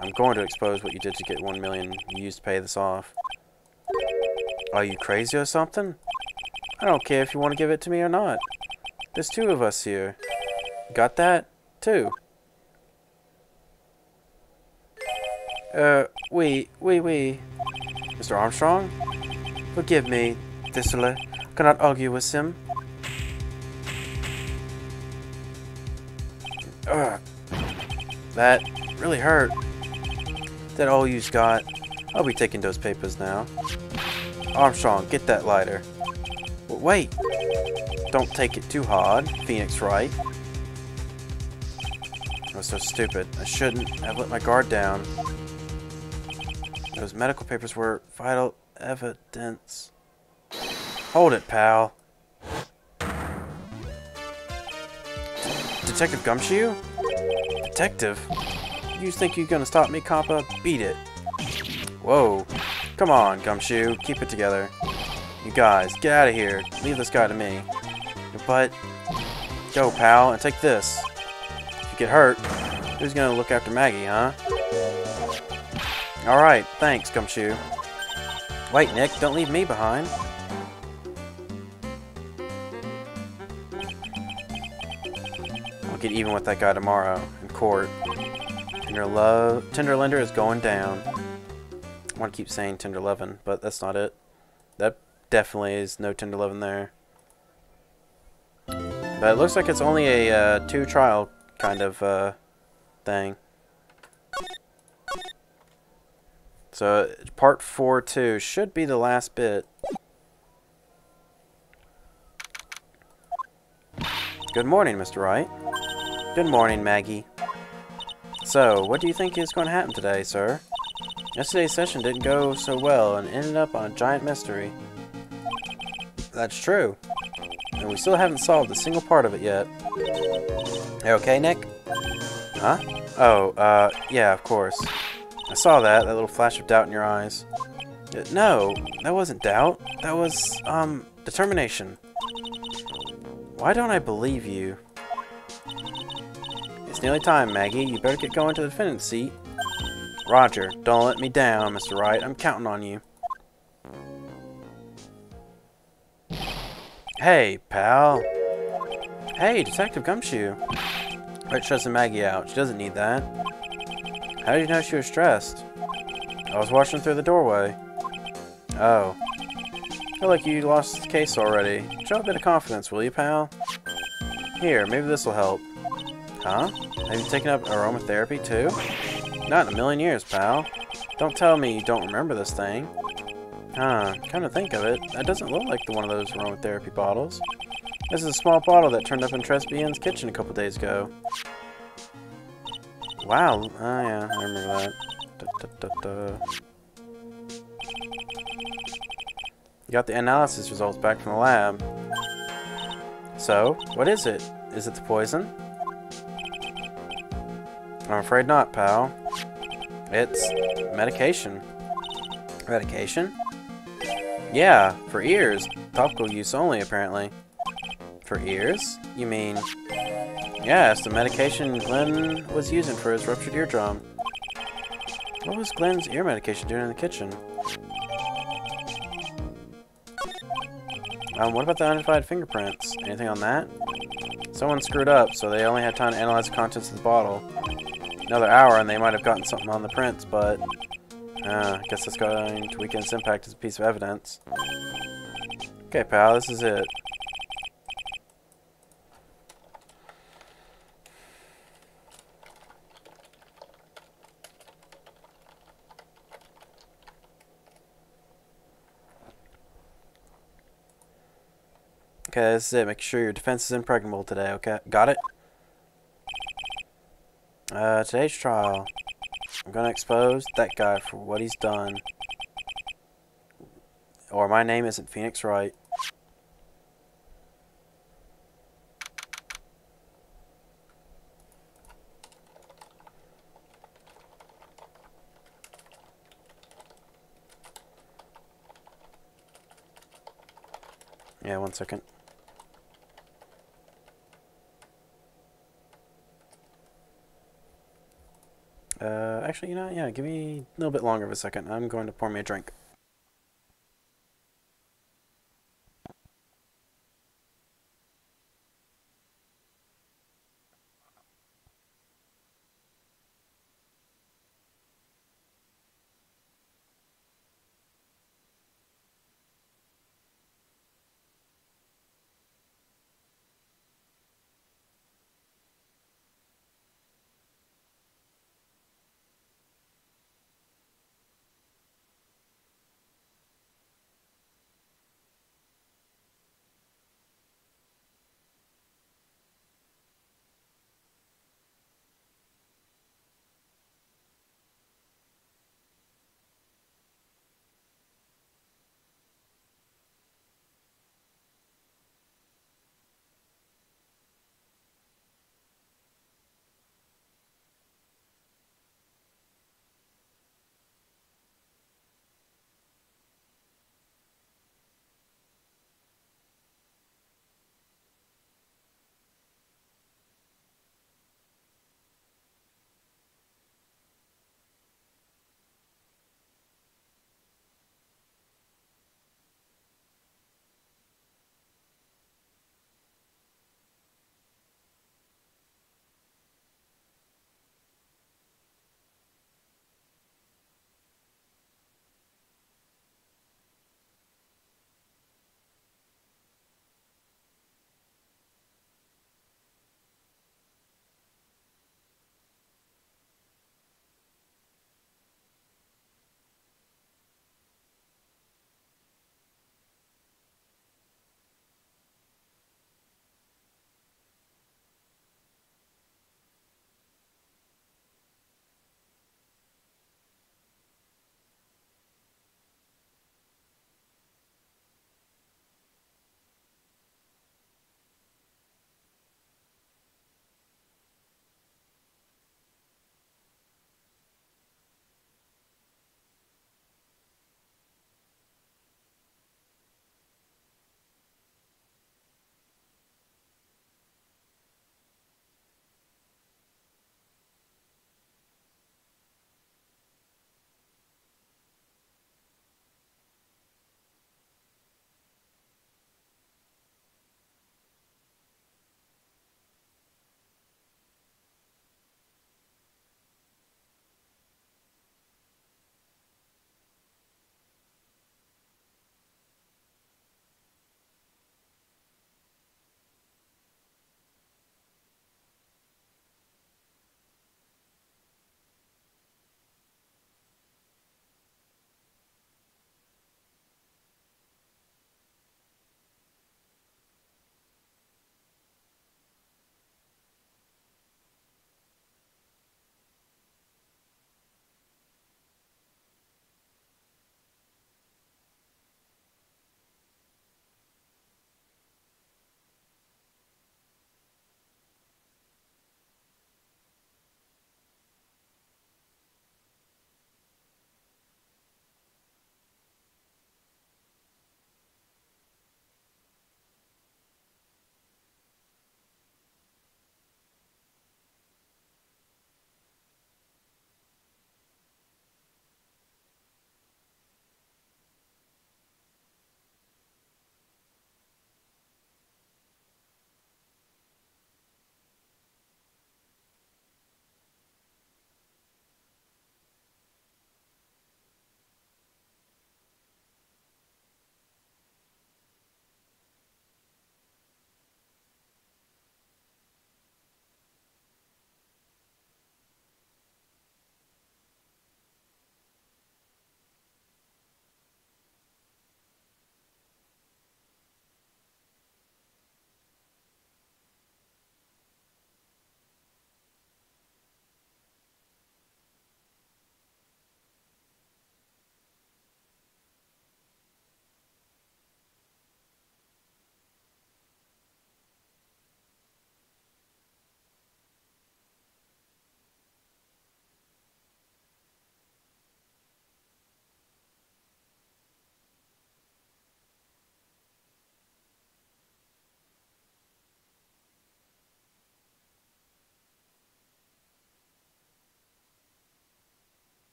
I'm going to expose what you did to get $1 million you used to pay this off. Are you crazy or something? I don't care if you want to give it to me or not. There's 2 of us here. Got that? 2. Oui. Mr. Armstrong? Forgive me, Thistle. Cannot argue with him. Ugh. That really hurt. That all you've got? I'll be taking those papers now. Armstrong, get that lighter. Wait! Don't take it too hard, Phoenix Wright. I was so stupid. I shouldn't have let my guard down. Those medical papers were vital evidence. Hold it, pal. Detective Gumshoe? Detective? You think you're gonna stop me, Compa? Beat it. Whoa. Come on, Gumshoe. Keep it together. You guys, get out of here. Leave this guy to me. But, go, pal, and take this. If you get hurt, who's gonna look after Maggie, huh? Alright, thanks, Gumshoe. Wait, Nick, don't leave me behind. I'll get even with that guy tomorrow, in court. Tenderlender is going down. I want to keep saying Tender Lovin', but that's not it. That definitely is no Tender Lovin' there. But it looks like it's only a 2 trial kind of thing. So part 4-2 should be the last bit. Good morning, Mr. Wright. Good morning, Maggie. So, what do you think is going to happen today, sir? Yesterday's session didn't go so well and ended up on a giant mystery. That's true. And we still haven't solved a single part of it yet. You okay, Nick? Huh? Oh, yeah, of course. I saw that little flash of doubt in your eyes. No, that wasn't doubt. That was, determination. Why don't I believe you? It's nearly time, Maggie. You better get going to the defendant's seat. Roger, don't let me down, Mr. Wright. I'm counting on you. Hey, pal. Hey, Detective Gumshoe. Wright stressing Maggie out. She doesn't need that. How did you know she was stressed? I was watching through the doorway. Oh. I feel like you lost the case already. Show a bit of confidence, will you, pal? Here, maybe this will help. Huh? Have you taken up aromatherapy, too? Not in a million years, pal. Don't tell me you don't remember this thing. Huh, come to think of it, that doesn't look like one of those aromatherapy bottles. This is a small bottle that turned up in Trespian's kitchen a couple days ago. Wow, oh yeah, I remember that. You got the analysis results back from the lab. So, what is it? Is it the poison? I'm afraid not, pal. It's medication. Medication? Yeah, for ears. Topical use only, apparently. For ears? You mean... Yeah, it's the medication Glenn was using for his ruptured eardrum. What was Glenn's ear medication doing in the kitchen? What about the unidentified fingerprints? Anything on that? Someone screwed up, so they only had time to analyze the contents of the bottle. another hour and they might have gotten something on the prints, but I guess that's going to weaken its impact as a piece of evidence. Okay, pal, this is it. Okay, this is it. Make sure your defense is impregnable today, okay? Got it? Today's trial. I'm gonna expose that guy for what he's done. Or my name isn't Phoenix Wright. Yeah, 1 second. Actually, you know, yeah, give me a little bit longer of a second. I'm going to pour me a drink.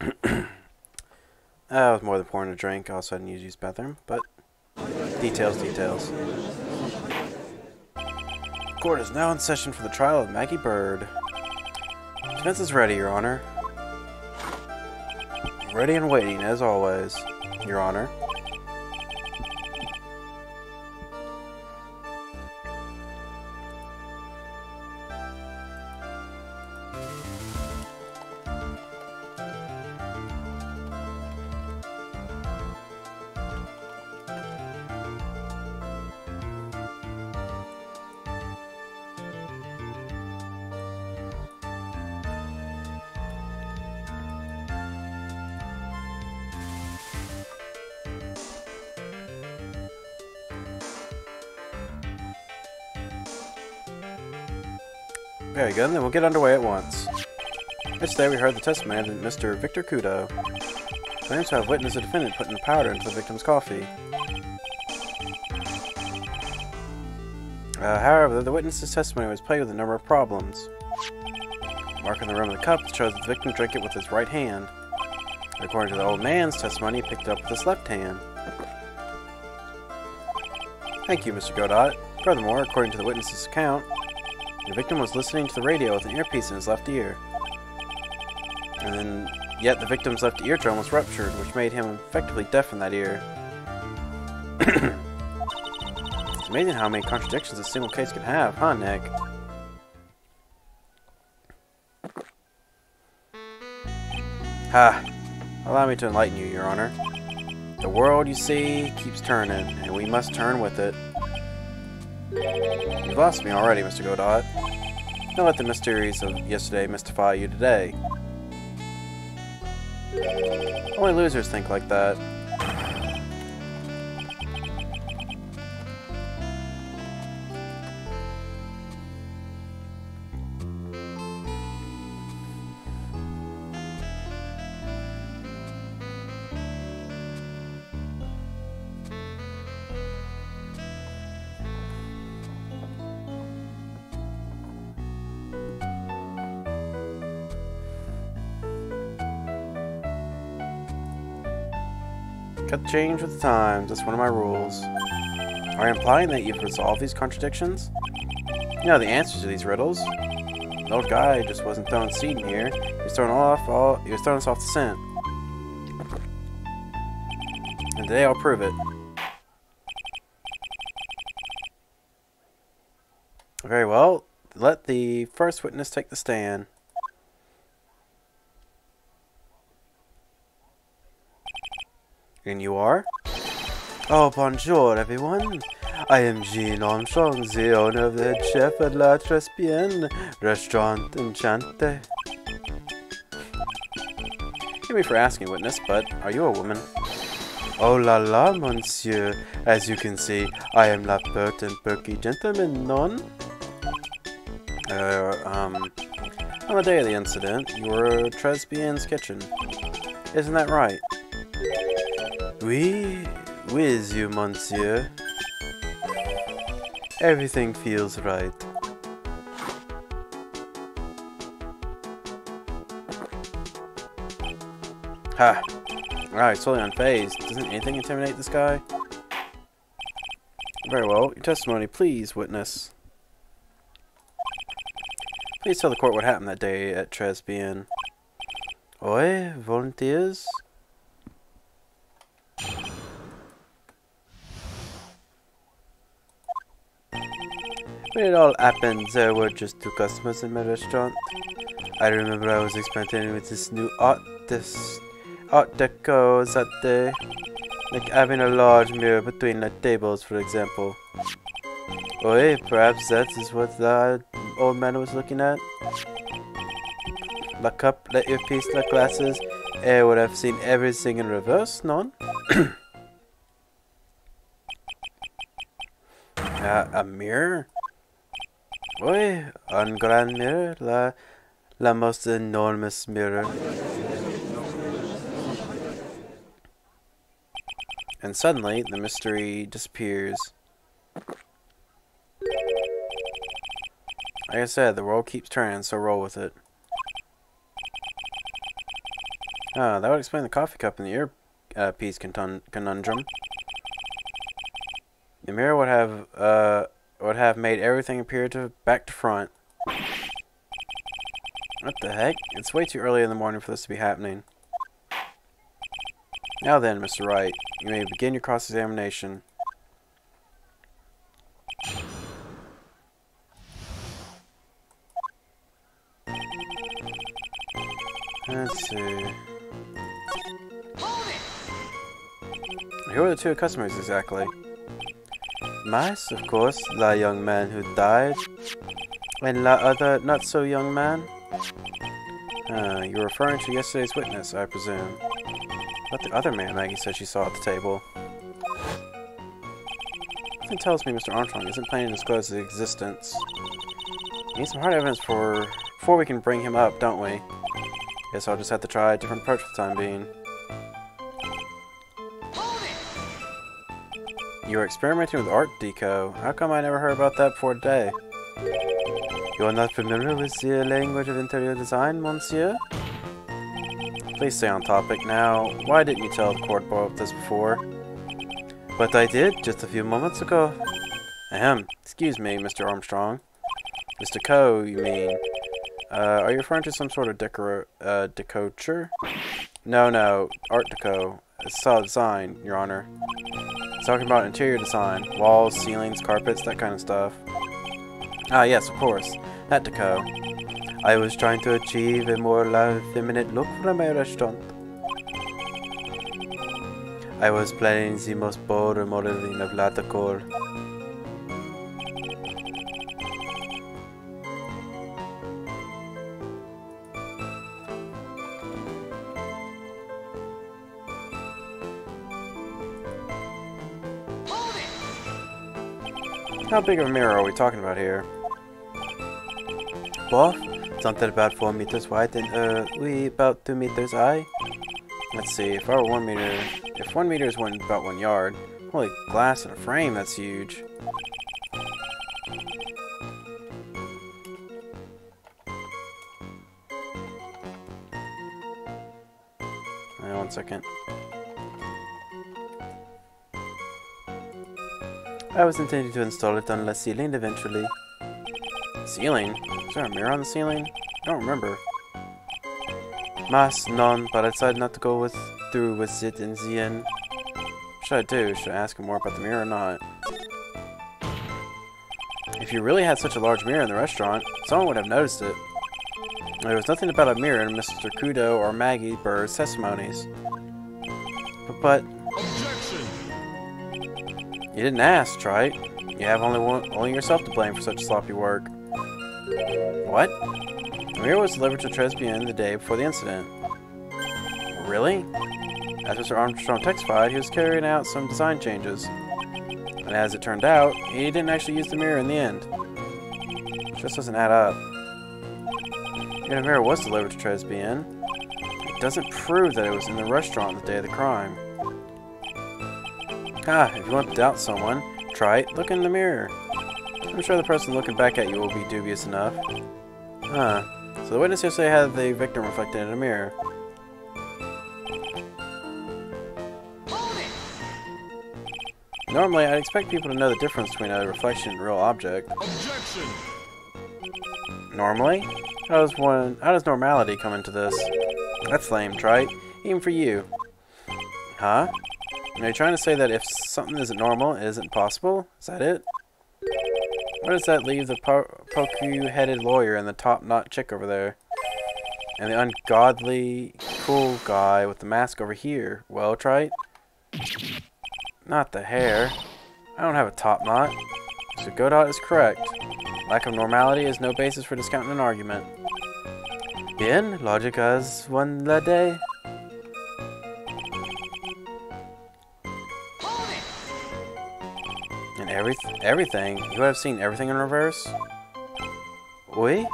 I was more than pouring a drink. Also, I need to use the bathroom, but details, details. Court is now in session for the trial of Maggie Bird. Defense is ready, Your Honor. Ready and waiting, as always, Your Honor. Very good, then we'll get underway at once. Yesterday we heard the testimony of Mr. Victor Kudo. Claims to have witnessed a defendant putting powder into the victim's coffee. However, the witness's testimony was plagued with a number of problems. Mark on the rim of the cup shows that the victim drank it with his right hand. According to the old man's testimony, he picked it up with his left hand. Thank you, Mr. Godot. Furthermore, according to the witness's account, the victim was listening to the radio with an earpiece in his left ear. Yet the victim's left eardrum was ruptured, which made him effectively deaf in that ear. It's amazing how many contradictions a single case can have, huh, Nick? Ha! Allow me to enlighten you, Your Honor. The world, you see, keeps turning, and we must turn with it. You've lost me already, Mr. Godot. Don't let the mysteries of yesterday mystify you today. Only losers think like that. Cut the change with the times. That's one of my rules. Are you implying that you've resolved these contradictions? You know the answers to these riddles. The old guy just wasn't throwing seed in here. He was throwing us off the scent. And today I'll prove it. Very well. Let the first witness take the stand. And you are? Oh, bonjour, everyone. I am Jean Armstrong, the owner of the head chef at La Tribulations Restaurant Enchanté. Forgive me for asking, witness, but are you a woman? Oh la la, monsieur. As you can see, I am la pert and perky gentleman, non? On the day of the incident, you were at Tribulations' kitchen. Isn't that right? Oui, with you, monsieur. Everything feels right. Ha! Alright, totally unfazed. Doesn't anything intimidate this guy? Very well. Your testimony, please, witness. Please tell the court what happened that day at Tribulations. Oi, volunteers? When it all happened, there were just 2 customers in my restaurant. I remember I was experimenting with this new art deco that day. Like having a large mirror between the tables, for example. Oi, perhaps that is what the old man was looking at? The cup, the earpiece, the glasses. I would have seen everything in reverse, non? A mirror? Oui, un grand mirror, la most enormous mirror. And suddenly, the mystery disappears. Like I said, the world keeps turning, so roll with it. Ah, that would explain the coffee cup in the earpiece conundrum. The mirror would have made everything appear back to front. What the heck? It's way too early in the morning for this to be happening. Now then, Mr. Wright, you may begin your cross-examination. Let's see. Who are the two customers exactly? Mice, of course, the young man who died, and the other not-so-young man. You're referring to yesterday's witness, I presume. What the other man Maggie said she saw at the table? Something tells me Mr. Armstrong isn't planning to disclose his existence. We need some hard evidence before we can bring him up, don't we? Guess I'll just have to try a different approach for the time being. You were experimenting with art deco. How come I never heard about that before today? You're not familiar with the language of interior design, monsieur? Please stay on topic now. Why didn't you tell the court about this before? But I did, just a few moments ago. Ahem. Excuse me, Mr. Armstrong. Mr. Coe, you mean? Are you referring to some sort of decorature? No, art deco. It's solid design, Your Honor. It's talking about interior design. Walls, ceilings, carpets, that kind of stuff. Ah, yes, of course. That deco. I was trying to achieve a more feminine look for my restaurant. I was planning the most bold remodeling of la decor. How big of a mirror are we talking about here? Both? Something about 4 meters wide and we about 2 meters high. Let's see, if 1 meter is about 1 yard, holy glass in a frame, that's huge. Hang on 1 second. I was intending to install it on the ceiling eventually. Ceiling? Is there a mirror on the ceiling? I don't remember. Mas, none, but I decided not to go through with it in the end. What should I do? Should I ask him more about the mirror or not? If you really had such a large mirror in the restaurant, someone would have noticed it. There was nothing about a mirror in Mr. Kudo or Maggie Bird's testimonies. But you didn't ask, Trite. You have only yourself to blame for such sloppy work. What? The mirror was delivered to Tribulations the day before the incident. Really? As Mr. Armstrong testified, he was carrying out some design changes. And as it turned out, he didn't actually use the mirror in the end. It just doesn't add up. If the mirror was delivered to Tribulations, it doesn't prove that it was in the restaurant on the day of the crime. If you want to doubt someone, try it. Look in the mirror. I'm sure the person looking back at you will be dubious enough. So the witness yesterday had the victim reflected in a mirror. Normally, I'd expect people to know the difference between a reflection and a real object. Objection! Normally? How does normality come into this? That's lame, Trite. Even for you. Huh? Are you trying to say that if something isn't normal, it isn't possible? Is that it? Where does that leave the poku-headed lawyer and the top-knot chick over there? And the ungodly, cool guy with the mask over here? Well, Trite? Not the hair. I don't have a top knot. So Godot is correct. Lack of normality is no basis for discounting an argument. Bien, logic has won the day. And everything? You would have seen everything in reverse? Oui?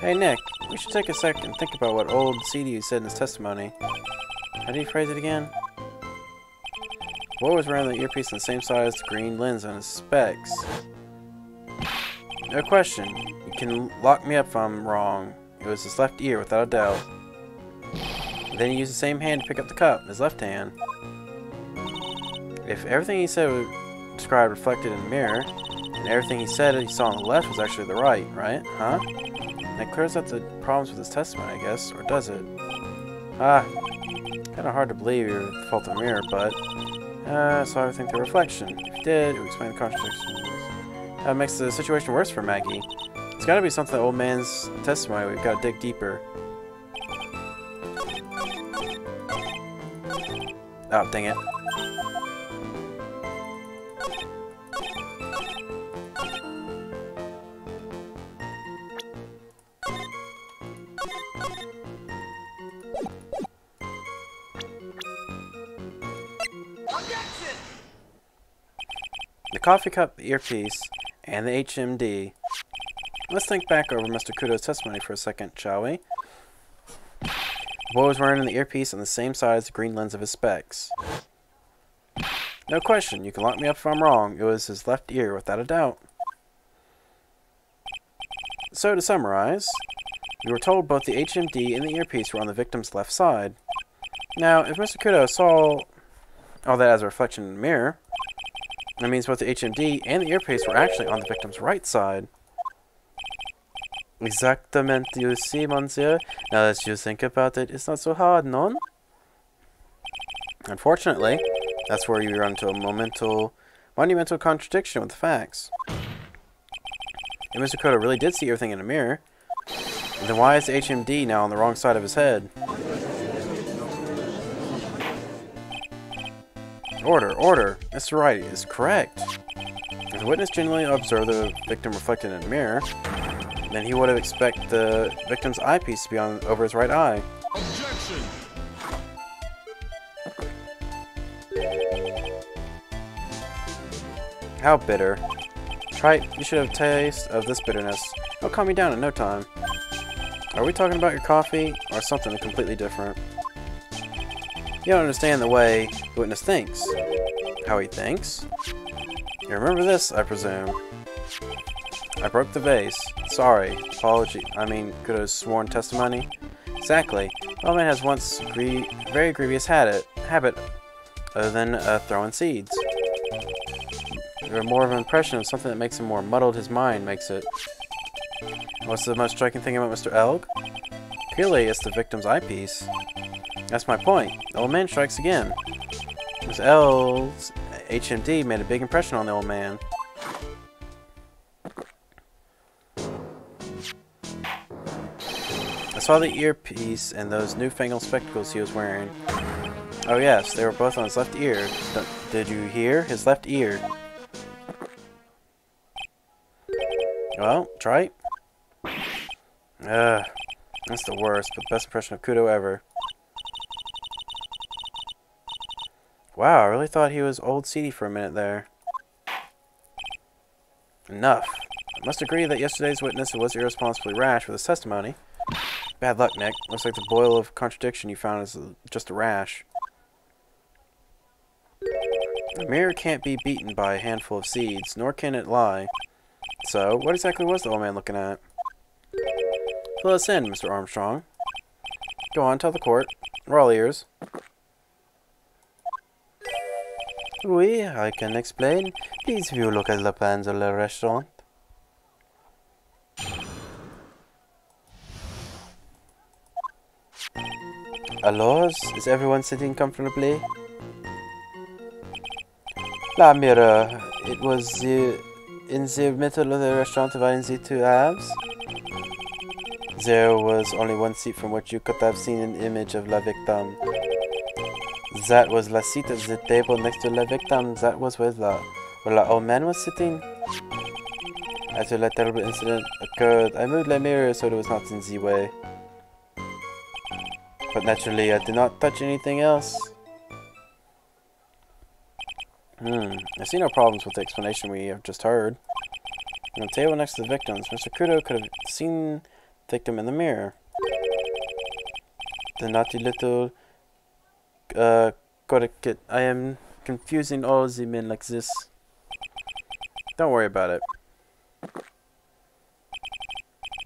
Hey Nick, we should take a second and think about what old CD said in his testimony. How did he phrase it again? The boy was wearing the earpiece on the same side as the green lens on his specs. No question. You can lock me up if I'm wrong. It was his left ear, without a doubt. Then he used the same hand to pick up the cup, his left hand. If everything he said was described reflected in the mirror, and everything he said he saw on the left was actually the right? Huh? That clears up the problems with his testimony, I guess, or does it? Kinda hard to believe you're the fault of the mirror, but so I would think the reflection. If you did, it would explain the contradictions. That makes the situation worse for Maggie. It's gotta be something in the old man's testimony. We've gotta dig deeper. Oh, dang it. The coffee cup, the earpiece, and the HMD. Let's think back over Mr. Kudo's testimony for a second, shall we? The boy was wearing the earpiece on the same side as the green lens of his specs. No question, you can lock me up if I'm wrong. It was his left ear, without a doubt. So, to summarize, you were told both the HMD and the earpiece were on the victim's left side. Now, if Mr. Kudo saw all that as a reflection in the mirror, that means both the HMD and the earpiece were actually on the victim's right side. Exactamente, you see, monsieur. Now that you think about it, it's not so hard, no? Unfortunately, that's where you run into a monumental contradiction with the facts. If Mr. Kudo really did see everything in a mirror, then why is the HMD now on the wrong side of his head? Order! Mr. Wright is correct. If the witness genuinely observed the victim reflected in a mirror, then he would have expected the victim's eyepiece to be over his right eye. Objection! How bitter. Trite, you should have a taste of this bitterness. It'll calm you down in no time. Are we talking about your coffee, or something completely different? You don't understand the way the witness thinks. How he thinks? You remember this, I presume. I broke the vase. Sorry. Apology. I mean, Kudo's sworn testimony. Exactly. The old man has once very grievous habit other than throwing seeds. Or more of an impression of something that makes him more muddled his mind makes it. What's the most striking thing about Mr. Elg? Clearly, it's the victim's eyepiece. That's my point. The old man strikes again. Mr. Elg's HMD made a big impression on the old man. I saw the earpiece and those newfangled spectacles he was wearing. Oh yes, they were both on his left ear. Did you hear? His left ear. Well, try. That's the worst, but best impression of Kudo ever. Wow, I really thought he was old seedy for a minute there. Enough. I must agree that yesterday's witness was irresponsibly rash with his testimony. Bad luck, Nick. Looks like the boil of contradiction you found is just a rash. A mirror can't be beaten by a handful of seeds, nor can it lie. So, what exactly was the old man looking at? Fill us in, Mr. Armstrong. Go on, tell the court. We're all ears. Oui, I can explain. Please view look at the plans of the restaurant. Alors, is everyone sitting comfortably? La mirror, it was in the middle of the restaurant dividing the two halves. There was only one seat from which you could have seen an image of la victime. That was la seat at the table next to la victime. That was where the old man was sitting. After that terrible incident occurred, I moved la mirror so it was not in the way. But naturally, I did not touch anything else. I see no problems with the explanation we have just heard. On the table next to the victims, Mr. Kudo could have seen the victim in the mirror. The naughty little Korikit. I am confusing all the men like this. Don't worry about it.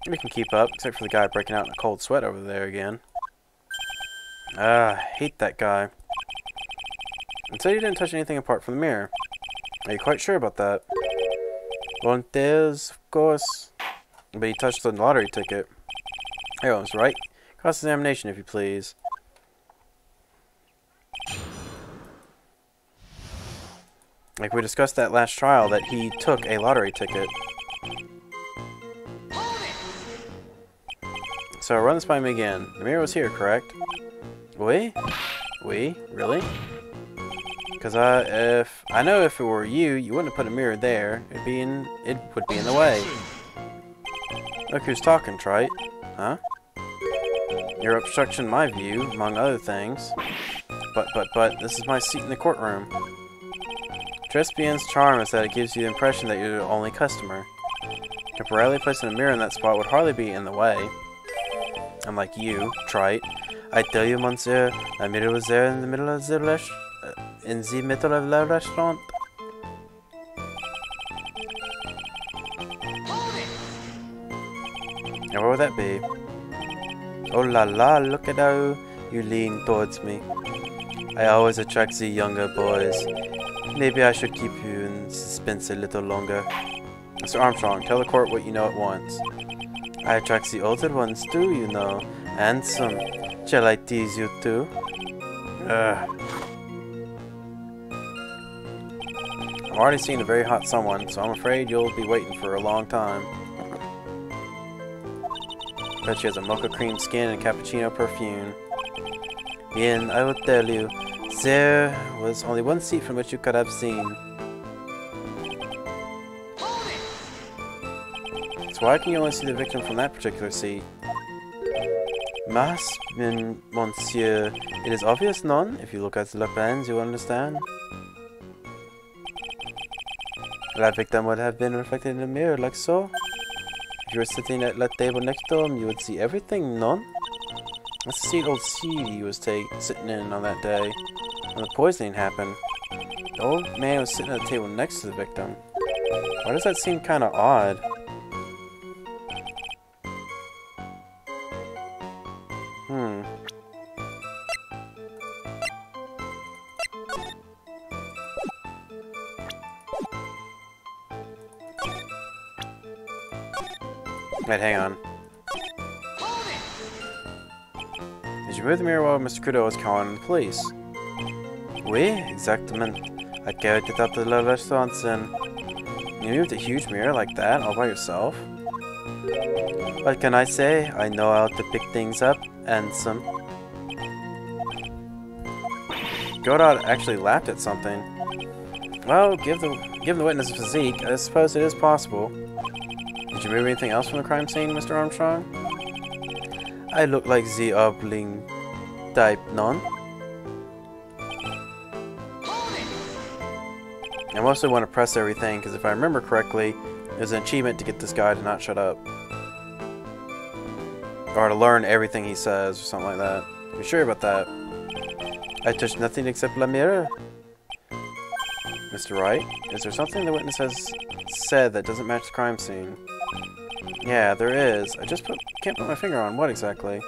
We can keep up, except for the guy breaking out in a cold sweat over there again. I hate that guy. And said you didn't touch anything apart from the mirror. Are you quite sure about that? Volunteers, of course. But he touched the lottery ticket. Here, I was right. Cross-examination, if you please. Like we discussed that last trial, that he took a lottery ticket. So run this by me again. The mirror was here, correct? We? We? Really? Because I know if it were you, you wouldn't have put a mirror there. It would be in the way. Look who's talking, Trite. Huh? You're obstructing my view, among other things. But, this is my seat in the courtroom. Trespian's charm is that it gives you the impression that you're the only customer. Temporarily placing a mirror in that spot would hardly be in the way. Unlike you, Trite. I tell you, monsieur, the mirror was there in the middle of the restaurant. And where would that be? Oh la la, look at how you lean towards me. I always attract the younger boys. Maybe I should keep you in suspense a little longer. Mr. Armstrong, tell the court what you know at once. I attract the older ones too, you know. Handsome. Shall I tease you too? Ugh. I'm already seeing a very hot someone, so I'm afraid you'll be waiting for a long time. Bet she has a mocha cream skin and cappuccino perfume. Bien, I will tell you. There was only one seat from which you could have seen. So why can you only see the victim from that particular seat? Monsieur, it is obvious, non? If you look at the lens, you will understand. That victim would have been reflected in the mirror, like so. If you were sitting at that table next to him, you would see everything, non? That's the seat old Seedy was sitting in on that day when the poisoning happened. The old man was sitting at the table next to the victim. Why does that seem kind of odd? Wait, hang on. Did you move the mirror while Mr. Crudo was calling the police? Oui, exactement. I carried it up to the restaurant and... You moved a huge mirror like that, all by yourself? What can I say? I know how to pick things up, and some... Godot actually laughed at something. Well, give the witness a physique, I suppose it is possible. Did you move anything else from the crime scene, Mr. Armstrong? I look like the Obling type, non? I mostly want to press everything, because if I remember correctly, there's an achievement to get this guy to not shut up. Or to learn everything he says, or something like that. You sure about that? I touched nothing except la mirror. Mr. Wright, is there something the witness has said that doesn't match the crime scene? Yeah, there is. I just can't put my finger on what exactly.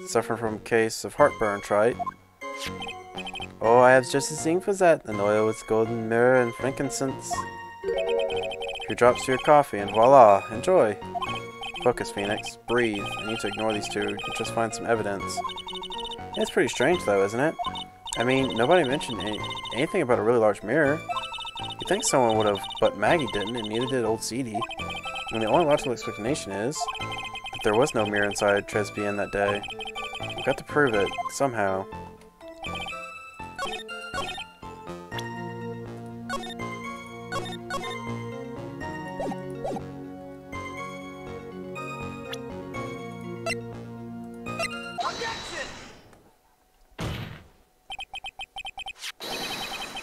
Suffering from a case of heartburn, right? Oh, I have just the thing for that. An oil with golden myrrh and frankincense. A few drops to your coffee, and voila! Enjoy! Focus, Phoenix. Breathe. I need to ignore these two and just find some evidence. It's pretty strange, though, isn't it? I mean, nobody mentioned anything about a really large mirror. You'd think someone would have, but Maggie didn't, and neither did old Seedy. And the only logical explanation is that there was no mirror inside Trespian that day. We've got to prove it, somehow.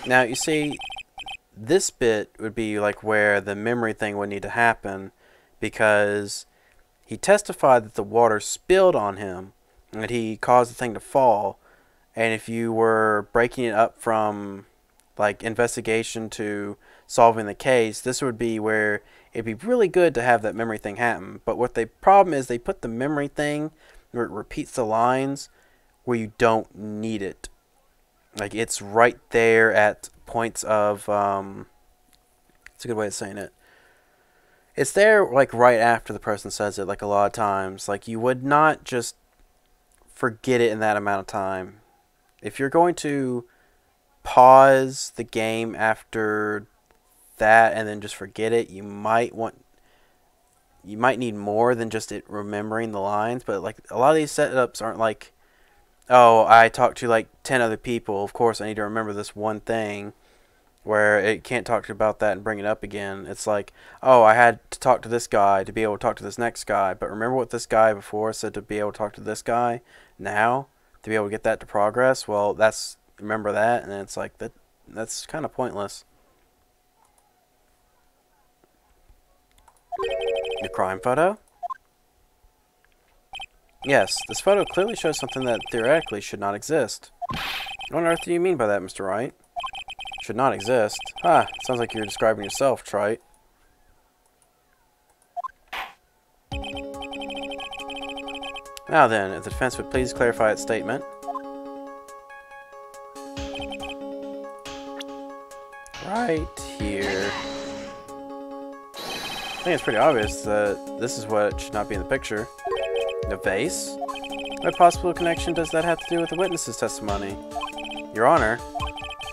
Now, you see, this bit would be like where the memory thing would need to happen, because he testified that the water spilled on him and that he caused the thing to fall. And if you were breaking it up from like investigation to solving the case, this would be where it'd be really good to have that memory thing happen. But what the problem is, they put the memory thing where it repeats the lines where you don't need it. Like, it's right there at points of, it's a good way of saying it. It's there, like, right after the person says it, like, a lot of times. Like, you would not just forget it in that amount of time. If you're going to pause the game after that and then just forget it, you might need more than just it remembering the lines. But, like, a lot of these setups aren't like, oh, I talked to like 10 other people, of course I need to remember this one thing, where it can't talk about that and bring it up again. It's like, oh, I had to talk to this guy to be able to talk to this next guy, but remember what this guy before said to be able to talk to this guy now to be able to get that to progress? Well, remember that, and it's like that's kind of pointless. The crime photo? Yes, this photo clearly shows something that theoretically should not exist. What on earth do you mean by that, Mr. Wright? Should not exist? Huh, sounds like you're describing yourself, Trite. Now then, if the defense would please clarify its statement. Right here. I think it's pretty obvious that this is what should not be in the picture. The vase? What possible connection does that have to do with the witness's testimony? Your Honor,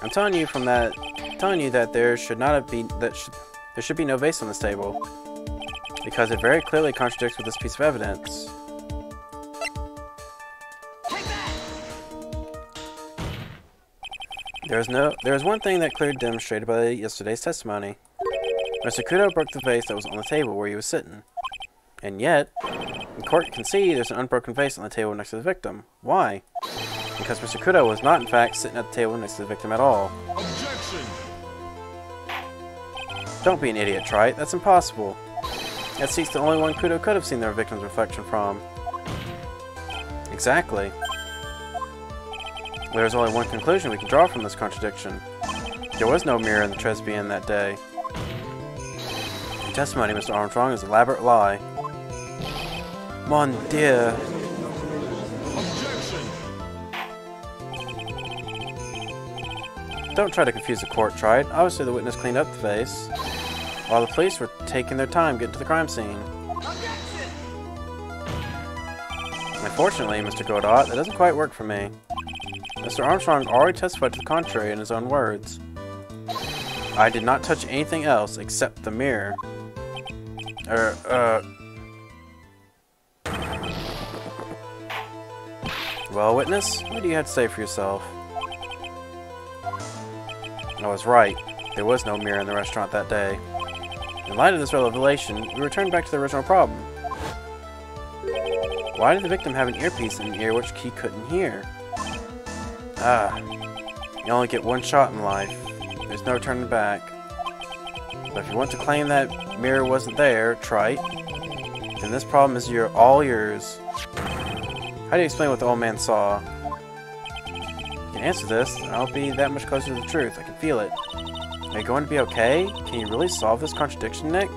I'm telling you that there should be no vase on this table, because it very clearly contradicts with this piece of evidence. There is one thing that clearly demonstrated by yesterday's testimony. Mr. Kudo broke the vase that was on the table where he was sitting. And yet, the court can see there's an unbroken vase on the table next to the victim. Why? Because Mr. Kudo was not, in fact, sitting at the table next to the victim at all. Objection! Don't be an idiot, Trite. That's impossible. That seat's the only one Kudo could have seen their victim's reflection from. Exactly. There's only one conclusion we can draw from this contradiction. There was no mirror in the Tresbian that day. Your testimony, Mr. Armstrong, is an elaborate lie. Mon Dieu. Don't try to confuse the court, Trite. Obviously the witness cleaned up the vase, while the police were taking their time getting to the crime scene. Unfortunately, Mr. Godot, that doesn't quite work for me. Mr. Armstrong already testified to the contrary in his own words. I did not touch anything else except the mirror. Well, witness, what do you have to say for yourself? I was right. There was no mirror in the restaurant that day. In light of this revelation, we returned back to the original problem. Why did the victim have an earpiece in an ear which he couldn't hear? You only get one shot in life. There's no turning back. But if you want to claim that mirror wasn't there, Trite, then this problem is all yours. How do you explain what the old man saw? If you can answer this, I'll be that much closer to the truth. I can feel it. Are you going to be okay? Can you really solve this contradiction, Nick?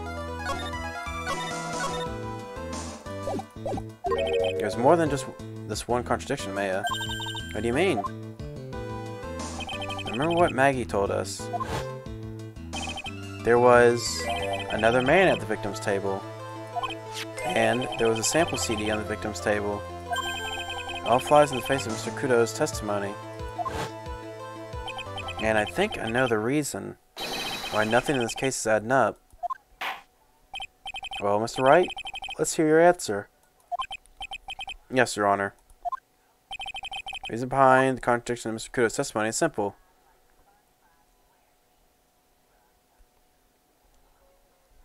There's more than just this one contradiction, Maya. What do you mean? Remember what Maggie told us. There was another man at the victim's table. And there was a sample CD on the victim's table. It all flies in the face of Mr. Kudo's testimony. And I think I know the reason why nothing in this case is adding up. Well, Mr. Wright, let's hear your answer. Yes, Your Honor. The reason behind the contradiction of Mr. Kudo's testimony is simple.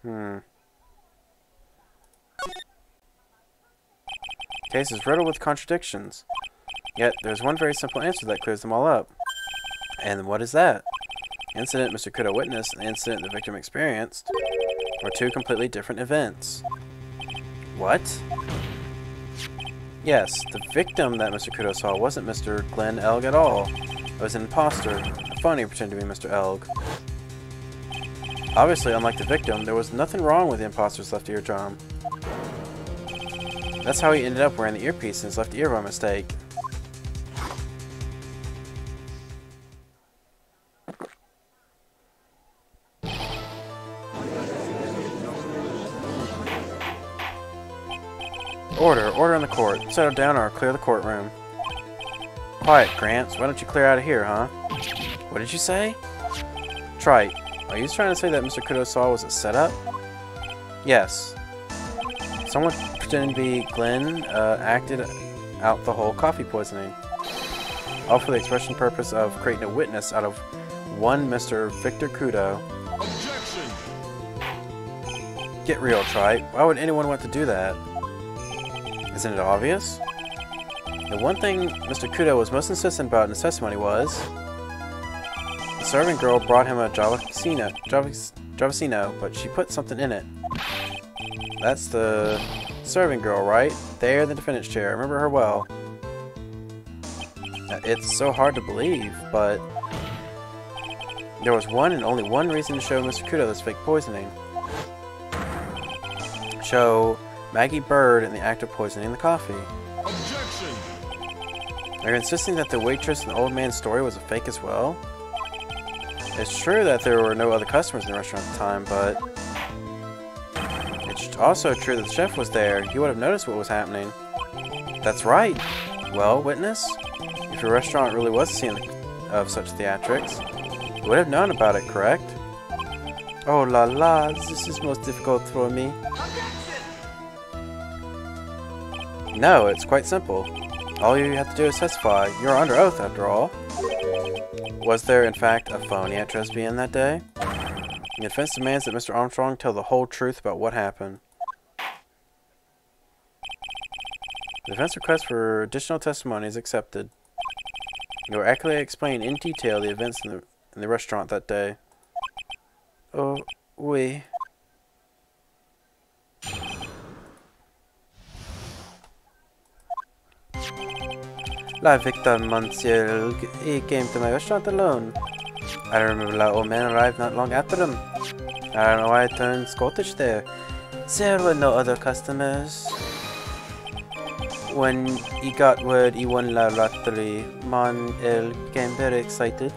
The case is riddled with contradictions. Yet, there's one very simple answer that clears them all up. And what is that? The incident Mr. Kudo witnessed and the incident the victim experienced were two completely different events. What? Yes, the victim that Mr. Kudo saw wasn't Mr. Glenn Elg at all. It was an imposter, a phony pretending to be Mr. Elg. Obviously, unlike the victim, there was nothing wrong with the imposter's left eardrum. That's how he ended up wearing the earpiece in his left ear by mistake. Order in the court. Settle down or I'll clear the courtroom. Quiet, Gramps. Why don't you clear out of here, huh? What did you say? Trite, are you trying to say that Mr. Kudo saw was a setup? Yes. Someone pretending to be Glenn acted out the whole coffee poisoning. All for the expression purpose of creating a witness out of one Mr. Victor Kudo. Objection! Get real, Trite. Why would anyone want to do that? Isn't it obvious? The one thing Mr. Kudo was most insistent about in his testimony was the serving girl brought him a Javasino, but she put something in it. That's the serving girl, right? There in the defendant's chair. I remember her well. It's so hard to believe, but there was one and only one reason to show Mr. Kudo this fake poisoning. Show Maggie Bird in the act of poisoning the coffee. Objection! Are you insisting that the waitress in the old man's story was a fake as well? It's true that there were no other customers in the restaurant at the time, but it's also true that the chef was there. He would have noticed what was happening. That's right. Well, witness, if your restaurant really was a scene of such theatrics, you would have known about it, correct? Oh la la, this is most difficult for me. No, it's quite simple. All you have to do is testify. You're under oath, after all. Was there, in fact, a phony at Tresbian that day? The defense demands that Mr. Armstrong tell the whole truth about what happened. The defense request for additional testimony is accepted. You will accurately explain in detail the events in the restaurant that day. Oh, oui. La victim, monsieur, he came to my restaurant alone. I remember the old man arrived not long after him. I don't know why I turned Scottish there. There were no other customers. When he got word he won la lottery, Mon El became very excited.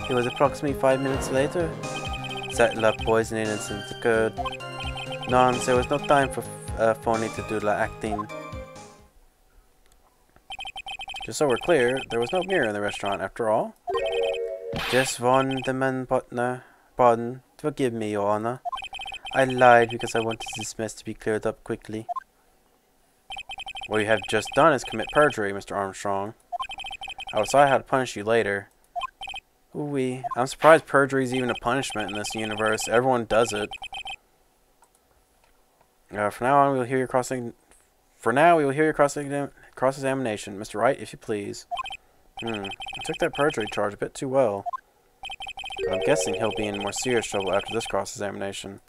It was approximately 5 minutes later that la poisoning incident occurred. No, there was no time for phony to do la acting. Just so we're clear, there was no mirror in the restaurant after all. Just one the man partner. Pardon, forgive me, Your Honor. I lied because I wanted this mess to be cleared up quickly. What you have just done is commit perjury, Mr. Armstrong. I will decide how to punish you later. Ooh-wee. I'm surprised perjury is even a punishment in this universe. Everyone does it. For now, we will hear your cross-examination. Mr. Wright, if you please. I took that perjury charge a bit too well. But I'm guessing he'll be in more serious trouble after this cross-examination.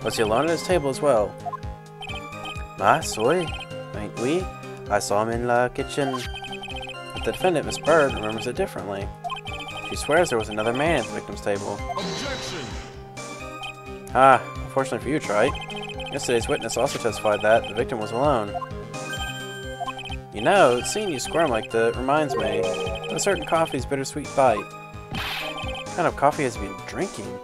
Was he alone at his table as well? Ah, soy. Ain't we? I saw him in the kitchen. But the defendant, Miss Bird, remembers it differently. She swears there was another man at the victim's table. Objection! Ah, unfortunately for you, Trite. Yesterday's witness also testified that the victim was alone. You know, seeing you squirm like that reminds me of a certain coffee's bittersweet bite. What kind of coffee has he been drinking?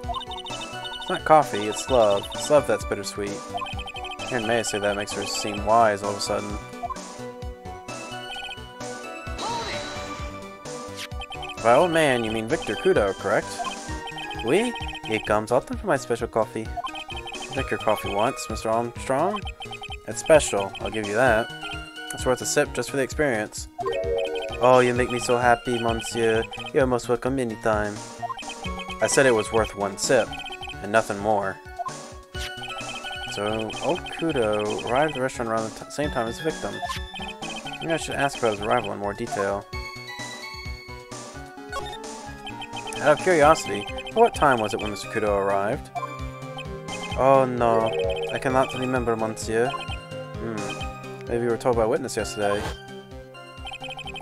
It's not coffee, it's love. It's love that's bittersweet. Hearing May say that makes her seem wise all of a sudden. By old man, you mean Victor Kudo, correct? Oui, it comes often for my special coffee. Drink your coffee once, Mr. Armstrong. It's special, I'll give you that. It's worth a sip just for the experience. Oh, you make me so happy, monsieur. You're most welcome anytime. I said it was worth one sip, and nothing more. So, old Kudo arrived at the restaurant around the same time as the victim. Maybe I should ask about his arrival in more detail. Out of curiosity, what time was it when Mr. Kudo arrived? Oh no, I cannot remember, monsieur. Maybe you were told by a witness yesterday.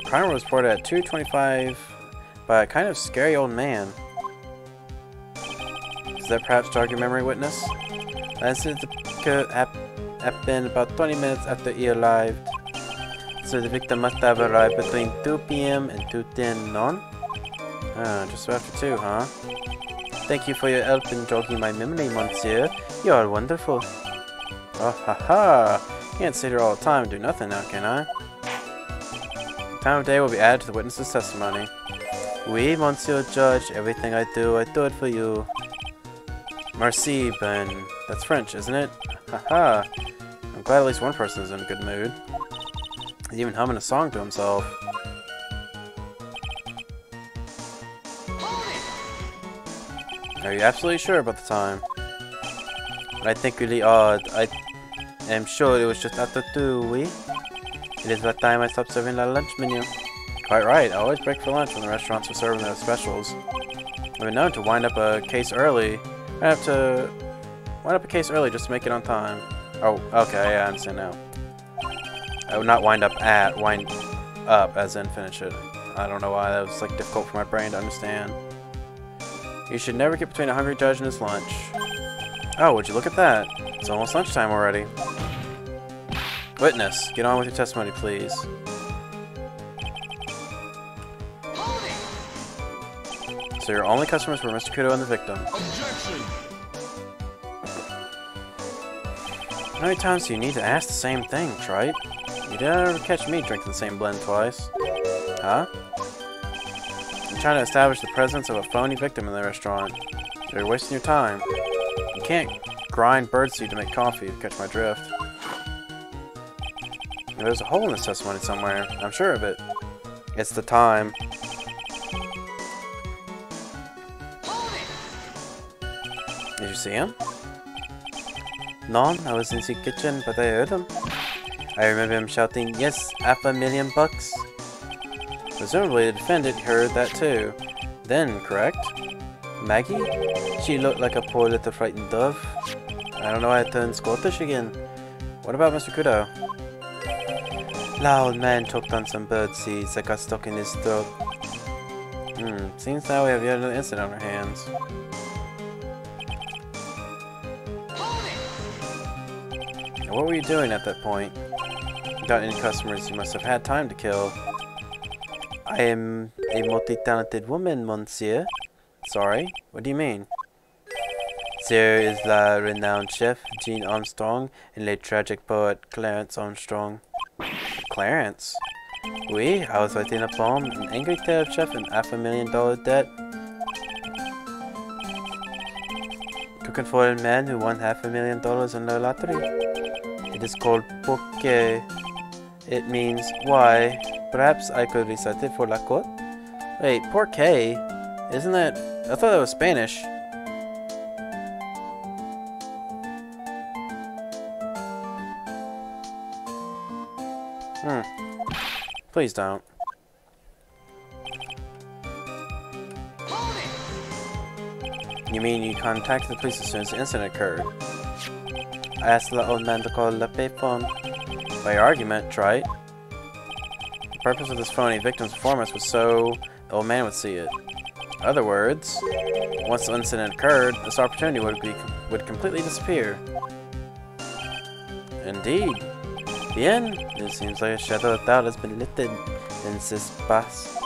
Crime was reported at 2:25 by a kind of scary old man. Does that perhaps jog your memory, witness? That incident happened about 20 minutes after he arrived. So the victim must have arrived between 2 p.m. and 2:10 noon? Just after 2, huh? Thank you for your help in jogging my memory, monsieur. You are wonderful. Oh, ha. Can't sit here all the time and do nothing now, can I? Time of day will be added to the witness's testimony. Oui, monsieur judge. Everything I do it for you. Merci, Ben. That's French, isn't it? Haha. I'm glad at least one person is in a good mood. He's even humming a song to himself. Are you absolutely sure about the time? I think really odd. I am sure it was just after 2, oui? It is what time I stopped serving the lunch menu. Quite right. I always break for lunch when the restaurants are serving their specials. I've been known to wind up a case early. I have to wind up a case early just to make it on time. Oh, okay, yeah, I understand now. I would not wind up as in finish it. I don't know why that was like difficult for my brain to understand. You should never get between a hungry judge and his lunch. Oh, would you look at that? It's almost lunchtime already. Witness, get on with your testimony, please. So your only customers were Mr. Kudo and the victim. Objection! How many times do you need to ask the same thing, Trite? You didn't ever catch me drinking the same blend twice. Huh? I'm trying to establish the presence of a phony victim in the restaurant. You're wasting your time. You can't grind birdseed to make coffee, to catch my drift. There's a hole in this testimony somewhere. I'm sure of it. It's the time. Did you see him? No, I was in the kitchen, but I heard him. I remember him shouting, "Yes, $500,000." Presumably the defendant heard that too. Then, correct? Maggie? She looked like a poor little frightened dove. I don't know why I turned Scottish again. What about Mr. Kudo? The old man choked on some bird seeds that got stuck in his throat. Seems now we have yet another incident on our hands. Now, what were you doing at that point? Without any customers, you must have had time to kill. I am a multi-talented woman, monsieur. Sorry, what do you mean? There is the renowned chef, Jean Armstrong, and the tragic poet, Clarence Armstrong. Clarence? Oui, I was writing a poem, an angry tale of chef and $500,000 debt. Cooking for a man who won $500,000 in the lottery. It is called Porque. It means why. Perhaps I could recite it for la court? Wait, Porque? Isn't that... I thought that was Spanish. Please don't. You mean you contacted the police as soon as the incident occurred? I asked the old man to call the payphone. By your argument, Trite. The purpose of this phony victim's performance was so the old man would see it. In other words, once the incident occurred, this opportunity would completely disappear. Indeed. Bien, it seems like a shadow of doubt has been lifted in this pass.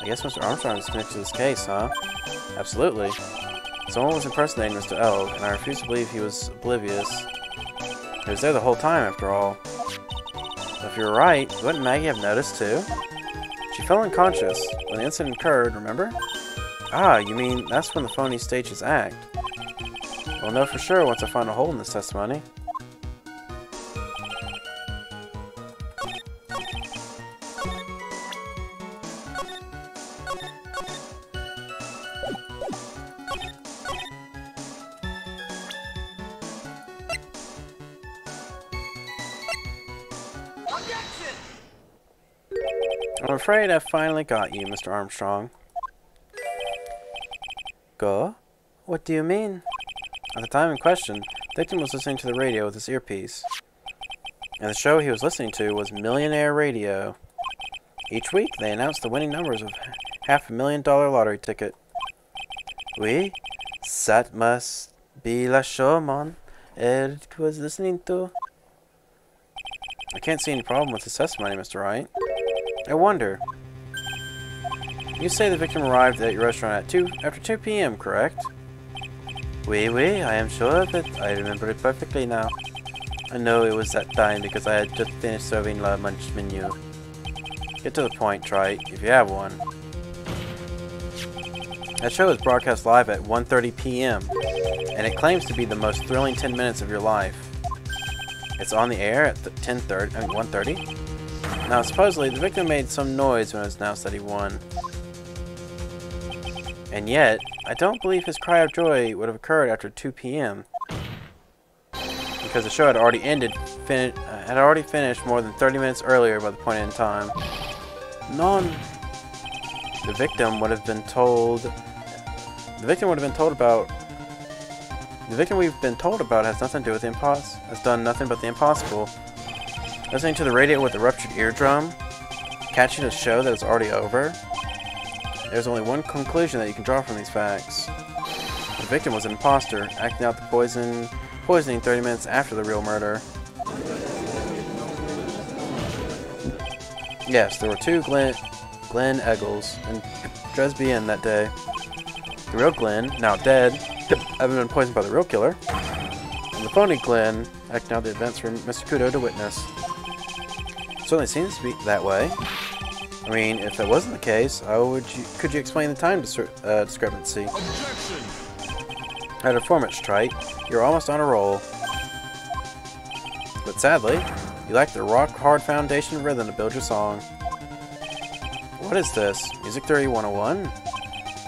I guess Mr. Armstrong is connected to this case, huh? Absolutely. Someone was impersonating Mr. L, and I refuse to believe he was oblivious. He was there the whole time, after all. If you're right, wouldn't Maggie have noticed too? She fell unconscious when the incident occurred, remember? Ah, you mean that's when the phony staged his act. We'll know for sure once I find a hole in this testimony. I'm afraid I finally got you, Mr. Armstrong. Go? What do you mean? At the time in question, the victim was listening to the radio with his earpiece. And the show he was listening to was Millionaire Radio. Each week, they announced the winning numbers of $500,000 lottery ticket. Oui, that must be la show, man. Eric was listening to. I can't see any problem with his testimony, Mr. Wright. I wonder. You say the victim arrived at your restaurant at after 2 p.m., correct? Oui, I am sure of it. I remember it perfectly now. I know it was that time because I had just finished serving the lunch menu. Get to the point, Trite, if you have one. That show is broadcast live at 1:30 p.m. and it claims to be the most thrilling 10 minutes of your life. It's on the air at 1:30. Now, supposedly, the victim made some noise when it was announced that he won. And yet, I don't believe his cry of joy would have occurred after 2 p.m. because the show had already finished more than 30 minutes earlier by the point in time. The victim we've been told about has nothing to do with has done nothing but the impossible. Listening to the radio with a ruptured eardrum, catching a show that is already over. There's only one conclusion that you can draw from these facts. The victim was an imposter, acting out the poisoning 30 minutes after the real murder. Yes, there were two Glenn Eggles and Dresby that day. The real Glenn, now dead, having been poisoned by the real killer, and the phony Glenn acting out the events for Mr. Kudo to witness. Certainly seems to be that way. I mean, if that wasn't the case, could you explain the time discrepancy? Objection! At a format, Trite, you're almost on a roll. But sadly, you lack the rock-hard foundation rhythm to build your song. What is this? Music Theory 101?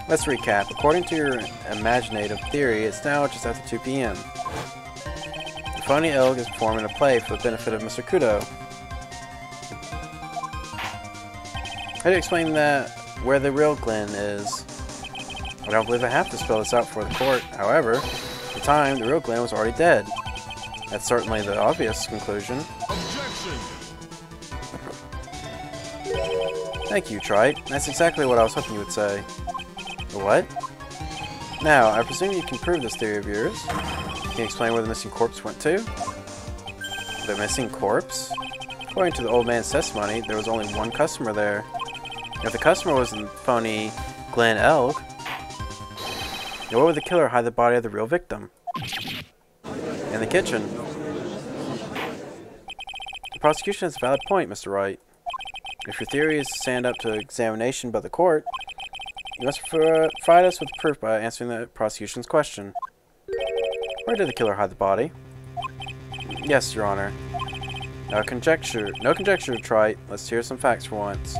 Let's recap. According to your imaginative theory, it's now just after 2 p.m. The phony elk is performing a play for the benefit of Mr. Kudo. How do you explain that where the real Glenn is? I don't believe I have to spell this out for the court. However, at the time, the real Glenn was already dead. That's certainly the obvious conclusion. Objection! Thank you, Trite. That's exactly what I was hoping you would say. What? Now, I presume you can prove this theory of yours. Can you explain where the missing corpse went to? The missing corpse? According to the old man's testimony, there was only one customer there. If the customer was the phony Glenn Elk, then where would the killer hide the body of the real victim? In the kitchen. The prosecution has a valid point, Mr. Wright. If your theory is to stand up to examination by the court, you must provide us with proof by answering the prosecution's question. Where did the killer hide the body? Yes, Your Honor. No conjecture, Trite. Let's hear some facts for once.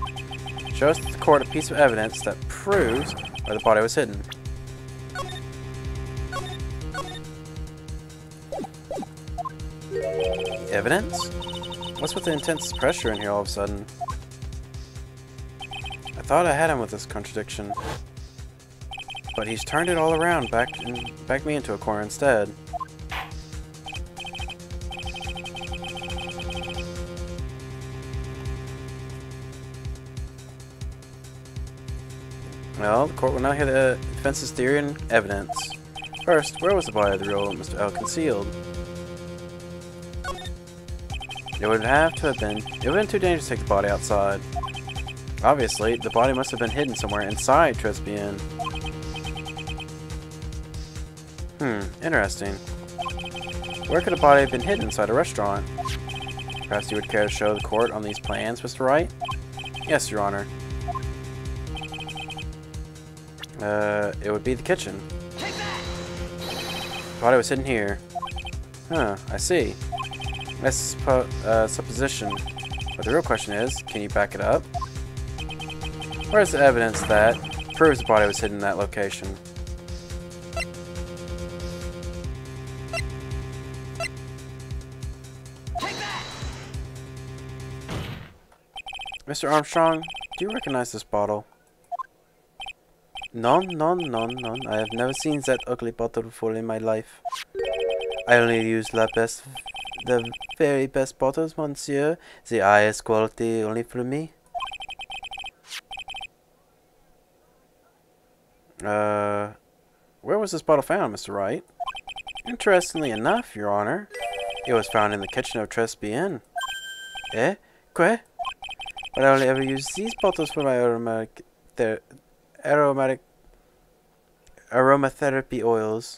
Show us the court a piece of evidence that proves where the body was hidden. Evidence? What's with the intense pressure in here all of a sudden? I thought I had him with this contradiction. But he's turned it all around, backed me into a corner instead. Well, the court will now hear the defense's theory and evidence. First, where was the body of the real Mr. L concealed? It would have been too dangerous to take the body outside. Obviously, the body must have been hidden somewhere inside Tribulations. Interesting. Where could a body have been hidden inside a restaurant? Perhaps you would care to show the court on these plans, Mr. Wright? Yes, Your Honor. It would be the kitchen. The body was hidden here. Huh, I see. That's supposition. But the real question is, can you back it up? Where's the evidence that proves the body was hidden in that location? Mr. Armstrong, do you recognize this bottle? No. I have never seen that ugly bottle before in my life. I only use the very best bottles, monsieur. The highest quality only for me. Where was this bottle found, Mr. Wright? Interestingly enough, Your Honor, it was found in the kitchen of Tribulations. Eh? Que? But I only ever use these bottles for my aromatherapy oils.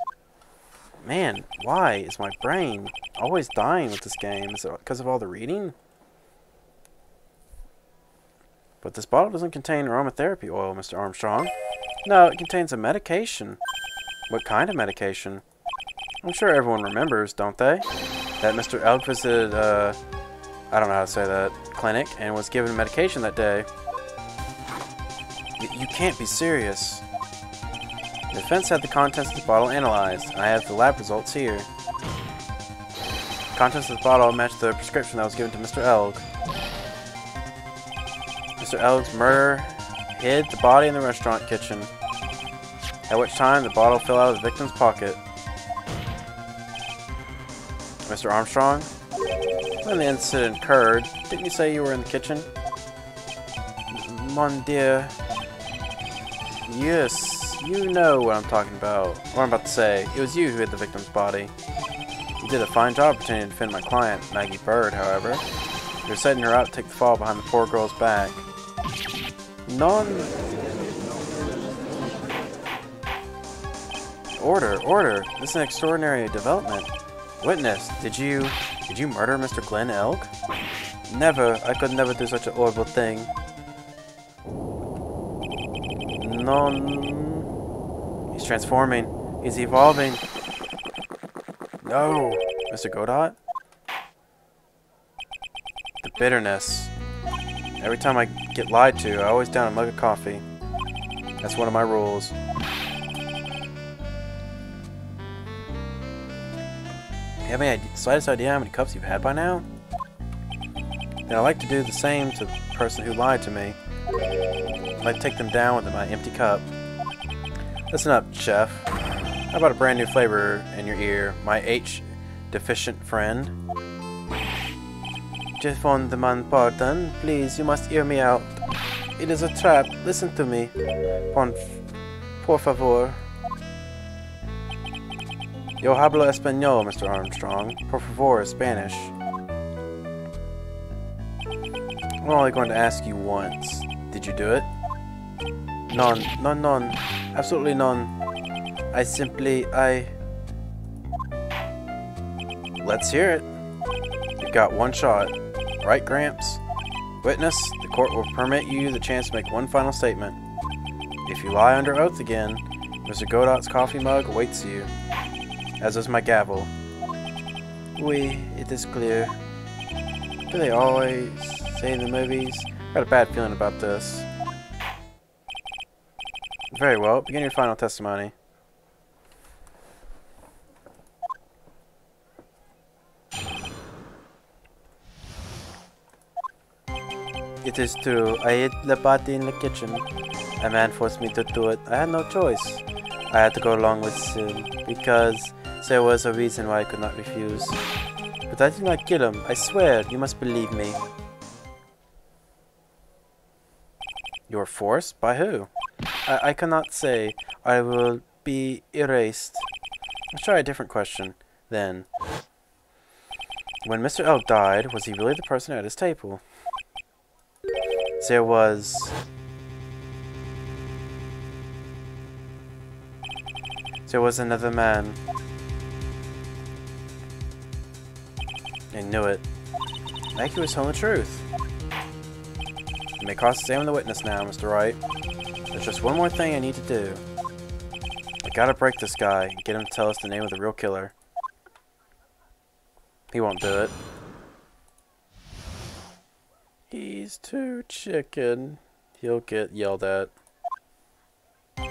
Man, why is my brain always dying with this game? Is it because of all the reading? But this bottle doesn't contain aromatherapy oil, Mr. Armstrong. No, it contains a medication. What kind of medication? I'm sure everyone remembers, don't they? That Mr. Elk visited, I don't know how to say that, clinic, and was given medication that day. You can't be serious. The defense had the contents of the bottle analyzed, and I have the lab results here. The contents of the bottle matched the prescription that was given to Mr. Elk. Mr. Elk's murder hid the body in the restaurant kitchen, at which time the bottle fell out of the victim's pocket. Mr. Armstrong, when the incident occurred, didn't you say you were in the kitchen? Mon dear. Yes, you know what I'm talking about. What I'm about to say. It was you who hid the victim's body. You did a fine job pretending to defend my client, Maggie Bird, however. You're setting her up to take the fall behind the poor girl's back. Order. This is an extraordinary development. Witness, did you murder Mr. Glenn Elk? Never. I could never do such a horrible thing. He's transforming. He's evolving. No. Mr. Godot? The bitterness. Every time I get lied to, I always down a mug of coffee. That's one of my rules. You have any slightest idea how many cups you've had by now? Then I'd like to do the same to the person who lied to me. I'd like to take them down with my empty cup. Listen up, chef. How about a brand new flavor in your ear, my H-deficient friend? Je vous demande pardon. Please, you must hear me out. It is a trap. Listen to me. Por favor. Yo hablo español, Mr. Armstrong. Por favor, Spanish. I'm only going to ask you once. Did you do it? None. Absolutely none. Let's hear it. You've got one shot. Right, Gramps? Witness, the court will permit you the chance to make one final statement. If you lie under oath again, Mr. Godot's coffee mug awaits you. As is my gavel. Oui, it is clear. Do they always say in the movies? Got a bad feeling about this. Very well, begin your final testimony. It is true, I hid the body in the kitchen. A man forced me to do it. I had no choice. I had to go along with him, because there was a reason why I could not refuse. But I did not kill him, I swear, you must believe me. You were forced? By who? I cannot say. I will be erased. Let's try a different question, then. When Mr. Elk died, was he really the person at his table? There was another man. I knew it. Maggie was telling the truth. You may cross-examine the witness now, Mr. Wright. There's just one more thing I need to do. I gotta break this guy and get him to tell us the name of the real killer. He won't do it. He's too chicken. He'll get yelled at. Did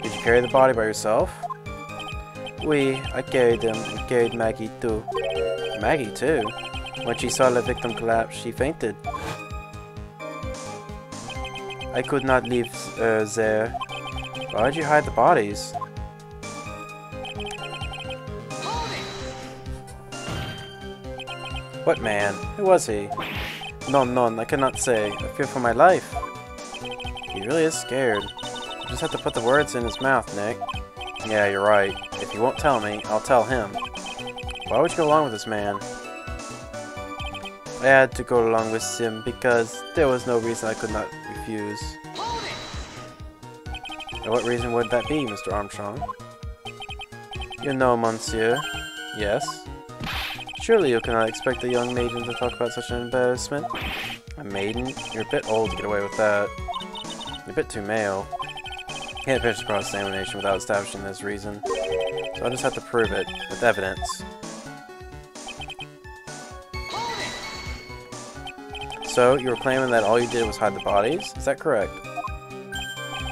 you carry the body by yourself? Oui, I carried him and carried Maggie too. Maggie too? When she saw the victim collapse, she fainted. I could not leave there. Why did you hide the bodies? What man? Who was he? None, I cannot say. I fear for my life. He really is scared. You just have to put the words in his mouth, Nick. Yeah, you're right. If you won't tell me, I'll tell him. Why would you go along with this man? I had to go along with him because there was no reason I could not refuse. And what reason would that be, Mr. Armstrong? You know, monsieur. Yes? Surely you cannot expect a young maiden to talk about such an embarrassment. A maiden? You're a bit old to get away with that. You're a bit too male. Can't finish the cross-examination without establishing this reason. So I'll just have to prove it with evidence. So, you were claiming that all you did was hide the bodies? Is that correct?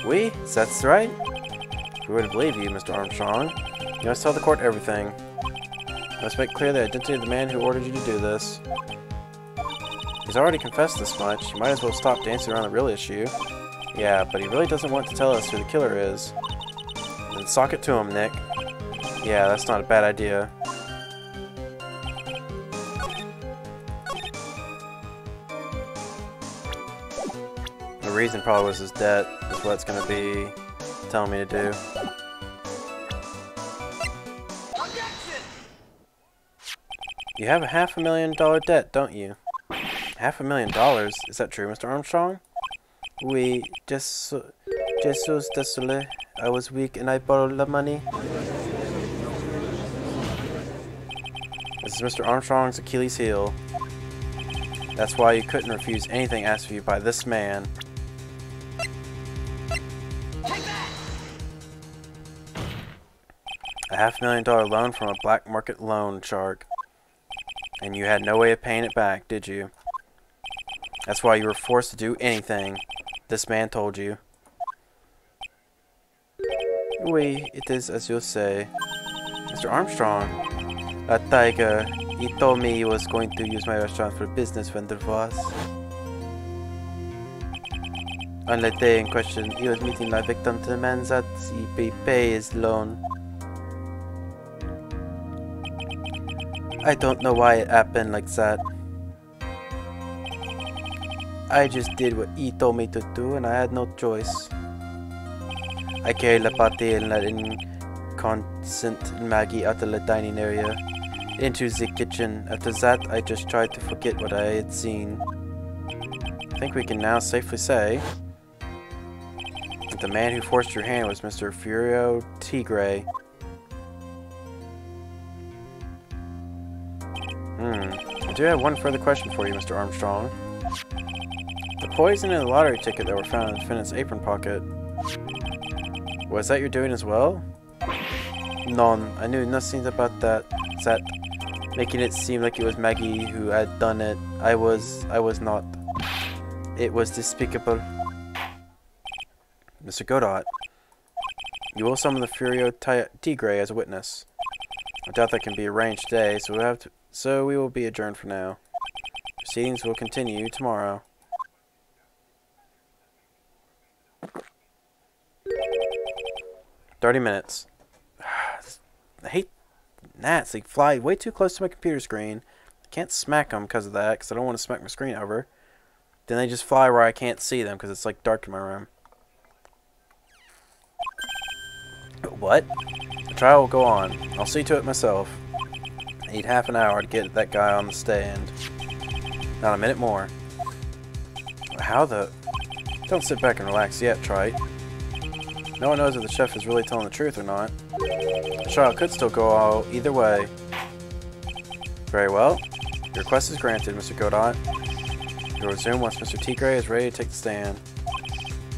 Oui, that's right. If we were to believe you, Mr. Armstrong, you must tell the court everything. You must make clear the identity of the man who ordered you to do this. He's already confessed this much. You might as well stop dancing around the real issue. Yeah, but he really doesn't want to tell us who the killer is. Then sock it to him, Nick. Yeah, that's not a bad idea. The reason probably was his debt, is what it's going to be telling me to do. You have a $500,000 debt, don't you? $500,000? Is that true, Mr. Armstrong? Oui, Jesus désolé. I was weak and I borrowed the money. This is Mr. Armstrong's Achilles heel. That's why you couldn't refuse anything asked of you by this man. A $500,000 loan from a black market loan shark. And you had no way of paying it back, did you? That's why you were forced to do anything this man told you. Oui, it is as you say. Mr. Armstrong, Tigre, he told me he was going to use my restaurant for business when there was. On the day in question, he was meeting my victim to demand that he pay his loan. I don't know why it happened like that. I just did what he told me to do and I had no choice. I carried the party and let inconstant Maggie out of the dining area into the kitchen. After that, I just tried to forget what I had seen. I think we can now safely say that the man who forced your hand was Mr. Furio Tigre. I do have one further question for you, Mr. Armstrong. The poison and the lottery ticket that were found in the defendant's apron pocket, was that your doing as well? None. I knew nothing about that. Making it seem like it was Maggie who had done it. I was not. It was despicable. Mr. Godot, you will summon the Furio Tigre as a witness. I doubt that can be arranged today, so we will be adjourned for now. Proceedings will continue tomorrow. "30 minutes. I hate gnats. They fly way too close to my computer screen. I can't smack them because of that, because I don't want to smack my screen over. Then they just fly where I can't see them because it's like dark in my room. What? The trial will go on. I'll see to it myself. I need half an hour to get that guy on the stand. Not a minute more. How the... Don't sit back and relax yet, Trite. No one knows if the chef is really telling the truth or not. The trial could still go out either way. Very well. Your request is granted, Mr. Godot. You'll resume once Mr. Tigre is ready to take the stand.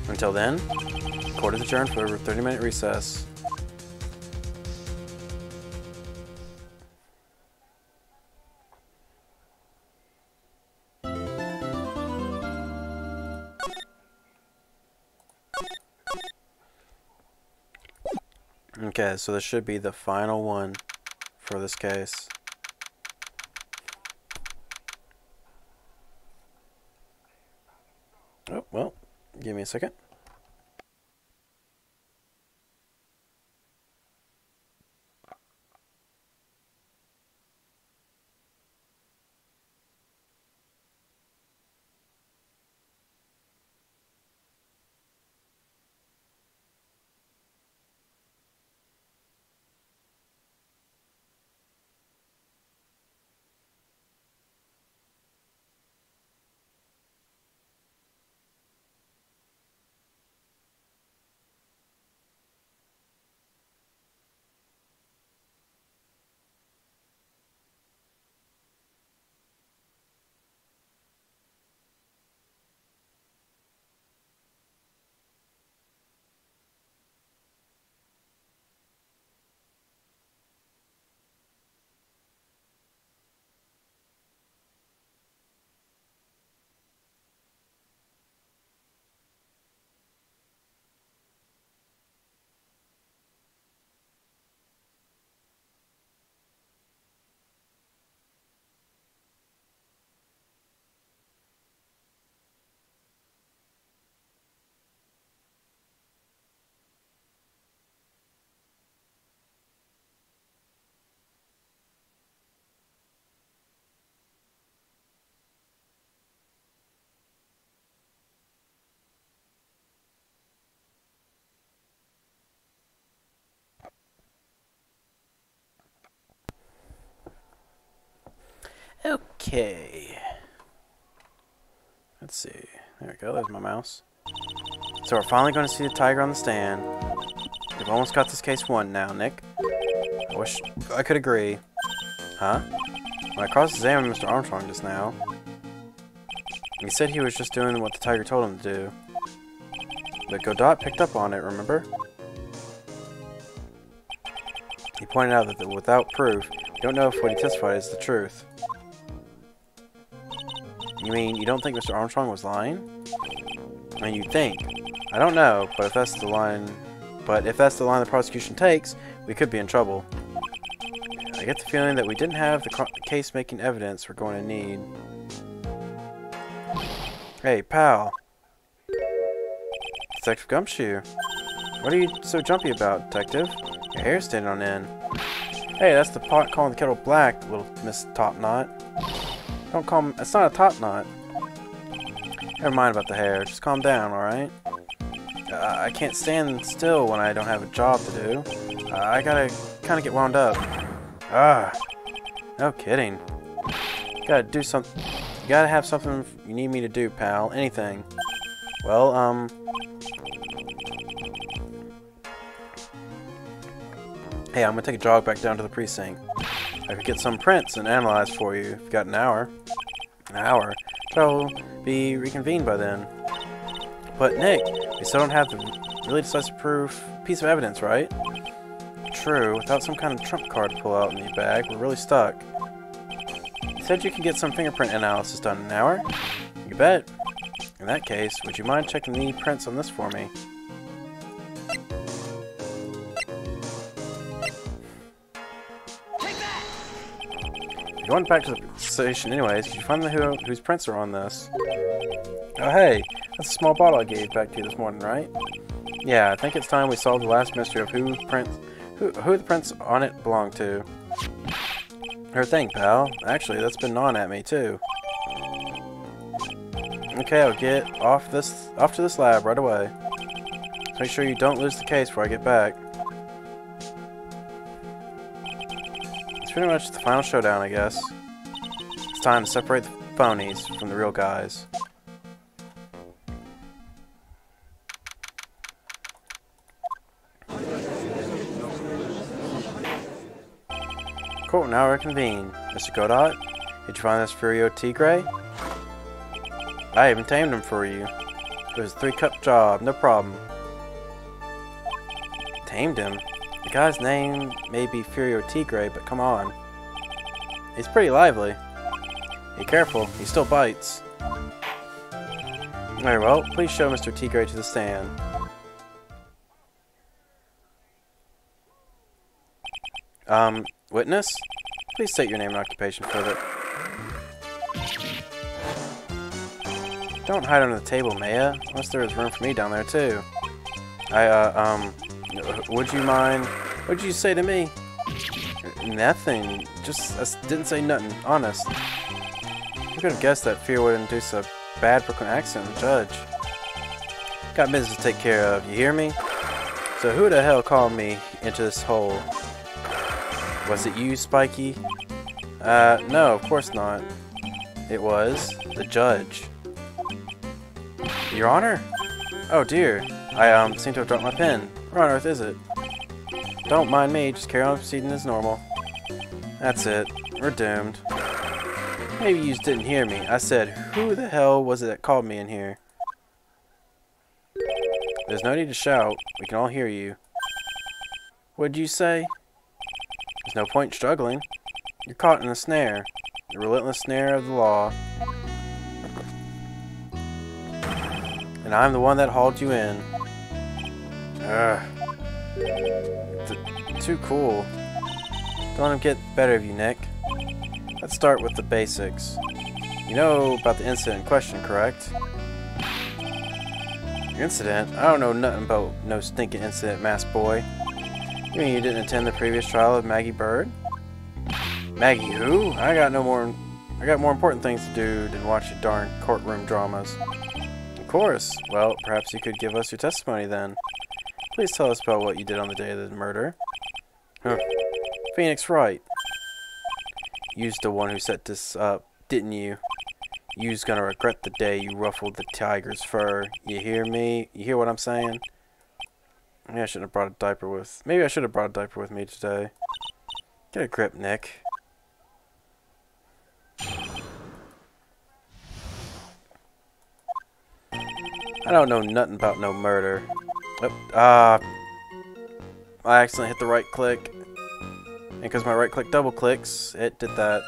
Until then, court is adjourned for a 30-minute recess. Okay, so this should be the final one for this case. Oh, well, give me a second. Okay. Let's see. There we go. There's my mouse. So we're finally going to see the Tiger on the stand. We've almost got this case won now, Nick. I wish I could agree. Huh? When I cross-examined Mr. Armstrong just now, he said he was just doing what the Tiger told him to do. But Godot picked up on it, remember? He pointed out that without proof, we don't know if what he testified is the truth. You mean you don't think Mr. Armstrong was lying? I mean, you think. I don't know, but if that's the line the prosecution takes, we could be in trouble. I get the feeling that we didn't have the case-making evidence we're going to need. Hey, pal. Detective Gumshoe. What are you so jumpy about, Detective? Your hair's standing on end. Hey, that's the pot calling the kettle black, little Miss Top Knot. Don't call me. It's not a top knot. Never mind about the hair. Just calm down, alright? I can't stand still when I don't have a job to do. I gotta kind of get wound up. No kidding. Gotta do something. You gotta have something you need me to do, pal. Anything. Well, hey, I'm gonna take a jog back down to the precinct. I could get some prints and analyze for you if you've got an hour. An hour? Trial will be reconvened by then. But Nick, we still don't have the really decisive piece of evidence, right? True. Without some kind of trump card to pull out in the bag, we're really stuck. You said you can get some fingerprint analysis done in an hour? You bet. In that case, would you mind checking the prints on this for me? You're going back to the station anyways. Did you find whose prints are on this? Oh hey, that's a small bottle I gave back to you this morning, right? Yeah, I think it's time we solved the last mystery of who the prints on it belong to. Sure thing, pal. Actually, that's been gnawing at me too. Okay, I'll get off to this lab right away. Make sure you don't lose the case before I get back. It's pretty much the final showdown, I guess. It's time to separate the phonies from the real guys. Court will now reconvene. Mr. Godot, did you find this Furio Tigre? I even tamed him for you. It was a 3-cup job, no problem. Tamed him? The guy's name may be Furio Tigre, but come on. He's pretty lively. Be careful, he still bites. Very well, please show Mr. Tigre to the stand. Witness? Please state your name and occupation for the... Don't hide under the table, Maya. Unless there is room for me down there, too. Would you mind... What'd you say to me? Nothing. Just, I didn't say nothing. Honest. You could have guessed that fear would induce a bad Brooklyn accent in the judge. Got business to take care of, you hear me? So who the hell called me into this hole? Was it you, Spiky? No, of course not. It was the judge. Your Honor? Oh dear. I seem to have dropped my pen. Where on earth is it? Don't mind me, just carry on proceeding as normal. That's it. We're doomed. Maybe you just didn't hear me. I said, who the hell was it that called me in here? There's no need to shout. We can all hear you. What'd you say? There's no point in struggling. You're caught in a snare. The relentless snare of the law. And I'm the one that hauled you in. Ugh. Too cool. Don't let him get the better of you, Nick. Let's start with the basics. You know about the incident in question, correct? Incident? I don't know nothing about no stinking incident, masked boy. You mean you didn't attend the previous trial of Maggie Bird? Maggie who? I got more important things to do than watch your darn courtroom dramas. Of course. Well, perhaps you could give us your testimony then. Please tell us about what you did on the day of the murder. Huh. Phoenix Wright. You's the one who set this up. didn't you? You's gonna regret the day you ruffled the tiger's fur. You hear me? You hear what I'm saying? Maybe I shouldn't have brought a diaper with... Maybe I should have brought a diaper with me today. Get a grip, Nick. I don't know nothing about no murder. I accidentally hit the right click. And because my right click double clicks, it did that.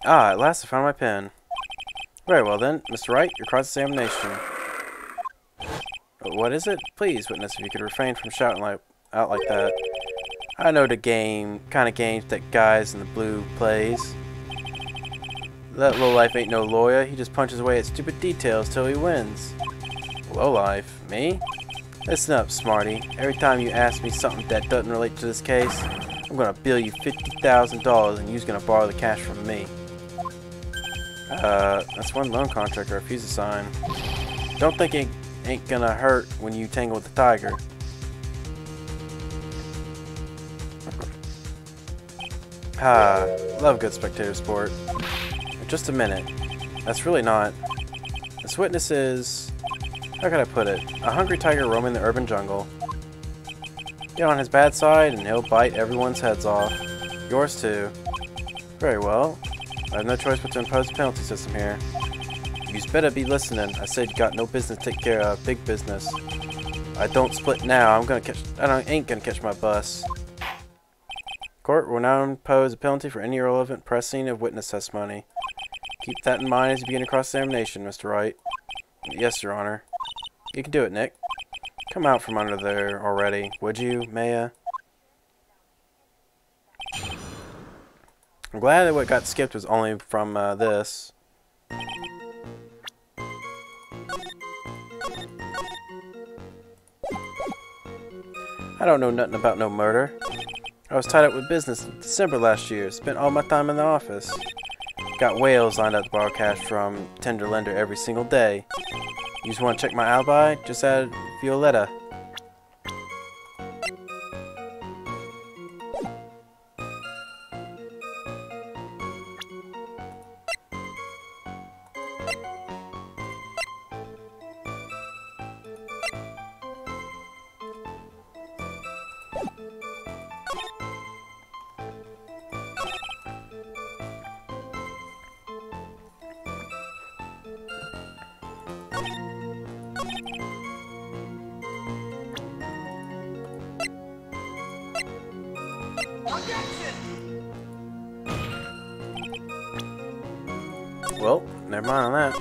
At last I found my pen. Very well then, Mr. Wright, your cross-examination. What is it? Please, witness, if you could refrain from shouting out like that. I know the kind of games that guys in the blue plays. That lowlife ain't no lawyer. He just punches away at stupid details till he wins. Lowlife? Me? Listen up, smarty. Every time you ask me something that doesn't relate to this case, I'm gonna bill you $50,000 and you's gonna borrow the cash from me. That's one loan contract I refuse to sign. Don't think it ain't gonna hurt when you tangle with the tiger. Love good spectator sport. Just a minute. That's really not. This witness is... How can I put it? A hungry tiger roaming the urban jungle. Get on his bad side and he'll bite everyone's heads off. Yours too. Very well. I have no choice but to impose a penalty system here. You'd better be listening. I said you got no business to take care of. Big business. I don't split now. Ain't gonna catch my bus. Court will now impose a penalty for any irrelevant pressing of witness testimony. Keep that in mind as you begin a cross-examination, Mr. Wright. Yes, Your Honor. You can do it, Nick. Come out from under there already, would you, Maya? I'm glad that what got skipped was only from this. I don't know nothing about no murder. I was tied up with business in December last year. Spent all my time in the office. Got whales lined up to borrow cash from tender lender every single day. You just want to check my alibi? Just add Violetta. Well, never mind on that.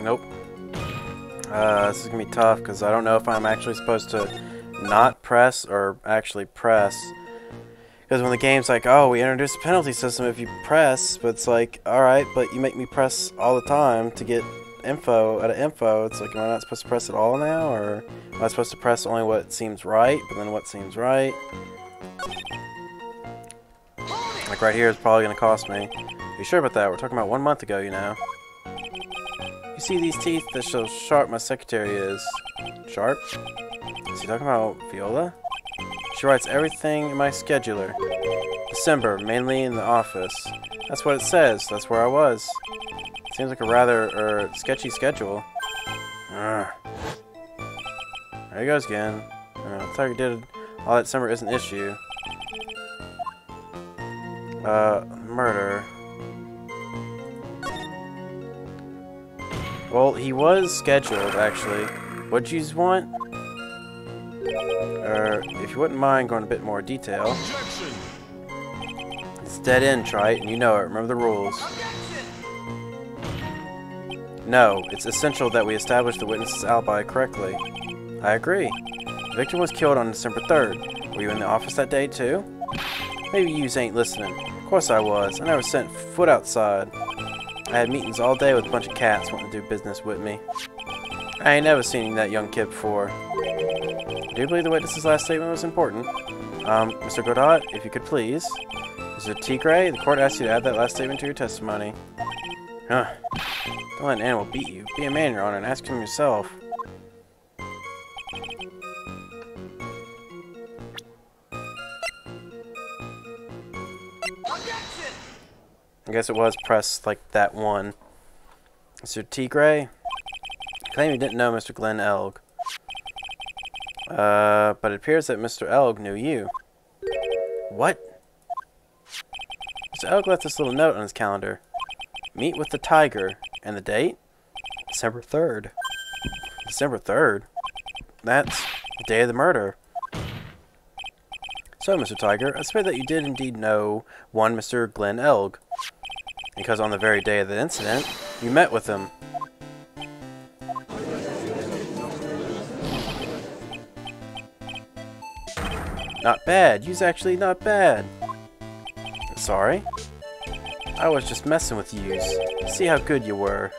Nope. This is gonna be tough because I don't know if I'm actually supposed to not press or actually press. Because when the game's like, oh, we introduced a penalty system if you press, but it's like, alright, but you make me press all the time to get info out of info. It's like, am I not supposed to press it all now? Or am I supposed to press only what seems right, but then what seems right? Like right here is probably going to cost me. Be sure about that. We're talking about 1 month ago, you know. You see these teeth? That shows sharp my secretary is. Sharp? Is he talking about Viola? She writes everything in my scheduler. December, mainly in the office. That's what it says. That's where I was. Seems like a rather, sketchy schedule. There he goes again. Tiger did all that December is an issue. Murder. Well, he was scheduled, actually. What'd you want? If you wouldn't mind going a bit more detail. Objection! It's dead end, Trite, and you know it. Remember the rules. No, it's essential that we establish the witness's alibi correctly. I agree. The victim was killed on December 3rd. Were you in the office that day, too? Maybe yous ain't listening. Of course I was. I never set foot outside. I had meetings all day with a bunch of cats wanting to do business with me. I ain't never seen that young kid before. I do believe the witness's last statement was important. Mr. Godot, if you could please. Mr. Tigre, the court asked you to add that last statement to your testimony. Huh. Don't let an animal beat you. Be a man, Your Honor, and ask him yourself. I guess it was pressed like that one. Mr. Tigre? Claim you didn't know Mr. Glenn Elg. But it appears that Mr. Elg knew you. What? Mr. Elg left this little note on his calendar. Meet with the Tigre. And the date? December 3rd. December 3rd? That's the day of the murder. So, Mr. Tigre, I suspect that you did indeed know one Mr. Glenn Elg. Because on the very day of the incident, you met with him. Not bad. You's actually not bad. Sorry? I was just messing with yous. See how good you were.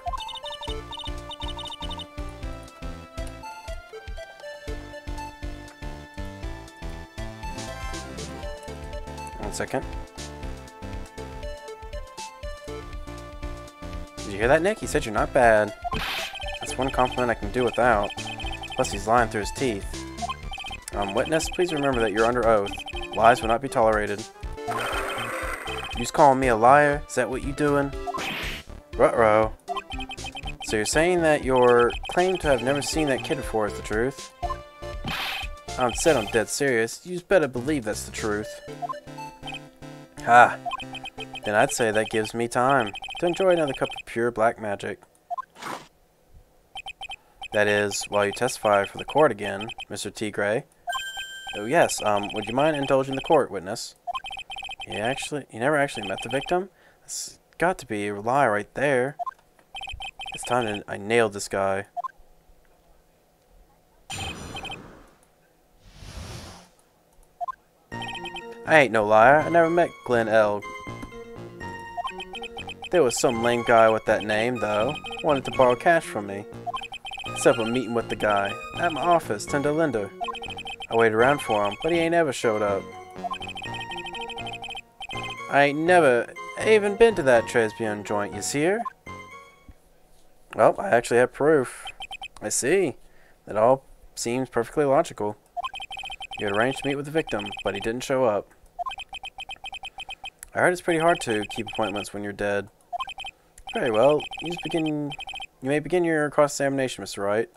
One second. Did you hear that, Nick? He said you're not bad. That's one compliment I can do without. Plus he's lying through his teeth. Witness, please remember that you're under oath. Lies will not be tolerated. You's calling me a liar? Is that what you doing? Ruh-roh. So you're saying that your claim to have never seen that kid before is the truth? I'm dead serious. You's better believe that's the truth. Ah. Then I'd say that gives me time to enjoy another cup of pure black magic. That is, while you testify for the court again, Mr. Tigre. Oh yes, would you mind indulging the court, witness? You never actually met the victim? That's got to be a lie right there. It's time I nailed this guy. I ain't no liar. I never met Glenn Elg. There was some lame guy with that name, though. Wanted to borrow cash from me. Set up a meeting with the guy. At my office, 10 to Linda. I waited around for him, but he ain't ever showed up. I ain't never even been to that Tribulations joint, you see her? Well, I actually have proof. I see. It all seems perfectly logical. You had arranged to meet with the victim, but he didn't show up. I heard it's pretty hard to keep appointments when you're dead. Very well. You may begin your cross-examination, Mr. Wright.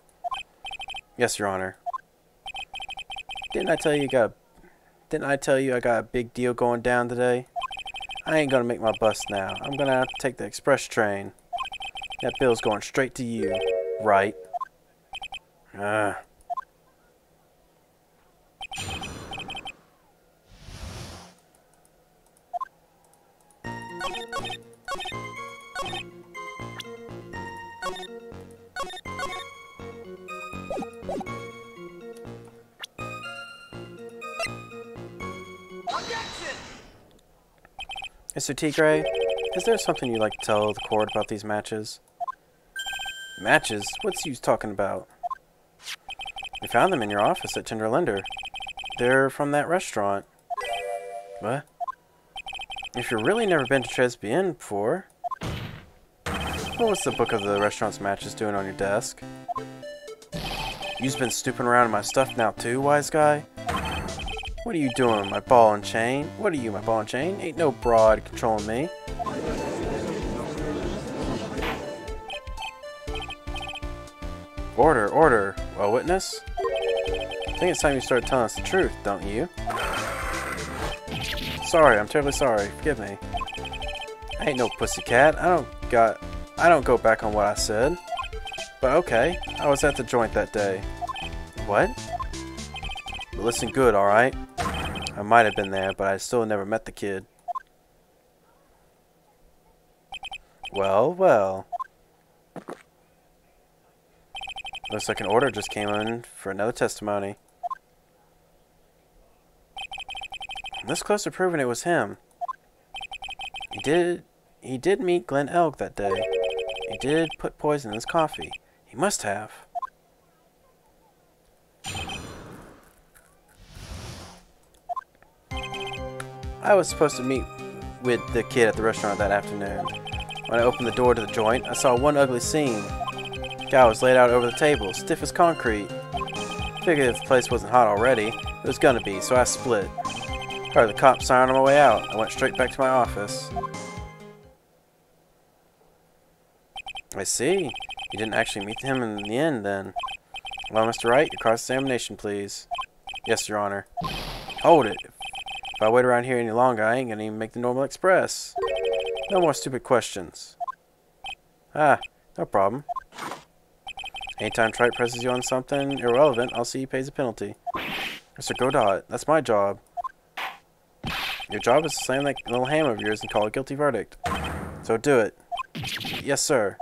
Yes, Your Honor. Didn't I tell you I got a big deal going down today? I ain't gonna make my bus now. I'm gonna have to take the express train. That bill's going straight to you, right? Mr. Tigre, is there something you'd like to tell the court about these matches? Matches? What's you talking about? We found them in your office at Tinderlinder. They're from that restaurant. What? If you've really never been to Tribulations before, what was the book of the restaurant's matches doing on your desk? You've been snooping around in my stuff now too, wise guy? What are you doing, my ball and chain? What are you, my ball and chain? Ain't no broad controlling me. Order, order. Well, witness? I think it's time you started telling us the truth, don't you? Sorry, I'm terribly sorry. Forgive me. I ain't no pussycat. I don't go back on what I said. But okay, I was at the joint that day. What? But listen good, alright? I might have been there, but I still never met the kid. Well, well. Looks like an order just came in for another testimony. I'm this close to proving it was him. He did meet Glenn Elk that day. He did put poison in his coffee. He must have. I was supposed to meet with the kid at the restaurant that afternoon. When I opened the door to the joint, I saw one ugly scene. Guy was laid out over the table, stiff as concrete. Figured if the place wasn't hot already, it was gonna be, so I split. Heard the cops siren on my way out. I went straight back to my office. I see. You didn't actually meet him in the end, then. Well, Mr. Wright, your cross-examination, please. Yes, Your Honor. Hold it. If I wait around here any longer, I ain't gonna even make the normal express. No more stupid questions. Ah, no problem. Anytime Trite presses you on something irrelevant, I'll see he pays a penalty. Mr. Godot, that's my job. Your job is to slam that little ham of yours and call a guilty verdict. So do it. Yes, sir.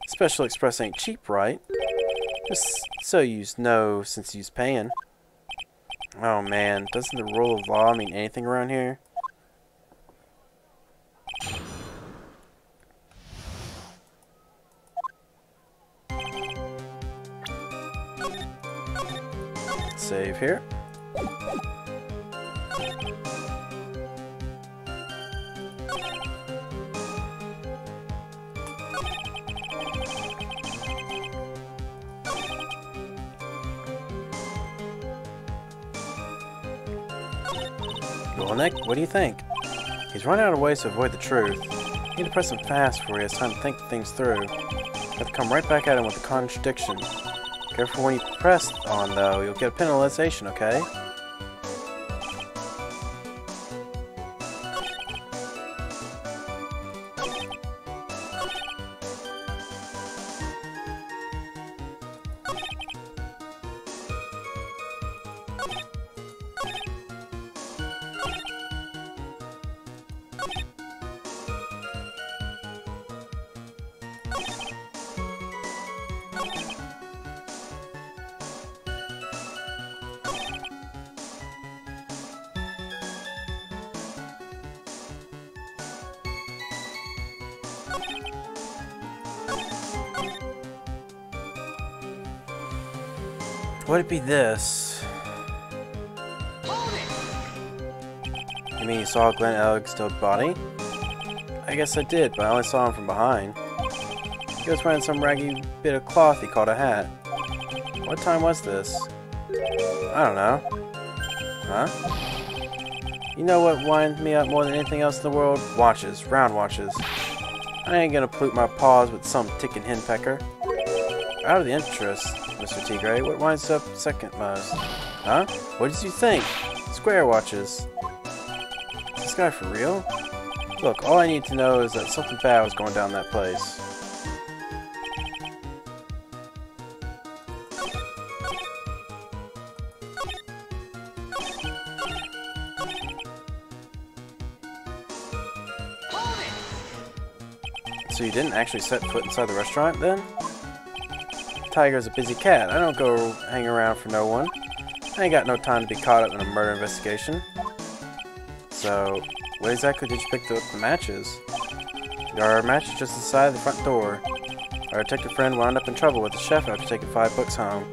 Special Express ain't cheap, right? Just so you know, since you's paying. Oh man, doesn't the rule of law mean anything around here? Save here. Well, Nick, what do you think? He's run out of ways to avoid the truth. You need to press him fast before he has time to think things through. You have to come right back at him with a contradiction. Careful when you press on, though. You'll get a penalization, okay? Would it be this? You mean you saw Glenn Elg's dead body? I guess I did, but I only saw him from behind. He was wearing some raggy bit of cloth he called a hat. What time was this? I don't know. Huh? You know what winds me up more than anything else in the world? Watches. Round watches. I ain't gonna pollute my paws with some ticking henpecker. Out of the interest, Mr. Tigre, what winds up second most? Huh? What did you think? Square watches. Is this guy for real? Look, all I need to know is that something bad was going down that place. So you didn't actually set foot inside the restaurant, then? Tiger's a busy cat. I don't go hang around for no one. I ain't got no time to be caught up in a murder investigation. So, what exactly did you pick up the matches? There are matches just inside the front door. Our detective friend wound up in trouble with the chef after taking 5 books home.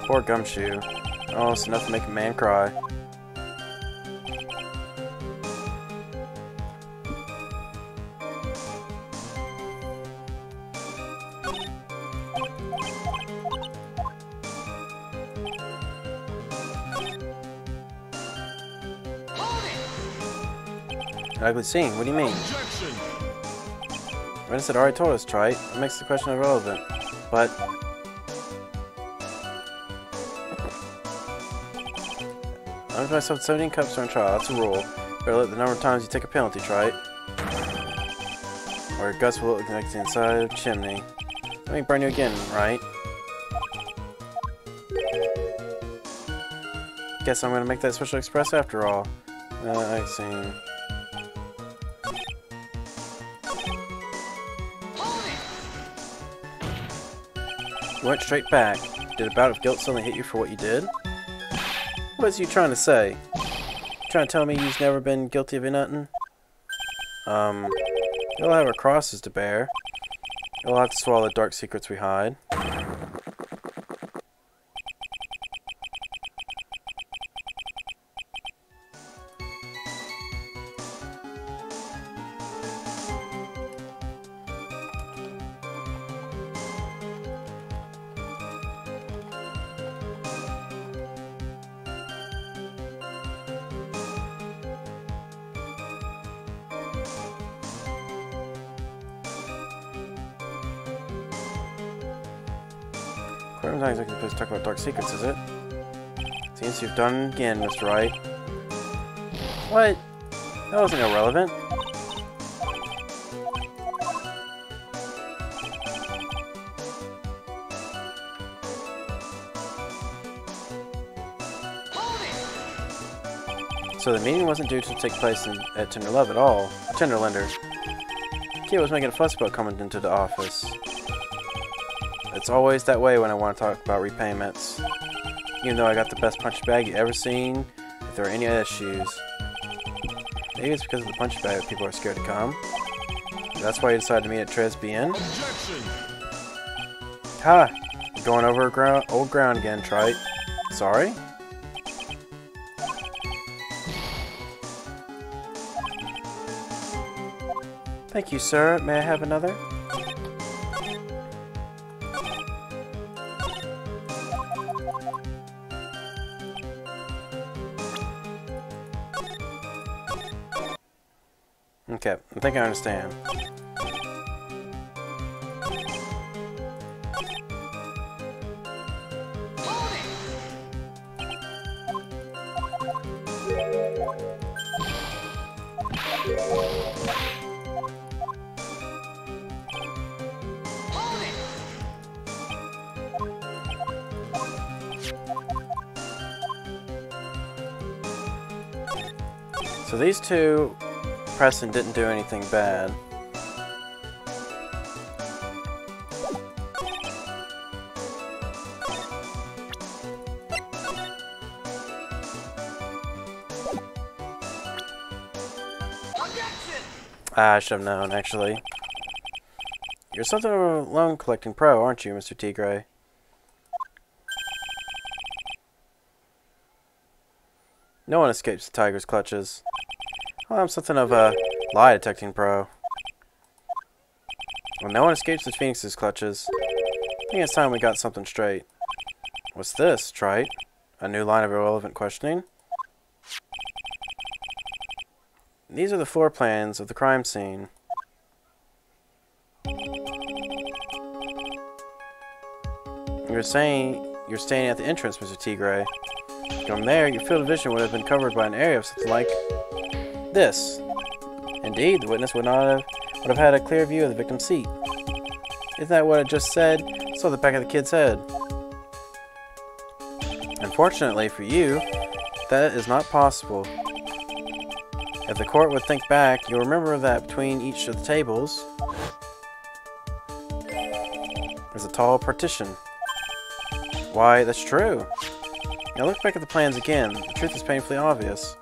Poor Gumshoe. Almost enough to make a man cry. An ugly scene? What do you mean? Objection! Witness had already told us, Trite. It makes the question irrelevant. But... I was myself 17 cups on trial. That's a rule. Better let the number of times you take a penalty, Trite. Or your guts will look like the inside of a chimney. Let me burn you again, right? Guess I'm gonna make that special express after all. I see. You went straight back. Did a bout of guilt suddenly hit you for what you did? What is you trying to say? Trying to tell me you've never been guilty of nothing? You'll have our crosses to bear. You'll have to swallow the dark secrets we hide. Sometimes I can just talk about dark secrets, is it? Seems you've done it again, Mr. Wright. What? That wasn't irrelevant. So the meeting wasn't due to take place at Tenderlove at all. Tenderlender. Kid was making a fuss about coming into the office. It's always that way when I want to talk about repayments. Even though I got the best punch bag you ever seen, if there are any issues. Maybe it's because of the punch bag that people are scared to come. That's why you decided to meet at Tribulations. Objection! Ha! You're going over old ground again, Trite. Sorry? Thank you, sir. May I have another? Okay, I think I understand. So these two, Preston didn't do anything bad. I should have known, actually. You're something of a loan collecting pro, aren't you, Mr. Tigre? No one escapes the Tigre's clutches. Well, I'm something of a lie detecting pro. Well, no one escapes the Phoenix's clutches. I think it's time we got something straight. What's this, Trite? A new line of irrelevant questioning? These are the floor plans of the crime scene. You're saying you're standing at the entrance, Mr. Tigre. From there, your field of vision would have been covered by an area of something like this. Indeed, the witness would have had a clear view of the victim's seat. Isn't that what I just said? I saw the back of the kid's head. Unfortunately for you, that is not possible. If the court would think back, you'll remember that between each of the tables, there's a tall partition. Why, that's true. Now look back at the plans again. The truth is painfully obvious.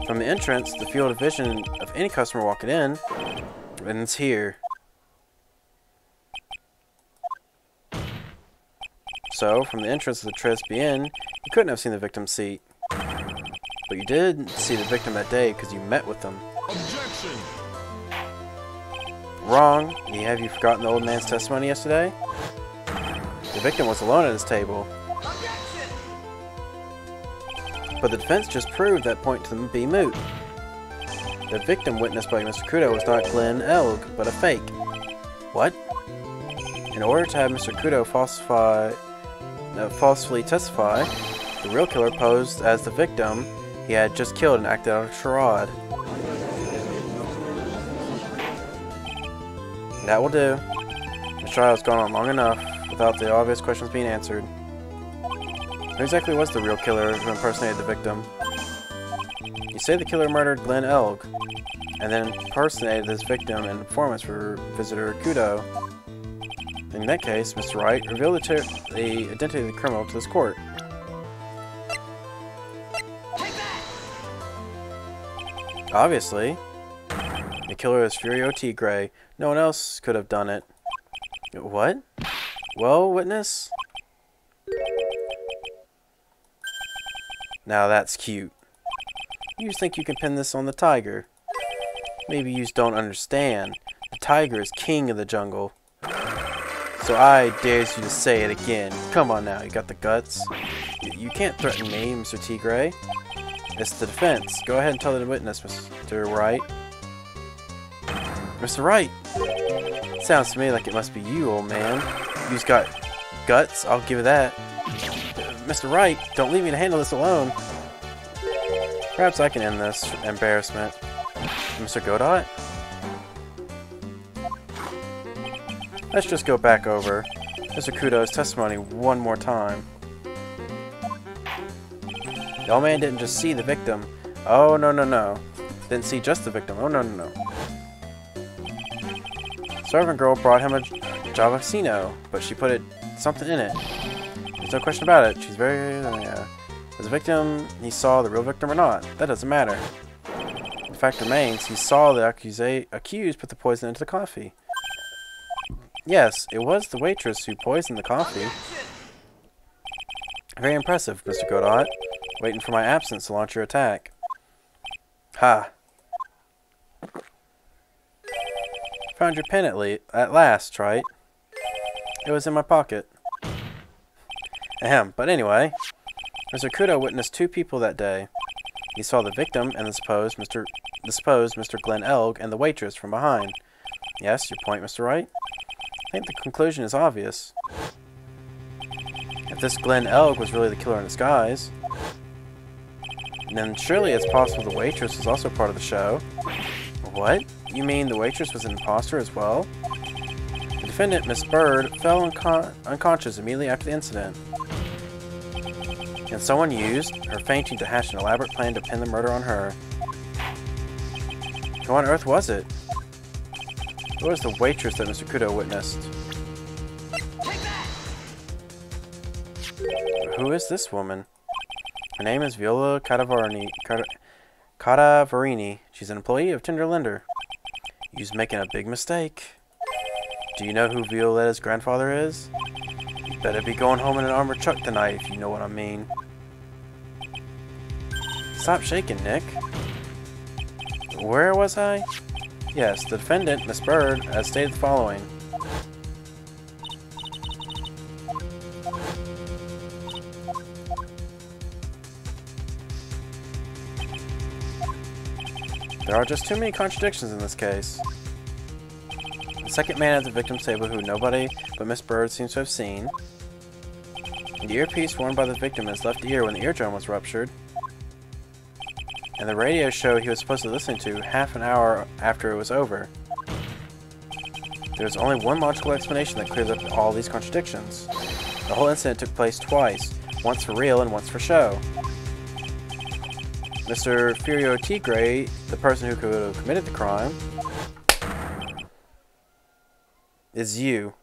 From the entrance, the field of vision of any customer walking in ends here. So, from the entrance of the Tribulations, you couldn't have seen the victim's seat. But you did see the victim that day because you met with them. Objection! Wrong. Have you forgotten the old man's testimony yesterday? The victim was alone at his table. Objection! But the defense just proved that point to be moot. The victim witnessed by Mr. Kudo was not Glenn Elg, but a fake. What? In order to have Mr. Kudo falsely testify, the real killer posed as the victim he had just killed and acted out a charade. That will do. The trial has gone on long enough without the obvious questions being answered. Who exactly was the real killer who impersonated the victim? You say the killer murdered Glenn Elg, and then impersonated this victim and informants for visitor Kudo. In that case, Mr. Wright, reveal the identity of the criminal to this court. Obviously, the killer is Furio Tigre. No one else could have done it. What? Well, witness? Now that's cute. You think you can pin this on the Tiger? Maybe you don't understand. The Tiger is king of the jungle. So I dare you to say it again. Come on now, you got the guts? You can't threaten me, Mr. Tigre. It's the defense. Go ahead and tell the witness, Mr. Wright. Mr. Wright! Sounds to me like it must be you, old man. You've got guts, I'll give you that. Mr. Wright, don't leave me to handle this alone. Perhaps I can end this embarrassment. Mr. Godot? Let's just go back over Mr. Kudo's testimony one more time. The old man didn't just see the victim. Oh, no, no, no. Didn't see just the victim. Oh, no, no, no. Servant girl brought him a Javasino, but she put something in it. There's no question about it. She's very... Was the victim, he saw the real victim or not? That doesn't matter. The fact remains, he saw the accused put the poison into the coffee. Yes, it was the waitress who poisoned the coffee. Very impressive, Mr. Godot. Waiting for my absence to launch your attack. Ha! Found your pen at last, right? It was in my pocket. Ahem, but anyway, Mr. Kudo witnessed two people that day. He saw the victim and the supposed Mr. Glenn Elg and the waitress from behind. Yes, your point, Mr. Wright? I think the conclusion is obvious. If this Glenn Elg was really the killer in disguise, then surely it's possible the waitress was also part of the show. What? You mean the waitress was an imposter as well? The defendant, Miss Bird, fell unconscious immediately after the incident. And someone used her fainting to hatch an elaborate plan to pin the murder on her. Who on earth was it? Who was the waitress that Mr. Kudo witnessed? Who is this woman? Her name is Viola Cadavarini. She's an employee of Tinderlinder. You's making a big mistake. Do you know who Violetta's grandfather is? You better be going home in an armored truck tonight, if you know what I mean. Stop shaking, Nick. Where was I? Yes, the defendant, Miss Bird, has stated the following. There are just too many contradictions in this case. The second man at the victim's table who nobody but Miss Bird seems to have seen. And the earpiece worn by the victim in his left ear when the eardrum was ruptured. And the radio show he was supposed to listen to half an hour after it was over. There's only one logical explanation that clears up all these contradictions. The whole incident took place twice, once for real and once for show. Mr. Furio Tigre, the person who could have committed the crime, is you.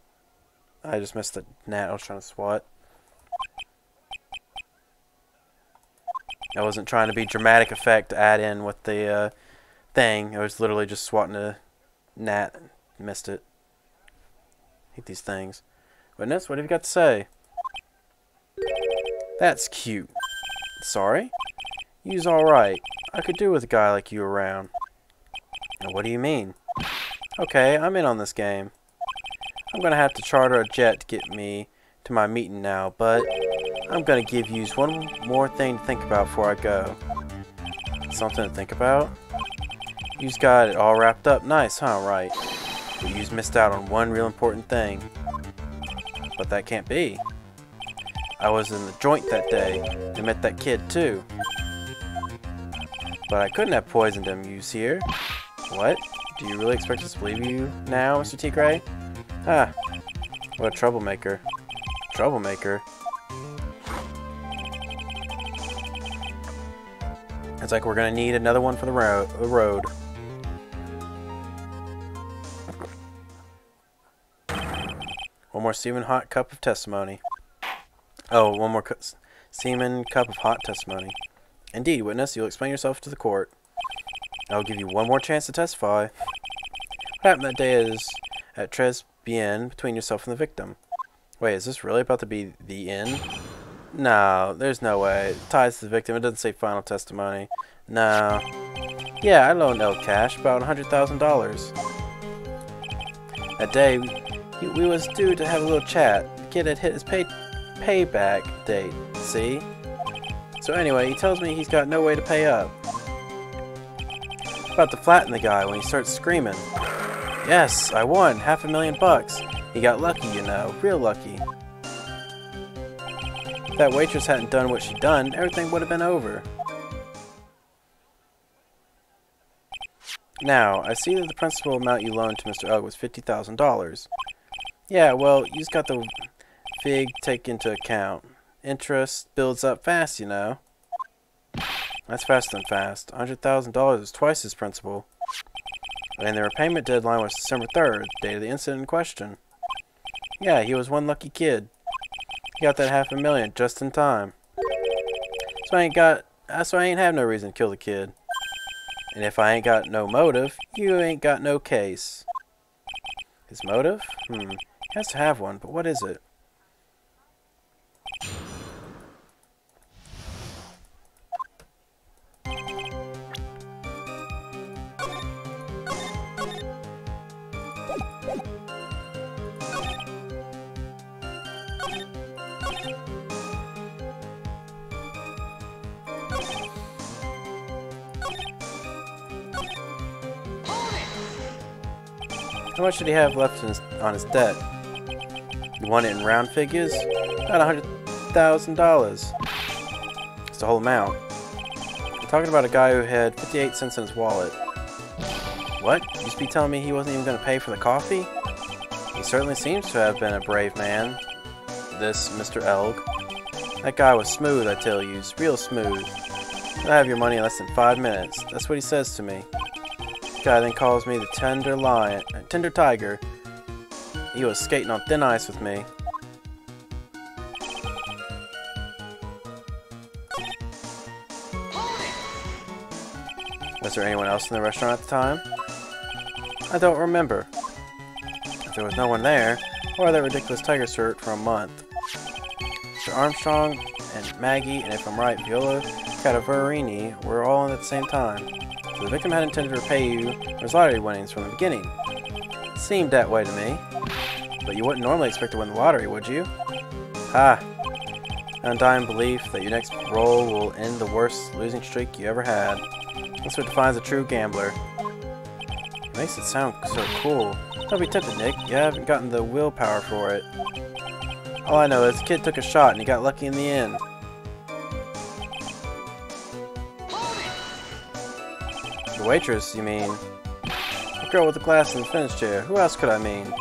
I just missed the gnat I was trying to swat. I wasn't trying to be dramatic effect to add in with the thing. I was literally just swatting a gnat and missed it. Hate these things. Witness, what have you got to say? That's cute. Sorry? You's alright. I could do with a guy like you around. Now, what do you mean? Okay, I'm in on this game. I'm gonna have to charter a jet to get me to my meeting now, but I'm gonna give yous one more thing to think about before I go. Something to think about? You's got it all wrapped up nice, huh? Right. But you's missed out on one real important thing. But that can't be. I was in the joint that day and met that kid too. But I couldn't have poisoned him, you's here. What? Do you really expect us to believe you now, Mr. Tigre? Ah, what a troublemaker. Troublemaker? It's like we're gonna need another one for the road. One more steaming hot cup of testimony. Oh, one more steaming cup of hot testimony. Indeed, witness, you'll explain yourself to the court. I'll give you one more chance to testify. What happened that day is at Tribulations between yourself and the victim. Wait, is this really about to be the end? No, there's no way. It ties to the victim. It doesn't say final testimony. No. Yeah, I loaned El cash, about $100,000. That day, we was due to have a little chat. The kid had hit his payback date, see? So anyway, he tells me he's got no way to pay up. About to flatten the guy when he starts screaming. Yes, I won, $500,000. He got lucky, you know, real lucky. If that waitress hadn't done what she'd done, everything would have been over. Now, I see that the principal amount you loaned to Mr. Ugg was $50,000. Yeah, well, you just got the fig take into account. Interest builds up fast, you know. That's faster than fast. $100,000 is twice his principal. And the repayment deadline was December 3rd, date of the incident in question. Yeah, he was one lucky kid. He got that $500,000 just in time. So I ain't have no reason to kill the kid. And if I ain't got no motive, you ain't got no case. His motive? He has to have one, but what is it? How much did he have left on his debt? You want it in round figures? About $100,000. It's the whole amount. We're talking about a guy who had 58 cents in his wallet. What? You used to be telling me he wasn't even going to pay for the coffee? He certainly seems to have been a brave man. This Mr. Elg. That guy was smooth, I tell you. He's real smooth. I'll have your money in less than 5 minutes. That's what he says to me. Guy then calls me the tender tiger. He was skating on thin ice with me. Was there anyone else in the restaurant at the time? I don't remember. If there was no one there, or that ridiculous tiger shirt for a month. Mr. Armstrong and Maggie, and if I'm right, Viola Cadaverini were all in at the same time. So the victim had intended to repay you his lottery winnings from the beginning. It seemed that way to me. But you wouldn't normally expect to win the lottery, would you? Ah, undying belief that your next roll will end the worst losing streak you ever had. That's what defines a true gambler. It makes it sound so cool. Don't be tempted, Nick. You haven't gotten the willpower for it. All I know is the kid took a shot and he got lucky in the end. The waitress, you mean? The girl with the glass in the finish chair. Who else could I mean?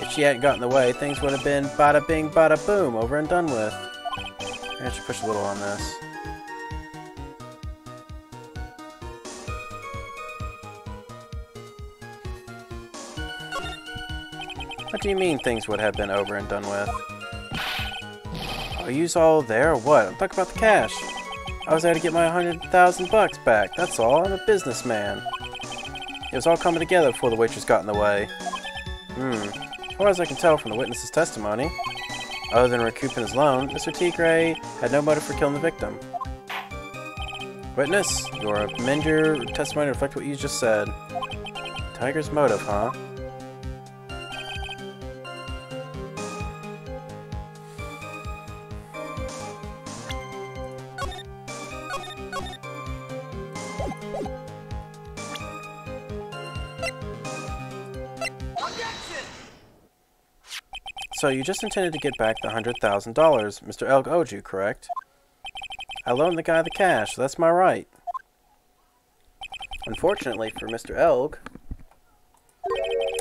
If she hadn't gotten in the way, things would have been bada bing, bada boom, over and done with. I should push a little on this. What do you mean things would have been over and done with? Are you all there or what? I'm talking about the cash. I was there to get my $100,000 back, that's all. I'm a businessman. It was all coming together before the waitress got in the way. As far as I can tell from the witness's testimony, other than recouping his loan, Mr. Tigre had no motive for killing the victim. Witness, you amend your testimony to reflect what you just said. Tiger's motive, huh? So you just intended to get back the $100,000 Mr. Elg owed you, correct? I loaned the guy the cash, so that's my right. Unfortunately for Mr. Elg,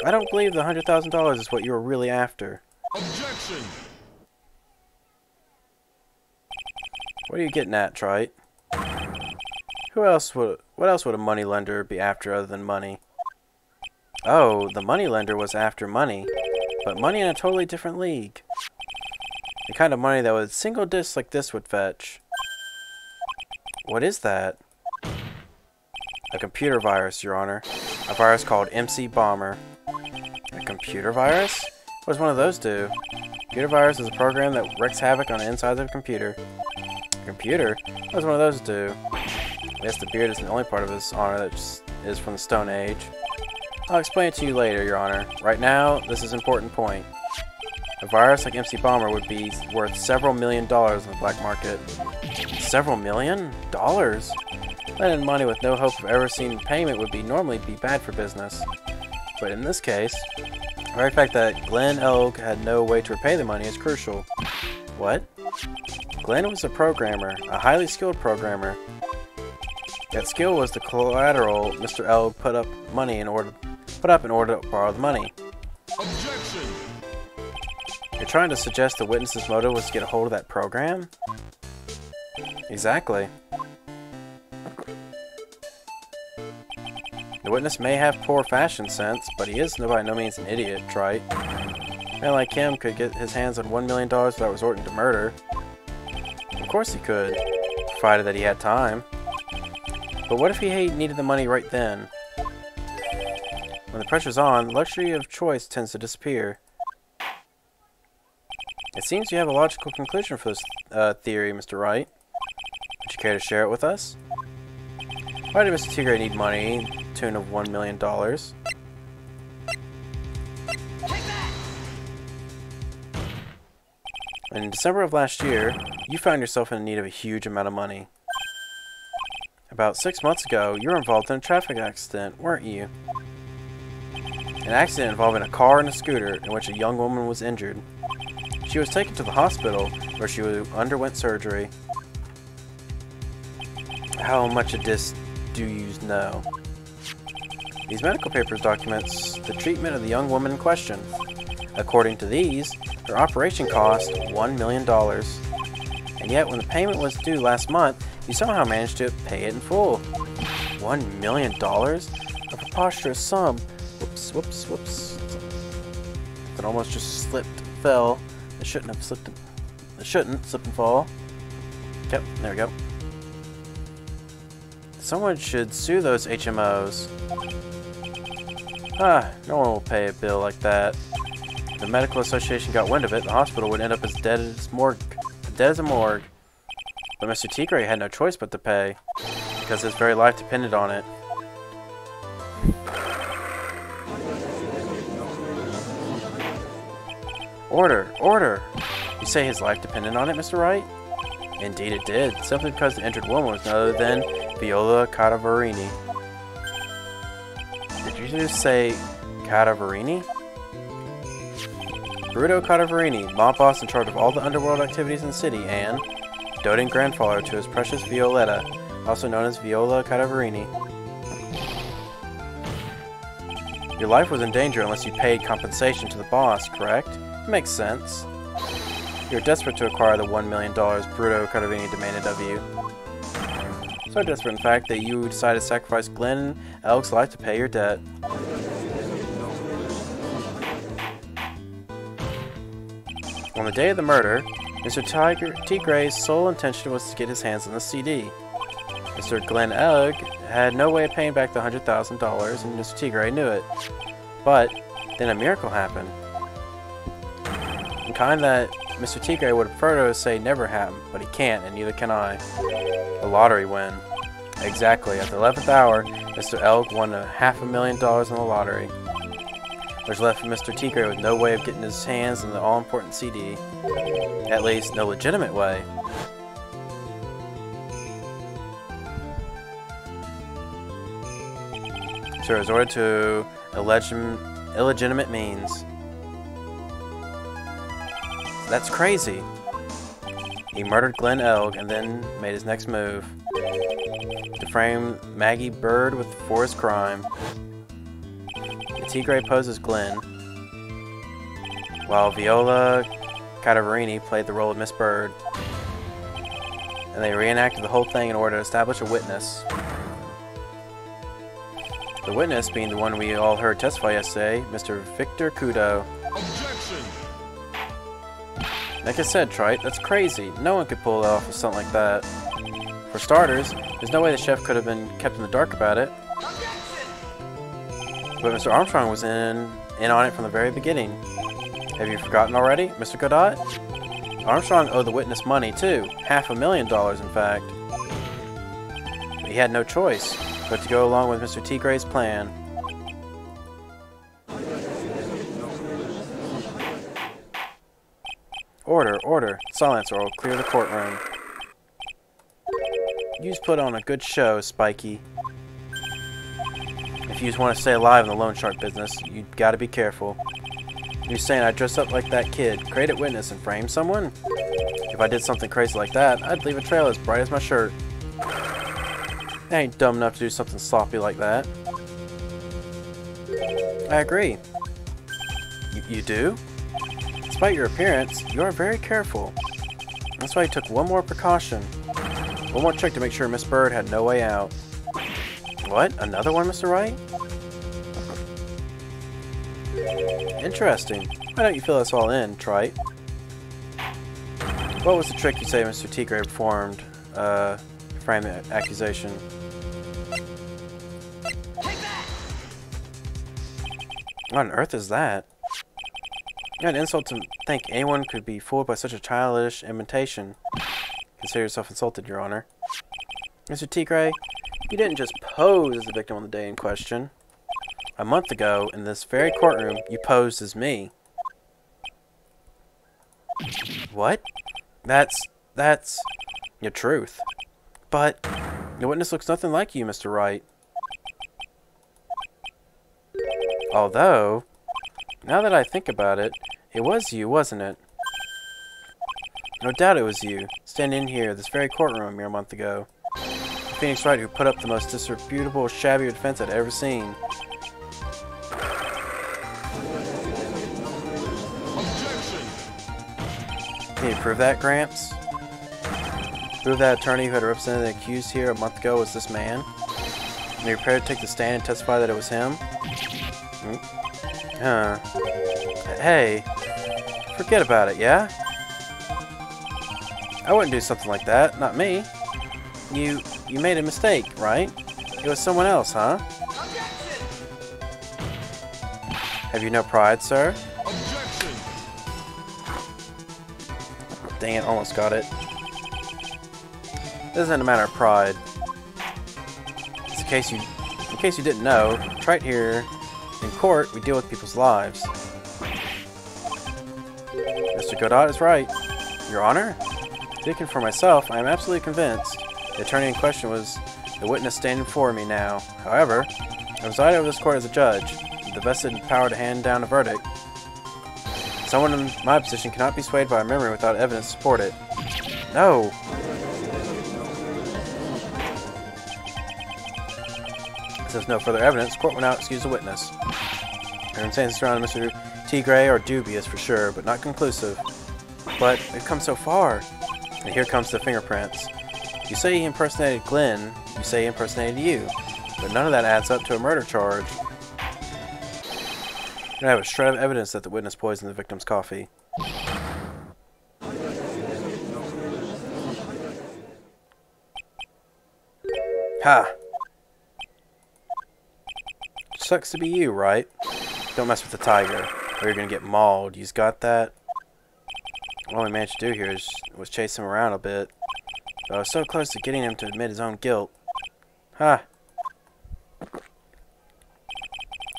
I don't believe the $100,000 is what you were really after. Objection! What are you getting at, Trite? What else would a moneylender be after other than money? Oh, the moneylender was after money, but money in a totally different league. The kind of money that a single disc like this would fetch. What is that? A computer virus, Your Honor. A virus called MC Bomber. A computer virus? What does one of those do? A computer virus is a program that wreaks havoc on the inside of a computer. A computer? What does one of those do? Yes, the beard isn't the only part of his honor that is from the Stone Age. I'll explain it to you later, Your Honor. Right now, this is an important point. A virus like MC Bomber would be worth several $1 million on the black market. Several $1 million? Lending money with no hope of ever seeing payment would normally be bad for business. But in this case, the very fact that Glenn Elg had no way to repay the money is crucial. What? Glenn was a programmer, a highly skilled programmer. That skill was the collateral Mr. Elg put up in order to borrow the money. Objection! You're trying to suggest the witness's motive was to get a hold of that program? Exactly. The witness may have poor fashion sense, but he is by no means an idiot, Trite. A man like him could get his hands on $1 million without resorting to murder. Of course he could, provided that he had time. But what if he needed the money right then? When the pressure's on, the luxury of choice tends to disappear. It seems you have a logical conclusion for this theory, Mr. Wright. Would you care to share it with us? Why did Mr. Tigre need money, to the tune of $1 million? In December of last year, you found yourself in need of a huge amount of money. About 6 months ago, you were involved in a traffic accident, weren't you? An accident involving a car and a scooter in which a young woman was injured. She was taken to the hospital where she underwent surgery. How much of this do you know? These medical papers documents the treatment of the young woman in question. According to these, her operation cost $1 million. And yet, when the payment was due last month, you somehow managed to pay it in full. $1 million? A preposterous sum. Whoops, whoops, whoops. It almost just slipped and fell. It shouldn't have slipped. It shouldn't slip and fall. Yep, there we go. Someone should sue those HMOs. No one will pay a bill like that. If the medical association got wind of it, the hospital would end up as dead as a morgue. But Mr. Tigre had no choice but to pay, because his very life depended on it. Order! Order! You say his life depended on it, Mr. Wright? Indeed it did, simply because the injured woman was none other than Viola Cadavarini. Did you just say Cadavarini? Bruto Cadavarini, mob boss in charge of all the underworld activities in the city, and doting grandfather to his precious Violetta, also known as Viola Cadavarini. Your life was in danger unless you paid compensation to the boss, correct? Makes sense. You're desperate to acquire the $1 million Bruto Cadavarini demanded of you. So desperate, in fact, that you decided to sacrifice Glenn Elg's life to pay your debt. On the day of the murder, Mr. Tigre's sole intention was to get his hands on the CD. Mr. Glenn Elg had no way of paying back the $100,000, and Mr. Tigre knew it. But then a miracle happened. The kind that Mr. Tigre would prefer to say never happened, but he can't, and neither can I. A lottery win. Exactly, at the 11th hour, Mr. Elg won $500,000 in the lottery. Which left Mr. Tigre with no way of getting his hands on the all-important CD. At least, no legitimate way. So he resorted to illegitimate means. That's crazy. He murdered Glenn Elg and then made his next move. To frame Maggie Bird for his crime. The Tigre poses Glenn, while Viola Cadaverini played the role of Miss Bird. And they reenacted the whole thing in order to establish a witness. The witness being the one we all heard testify yesterday, Mr. Victor Kudo. Objection! Like I said, Trite, that's crazy. No one could pull off with something like that. For starters, there's no way the chef could have been kept in the dark about it. But Mr. Armstrong was in on it from the very beginning. Have you forgotten already, Mr. Godot? Armstrong owed the witness money, too. $500,000, in fact. But he had no choice but to go along with Mr. Tigre's plan. Order, order. Silence or I'll clear the courtroom. You've put on a good show, Spiky. If you just want to stay alive in the loan shark business, you gotta be careful. You're saying I dress up like that kid, create a witness, and frame someone? If I did something crazy like that, I'd leave a trail as bright as my shirt. I ain't dumb enough to do something sloppy like that. I agree. You do? Despite your appearance, you are very careful. That's why you took one more precaution. One more trick to make sure Miss Bird had no way out. What? Another one, Mr. Wright? Interesting. Why don't you fill us all in, Trite? What was the trick you say Mr. Tigre performed, to frame the accusation? What on earth is that? An insult to think anyone could be fooled by such a childish imitation. Consider yourself insulted, Your Honor. Mr. Tigre, you didn't just pose as the victim on the day in question. A month ago, in this very courtroom, you posed as me. What? That's your truth. But the witness looks nothing like you, Mr. Wright. Although, now that I think about it, it was you, wasn't it? No doubt it was you, standing in here, this very courtroom, a mere month ago. Phoenix Wright, who put up the most disreputable, shabby defense I'd ever seen. Objection! Can you prove that, Gramps? Prove that attorney who had represented the accused here a month ago was this man? And you're prepared to take the stand and testify that it was him? Hey, forget about it, yeah? I wouldn't do something like that, not me. You made a mistake, right? It was someone else, huh? Have you no pride, sir? Objection! Dang it, almost got it. This isn't a matter of pride. In case you didn't know, right here in court, we deal with people's lives. Mr. Godot is right. Your Honor? Speaking for myself, I am absolutely convinced the attorney in question was the witness standing before me now. However, I preside over this court as a judge, with the vested power to hand down a verdict. Someone in my position cannot be swayed by a memory without evidence to support it. No! Since there's no further evidence, court will now excuse the witness. Circumstances surrounding Mr. Tigre are dubious for sure, but not conclusive. But we've come so far. And here comes the fingerprints. You say he impersonated Glenn, you say he impersonated you, but none of that adds up to a murder charge. You have a shred of evidence that the witness poisoned the victim's coffee. Ha! Sucks to be you, right? Don't mess with the tiger, or you're gonna get mauled. You've got that? All we managed to do here was chase him around a bit. But I was so close to getting him to admit his own guilt. Ha!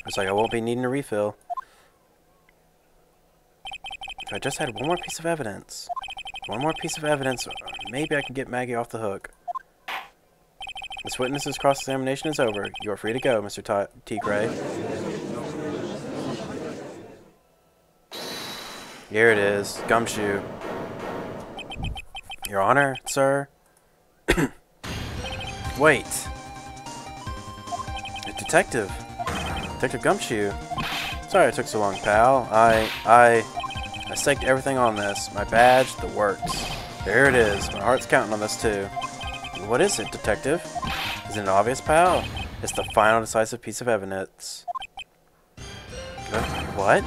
Looks like I won't be needing a refill. If I just had one more piece of evidence. One more piece of evidence, maybe I can get Maggie off the hook. This witness's cross-examination is over. You are free to go, Mr. Tigre. Here it is. Gumshoe. Your Honor, sir? Wait. Detective Gumshoe. Sorry it took so long, pal. I staked everything on this. My badge, the works. There it is. My heart's counting on this too. What is it, Detective? Isn't it obvious, pal? It's the final decisive piece of evidence. What?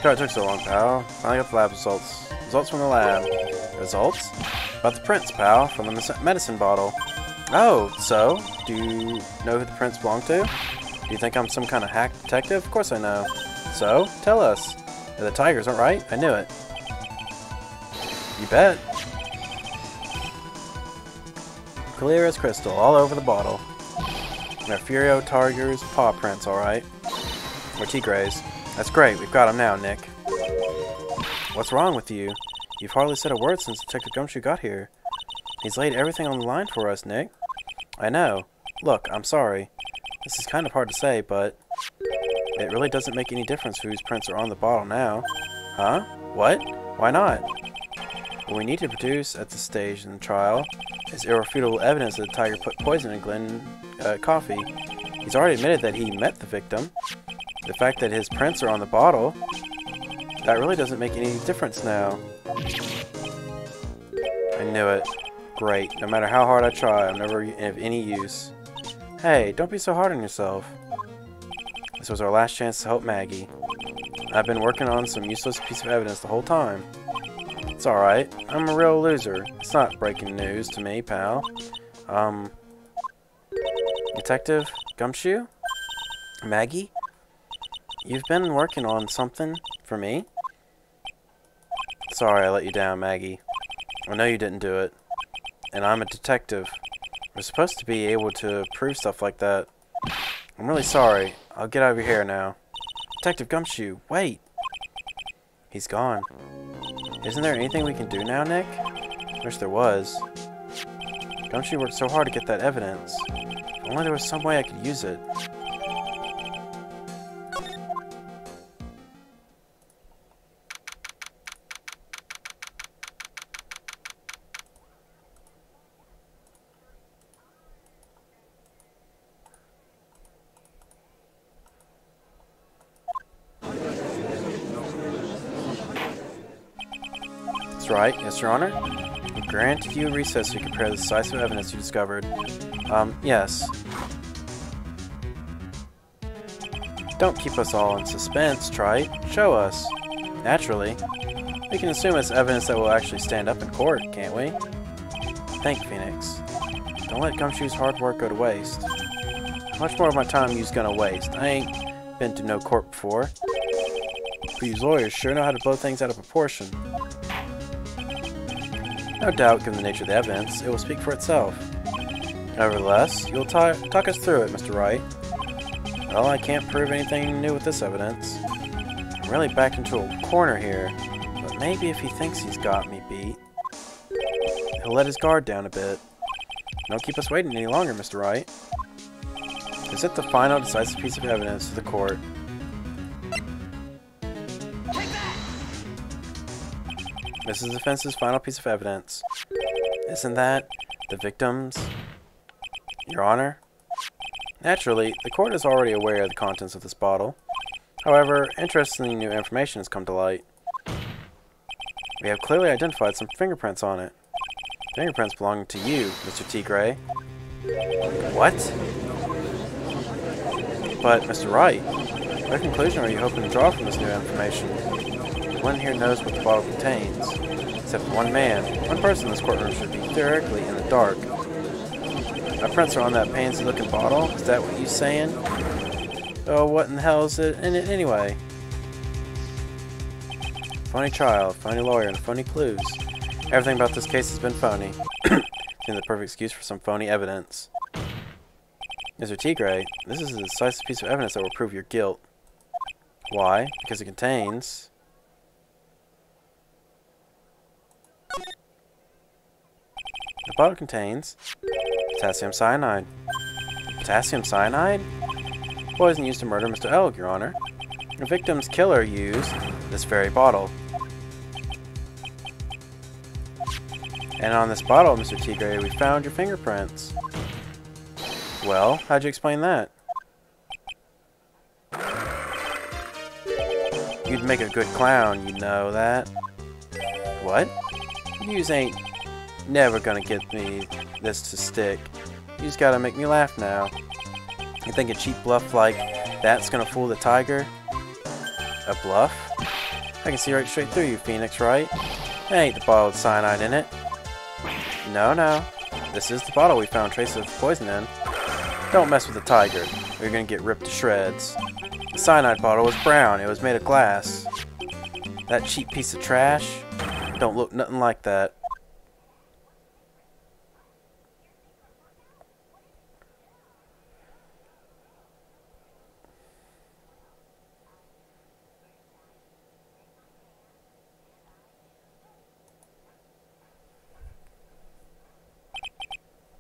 Sorry it took so long, pal. Finally got the lab results. Results from the lab. Results? About the prints, pal, from the medicine bottle. Oh, so? Do you know who the prints belong to? Do you think I'm some kind of hack detective? Of course I know. So? Tell us. They're the Tigers, aren't right? I knew it. You bet. Clear as crystal, all over the bottle. Merfurio Tigers paw prints, alright. Or Tigre's. That's great, we've got him now, Nick. What's wrong with you? You've hardly said a word since Detective Gumshoe got here. He's laid everything on the line for us, Nick. I know. Look, I'm sorry. This is kind of hard to say, but it really doesn't make any difference whose prints are on the bottle now. Huh? What? Why not? What we need to produce at this stage in the trial is irrefutable evidence that the Tiger put poison in Glenn's coffee. He's already admitted that he met the victim. The fact that his prints are on the bottle, that really doesn't make any difference now. I knew it. Great. No matter how hard I try, I'm never of any use. Hey, don't be so hard on yourself. This was our last chance to help Maggie. I've been working on some useless piece of evidence the whole time. It's alright. I'm a real loser. It's not breaking news to me, pal. Detective Gumshoe? Maggie? You've been working on something for me? Sorry I let you down, Maggie. I know you didn't do it. And I'm a detective. We're supposed to be able to prove stuff like that. I'm really sorry. I'll get out of your hair now. Detective Gumshoe, wait! He's gone. Isn't there anything we can do now, Nick? Wish there was. Gumshoe worked so hard to get that evidence. If only there was some way I could use it. That's right, yes, Your Honor. We grant you a recess so you compare the decisive evidence you discovered. Yes. Don't keep us all in suspense, Trite. Show us. Naturally. We can assume it's evidence that will actually stand up in court, can't we? Think, Phoenix. Don't let Gumshoe's hard work go to waste. How much more of my time you's gonna waste? I ain't been to no court before. But you lawyers sure know how to blow things out of proportion. No doubt, given the nature of the evidence, it will speak for itself. Nevertheless, you'll talk us through it, Mr. Wright. Well, I can't prove anything new with this evidence. I'm really backed into a corner here, but maybe if he thinks he's got me beat, he'll let his guard down a bit. Don't keep us waiting any longer, Mr. Wright. Present the final decisive piece of evidence to the court. This is the defense's final piece of evidence. Isn't that the victims, Your Honor? Naturally, the court is already aware of the contents of this bottle. However, interesting new information has come to light. We have clearly identified some fingerprints on it. Fingerprints belonging to you, Mr. Tigre. What? But, Mr. Wright, what conclusion are you hoping to draw from this new information? No one here knows what the bottle contains. Except one man. One person in this courtroom should be theoretically in the dark. My prints are on that pansy-looking bottle? Is that what you saying? Oh, what in the hell is it in it anyway? Phony trial, phony lawyer, and phony clues. Everything about this case has been phony. Seems the perfect excuse for some phony evidence. Mr. Tigre, this is a decisive piece of evidence that will prove your guilt. Why? Because it contains... The bottle contains potassium cyanide. Potassium cyanide? Poison used to murder Mr. Elg, Your Honor. The victim's killer used this very bottle. And on this bottle, Mr. Tigre, we found your fingerprints. Well, how'd you explain that? You'd make a good clown, you know that. What? Yous ain't never gonna get me this to stick. You just gotta make me laugh now. You think a cheap bluff like that's gonna fool the Tiger? A bluff? I can see right straight through you, Phoenix, right? That ain't the bottle with cyanide in it. No. This is the bottle we found traces of poison in. Don't mess with the Tiger, or you're gonna get ripped to shreds. The cyanide bottle was brown. It was made of glass. That cheap piece of trash don't look nothing like that.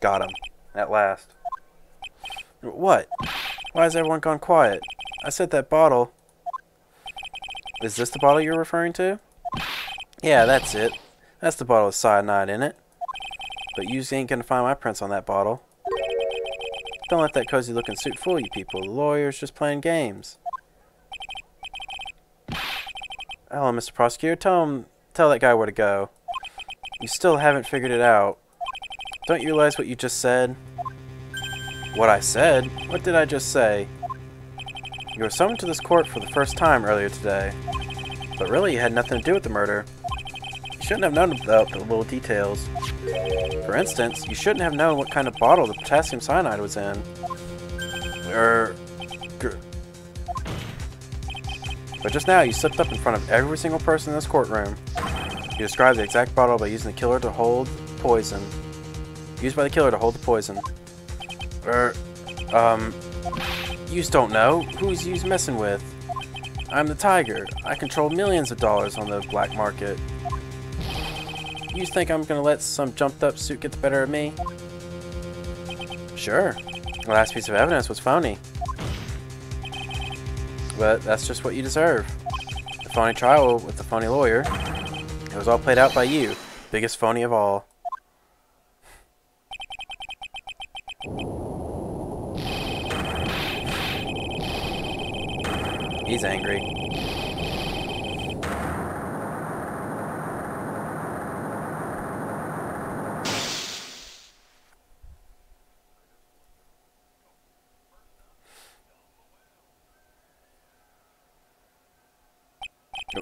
Got him. At last. What? Why has everyone gone quiet? I said that bottle. Is this the bottle you're referring to? Yeah, that's it. That's the bottle with cyanide in it. But you ain't gonna find my prints on that bottle. Don't let that cozy looking suit fool you people. The lawyer's just playing games. Hello, Mr. Prosecutor. Tell that guy where to go. You still haven't figured it out. Don't you realize what you just said? What I said? What did I just say? You were summoned to this court for the first time earlier today. But really, you had nothing to do with the murder. You shouldn't have known about the little details. For instance, you shouldn't have known what kind of bottle the potassium cyanide was in. But just now, you slipped up in front of every single person in this courtroom. You described the exact bottle by using the killer to hold poison. Used by the killer to hold the poison. Yous don't know. Who's yous messing with? I'm the Tiger. I control millions of dollars on the black market. Yous think I'm gonna let some jumped up suit get the better of me? Sure. The last piece of evidence was phony. But that's just what you deserve. The phony trial with the phony lawyer. It was all played out by you. Biggest phony of all. He's angry.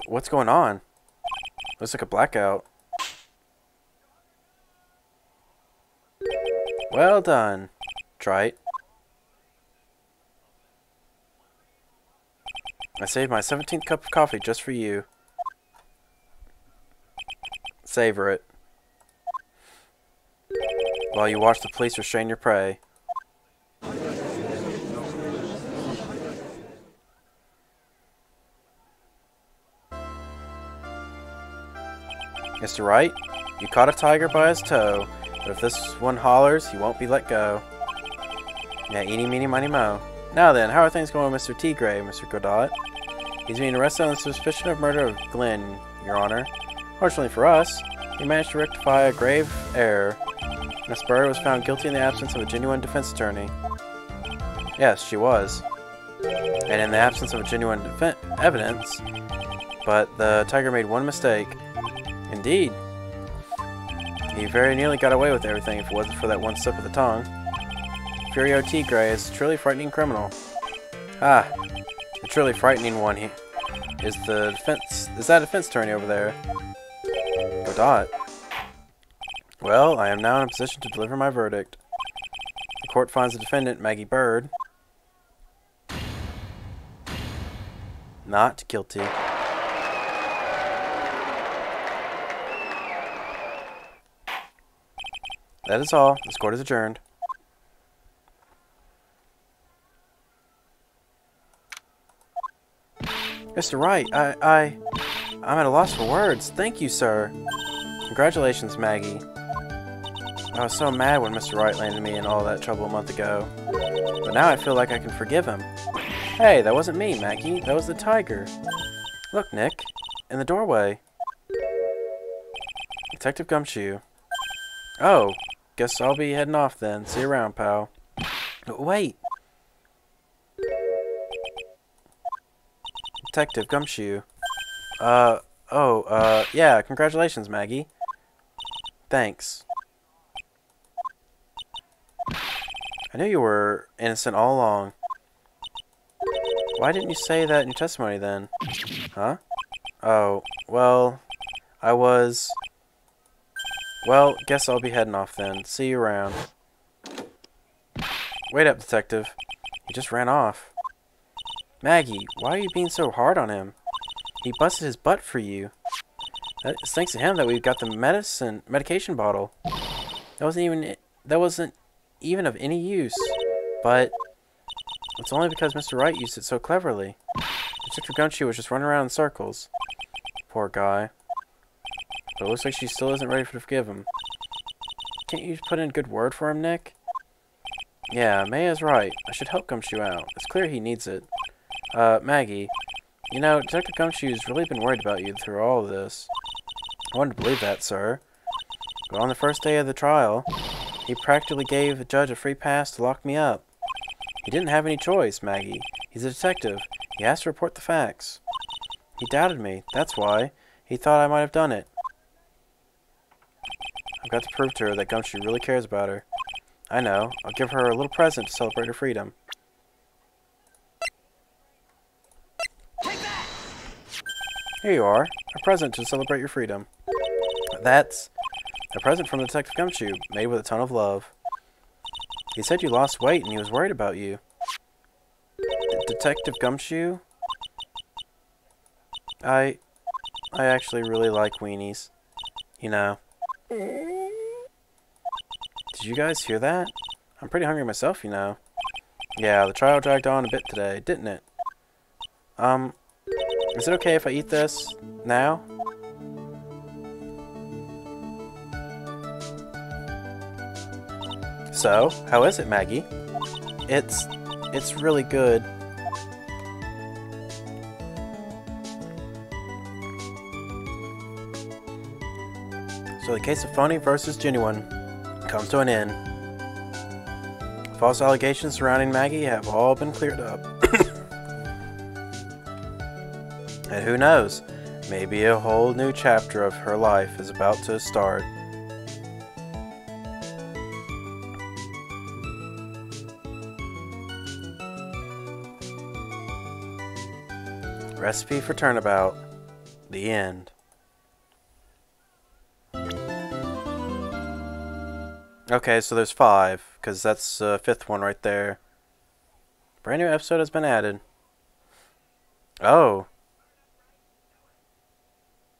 What's going on? Looks like a blackout. Well done, Trite. I saved my 17th cup of coffee just for you. Savor it. While you watch the police restrain your prey. Mr. Wright, you caught a tiger by his toe, but if this one hollers, he won't be let go. Yeah, eeny, meeny, miny, moe. Now then, how are things going with Mr. Tigre, Mr. Godot? He's being arrested on suspicion of murder of Glenn, Your Honor. Fortunately for us, he managed to rectify a grave error. Miss Bird was found guilty in the absence of a genuine defense attorney. Yes, she was. And in the absence of a genuine evidence, but the Tiger made one mistake. Indeed. He very nearly got away with everything if it wasn't for that one slip of the tongue. Furio Tigre is a truly frightening criminal. Ah, the truly frightening one is that defense attorney over there. Godot. Well, I am now in a position to deliver my verdict. The court finds the defendant, Maggie Bird, not guilty. That is all. This court is adjourned. Mr. Wright, I'm at a loss for words. Thank you, sir. Congratulations, Maggie. I was so mad when Mr. Wright landed me in all that trouble a month ago. But now I feel like I can forgive him. Hey, that wasn't me, Maggie. That was the tiger. Look, Nick. In the doorway. Detective Gumshoe. Oh, guess I'll be heading off then. See you around, pal. Wait. Detective Gumshoe. Yeah, congratulations, Maggie. Thanks. I knew you were innocent all along. Why didn't you say that in your testimony then? Huh? Oh, well, I was... Well, guess I'll be heading off then. See you around. Wait up, detective. He just ran off. Maggie, why are you being so hard on him? He busted his butt for you. It's thanks to him that we've got the medication bottle. That wasn't even of any use. But it's only because Mr. Wright used it so cleverly. Detective Gumshoe was just running around in circles. Poor guy. But it looks like she still isn't ready to forgive him. Can't you put in a good word for him, Nick? Yeah, Maya's right. I should help Gumshoe out. It's clear he needs it. Maggie, you know, Detective Gumshoe's really been worried about you through all of this. I wanted to believe that, sir. But on the first day of the trial, he practically gave the judge a free pass to lock me up. He didn't have any choice, Maggie. He's a detective. He has to report the facts. He doubted me. That's why. He thought I might have done it. I've got to prove to her that Gumshoe really cares about her. I know. I'll give her a little present to celebrate her freedom. Here you are. A present to celebrate your freedom. That's a present from Detective Gumshoe, made with a ton of love. He said you lost weight and he was worried about you. Detective Gumshoe? I actually really like weenies. You know. Did you guys hear that? I'm pretty hungry myself, you know. Yeah, the trial dragged on a bit today, didn't it? Is it okay if I eat this now? So, how is it, Maggie? It's really good. So the case of phony versus genuine comes to an end. False allegations surrounding Maggie have all been cleared up. And who knows, maybe a whole new chapter of her life is about to start. Recipe for Turnabout. The end. Okay, so there's 5, because that's the 5th one right there. Brand new episode has been added. Oh.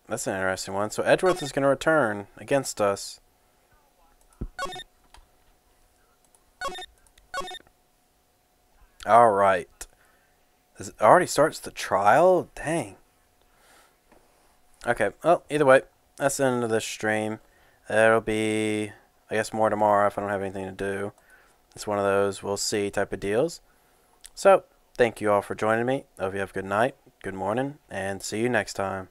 That's an interesting one. So Edgeworth is going to return against us. Alright. It already starts the trial? Dang. Okay, well, either way, that's the end of this stream. It'll be, I guess, more tomorrow if I don't have anything to do. It's one of those we'll see type of deals. So, thank you all for joining me. I hope you have a good night, good morning, and see you next time.